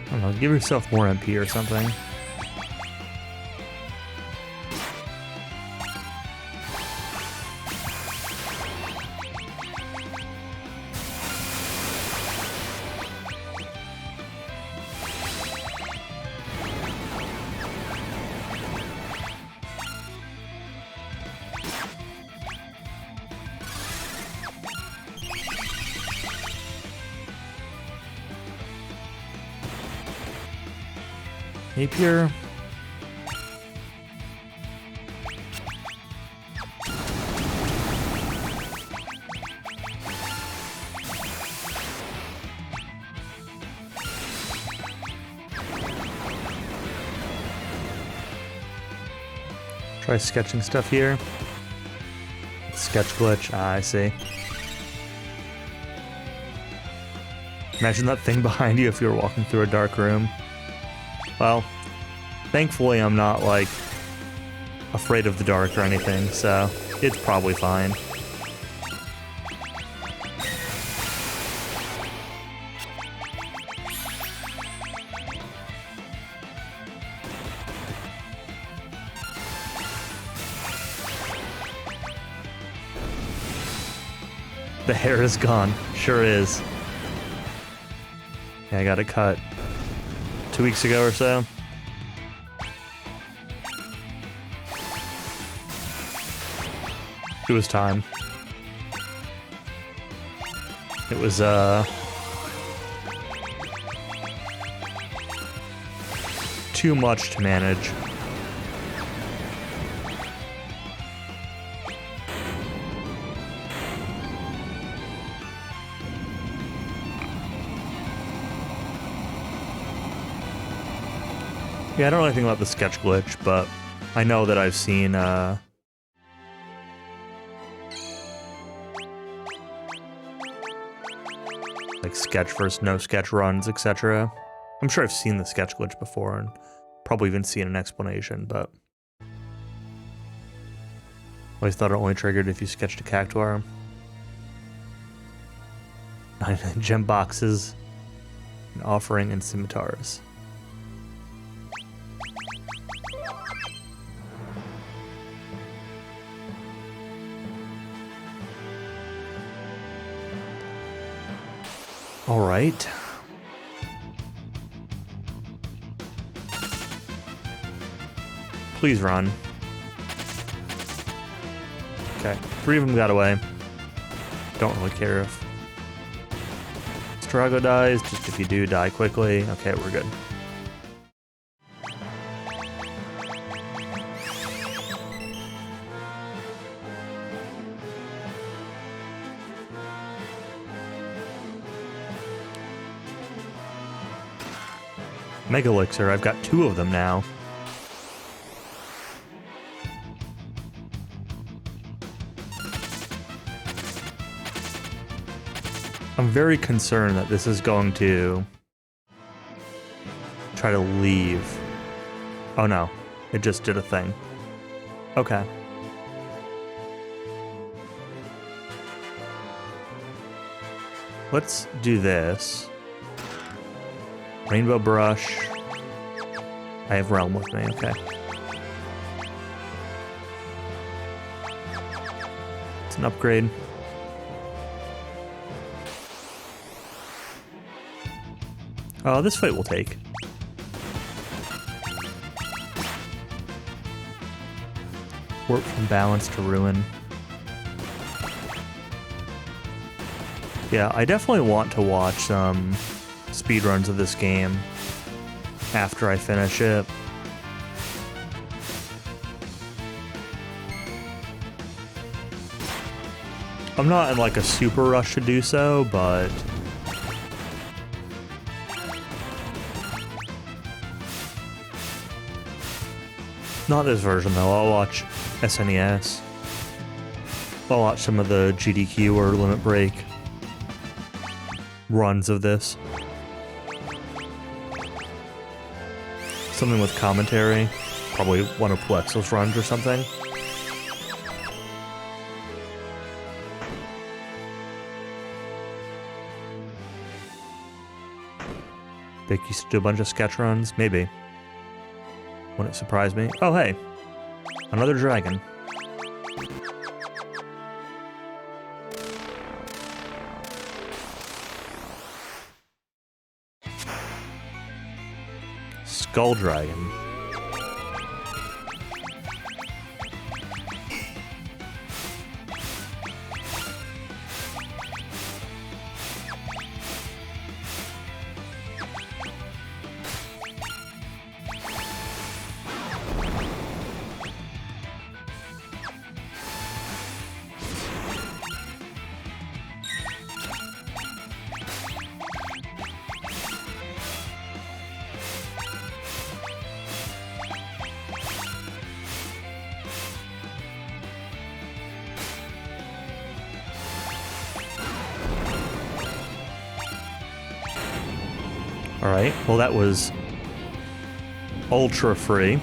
I don't know, give yourself more MP or something. Napier. Try sketching stuff here. Sketch glitch. Ah, I see. Imagine that thing behind you if you were walking through a dark room. Well, thankfully I'm not, like, afraid of the dark or anything, so it's probably fine. The hair is gone. Sure is. Yeah, I got it cut 2 weeks ago or so. It was time. It was, too much to manage. Yeah, I don't know anything about the sketch glitch, but I know that I've seen, like sketch versus no sketch runs, etc. I'm sure I've seen the sketch glitch before and probably even seen an explanation, but always thought it only triggered if you sketched a cactuar. 99 gem boxes, an offering, and scimitars. All right. Please run. Okay, 3 of them got away. Don't really care if Strago dies, just if you do, die quickly. Okay, we're good. Mega Elixir, I've got 2 of them now. I'm very concerned that this is going to try to leave. Oh no, it just did a thing. Okay. Let's do this. Rainbow brush. I have Realm with me, okay. It's an upgrade. Oh, this fight will take. Warp from balance to ruin. Yeah, I definitely want to watch some speedruns of this game after I finish it. I'm not in like a super rush to do so, but not this version though. I'll watch SNES. I'll watch some of the GDQ or Limit Break runs of this. Something with commentary. Probably one of Plexo's runs or something. They used to do a bunch of sketch runs? Maybe. Wouldn't surprise me. Oh, hey. Another dragon. Skull Dragon. Alright, well that was ultra free.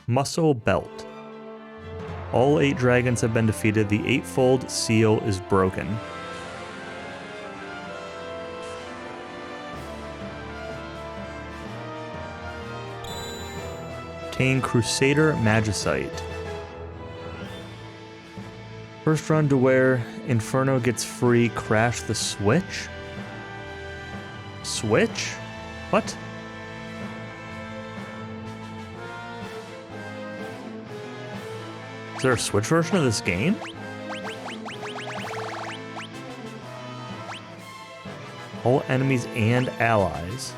Muscle Belt. All 8 dragons have been defeated. The 8-fold seal is broken. Obtain Crusader Magicite. First run to where Inferno gets free, crash the switch? Switch? What? Is there a Switch version of this game? All enemies and allies.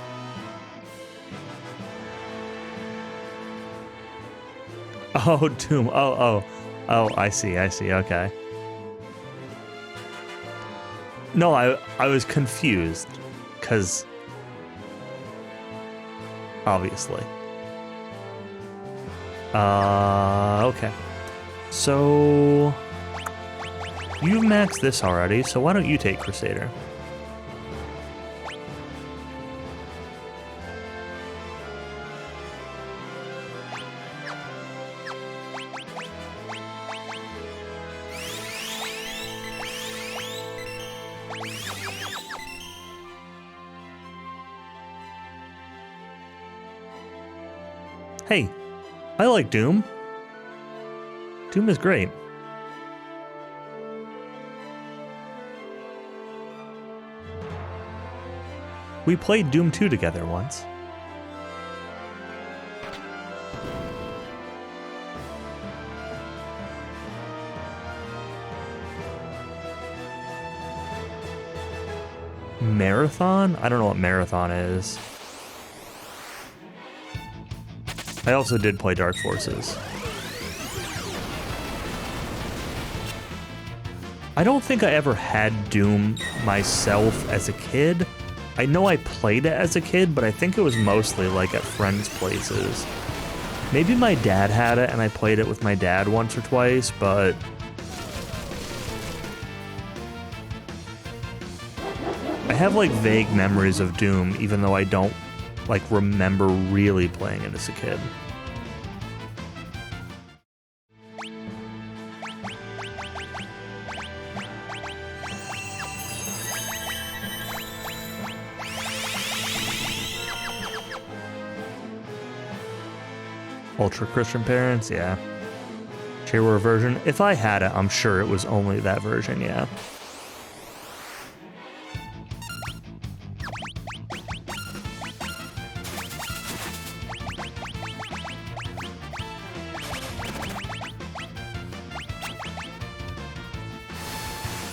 Oh, Doom. Oh, I see, okay. No, I was confused, because... obviously. Okay. So... you've maxed this already, so why don't you take Crusader? Hey, I like Doom. Doom is great. We played Doom 2 together once. Marathon? I don't know what Marathon is. I also did play Dark Forces. I don't think I ever had Doom myself as a kid. I know I played it as a kid, but I think it was mostly like at friends' places. Maybe my dad had it and I played it with my dad once or twice, but... I have like vague memories of Doom, even though I don't like remember really playing it as a kid. Ultra Christian parents, yeah. Shareware version. If I had it, I'm sure it was only that version, yeah.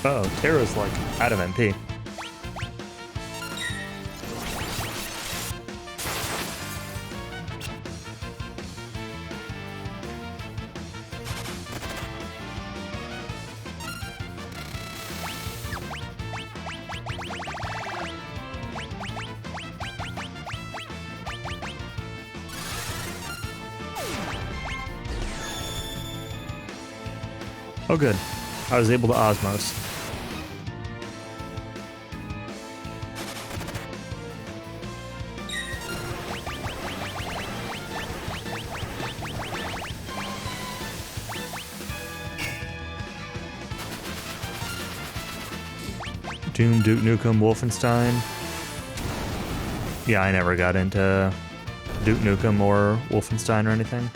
Oh, Terra's like out of MP. Oh good, I was able to Osmos. Doom, Duke Nukem, Wolfenstein. Yeah, I never got into Duke Nukem or Wolfenstein or anything.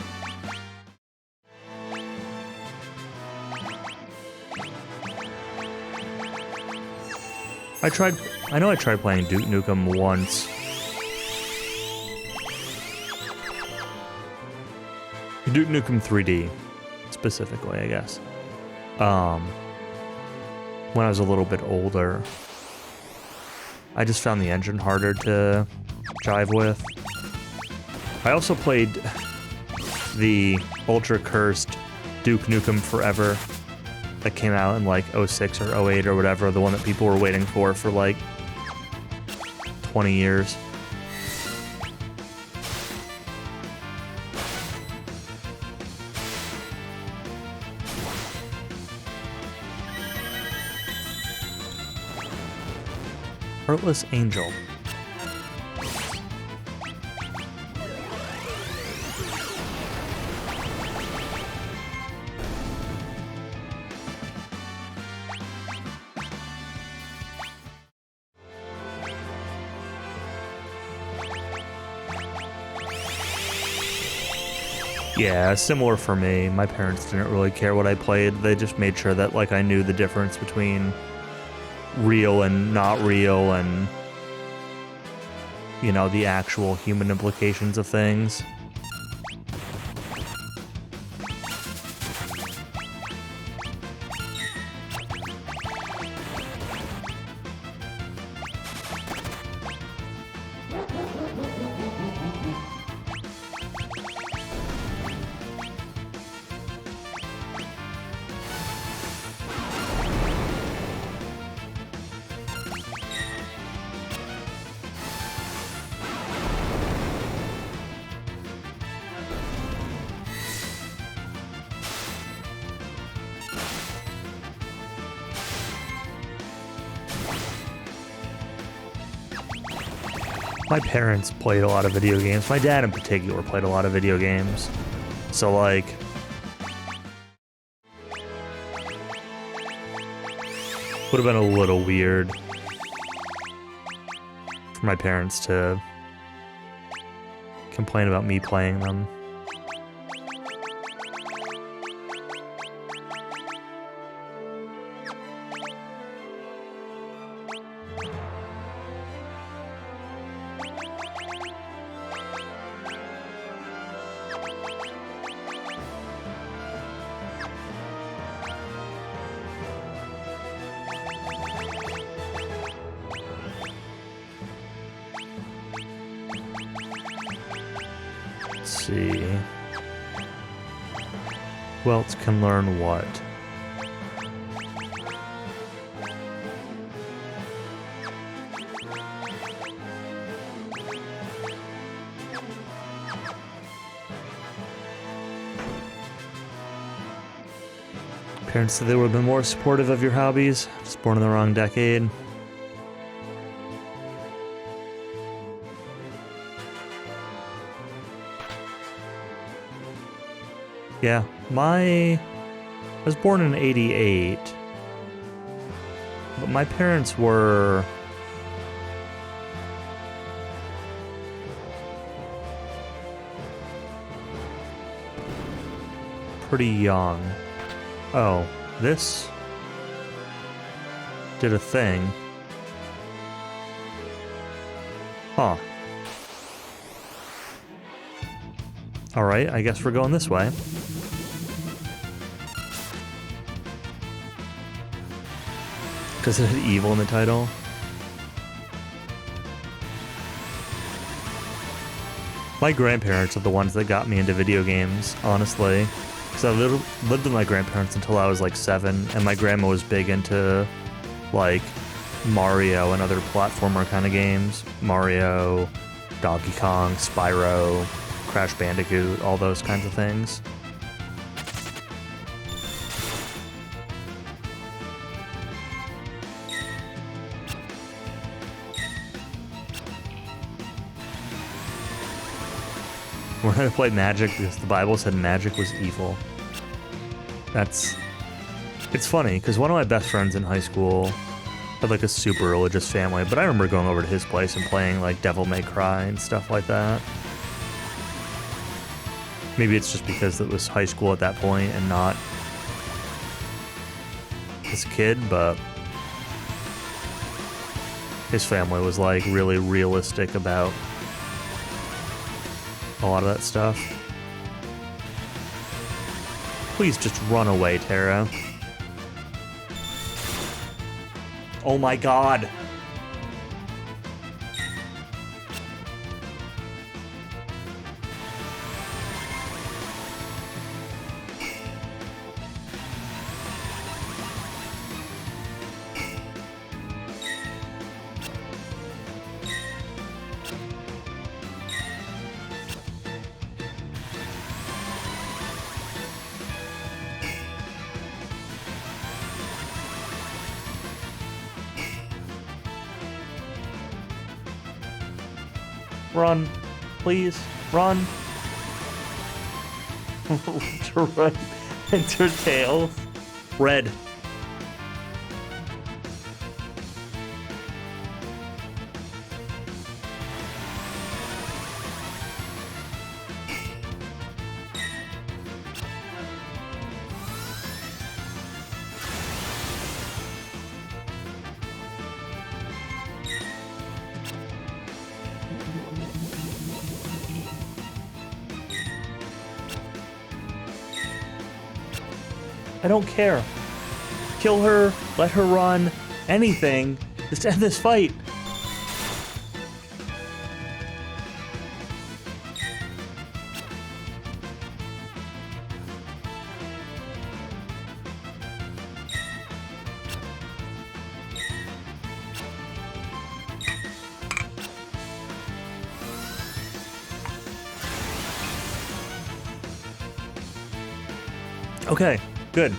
I know I tried playing Duke Nukem once. Duke Nukem 3D, specifically, I guess. When I was a little bit older. I just found the engine harder to jive with. I also played the ultra cursed Duke Nukem Forever that came out in like 06 or 08 or whatever, the one that people were waiting for like 20 years. Heartless Angel. Yeah, similar for me. My parents didn't really care what I played. They just made sure that like I knew the difference between real and not real and you know, the actual human implications of things. My parents played a lot of video games. My dad in particular played a lot of video games. So like would have been a little weird for my parents to complain about me playing them. Let's see. Who else can learn what? Parents said they would have been more supportive of your hobbies. Just born in the wrong decade. Yeah, I was born in '88, but my parents were pretty young. Oh, this did a thing. Huh. Alright, I guess we're going this way. Because it had evil in the title. My grandparents are the ones that got me into video games, honestly. Because I lived with my grandparents until I was like 7, and my grandma was big into like Mario and other platformer kind of games. Mario, Donkey Kong, Spyro, Crash Bandicoot, all those kinds of things. We're gonna play magic because the Bible said magic was evil. It's funny, because one of my best friends in high school had like a super religious family, but I remember going over to his place and playing like Devil May Cry and stuff like that. Maybe it's just because it was high school at that point and not as a kid, but his family was like really realistic about a lot of that stuff. Please just run away, Tara. Oh my god! Run. Please. Run. To run. Enter tail. Red. I don't care. Kill her, let her run, anything. Just end this fight. Okay, good.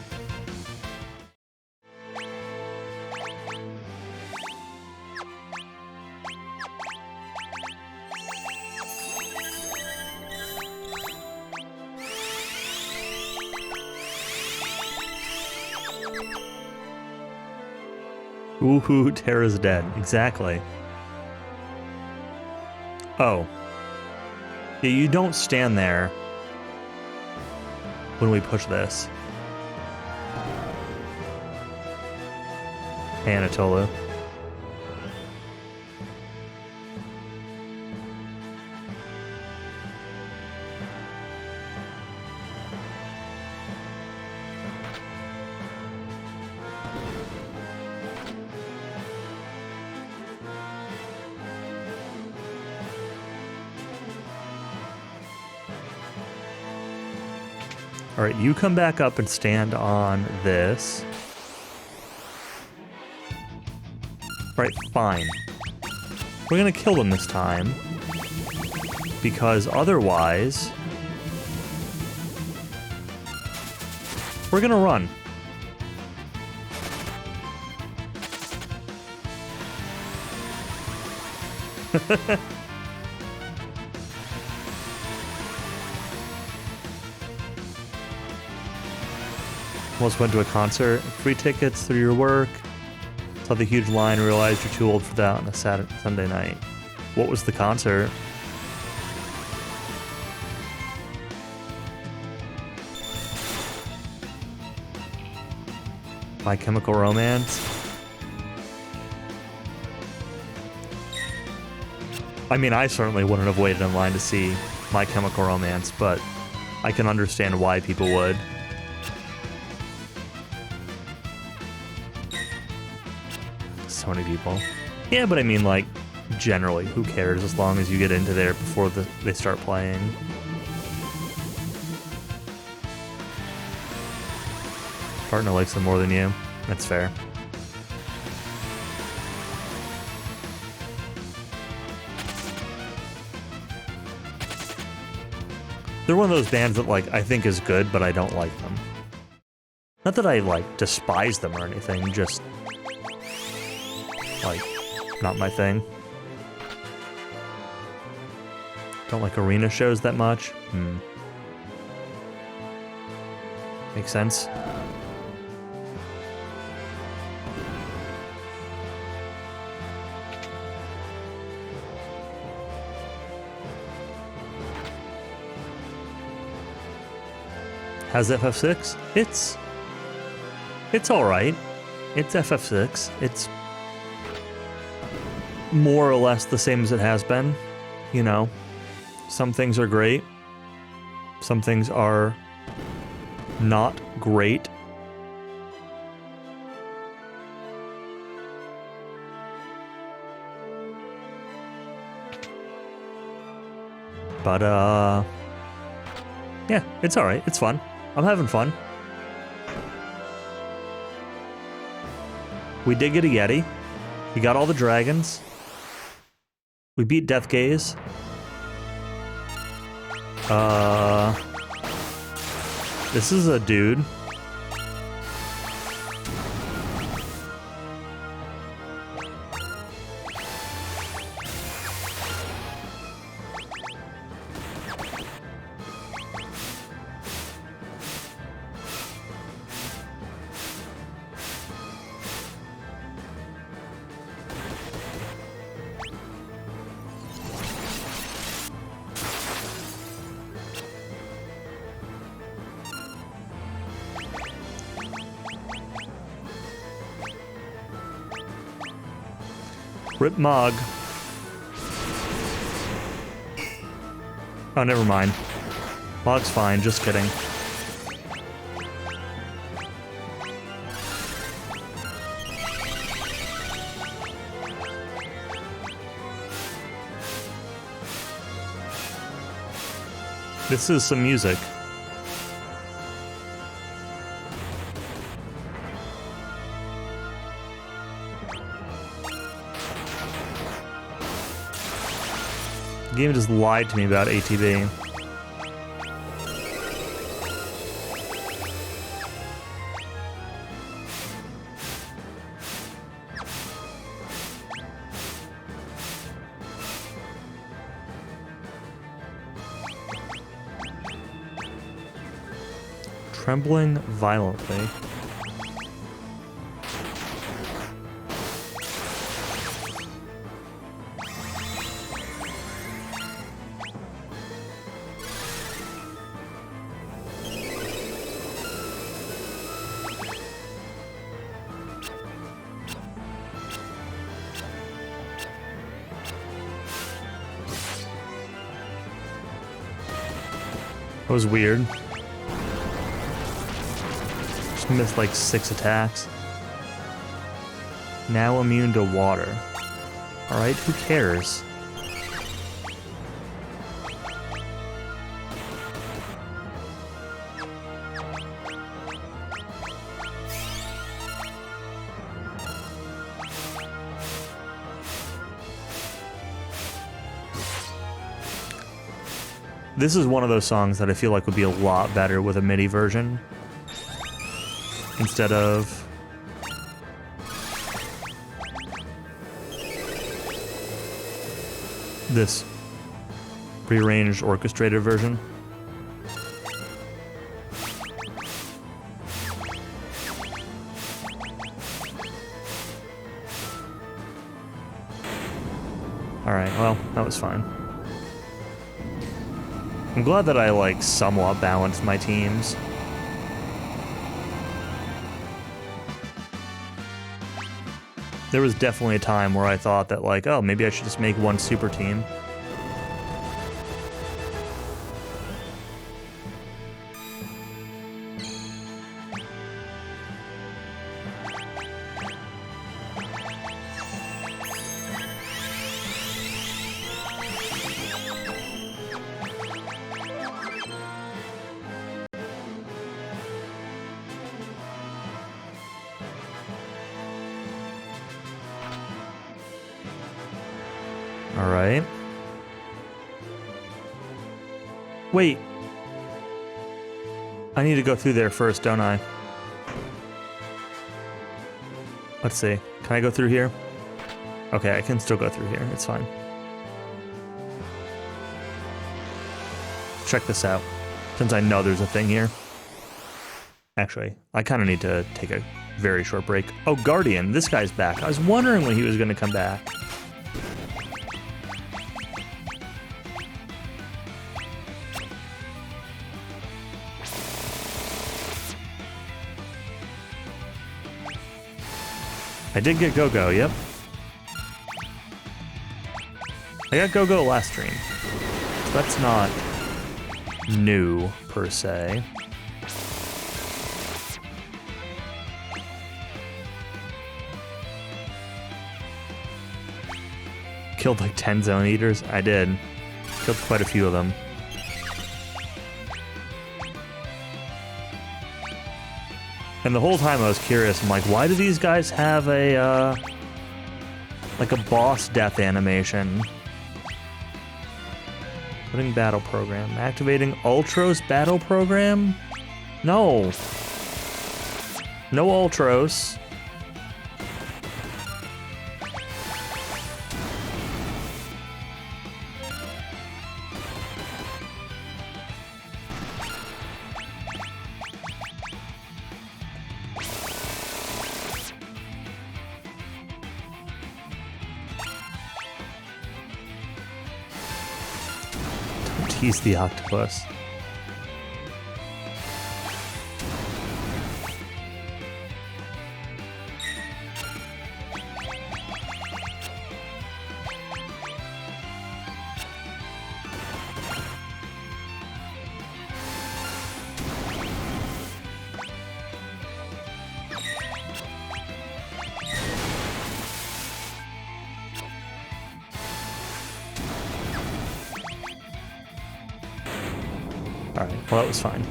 Ooh, Terra's dead. Exactly. Oh. Yeah, you don't stand there when we push this. Anatolu. All right, you come back up and stand on this. All right, fine. We're gonna kill them this time. Because otherwise... we're gonna run. Almost went to a concert. Free tickets through your work. Saw the huge line, realized you're too old for that on a Sunday night. What was the concert? My Chemical Romance? I mean, I certainly wouldn't have waited in line to see My Chemical Romance, but I can understand why people would. So many people. Yeah, but I mean, like, generally, who cares as long as you get into there before they start playing. Partner likes them more than you. That's fair. They're one of those bands that, like, I think is good, but I don't like them. Not that I, like, despise them or anything, just... like, not my thing. Don't like arena shows that much. Makes sense. Has FF6? It's alright. It's FF6. It's more or less the same as it has been. You know, some things are great. Some things are not great. But, yeah, it's alright. It's fun. I'm having fun. We did get a Yeti. We got all the dragons. We beat Death Gaze. This is a dude. Rip Mog. Oh, never mind. Mog's fine, just kidding. This is some music. The game just lied to me about ATB. Trembling violently. That was weird. Just missed like 6 attacks. Now immune to water. Alright, who cares? This is one of those songs that I feel like would be a lot better with a MIDI version instead of this prearranged orchestrated version. Alright, well, that was fine. I'm glad that I, like, somewhat balanced my teams. There was definitely a time where I thought that, like, oh, maybe I should just make one super team. Alright. Wait. I need to go through there first, don't I? Let's see. Can I go through here? Okay, I can still go through here. It's fine. Check this out. Since I know there's a thing here. Actually, I kind of need to take a very short break. Oh, Guardian. This guy's back. I was wondering when he was going to come back. I did get Go-Go, yep. I got Go-Go last stream. So that's not new, per se. Killed like 10 Zone Eaters? I did. Killed quite a few of them. And the whole time I was curious, I'm like, why do these guys have a, like a boss death animation? Putting battle program. Activating Ultros battle program? No. No Ultros. He's the octopus. Alright, well that was fine.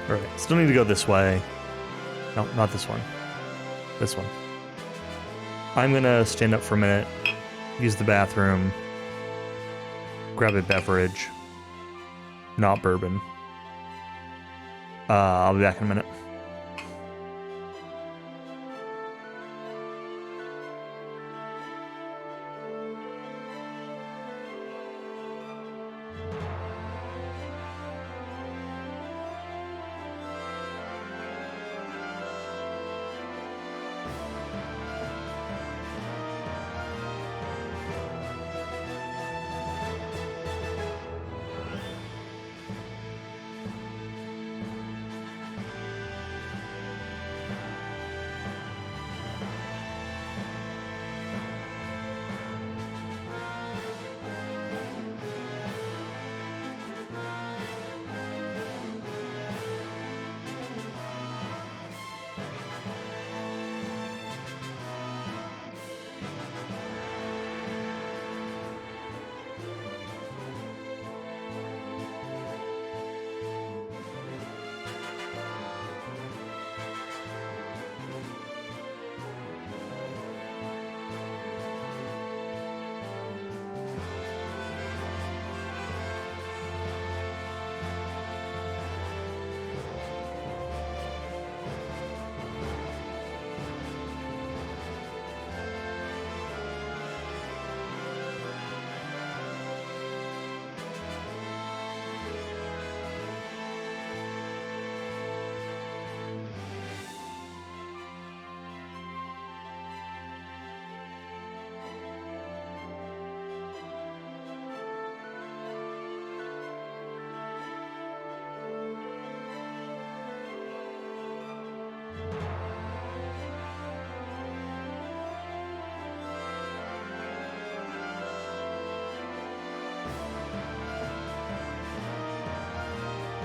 Alright, still need to go this way. No, not this one. This one. I'm gonna stand up for a minute, use the bathroom, grab a beverage. Not bourbon. I'll be back in a minute.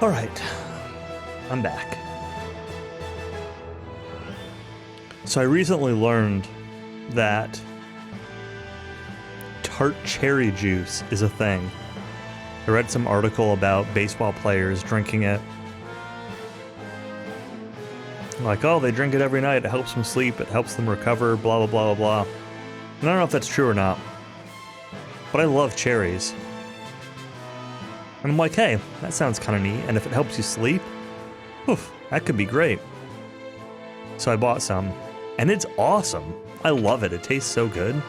All right, I'm back. So I recently learned that tart cherry juice is a thing. I read some article about baseball players drinking it. Like, oh, they drink it every night, it helps them sleep, it helps them recover, blah, blah, blah, blah, blah. And I don't know if that's true or not, but I love cherries. And I'm like, hey, that sounds kind of neat, and if it helps you sleep, oof, that could be great. So I bought some, and it's awesome. I love it, it tastes so good.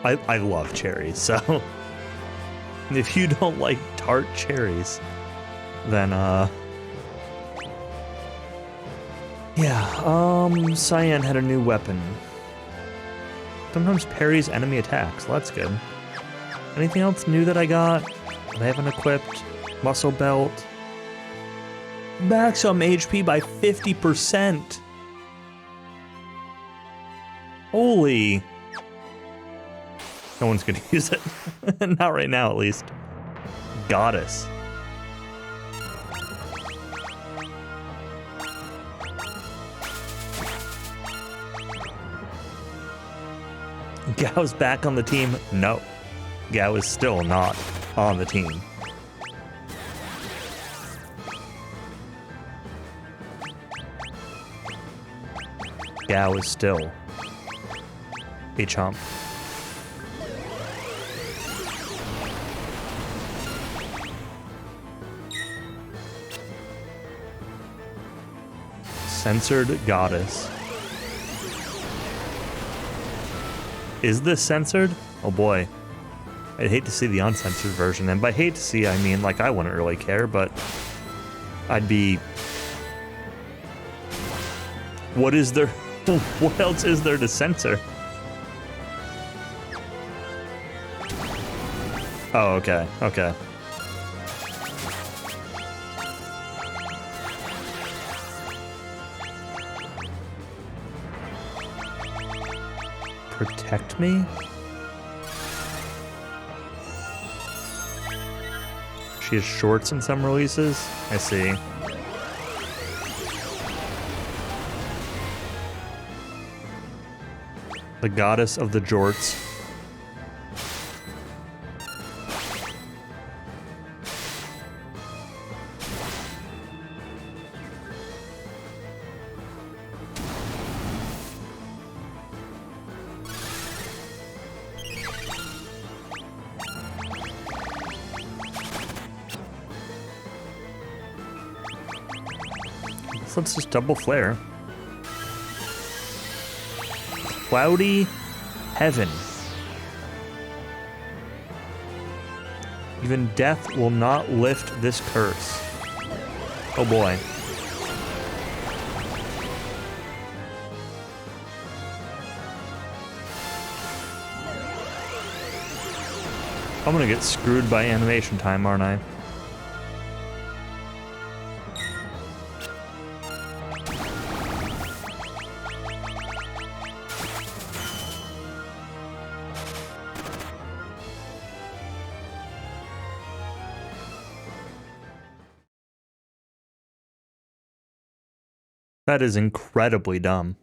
I love cherries, so if you don't like tart cherries, then yeah, Cyan had a new weapon. Sometimes parries enemy attacks. Well, that's good. Anything else new that I got? That I haven't equipped. Muscle belt. Max HP by 50%. Holy. No one's gonna use it. Not right now, at least. Goddess. Gao's back on the team? No. Gao is still not on the team. Gao is still a chump. Censored Goddess. Is this censored? Oh boy. I'd hate to see the uncensored version, and by hate to see, I mean, like, I wouldn't really care, but I'd be... What is there... What else is there to censor? Oh, okay, okay. protect me? She has shorts in some releases? I see. The goddess of the jorts. So let's just double flare. Cloudy heaven. Even death will not lift this curse. Oh boy. I'm gonna get screwed by animation time, aren't I? That is incredibly dumb.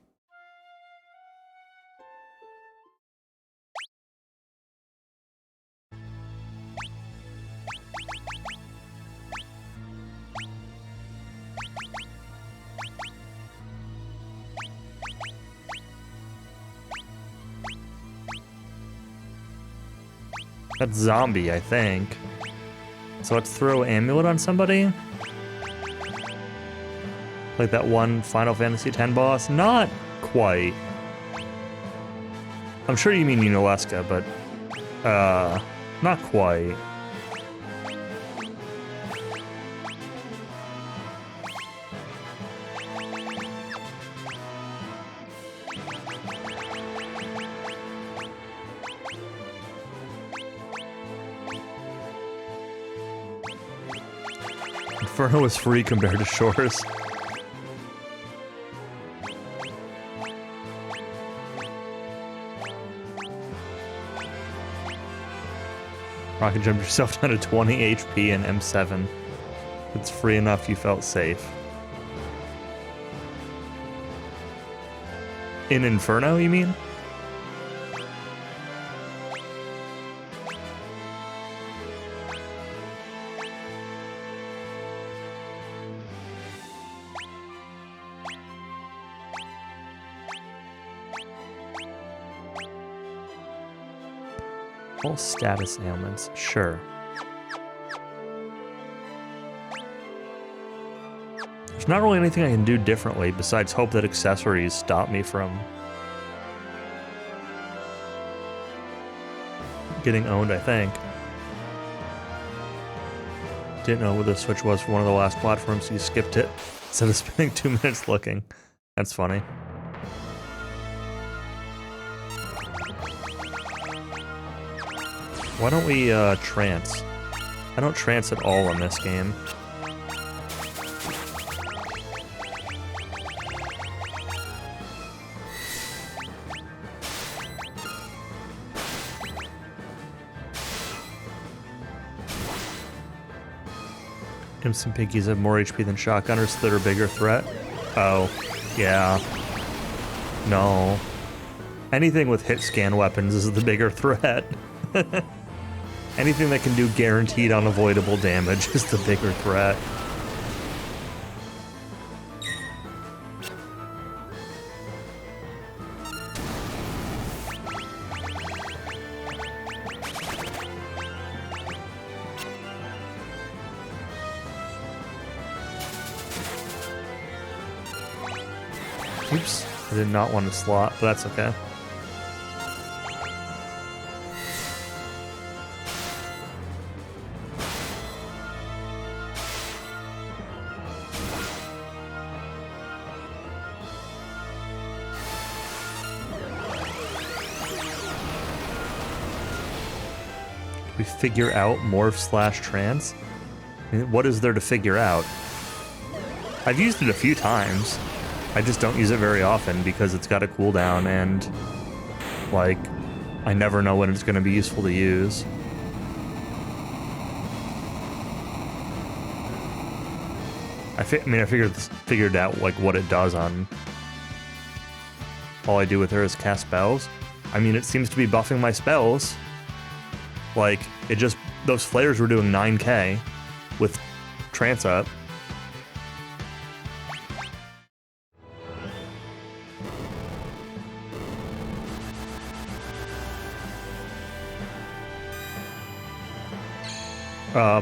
That's zombie, I think. So let's throw amulet on somebody. Like that one Final Fantasy X boss? Not quite. I'm sure you mean Unalesca, but not quite. Inferno is free compared to Shores. Rocket jumped yourself down to 20 HP and M7. It's free enough you felt safe. In Inferno, you mean? All status ailments, sure. There's not really anything I can do differently besides hope that accessories stop me from getting owned, I think. Didn't know where the Switch was for one of the last platforms, so you skipped it instead of spending 2 minutes looking. That's funny. Why don't we trance? I don't trance at all in this game. Instant piggies have more HP than shotgunners that are a bigger threat. Oh, yeah. No. Anything with hit scan weapons is the bigger threat. Anything that can do guaranteed unavoidable damage is the bigger threat. Oops, I did not want to slot, but that's okay. We figure out morph/trance? I mean, what is there to figure out? I've used it a few times. I just don't use it very often because it's got a cooldown and Like, I never know when it's going to be useful to use. I figured out like what it does on. All I do with her is cast spells. I mean, it seems to be buffing my spells. Like, it just, those flares were doing 9k with trance up.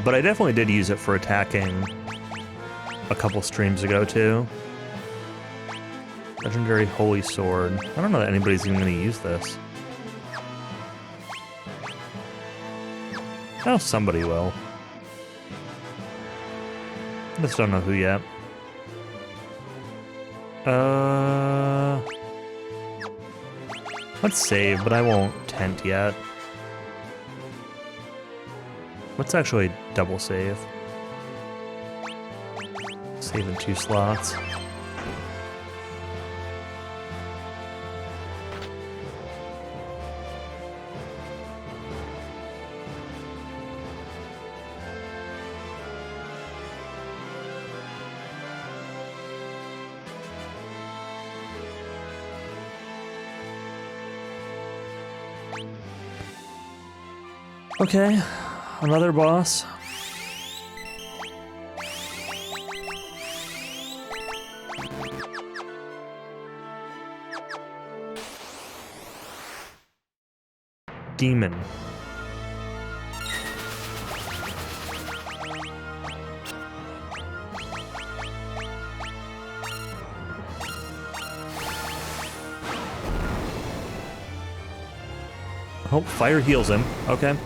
But I definitely did use it for attacking a couple streams ago, too. Legendary Holy Sword. I don't know that anybody's even going to use this. Oh, somebody will. I just don't know who yet. Let's save, but I won't tent yet. Let's actually double save. Save in 2 slots. Okay, another boss. Demon. Oh, fire heals him. Okay.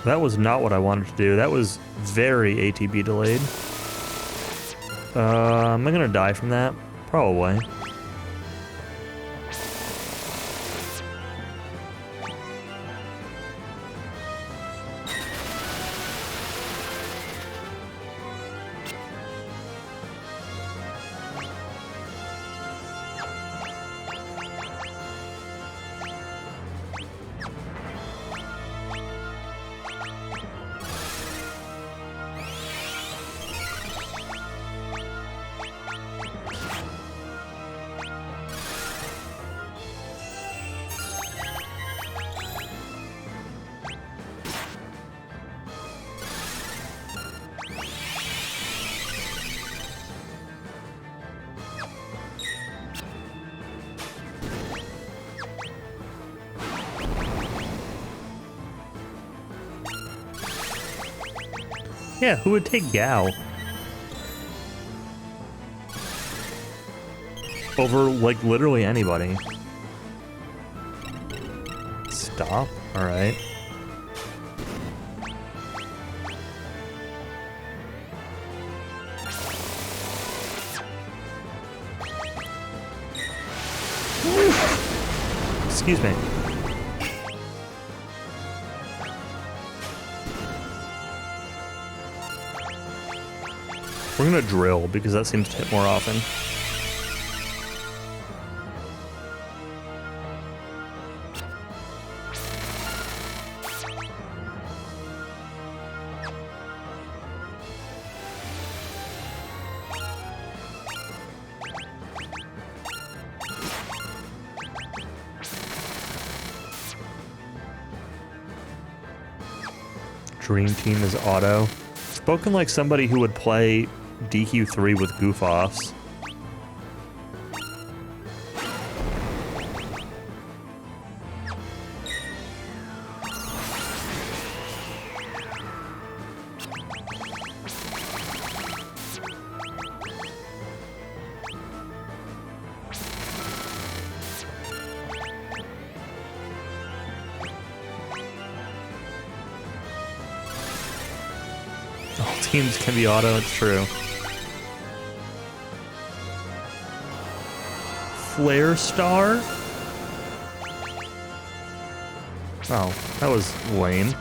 That was not what I wanted to do. That was very ATB delayed. Am I gonna die from that? Probably. Yeah, who would take Gao? Over, like, literally anybody. Stop? Alright. Excuse me. We're gonna drill, because that seems to hit more often. Dream Team is auto. Spoken like somebody who would play DQ3 with goof-offs. teams can be auto, it's true. Flare Star? Oh, that was lame.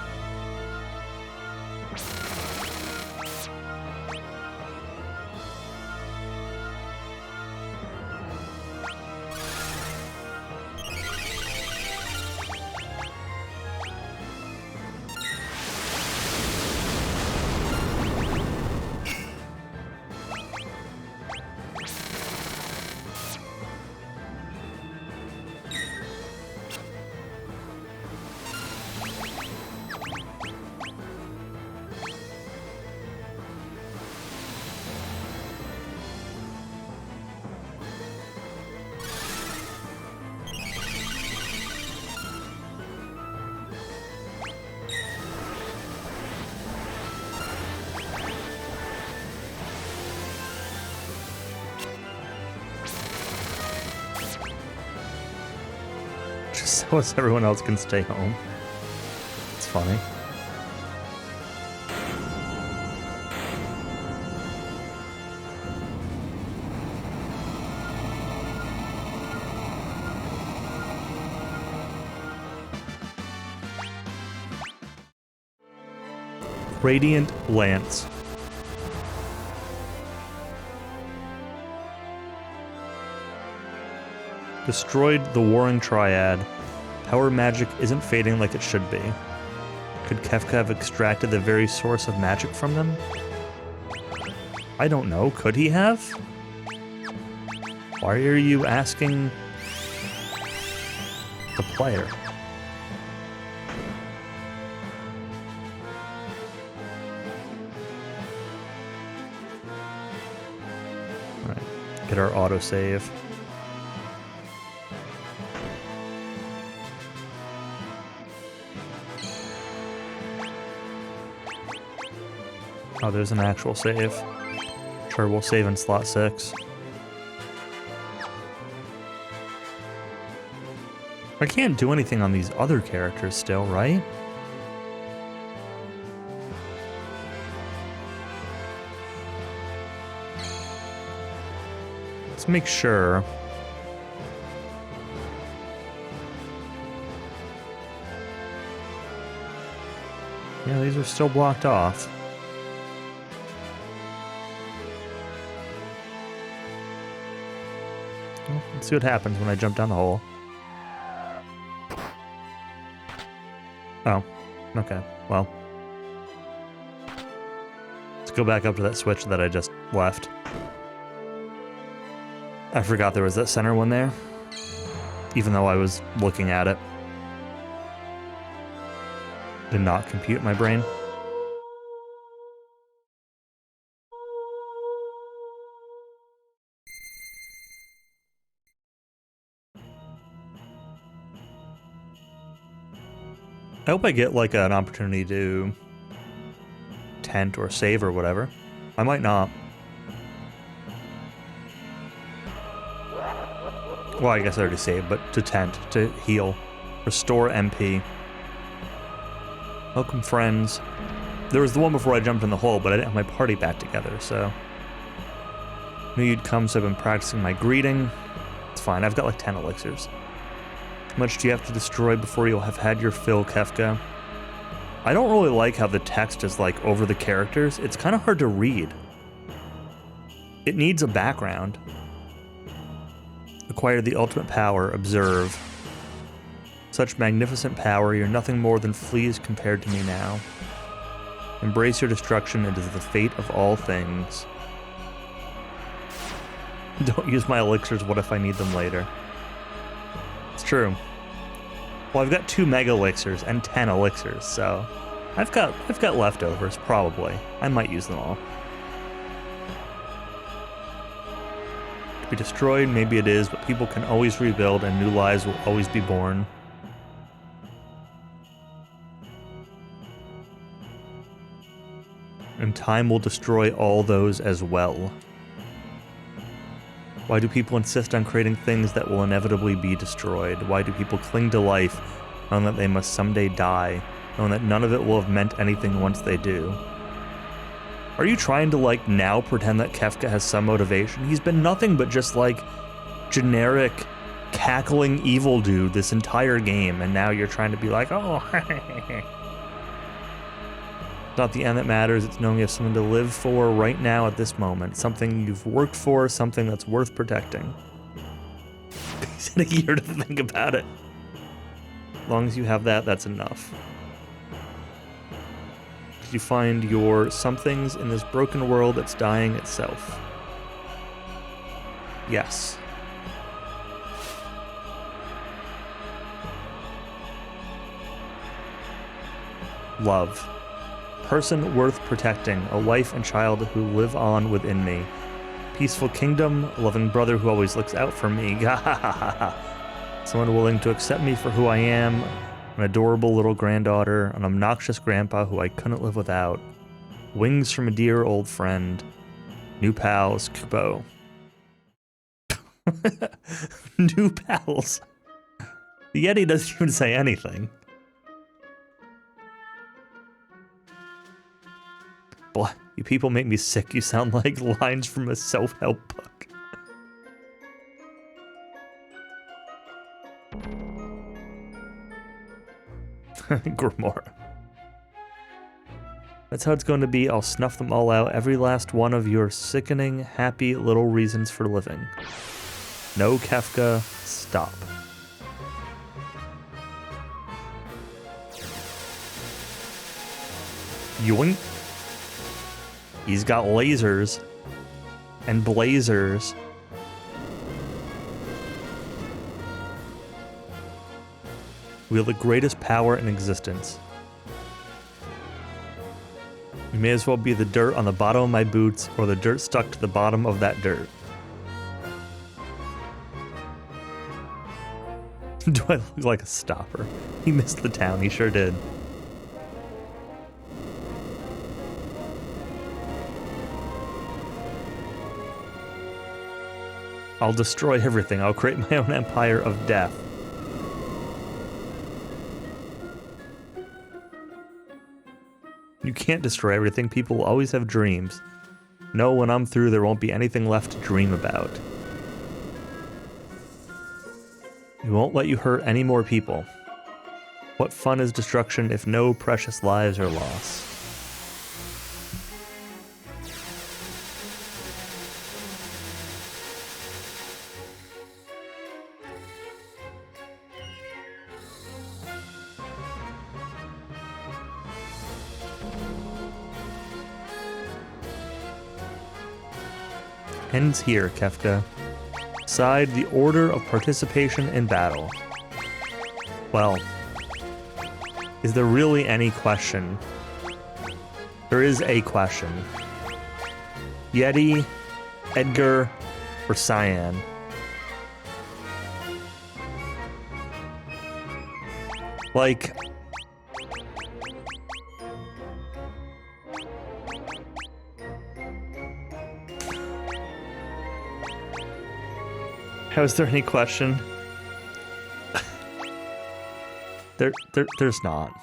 So as everyone else can stay home. It's funny. Radiant Lance. Destroyed the Warring Triad. Power magic isn't fading like it should be. Could Kefka have extracted the very source of magic from them? I don't know. Could he have? Why are you asking the player? Alright, get our autosave. Oh, there's an actual save. Sure, we'll save in slot 6. I can't do anything on these other characters still, right? Let's make sure. Yeah, these are still blocked off. Let's see what happens when I jump down the hole. Oh, okay, well. Let's go back up to that switch that I just left. I forgot there was that center one there, even though I was looking at it. Did not compute in my brain. I hope I get, like, an opportunity to tent or save or whatever. I might not. Well, I guess I already saved, but to tent, to heal. Restore MP. Welcome, friends. There was the one before I jumped in the hole, but I didn't have my party back together, so... Knew you'd come, so I've been practicing my greeting. It's fine, I've got like 10 elixirs. How much do you have to destroy before you'll have had your fill, Kefka? I don't really like how the text is like over the characters. It's kind of hard to read. It needs a background. Acquire the ultimate power, observe. Such magnificent power, you're nothing more than fleas compared to me now. Embrace your destruction, it is the fate of all things. Don't use my elixirs, what if I need them later? It's true. Well, I've got 2 mega elixirs and 10 elixirs, so I've got leftovers, probably. I might use them all. To be destroyed, maybe it is, but people can always rebuild and new lives will always be born. And time will destroy all those as well. Why do people insist on creating things that will inevitably be destroyed? Why do people cling to life, knowing that they must someday die, knowing that none of it will have meant anything once they do? Are you trying to, like, now pretend that Kefka has some motivation? He's been nothing but just, like, generic, cackling evil dude this entire game, and now you're trying to be like, oh, It's not the end that matters, it's knowing you have something to live for right now at this moment. Something you've worked for, something that's worth protecting. He's had a year to think about it. As long as you have that, that's enough. You find your somethings in this broken world that's dying itself. Yes. Love. Person worth protecting, a wife and child who live on within me. Peaceful kingdom, a loving brother who always looks out for me. Someone willing to accept me for who I am. An adorable little granddaughter, an obnoxious grandpa who I couldn't live without. Wings from a dear old friend. New pals, Kubo. New pals. The Yeti doesn't even say anything. Boy, you people make me sick. You sound like lines from a self-help book. Grimoire. That's how it's going to be. I'll snuff them all out. Every last one of your sickening, happy little reasons for living. No, Kefka, stop. Yoink. He's got lasers and blazers. Wield the greatest power in existence. You may as well be the dirt on the bottom of my boots or the dirt stuck to the bottom of that dirt. Do I look like a stopper? He missed the town, he sure did. I'll destroy everything. I'll create my own empire of death. You can't destroy everything. People will always have dreams. No, when I'm through, there won't be anything left to dream about. We won't let you hurt any more people. What fun is destruction if no precious lives are lost? Ends here, Kefka. Side the order of participation in battle. Well, is there really any question? There is a question. Yeti, Edgar, or Cyan? Like... How is there any question? There's not.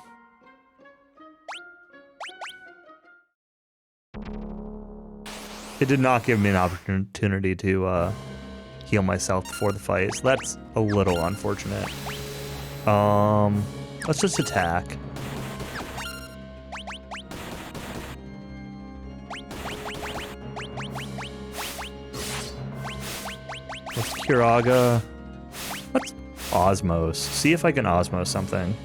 It did not give me an opportunity to heal myself before the fight, so that's a little unfortunate. Let's just attack. Let's Kiraga. Let's Osmos. See if I can Osmos something.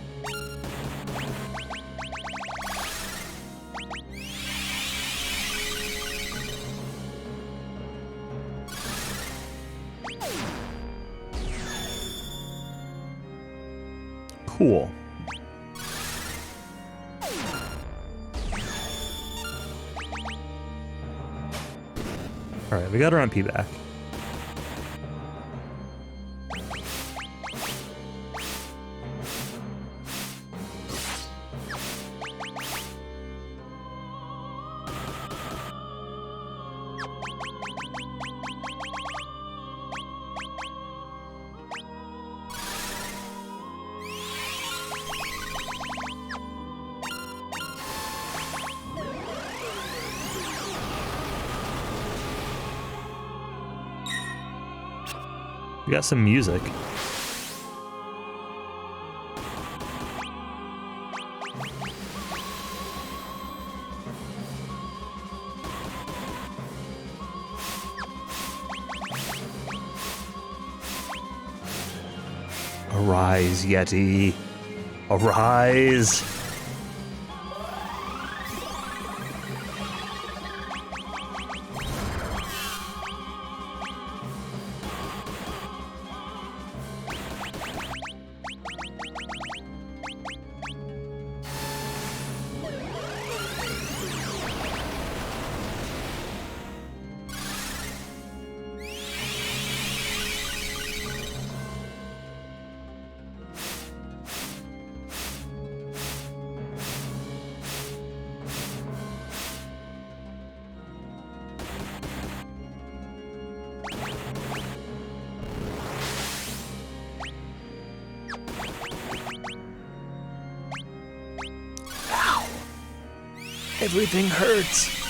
Cool. Alright, we got her on P-back. got some music. Arise, Yeti. Arise. Everything hurts.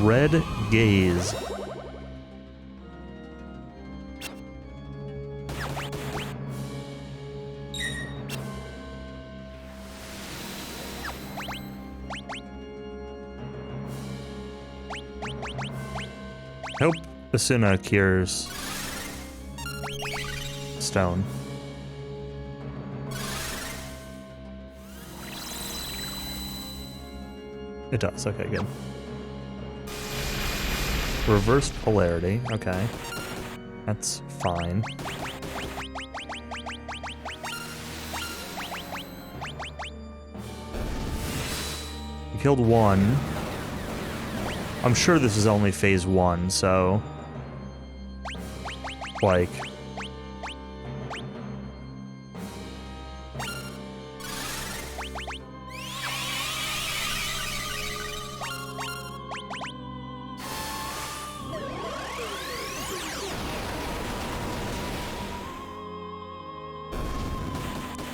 Dread Gaze. Nope. Asuna cures stone. It does. Okay, good. Reverse polarity. Okay. That's fine. You killed one. I'm sure this is only phase 1, so... like...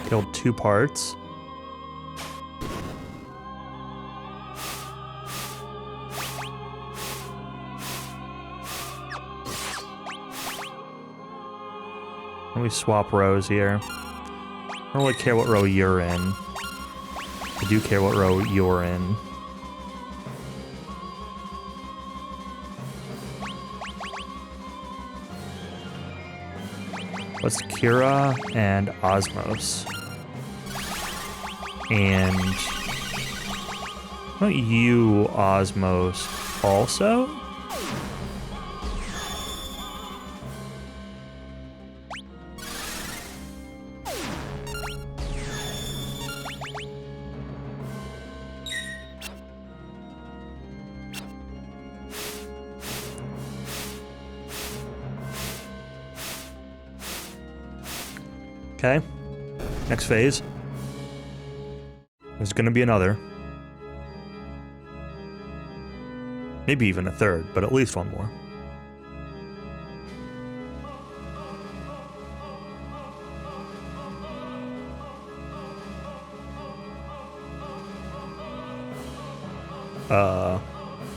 killed 2 parts. Let me swap rows here. I don't really care what row you're in. I do care what row you're in. What's Kira and Osmos? And... not you, Osmos, also? Okay, next phase. There's gonna be another. Maybe even a third, but at least one more.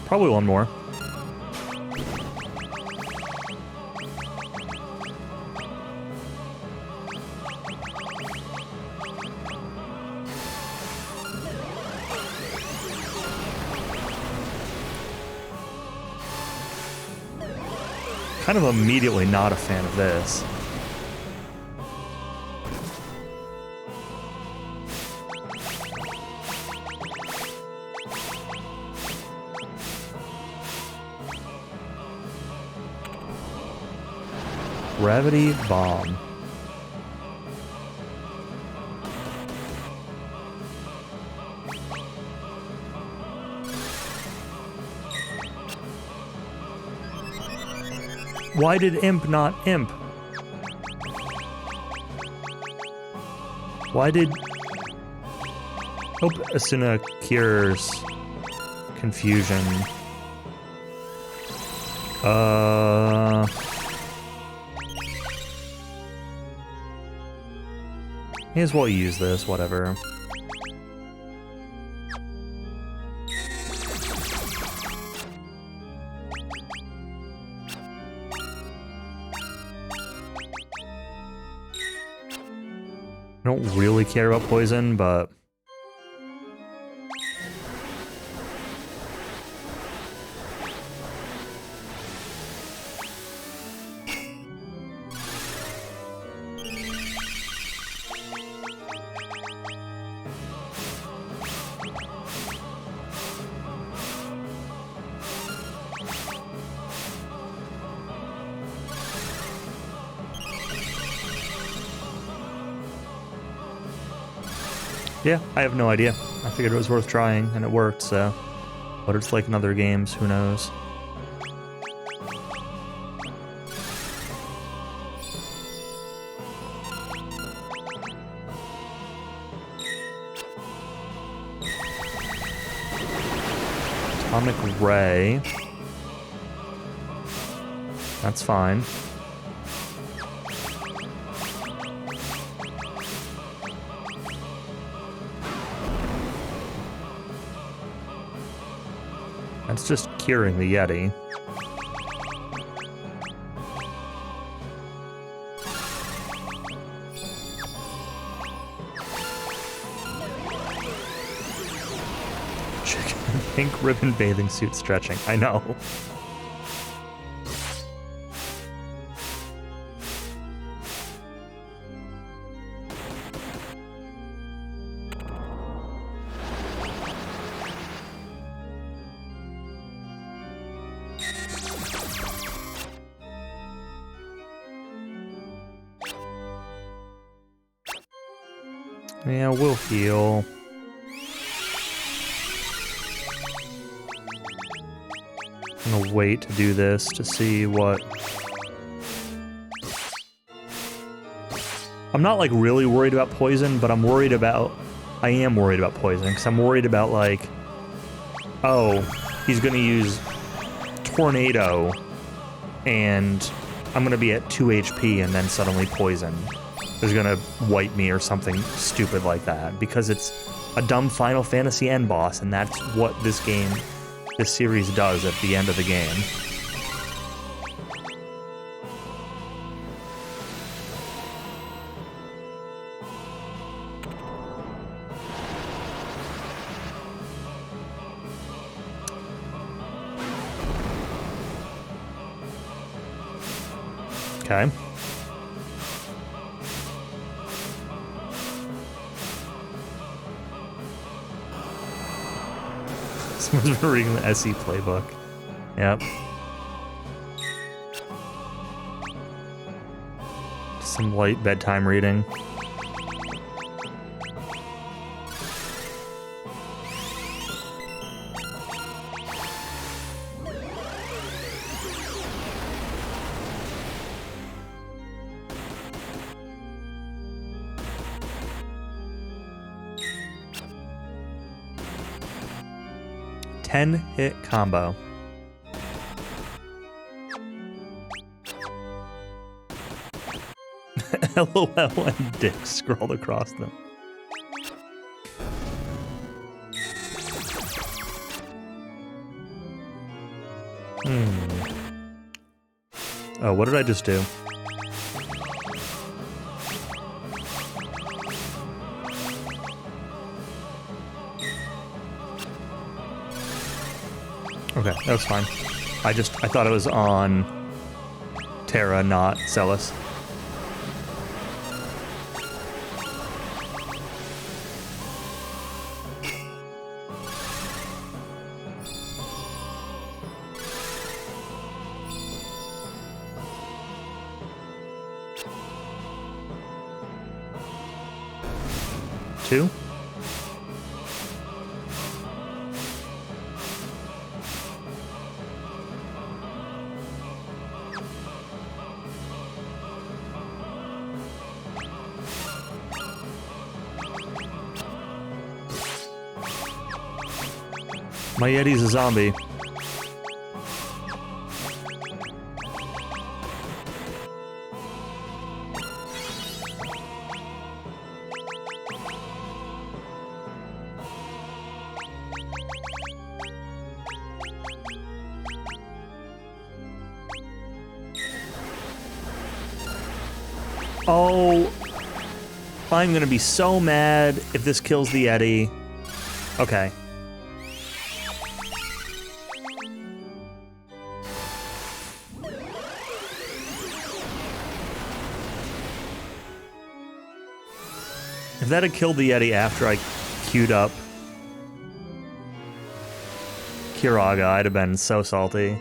Probably one more. kind of immediately not a fan of this. Gravity bomb. Why did Imp not Imp? Why did... Hope Asuna cures confusion. May as well use this, whatever. I don't really care about poison, but... Yeah, I have no idea. I figured it was worth trying, and it worked, so... What it's like in other games, who knows? Atomic Ray. That's fine. That's just curing the Yeti. Chicken pink ribbon bathing suit stretching. I know. Yeah, we'll heal. I'm gonna wait to do this to see what... I'm not, like, really worried about poison, but I'm worried about... I am worried about poison, because I'm worried about, like... Oh, he's gonna use Tornado, and I'm gonna be at 2 HP and then suddenly poison is gonna wipe me or something stupid like that, because it's a dumb Final Fantasy end boss, and that's what this game, this series does at the end of the game. Okay. Someone's been reading the SE playbook. Yep. Some light bedtime reading. Hit combo. LOL and dick scrolled across them. Oh, what did I just do? Okay, that was fine. I thought it was on Terra, not Celis. Two. My Yeti's a zombie. Oh, I'm gonna be so mad if this kills the Yeti. Okay. If that had killed the Yeti after I queued up Kiraga, I'd have been so salty.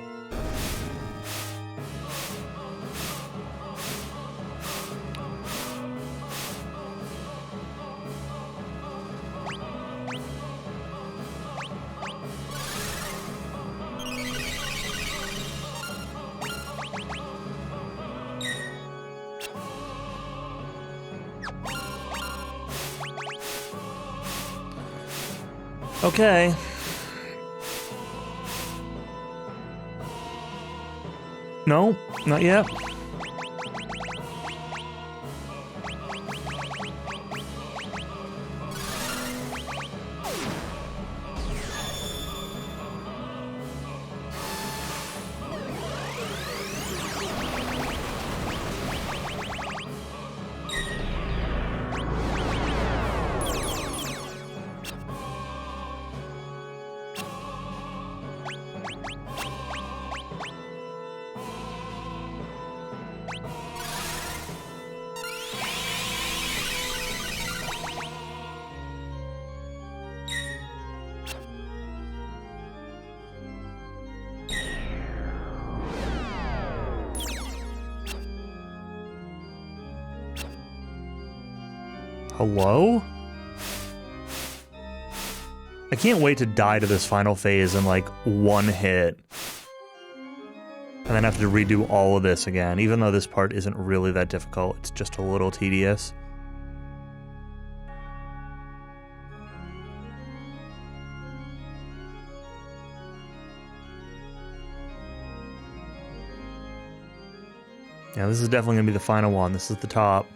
Okay. No, not yet. Hello? I can't wait to die to this final phase in like one hit. And then have to redo all of this again, even though this part isn't really that difficult. It's just a little tedious. Yeah, this is definitely gonna be the final one. This is the top.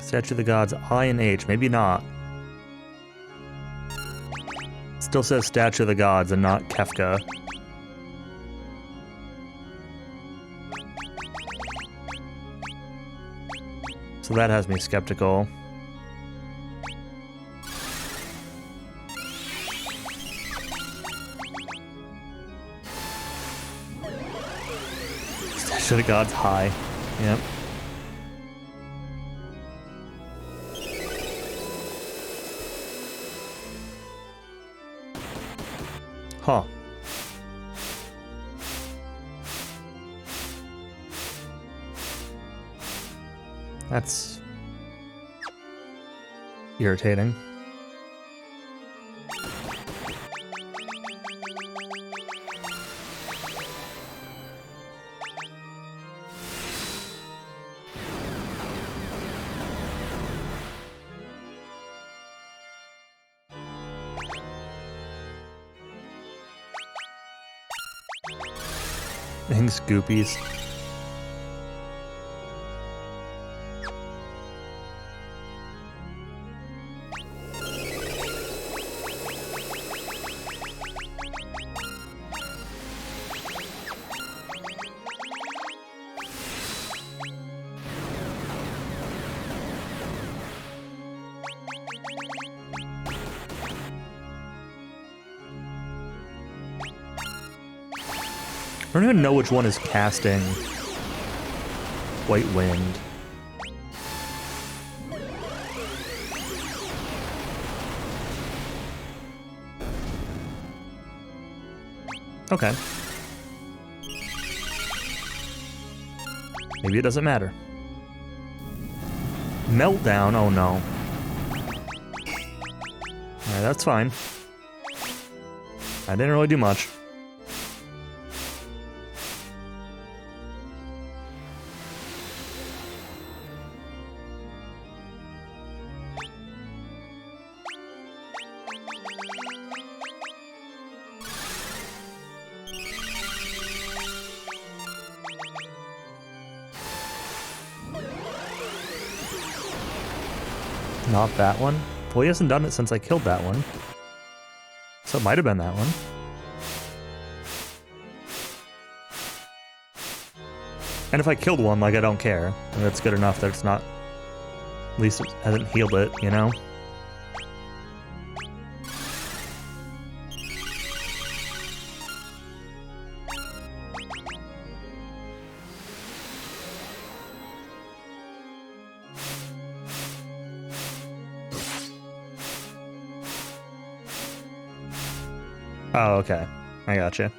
Statue of the Gods, I and H. Maybe not. It still says Statue of the Gods and not Kefka. So that has me skeptical. Statue of the Gods, high. Yep. Huh. That's irritating. Things Goopies. I don't even know which one is casting White Wind. Okay. Maybe it doesn't matter. Meltdown? Oh no. Alright, that's fine. I didn't really do much. Not that one? Well, he hasn't done it since I killed that one. So it might have been that one. And if I killed one, like, I don't care. And that's good enough that it's not... At least it hasn't healed it, you know? Oh, okay. I gotcha.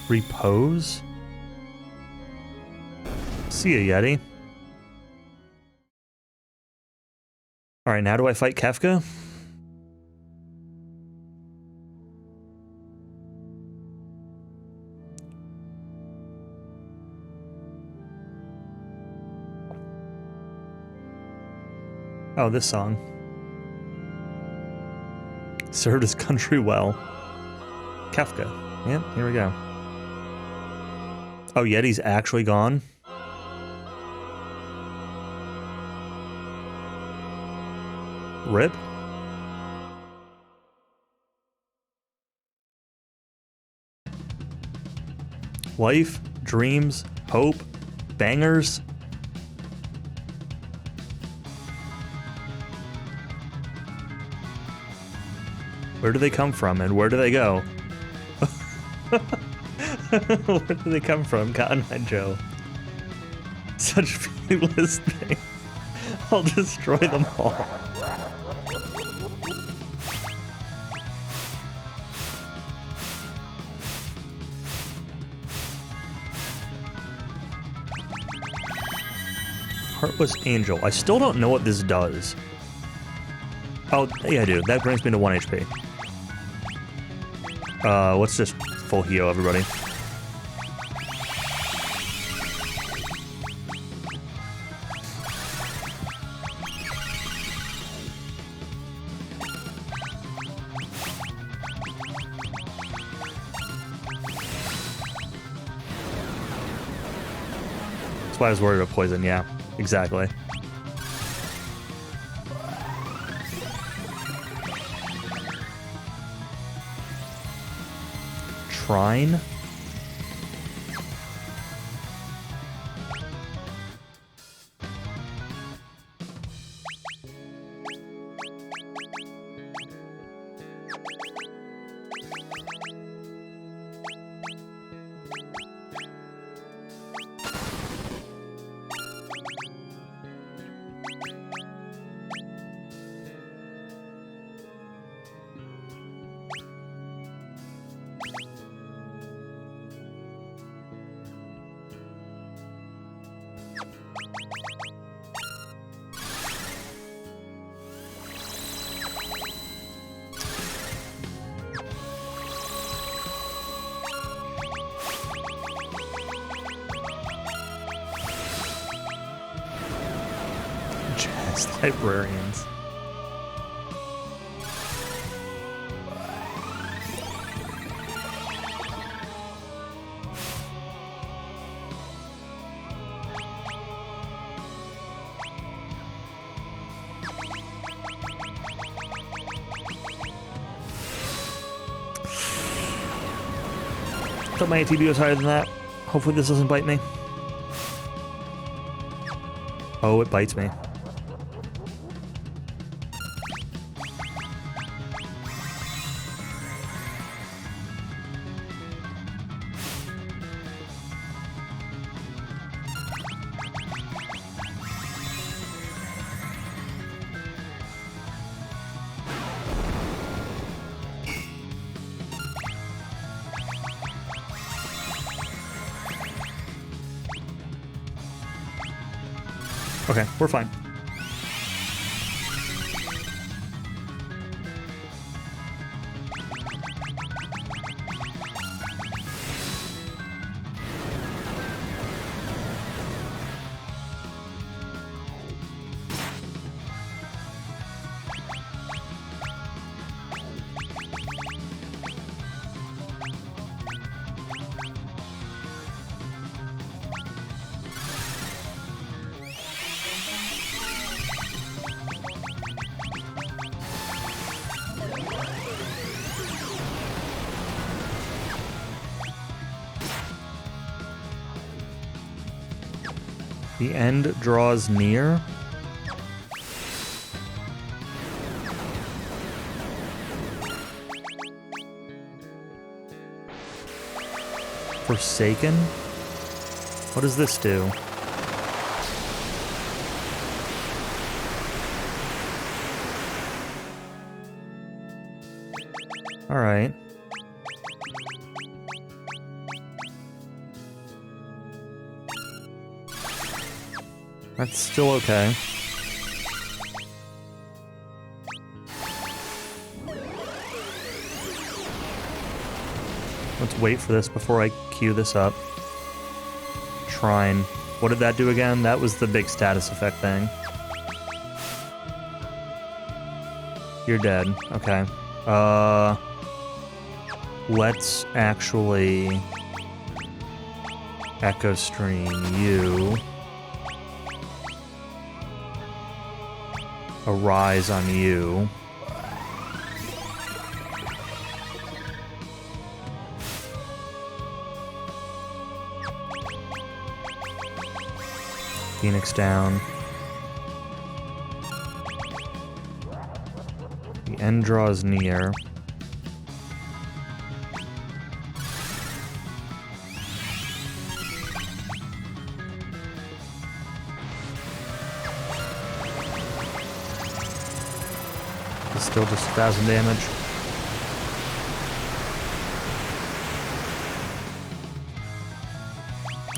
Repose? See ya, Yeti. Alright, now do I fight Kefka? Oh, this song. Served his country well. Kefka. Yep, here we go. Oh, Yeti's actually gone? RIP? Life, dreams, hope, bangers. Where do they come from and where do they go? Where do they come from, Cotton Eye Joe? Such feeless things. I'll destroy them all. Heartless Angel. I still don't know what this does. Oh, yeah, I do. That brings me to 1 HP. Let's just full heal everybody. That's why I was worried about poison, yeah. Exactly. Shrine? Librarians. I thought my ATB was higher than that. Hopefully this doesn't bite me. Oh, it bites me. Okay, we're fine. The end draws near. Forsaken? What does this do? All right. That's still okay. Let's wait for this before I queue this up. Shrine. What did that do again? That was the big status effect thing. You're dead. Okay. Let's actually echo stream you. Arise on you. Phoenix down. The end draws near. It's still just 1,000 damage.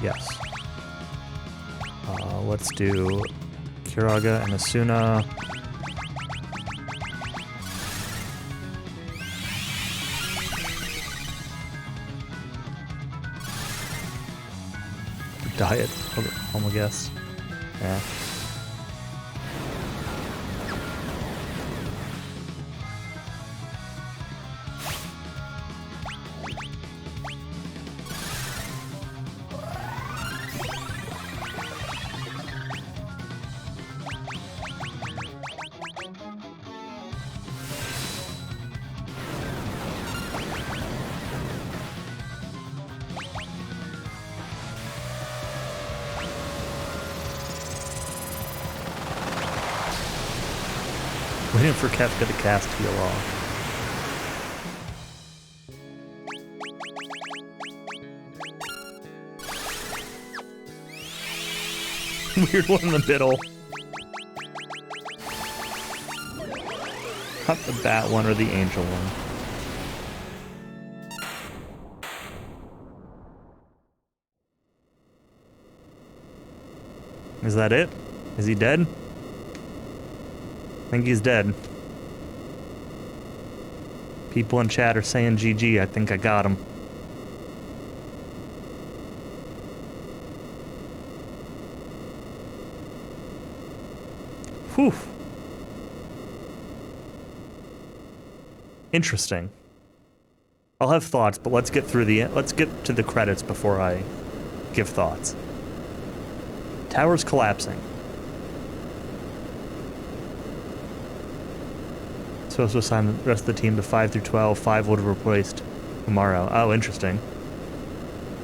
Yes. Let's do Kiraga and Asuna. Diet. Home, I guess. Yeah. Waiting for Kefka to cast heal off. Weird one in the middle. Not the bat one or the angel one. Is that it? Is he dead? I think he's dead. People in chat are saying GG. I think I got him. Whew. Interesting. I'll have thoughts, but let's get to the credits before I give thoughts. Tower's collapsing. Supposed to assign the rest of the team to 5 through 12. 5 would have replaced tomorrow. Oh, interesting.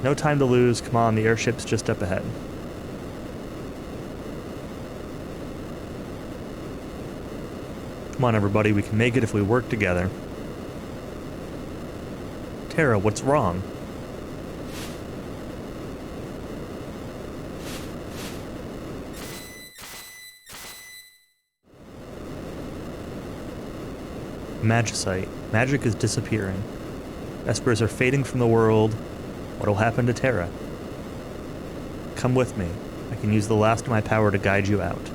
No time to lose. Come on, the airship's just up ahead. Come on, everybody, we can make it if we work together. Terra, what's wrong? Magicite. Magic is disappearing. Espers are fading from the world. What'll happen to Terra? Come with me. I can use the last of my power to guide you out.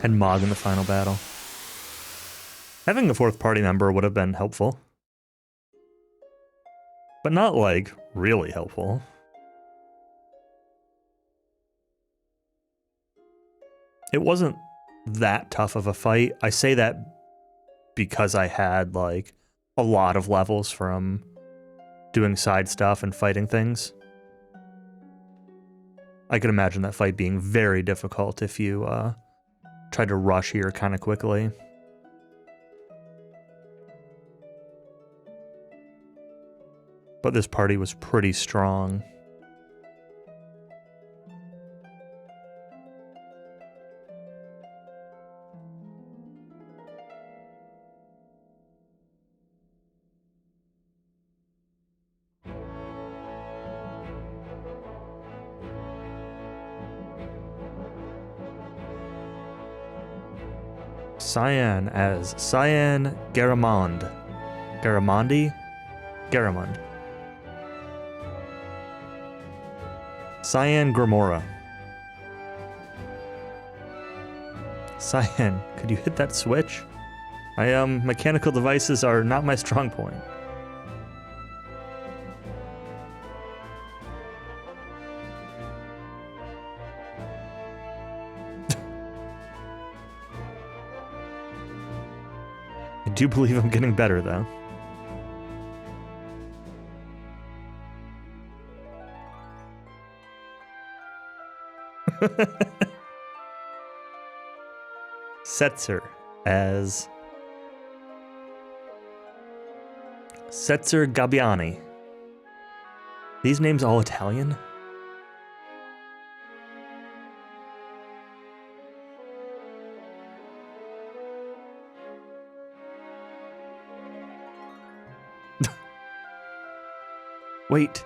Had Mog in the final battle. Having a fourth party member would have been helpful. But not, like, really helpful. It wasn't that tough of a fight. I say that because I had, like, a lot of levels from doing side stuff and fighting things. I could imagine that fight being very difficult if you tried to rush here kind of quickly. But this party was pretty strong. Cyan as Cyan Garamond. Garamond? Cyan Grimora. Cyan, could you hit that switch? Mechanical devices are not my strong point. I do believe I'm getting better, though. Setzer as Setzer Gabbiani. These names all Italian? Wait.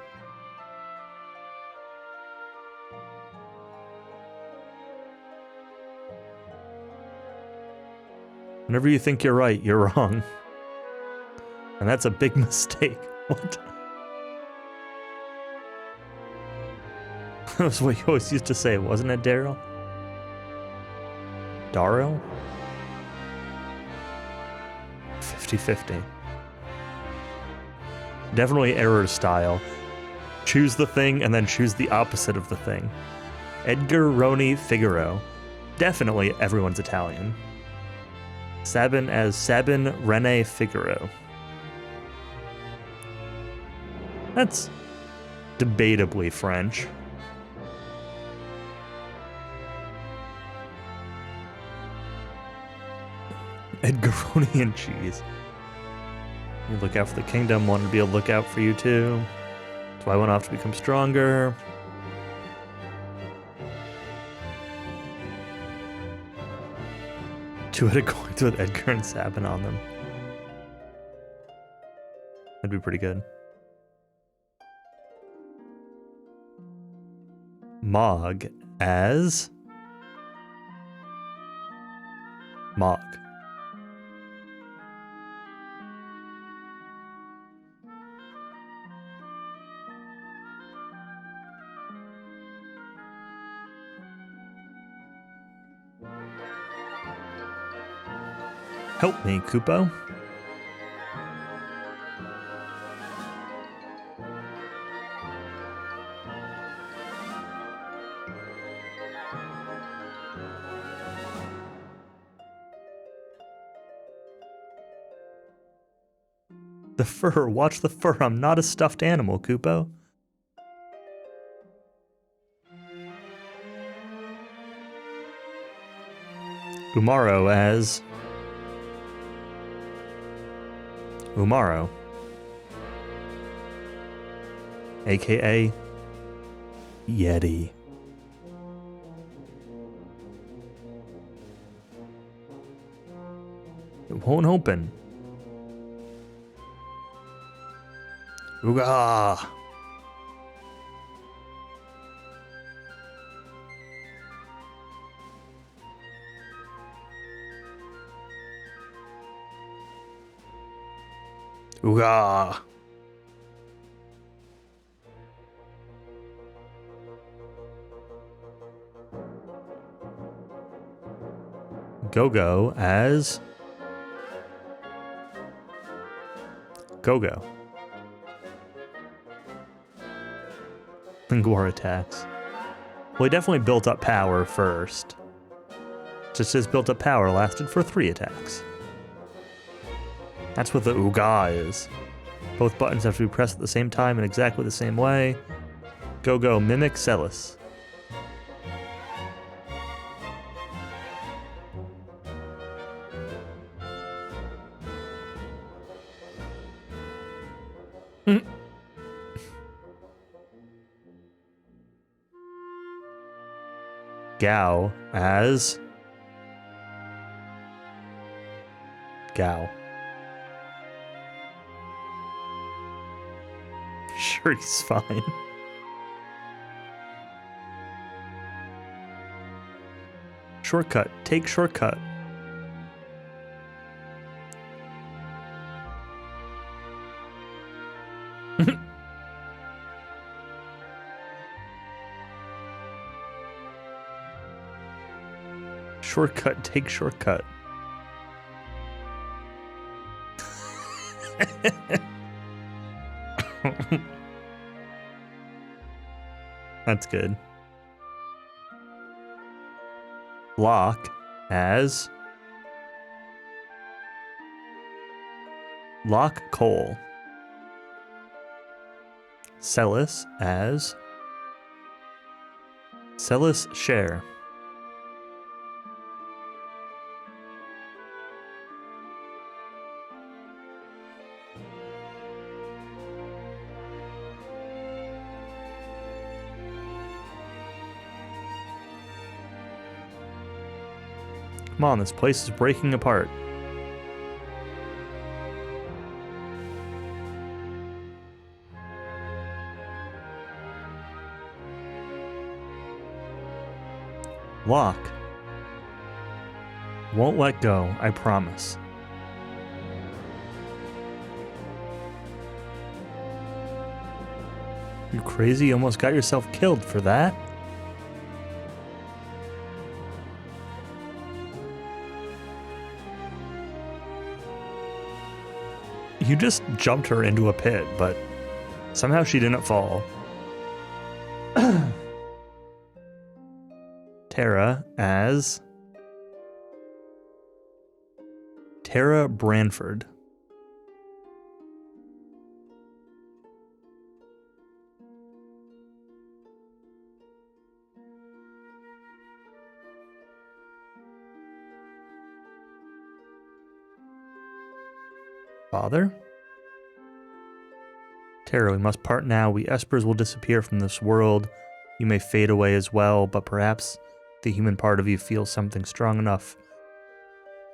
Whenever you think you're right, you're wrong. And that's a big mistake. What? That was what you always used to say, wasn't it, Daryl? Daryl? 50-50. Definitely error style. Choose the thing and then choose the opposite of the thing. Edgar Roni Figaro. Definitely everyone's Italian. Sabin as Sabin Rene Figaro. That's debatably French. Edgaroni and cheese. You look out for the kingdom, wanted to be a lookout for you too. So I went off to become stronger. Two-headed coins with Edgar and Sabin on them. That'd be pretty good. Mog as Mog. Help me, Kupo. The fur, watch the fur. I'm not a stuffed animal, Kupo. Umaro as Umaro, aka Yeti. won't open. Ooga! Ooga! Go-Go as Go-Go. War attacks. Well, he definitely built up power first. Just his built up power lasted for 3 attacks. That's what the Ooga is. Both buttons have to be pressed at the same time in exactly the same way. Go-Go mimic Celis. Gao as Gao. Sure, he's fine. Shortcut. Take shortcut. Shortcut. Take shortcut. That's good. Lock as Lock Cole. Celis as Celis Share. Come on, this place is breaking apart. Lock. Won't let go, I promise. You crazy? You almost got yourself killed for that? You just jumped her into a pit, but somehow she didn't fall. Tara as Tara Branford. Father? Tara, we must part now. We Espers will disappear from this world. You may fade away as well, but perhaps the human part of you feels something strong enough.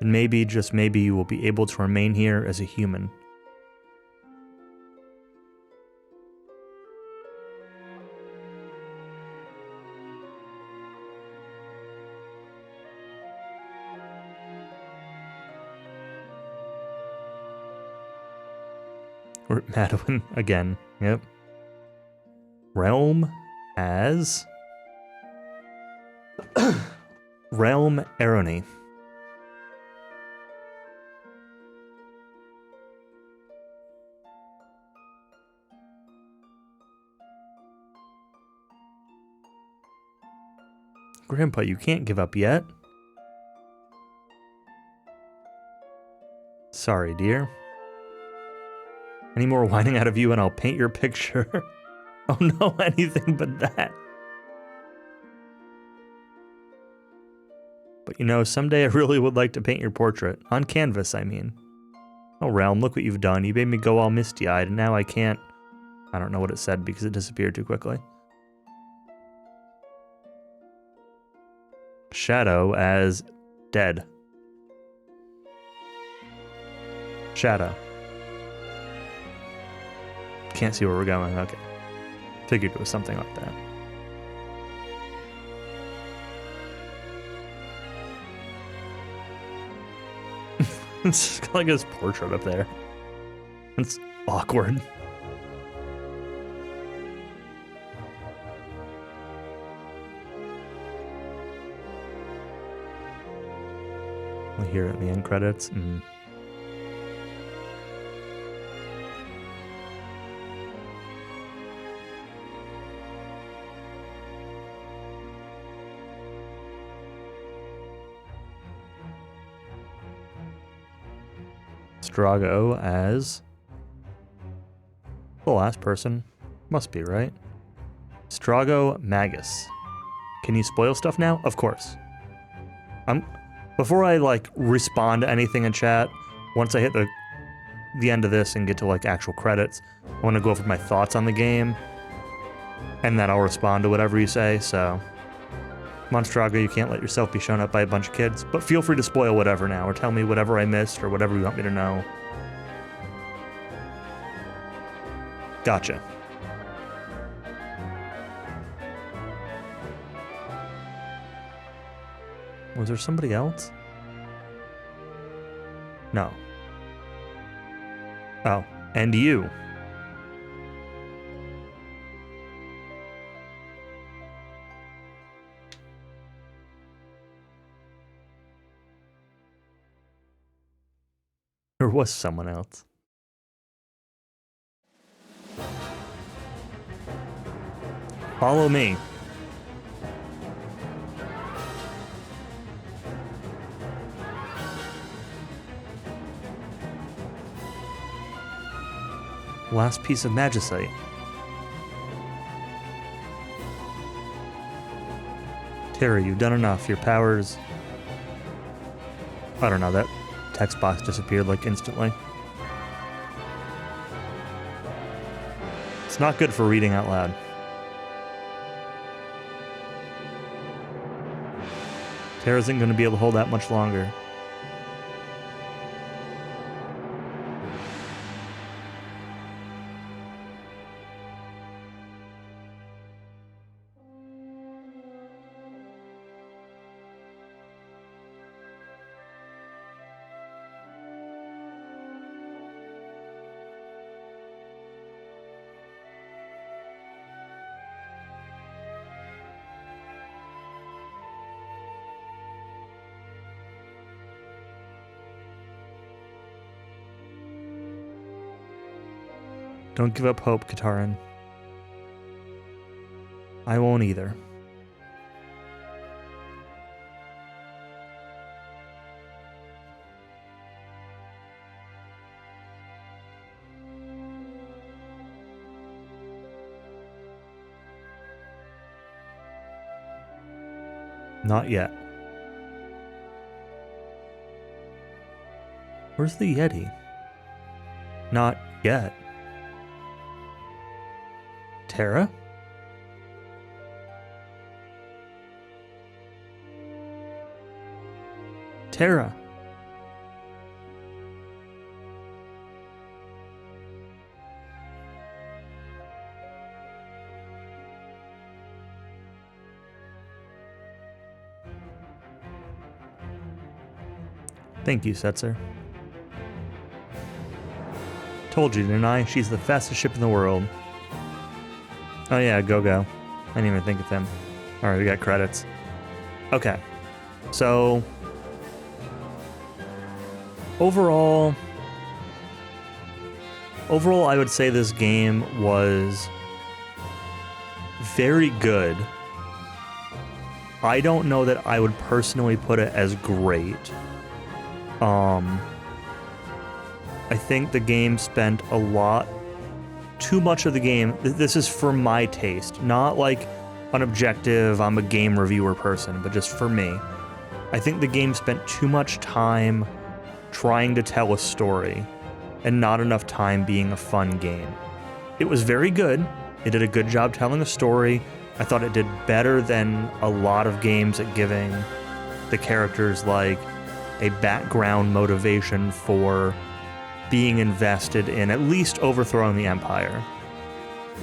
And maybe, just maybe, you will be able to remain here as a human. Or Madeline again. Yep. Realm as Realm Arony. Grandpa, you can't give up yet. Sorry, dear. Any more whining out of you and I'll paint your picture. Oh no, anything but that. But you know, someday I really would like to paint your portrait. On canvas, I mean. Oh, Realm, look what you've done. You made me go all misty-eyed, and now I can't... I don't know what it said because it disappeared too quickly. Shadow as dead. Shadow. Can't see where we're going. Okay. Figured it was something like that. It's got like his portrait up there. It's awkward. We hear it in the end credits. Strago as the last person. Must be, right? Strago Magus. Can you spoil stuff now? Of course. Before I like respond to anything in chat, once I hit the end of this and get to like actual credits, I want to go over my thoughts on the game, and then I'll respond to whatever you say. So, Monstrago, you can't let yourself be shown up by a bunch of kids, but feel free to spoil whatever now, or tell me whatever I missed, or whatever you want me to know. Gotcha. Was there somebody else? No. Oh, and you. There was someone else. Follow me. Last piece of magicite. Terry, you've done enough. Your powers... I don't know, that text box disappeared like instantly. It's not good for reading out loud. Terra isn't going to be able to hold that much longer. Don't give up hope, Katarin. I won't either. Not yet. Where's the Yeti? Not yet. Terra? Terra. Thank you, Setzer. Told you, didn't I? She's the fastest ship in the world. Oh yeah, Go-Go. I didn't even think of him. Alright, we got credits. Okay. So... Overall, I would say this game was very good. I don't know that I would personally put it as great. I think the game spent a lot... Too much of the game, this is for my taste, not like an objective, I'm a game reviewer person, but just for me. I think the game spent too much time trying to tell a story and not enough time being a fun game. It was very good. It did a good job telling a story. I thought it did better than a lot of games at giving the characters like a background motivation for being invested in at least overthrowing the Empire.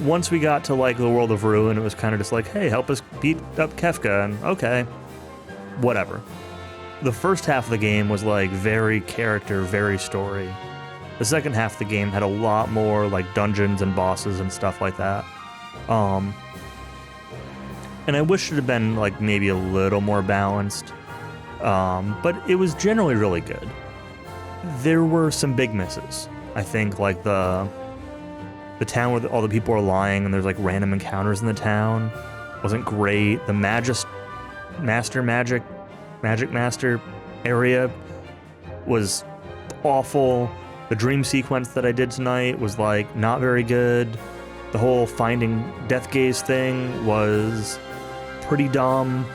Once we got to like the World of Ruin, it was kind of just like, hey, help us beat up Kefka, and okay, whatever. The first half of the game was like very character, very story. The second half of the game had a lot more like dungeons and bosses and stuff like that. And I wish it had been like maybe a little more balanced. But it was generally really good. There were some big misses. I think like the town where all the people are lying and there's like random encounters in the town wasn't great. The Magic Master area was awful. The dream sequence that I did tonight was like not very good. The whole finding Death Gaze thing was pretty dumb.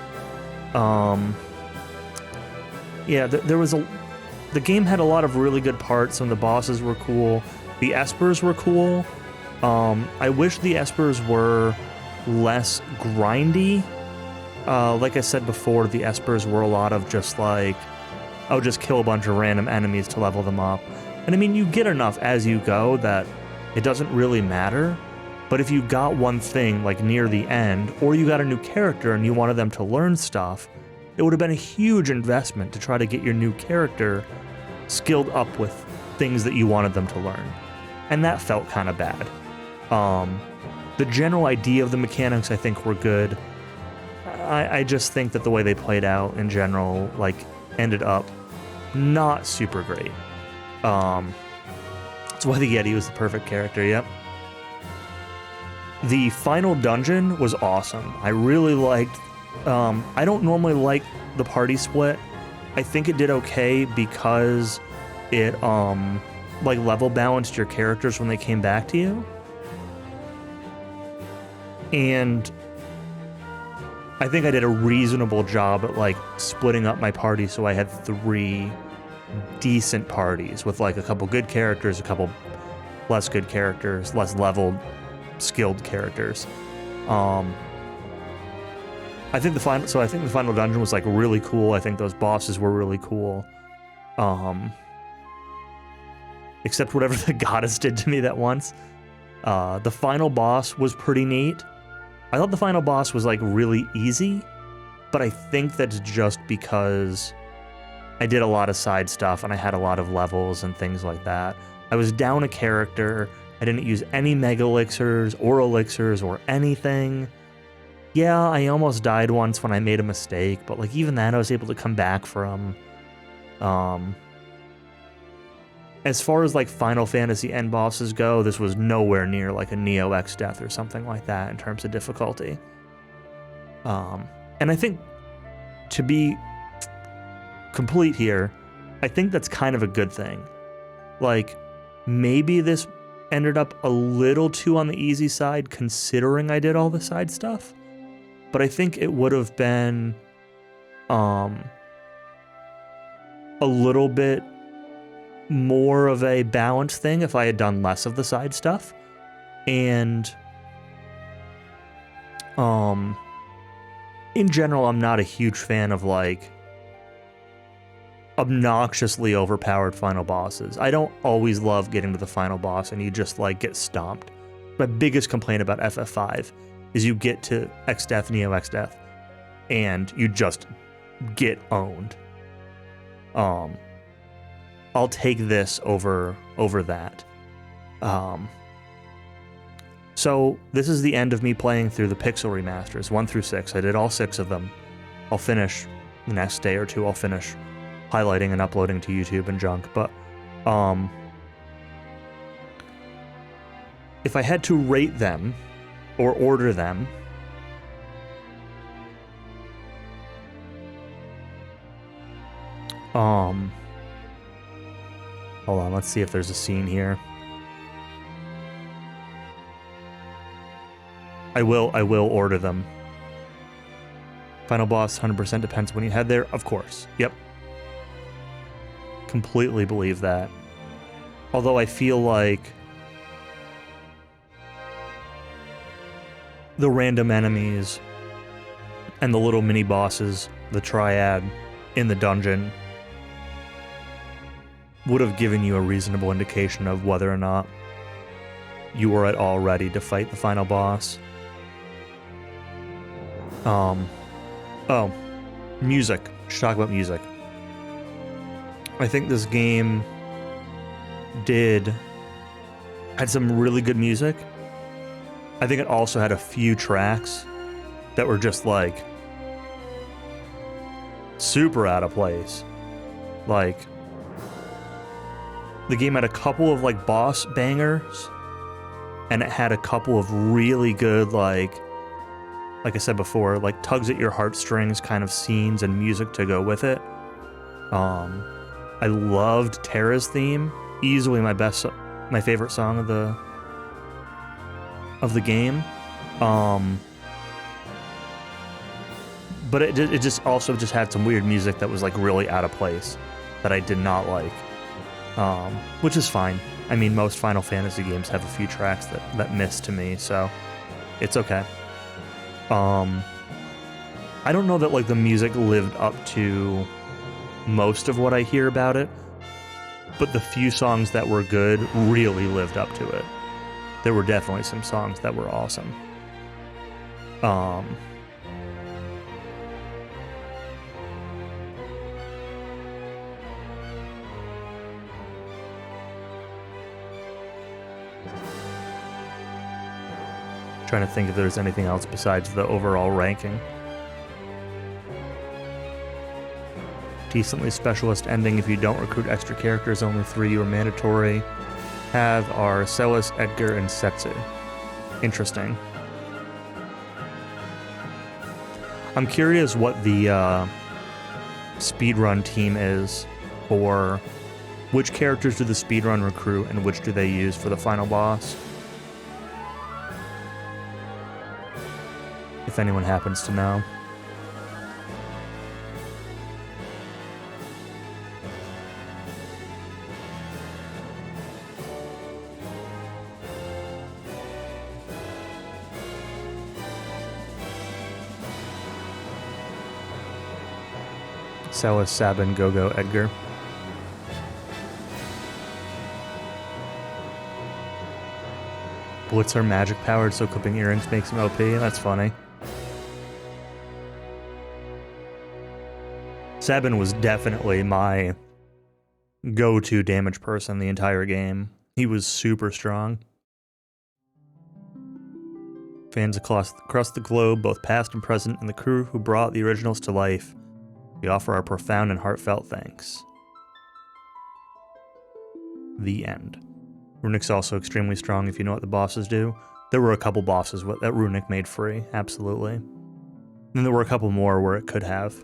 Yeah, the game had a lot of really good parts. Some of the bosses were cool. The Espers were cool. I wish the Espers were less grindy. Like I said before, the Espers were a lot of just like, oh, just kill a bunch of random enemies to level them up. And I mean, you get enough as you go that it doesn't really matter. But if you got one thing like near the end, or you got a new character and you wanted them to learn stuff, it would have been a huge investment to try to get your new character skilled up with things that you wanted them to learn. And that felt kind of bad. The general idea of the mechanics, I think, were good. I just think that the way they played out in general, like, ended up not super great. That's why the Yeti was the perfect character, yep. The final dungeon was awesome. I really liked... I don't normally like the party split. I think it did okay because it, like, level balanced your characters when they came back to you. And I think I did a reasonable job at, like, splitting up my party so I had 3 decent parties with, like, a couple good characters, a couple less good characters, less leveled, skilled characters. I think the final dungeon was, like, really cool. I think those bosses were really cool. Except whatever the goddess did to me that once. The final boss was pretty neat. I thought the final boss was, like, really easy, but I think that's just because I did a lot of side stuff and I had a lot of levels and things like that. I was down a character. I didn't use any mega elixirs or anything. Yeah, I almost died once when I made a mistake, but, like, even that I was able to come back from. As far as, like, Final Fantasy end bosses go, this was nowhere near, like, a Neo X Death or something like that in terms of difficulty. And I think, to be complete here, I think that's kind of a good thing. Like, maybe this ended up a little too on the easy side considering I did all the side stuff. But I think it would have been a little bit more of a balanced thing if I had done less of the side stuff. And in general, I'm not a huge fan of, like, obnoxiously overpowered final bosses. I don't always love getting to the final boss and you just, like, get stomped. My biggest complaint about FF5 is you get to X-Death, Neo X-Death, and you just get owned. I'll take this over that. So this is the end of me playing through the Pixel remasters, 1 through 6. I did all 6 of them. I'll finish the next day or two. I'll finish highlighting and uploading to YouTube and junk. But if I had to rate them or order them, hold on, let's see if there's a scene here. I will order them. Final boss, 100% depends when you head there. Of course. Yep. Completely believe that. Although I feel like the random enemies and the little mini bosses, the triad in the dungeon, would have given you a reasonable indication of whether or not you were at all ready to fight the final boss. Oh, music. Should talk about music. I think this game had some really good music. I think it also had a few tracks that were just like super out of place. Like, the game had a couple of like boss bangers, and it had a couple of really good, like I said before, like tugs at your heartstrings kind of scenes and music to go with it. I loved Terra's theme, easily my favorite song of the game. But it just also had some weird music that was like really out of place that I did not like, which is fine. I mean, most Final Fantasy games have a few tracks that miss to me, so it's okay. I don't know that like the music lived up to most of what I hear about it, but the few songs that were good really lived up to it. There were definitely some songs that were awesome. Trying to think if there's anything else besides the overall ranking. Decently specialist ending if you don't recruit extra characters, only 3 are mandatory. Have are Celis, Edgar, and Setsu. Interesting. I'm curious what the speedrun team is for which characters do the speedrun recruit and which do they use for the final boss. If anyone happens to know. Celis, Sabin, Gogo, Edgar. Blitz are magic powered, so clipping earrings makes him OP. That's funny. Sabin was definitely my go-to damage person the entire game. He was super strong. Fans across the globe, both past and present, and the crew who brought the originals to life, we offer our profound and heartfelt thanks. The end. Runic's also extremely strong if you know what the bosses do. There were a couple bosses that Runic made free, absolutely. And there were a couple more where it could have.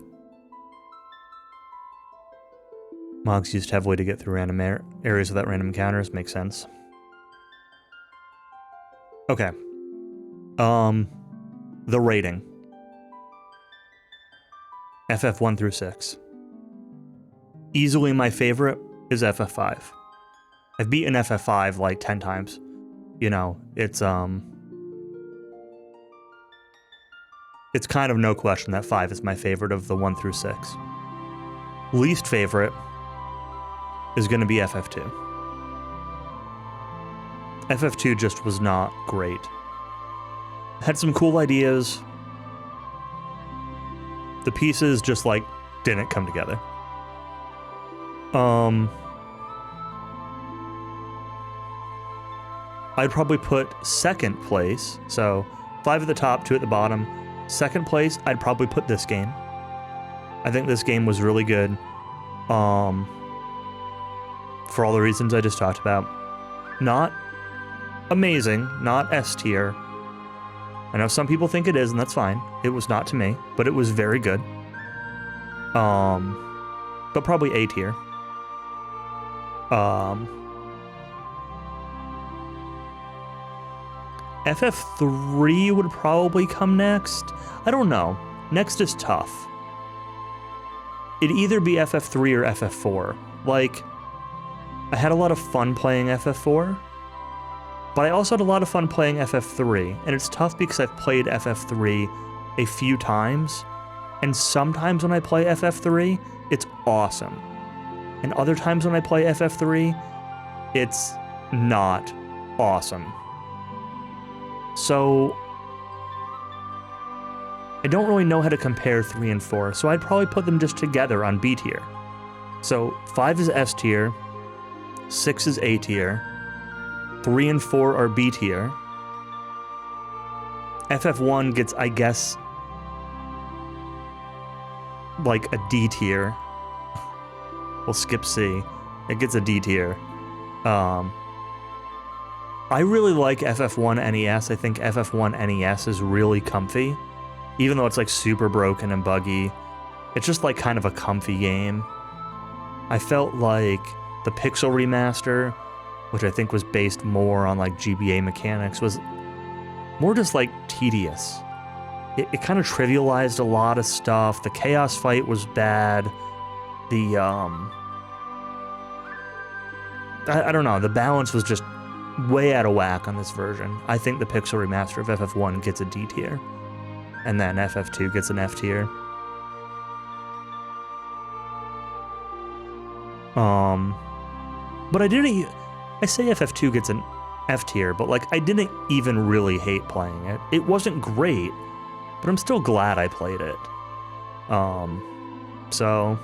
Mogs used heavily to get through random areas without random encounters, makes sense. Okay. The rating. FF 1 through 6. Easily my favorite is FF 5. I've beaten FF 5 like 10 times. You know, it's kind of no question that 5 is my favorite of the 1 through 6. Least favorite is going to be FF2. FF2 just was not great. Had some cool ideas. The pieces just, like, didn't come together. I'd probably put second place, so 5 at the top, 2 at the bottom. Second place, I'd probably put this game. I think this game was really good. For all the reasons I just talked about. Not amazing, not S tier. I know some people think it is, and that's fine. It was not to me, but it was very good. But probably A tier. FF3 would probably come next. I don't know. Next is tough. It'd either be FF3 or FF4. Like, I had a lot of fun playing FF4, but I also had a lot of fun playing FF3, and it's tough because I've played FF3 a few times, and sometimes when I play FF3, it's awesome. And other times when I play FF3, it's not awesome. So I don't really know how to compare 3 and 4, so I'd probably put them just together on B tier. So 5 is S tier, 6 is A tier, 3 and 4 are B tier. FF1 gets, I guess, like a D tier. We'll skip C. It gets a D tier. I really like FF1 NES. I think FF1 NES is really comfy. Even though it's like super broken and buggy, it's just like kind of a comfy game. I felt like the Pixel Remaster, which I think was based more on like GBA mechanics, was more just like tedious. It kind of trivialized a lot of stuff. The Chaos fight was bad. I don't know, the balance was just way out of whack on this version. I think the Pixel Remaster of FF1 gets a D tier, and then FF2 gets an F tier. But I say FF2 gets an F tier, but like I didn't even really hate playing it. It wasn't great, but I'm still glad I played it. So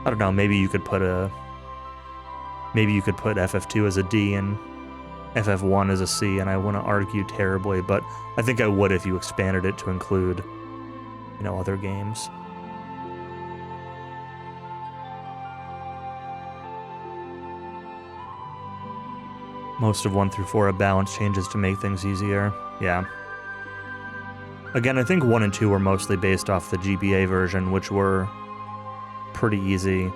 I don't know, maybe you could put FF2 as a D and FF1 as a C, and I wouldn't argue terribly, but I think I would if you expanded it to include, you know, other games. Most of 1 through 4 have balance changes to make things easier. Yeah. Again, I think 1 and 2 were mostly based off the GBA version, which were pretty easy.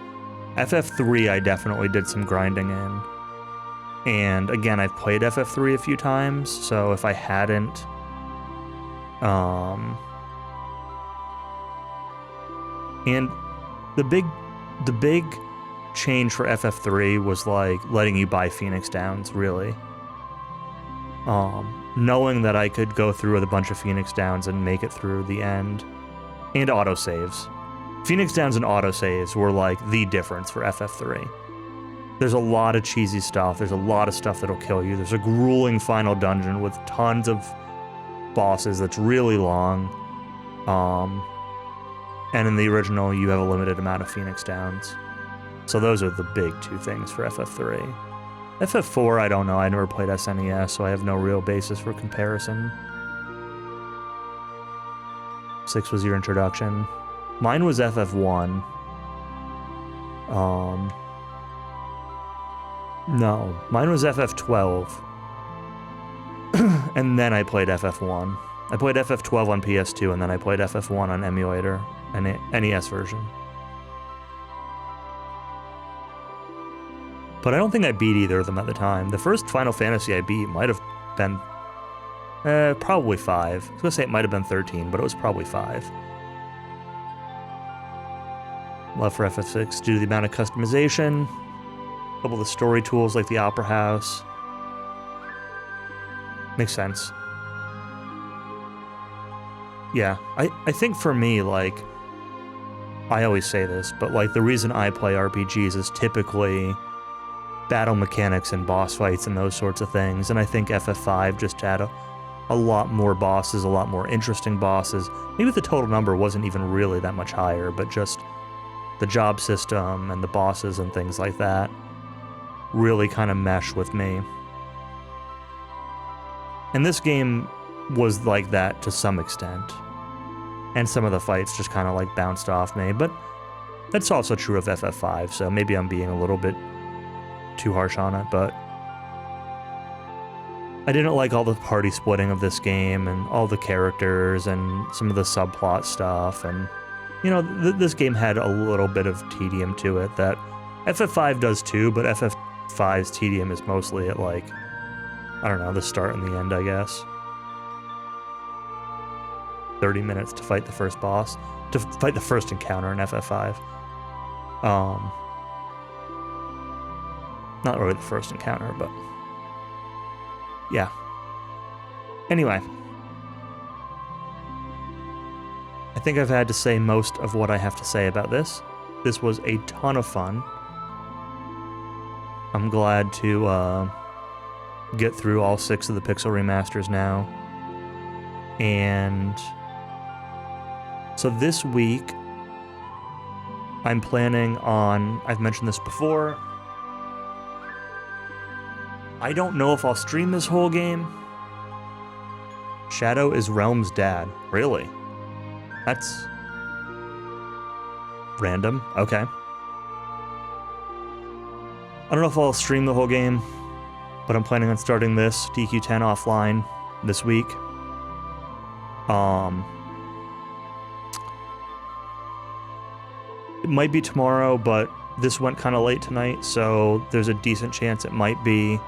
FF3 I definitely did some grinding in. And again, I've played FF3 a few times, so if I hadn't... And the big change for FF3 was like letting you buy Phoenix Downs, really. Knowing that I could go through with a bunch of Phoenix Downs and make it through the end. And autosaves. Phoenix Downs and autosaves were like the difference for FF3. There's a lot of cheesy stuff, there's a lot of stuff that'll kill you, there's a grueling final dungeon with tons of bosses that's really long. And in the original, you have a limited amount of Phoenix Downs. So those are the big 2 things for FF3. FF4, I don't know, I never played SNES, so I have no real basis for comparison. 6 was your introduction. Mine was FF1. No, mine was FF12. And then I played FF1. I played FF12 on PS2, and then I played FF1 on emulator, an NES version. But I don't think I beat either of them at the time. The first Final Fantasy I beat might have been probably 5. I was gonna say it might have been 13, but it was probably 5. Love for FF6 due to the amount of customization. A couple of the story tools like the Opera House. Makes sense. Yeah, I think for me, like, I always say this, but like the reason I play RPGs is typically battle mechanics and boss fights and those sorts of things, and I think FF5 just had a lot more bosses, a lot more interesting bosses. Maybe the total number wasn't even really that much higher, but just the job system and the bosses and things like that really kind of mesh with me. And this game was like that to some extent. And some of the fights just kind of like bounced off me, but that's also true of FF5, so maybe I'm being a little bit too harsh on it, but I didn't like all the party splitting of this game and all the characters and some of the subplot stuff, and you know, this game had a little bit of tedium to it that FF5 does too, but FF5's tedium is mostly at like, I don't know, the start and the end, I guess. 30 minutes to fight the first boss, to fight the first encounter in FF5. Not really the first encounter, but yeah. Anyway, I think I've had to say most of what I have to say about this. This was a ton of fun. I'm glad to get through all 6 of the Pixel remasters now. And so this week, I'm planning on, I've mentioned this before, I don't know if I'll stream this whole game. Shadow is Realm's dad. Really? That's random. Okay. I don't know if I'll stream the whole game, but I'm planning on starting this DQ10 offline this week. It might be tomorrow, but this went kind of late tonight, so there's a decent chance it might be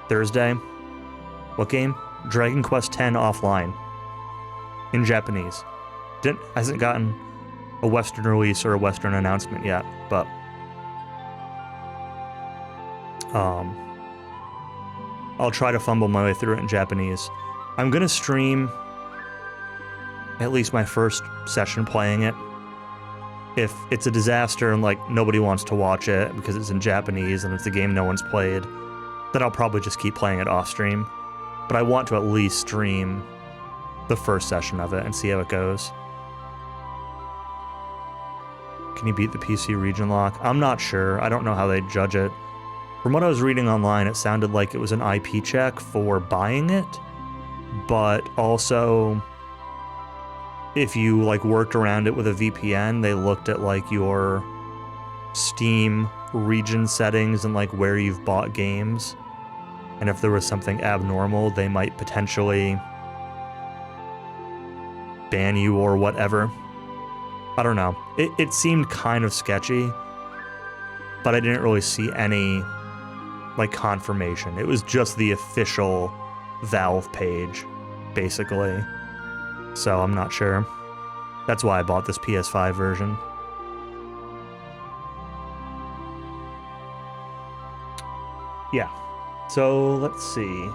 Thursday. What game? Dragon Quest X offline. In Japanese. Hasn't gotten a Western release or a Western announcement yet, but I'll try to fumble my way through it in Japanese. I'm gonna stream at least my first session playing it. If it's a disaster and like nobody wants to watch it because it's in Japanese and it's a game no one's played, then I'll probably just keep playing it off stream. But I want to at least stream the first session of it and see how it goes. Can you beat the PC region lock? I'm not sure. I don't know how they judge it. From what I was reading online, it sounded like it was an IP check for buying it, but also if you like worked around it with a VPN, they looked at like your Steam region settings and like where you've bought games, and if there was something abnormal, they might potentially ban you or whatever. I don't know. It seemed kind of sketchy, but I didn't really see any like confirmation. It was just the official Valve page, basically. So I'm not sure. That's why I bought this PS5 version. Yeah. So let's see.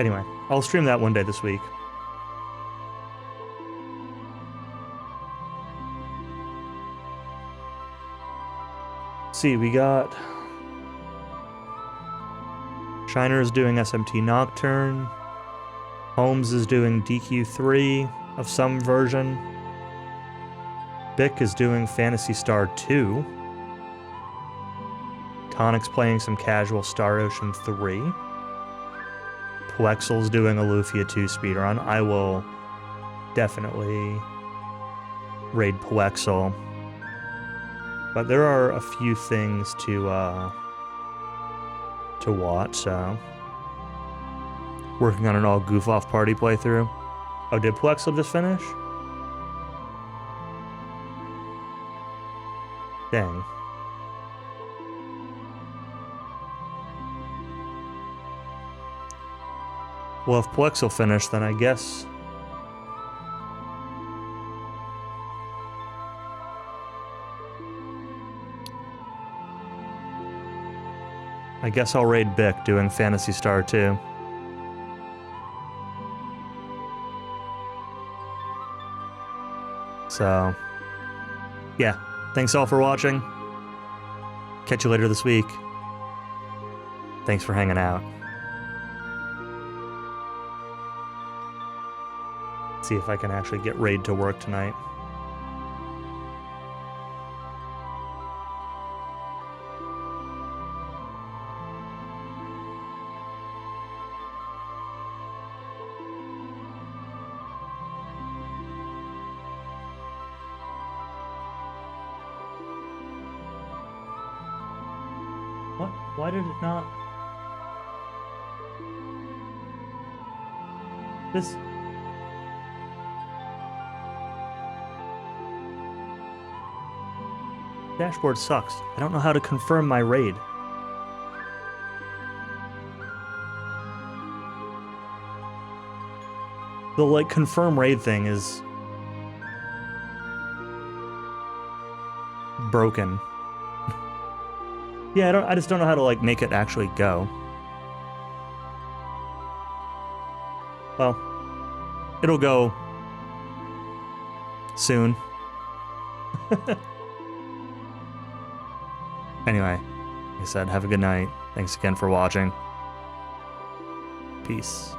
Anyway, I'll stream that one day this week. See, we got Shiner is doing SMT Nocturne. Holmes is doing DQ3 of some version. Bick is doing Phantasy Star 2. Tonic's playing some casual Star Ocean 3. Plexel's doing a Lufia 2 speedrun. I will definitely raid Plexel. But there are a few things to watch, so working on an all goof off party playthrough. Oh, did Plexel just finish? Dang. Well, if Plexel finished, then I guess I'll raid Bick doing Phantasy Star 2. So, yeah. Thanks all for watching. Catch you later this week. Thanks for hanging out. See if I can actually get raid to work tonight. What? Why did it not? This... dashboard sucks. I don't know how to confirm my raid. The, like, confirm raid thing is broken. Yeah, I just don't know how to, like, make it actually go. Well, it'll go soon. Anyway, Like I said, have a good night. Thanks again for watching. Peace.